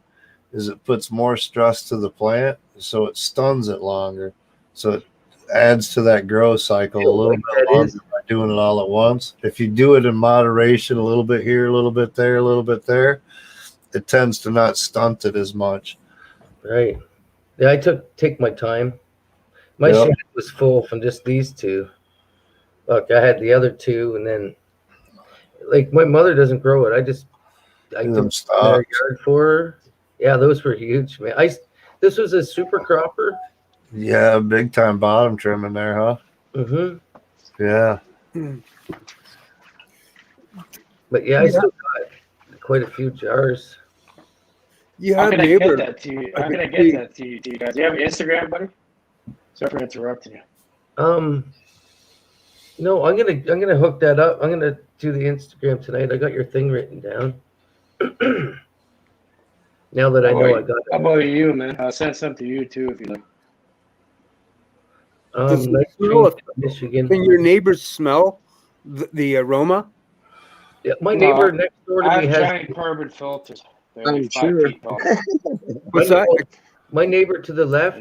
is it puts more stress to the plant, so it stuns it longer. So it adds to that growth cycle a little bit longer by doing it all at once. If you do it in moderation, a little bit here, a little bit there, a little bit there, it tends to not stunt it as much. Right. Yeah, I take my time. My shed was full from just these 2. Look, I had the other 2, and then, like, my mother doesn't grow it. I did a yard for her. Yeah, those were huge, man. This was a super cropper. Yeah, big time bottom trimming there, huh? Mm-hmm. Yeah. But yeah, I still got quite a few jars. How can I get that to you? How can I get that to you guys? Do you have an Instagram, buddy? Sorry for interrupting you. No, I'm gonna hook that up. I'm gonna do the Instagram tonight. I got your thing written down. Now that I know I got it. How about you, man? I'll send some to you too if you like. Michigan. Can your neighbors smell the aroma? Yeah, my neighbor next door to me has giant carbon filters. I'm sure. What's that? My neighbor to the left,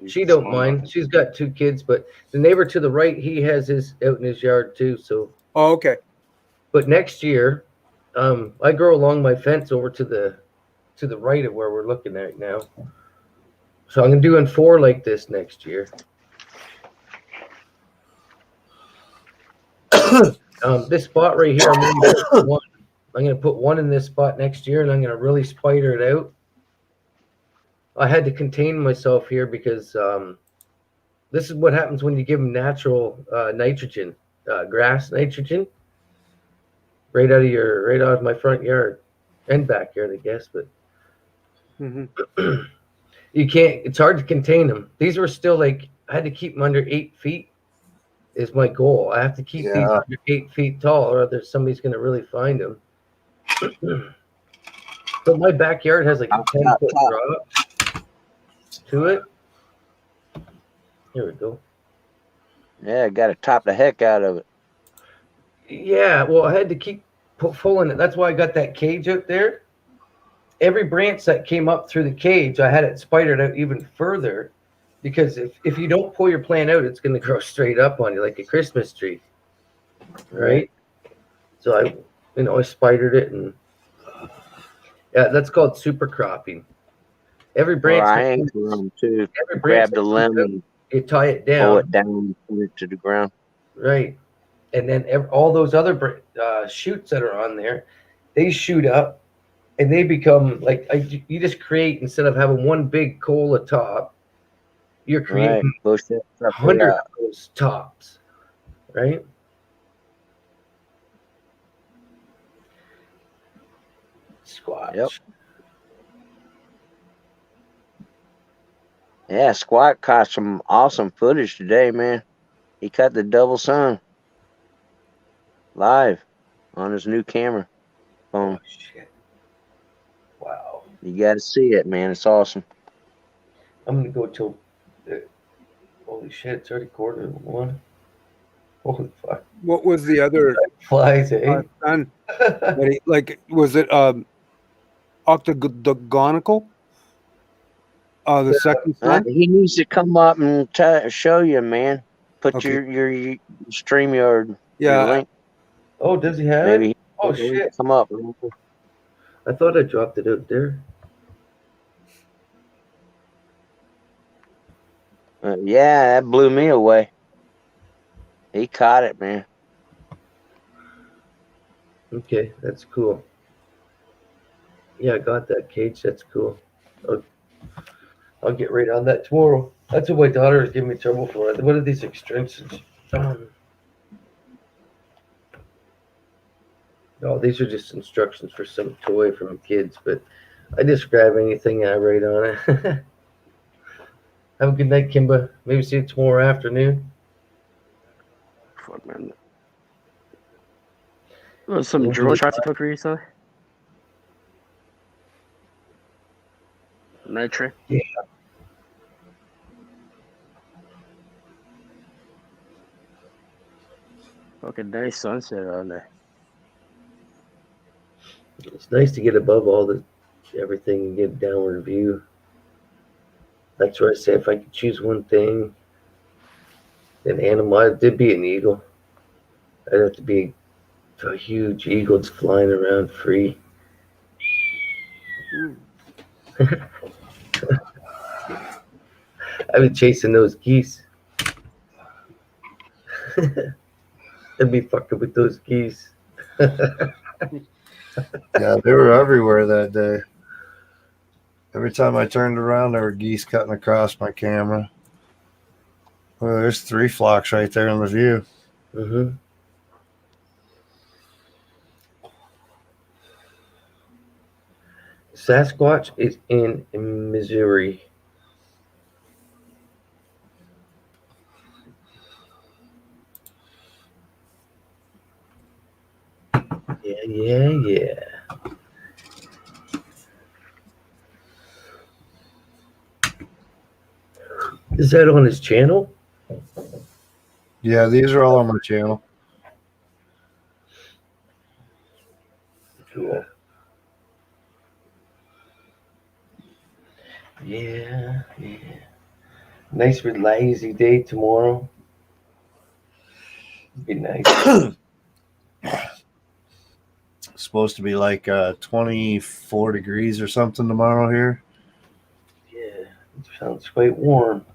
she don't mind. She's got 2 kids, but the neighbor to the right, he has his out in his yard too. So. Oh, okay. But next year, I grow along my fence over to the right of where we're looking at now. So I'm doing 4 like this next year. This spot right here, I'm gonna put 1 in this spot next year, and I'm gonna really spider it out. I had to contain myself here because this is what happens when you give them natural nitrogen, grass nitrogen, right out of my front yard and backyard, I guess. But you can't. It's hard to contain them. These were still like I had to keep them under 8 feet. Is my goal. I have to keep these under 8 feet tall, or else somebody's gonna really find them. So my backyard has like a 10-foot drop to it. Here we go. Yeah, got to top the heck out of it. Yeah, well, I had to keep pulling it. That's why I got that cage out there. Every branch that came up through the cage, I had it spidered out even further, because if you don't pull your plant out, it's going to grow straight up on you like a Christmas tree, right? So I spidered it, and yeah, that's called super cropping. Every branch. I anchor them too. Grab the limb and you tie it down. pull it down, put it to the ground. Right. and then all those other shoots that are on there, they shoot up, and they become like you just create, instead of having one big cola top, you're creating 100 of those tops, right? Squatch. Yep. Yeah, Squat caught some awesome footage today, man. He cut the double sun live on his new camera phone. Oh, shit. Wow. You got to see it, man. It's awesome. I'm going to go till... holy shit, it's already 1:45. Holy fuck. What was the other... Flies, eh? Sun? Like, was it octagonical? The second sun? He needs to come up and show you, man. Put your StreamYard your link. Oh, does he have it? Oh, shit. Come up. I thought I dropped it out there. Yeah, that blew me away. He caught it, man. Okay, that's cool. Yeah, I got that, Cage. That's cool. I'll get right on that tomorrow. That's what my daughter is giving me trouble for. What are these extensions? Oh, these are just instructions for some toy from kids, but I just grab anything I write on it. Have a good night, Kimba. Maybe see you tomorrow afternoon. Fuck, man. Was some drill shots you took recently? Nitro? Yeah. Fucking nice sunset on there. It's nice to get above all the everything and get a downward view. That's where I say if I could choose one thing, an animal, it did be an eagle. I'd have to be a huge eagle that's flying around free. I've been chasing those geese. I'd be fucking with those geese. Yeah, they were everywhere that day. Every time I turned around, there were geese cutting across my camera. Well, there's 3 flocks right there in the view. Mm-hmm. Sasquatch is in Missouri. Yeah. Is that on his channel? Yeah, these are all on my channel. Cool. Yeah. Nice lazy day tomorrow. Be nice. It's supposed to be like 24 degrees or something tomorrow here. Yeah, it sounds quite warm.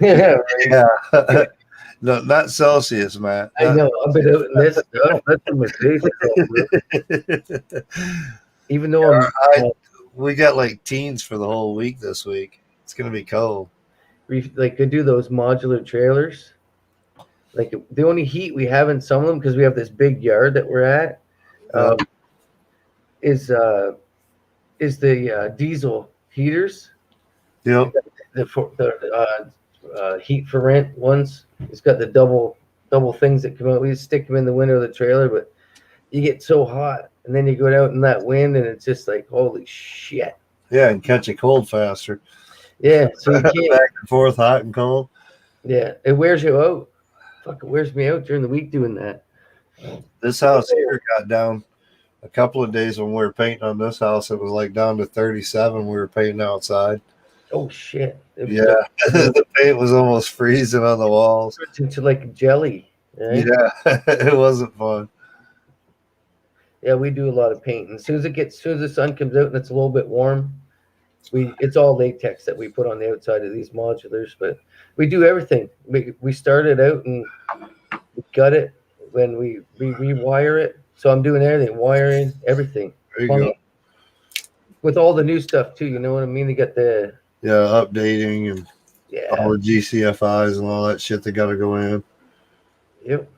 Yeah, right. Yeah. No, not Celsius, Matt. I know. I've been out in this stuff. That's in my face. Even though we got like teens for the whole week this week. It's gonna be cold. We could do those modular trailers. Like the only heat we have in some of them, because we have this big yard that we're at, is the diesel heaters. Yep. The heat for rent ones. It's got the double things that come out. We just stick them in the window of the trailer, but you get so hot, and then you go out in that wind, and it's just like holy shit. Yeah, and catch a cold faster. Yeah, so you can't back and forth, hot and cold. Yeah, it wears you out. Fuck, it wears me out during the week doing that. This house here got down a couple of days when we were painting on this house. It was like down to 37. We were painting outside. Oh shit! Yeah, the paint was almost freezing on the walls. Into like jelly. Right? Yeah, it wasn't fun. Yeah, we do a lot of painting. As soon as the sun comes out and it's a little bit warm, it's all latex that we put on the outside of these modulars. But we do everything. We started out and we gut it. when we rewire it. So I'm doing everything, wiring, everything. There you go. With all the new stuff too, you know what I mean? They got the updating and all the GCFIs and all that shit that got to go in. Yep.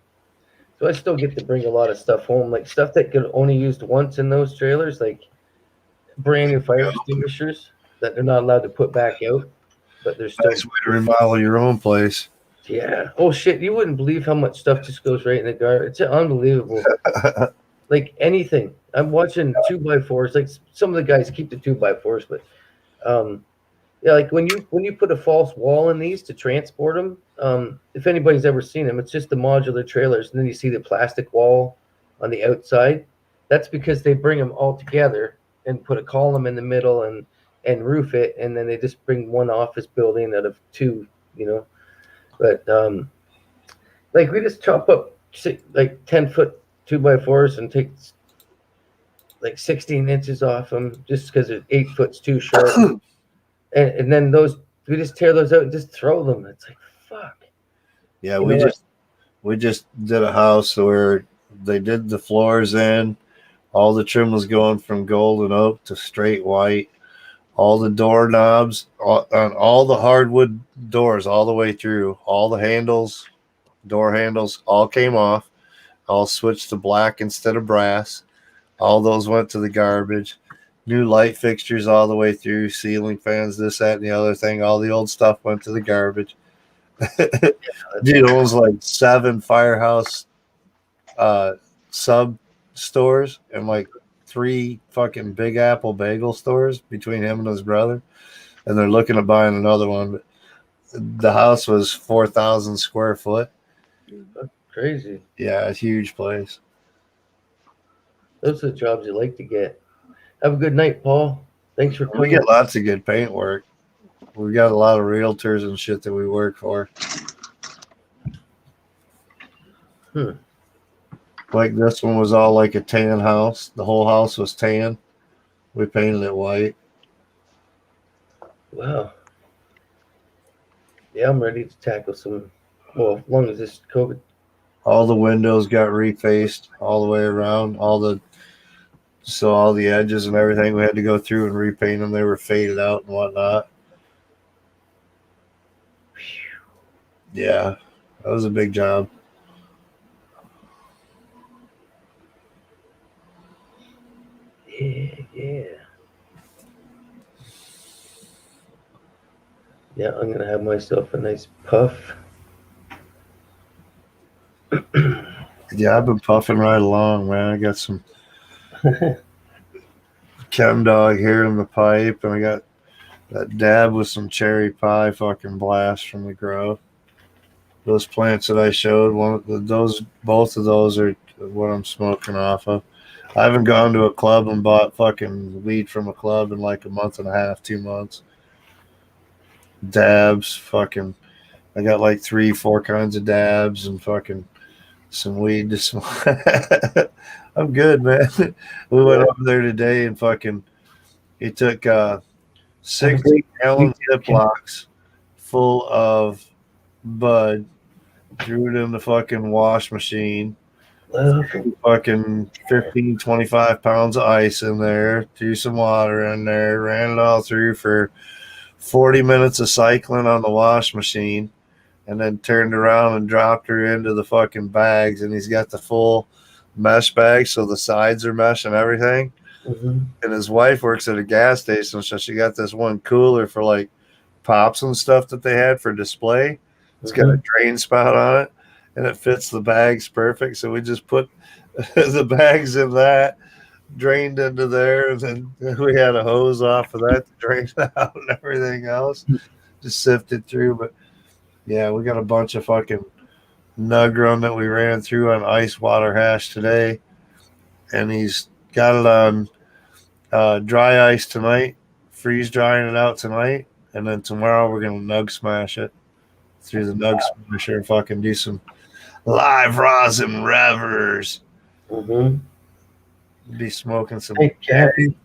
So I still get to bring a lot of stuff home, like stuff that could only used once in those trailers, like brand new fire extinguishers that they're not allowed to put back out, but they're still. Nice way to remodel your own place. Yeah. Oh shit! You wouldn't believe how much stuff just goes right in the garbage. It's unbelievable. Like anything. I'm watching 2x4s. Like some of the guys keep the 2x4s, but yeah, like when you put a false wall in these to transport them, if anybody's ever seen them, it's just the modular trailers, and then you see the plastic wall on the outside. That's because they bring them all together and put a column in the middle and roof it, and then they just bring one office building out of two, you know. But like we just chop up like 10-foot 2x4s and take like 16 inches off them just because 8 foot's too short. And then those we just tear those out and just throw them. It's like fuck. Yeah, we just did a house where they did the floors in. All the trim was going from golden oak to straight white. All the doorknobs on all the hardwood doors all the way through. All the handles, door handles, all came off. All switched to black instead of brass. All those went to the garbage. New light fixtures all the way through, ceiling fans, this, that, and the other thing. All the old stuff went to the garbage. Dude owns like 7 Firehouse sub stores and like 3 fucking Big Apple bagel stores between him and his brother. And they're looking at buying another one. But the house was 4,000 square foot. That's crazy. Yeah, a huge place. Those are the jobs you like to get. Have a good night, Paul. Thanks for coming. We get lots of good paint work. We got a lot of realtors and shit that we work for. Like this one was all like a tan house. The whole house was tan. We painted it white. Wow. Yeah, I'm ready to tackle some. Well, as long as this COVID. All the windows got refaced all the way around. All the edges and everything we had to go through and repaint them. They were faded out and whatnot. Yeah, that was a big job. Yeah. Yeah, I'm gonna have myself a nice puff. Yeah, I've been puffing right along, man. I got some chem dog here in the pipe, and I got that dab with some cherry pie fucking blast from the grow. Those plants that I showed, both of those are what I'm smoking off of. I haven't gone to a club and bought fucking weed from a club in like a month and a half, 2 months. Dabs, fucking, I got like 3-4 kinds of dabs and fucking some weed to smoke. I'm good, man. We went over there today and fucking, he took 6-gallon Ziplocs full of bud, threw it in the fucking wash machine. Fucking 15, 25 pounds of ice in there, threw some water in there, ran it all through for 40 minutes of cycling on the wash machine, and then turned around and dropped her into the fucking bags. And he's got the full mesh bag, so the sides are mesh and everything. Mm-hmm. And his wife works at a gas station, so she got this one cooler for like pops and stuff that they had for display. It's got a drain spout on it, and it fits the bags perfect. So we just put the bags in that, drained into there, and then we had a hose off of that to drain out and everything else. Just sifted through. But yeah, we got a bunch of fucking nug run that we ran through on ice water hash today, and he's got it on dry ice tonight, freeze drying it out tonight, and then tomorrow we're gonna nug smash it through the nug smasher and fucking do some live rosin revers. Be smoking some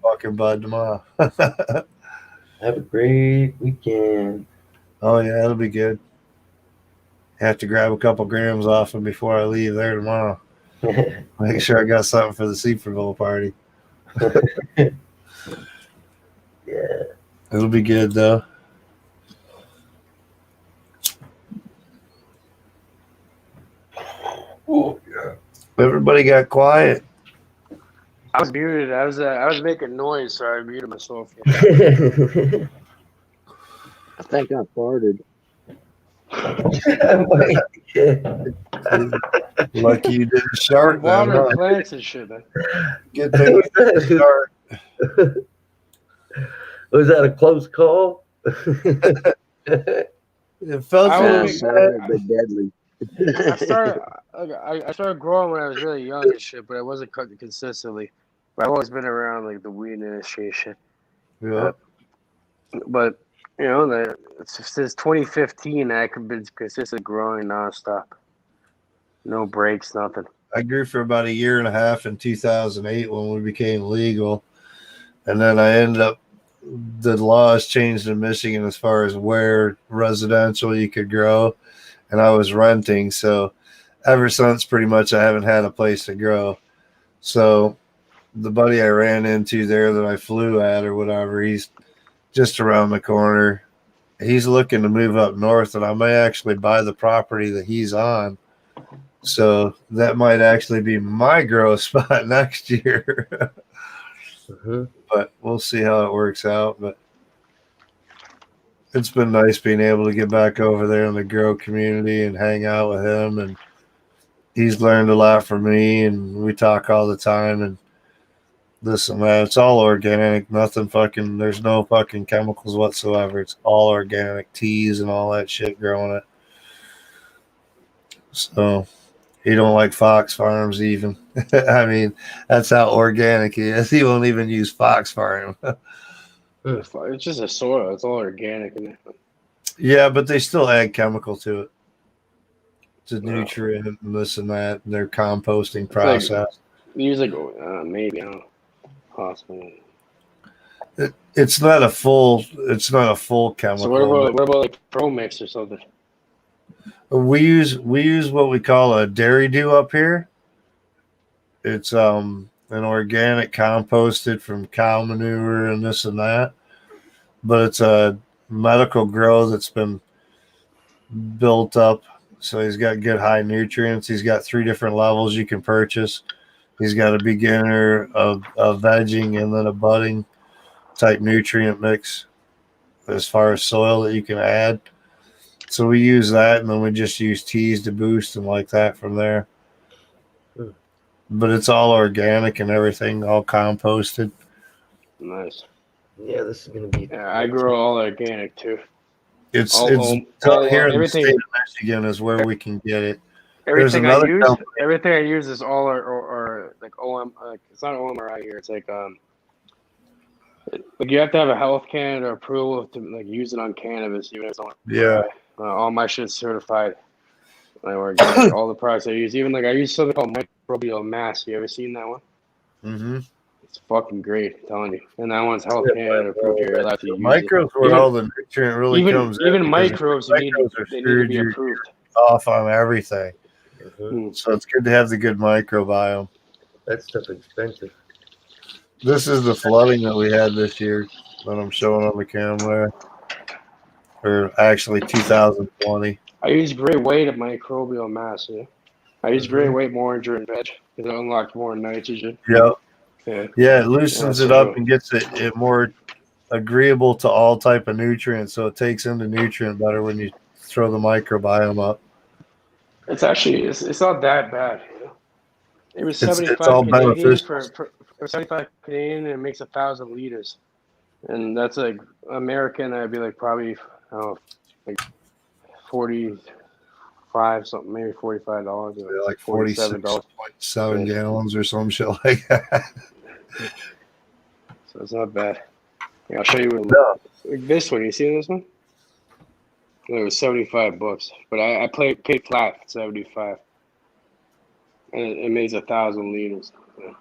fucking bud tomorrow. Have a great weekend. Oh yeah, it'll be good. Have to grab a couple grams off him before I leave there tomorrow. Make sure I got something for the Super Bowl party. Yeah. It'll be good, though. Oh, yeah. Everybody got quiet. I was muted. I was making noise, so I muted myself. I think I farted. Lucky you didn't shark. I'm watering plants and shit, man. Good thing you didn't shark. Was that a close call? It felt deadly. I started growing when I was really young and shit, but I wasn't cutting consistently. But I've always been around like the weed industry and shit. Yeah. But you know, since 2015, I've been consistently growing nonstop. No breaks, nothing. I grew for about 1.5 years in 2008 when we became legal, and then I ended up. The laws changed in Michigan as far as where residential you could grow, and I was renting. So ever since, pretty much, I haven't had a place to grow. So the buddy I ran into there that I flew at or whatever, he's just around the corner. He's looking to move up north, and I may actually buy the property that he's on. So that might actually be my grow spot next year. But we'll see how it works out. But it's been nice being able to get back over there in the grow community and hang out with him. And he's learned a lot from me, and we talk all the time and this and that. It's all organic, nothing fucking, there's no fucking chemicals whatsoever. It's all organic teas and all that shit growing it. So he don't like Fox Farms even. I mean, that's how organic he is. He won't even use Fox Farm. It's just a soil. It's all organic. Yeah, but they still add chemical to it. It's a nutrient and this and that, and their composting process. Like, use like maybe I don't know, possibly. It's not a full chemical. So what about like Pro Mix or something? We use what we call a dairy dew up here. It's an organic composted from cow manure and this and that, but it's a medical grow that's been built up. So he's got good high nutrients. He's got 3 different levels you can purchase. He's got a beginner, a vegging, and then a budding type nutrient mix as far as soil that you can add. So we use that, and then we just use teas to boost and like that from there. But it's all organic and everything, all composted. Nice. Yeah, this is gonna be. Yeah, I grow all organic too. It's here in the state of Michigan is where we can get it. Everything I use is all or like OM. It's not OMRI here. It's like you have to have a Health Canada approval to like use it on cannabis. Even if it's not. Yeah. All my shit's certified. Like organic. All the products I use, even like I use something called microbial mass. You ever seen that one? Mm-hmm. It's fucking great, I'm telling you. And that one's Health Canada approved. You're allowed to use microbes it. where all the nutrient really comes in. Even microbes, they need to be you approved. Off on everything. So it's good to have the good microbiome. That stuff's expensive. This is the flooding that we had this year that I'm showing on the camera. Or actually 2020. I use gray weight of microbial mass. Yeah, I use gray weight more during veg because it unlocks more nitrogen. Yep. Yeah, it loosens it up and gets it more agreeable to all type of nutrients, so it takes in the nutrient better when you throw the microbiome up. It's actually it's not that bad. You know? It was 75 it's all Canadian beneficial. for 75 Canadian, and it makes 1,000 liters, and that's like American. I'd be like probably like 45 something, maybe $45. Like $47.7 gallons or some shit like that. So it's not bad. Yeah, I'll show you like this one. You see this one? It was $75, but I paid flat for 75, and it makes 1,000 liters. Yeah.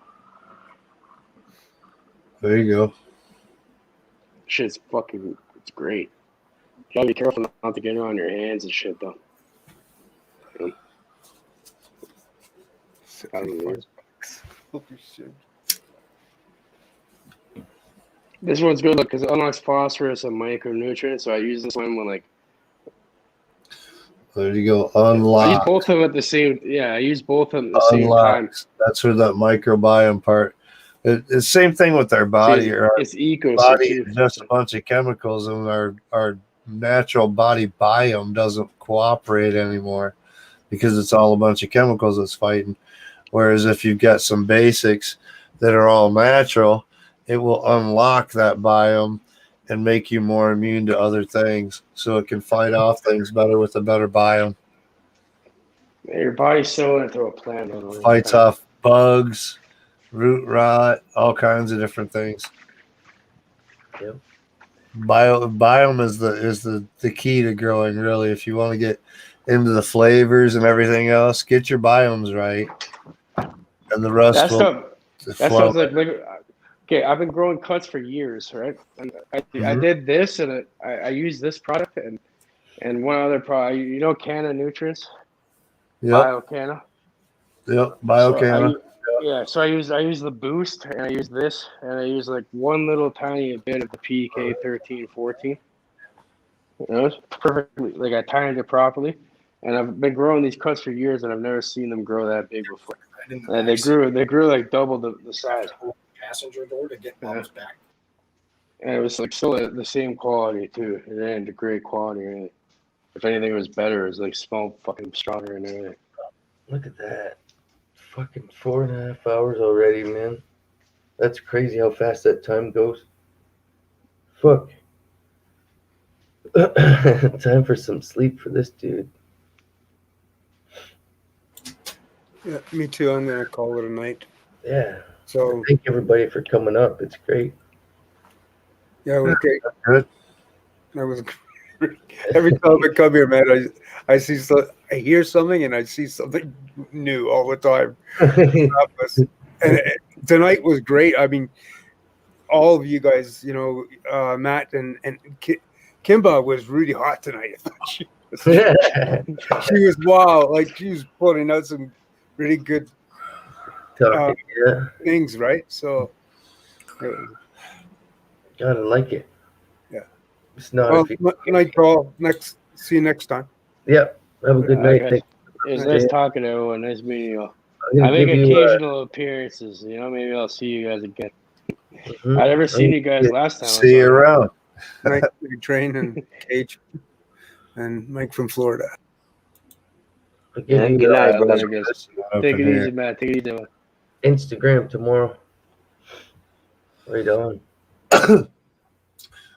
There you go. Shit's it's great. You gotta be careful not to get it on your hands and shit though. $64. Holy shit. This one's good because it unlocks phosphorus and micronutrients. So I use this one when like. There you go. I use Unlock. both of them at the same. Yeah, I use both of them at the same time. That's where that microbiome part. It's the same thing with our body. See, it's eco body too. is just a bunch of chemicals, and our natural body biome doesn't cooperate anymore because it's all a bunch of chemicals that's fighting. Whereas if you've got some basics that are all natural, it will unlock that biome and make you more immune to other things, so it can fight off things better with a better biome. Your body's similar to a plant. Fights off bugs, root rot, all kinds of different things. Yep. Biome is the key to growing, really. If you want to get into the flavors and everything else, get your biomes right, and the rest will flow. Like okay, I've been growing cuts for years, right? And I did this, and I used this product and one other product. You know, Canna Nutrients. Yep. BioCanna. Yep. BioCanna. So I use the boost, and I use this, and I use like one little tiny bit of the PK 13-14. You know, it's perfectly like I timed it properly, and I've been growing these cuts for years, and I've never seen them grow that big before. And they grew like double the size. Passenger door to get mom's back. And it was like still the same quality too. It didn't degrade quality or anything. If anything, it was better. It was like smelled fucking stronger and everything. Look at that. Fucking 4.5 hours already, man. That's crazy how fast that time goes. Fuck. Time for some sleep for this dude. Yeah, me too. I'm gonna call it a night. Yeah. So thank everybody for coming up. It's great. Yeah, it was great. Good. That was great. Every time I come here, man, I hear something and I see something new all the time. And tonight was great. I mean, all of you guys, you know, Matt and Kimba was really hot tonight. she was wow, like she was putting out some really good things, right? So gotta like it. Yeah. It's not. Well, night call. See you next time. Yep. Have a good night. It was nice talking to everyone. Nice meeting you all. I make occasional appearances. You know, maybe I'll see you guys again. Mm-hmm. I never seen you guys last time. See you around. Mike Train and Cage and Mike from Florida. Good night, brother. Take it easy, man. Take it easy, man. Instagram tomorrow. Right on.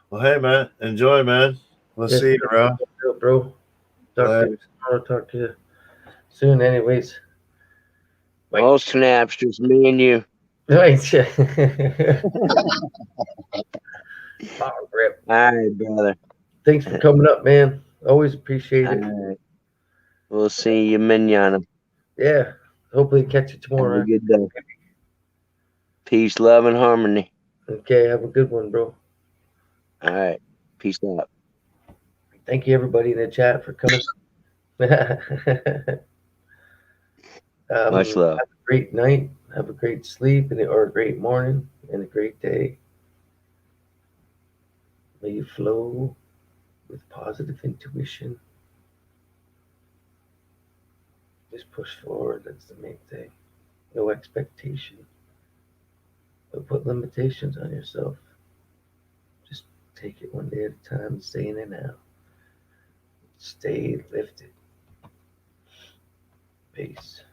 Well, hey, man. Enjoy, man. We'll see you around. Bro. Talk to you soon, anyways. Oh, snaps. Just me and you. Right. All right, brother. Thanks for coming up, man. Always appreciate it. All right. We'll see you manana. Yeah. Hopefully catch you tomorrow. Have a good day. Peace, love, and harmony. Okay. Have a good one, bro. All right. Peace out. Thank you, everybody in the chat, for coming. Much love. Have a great night. Have a great sleep or a great morning and a great day. May you flow with positive intuition. Just push forward. That's the main thing. No expectation. Don't put limitations on yourself. Just take it one day at a time, stay in and out. Stay lifted. Peace.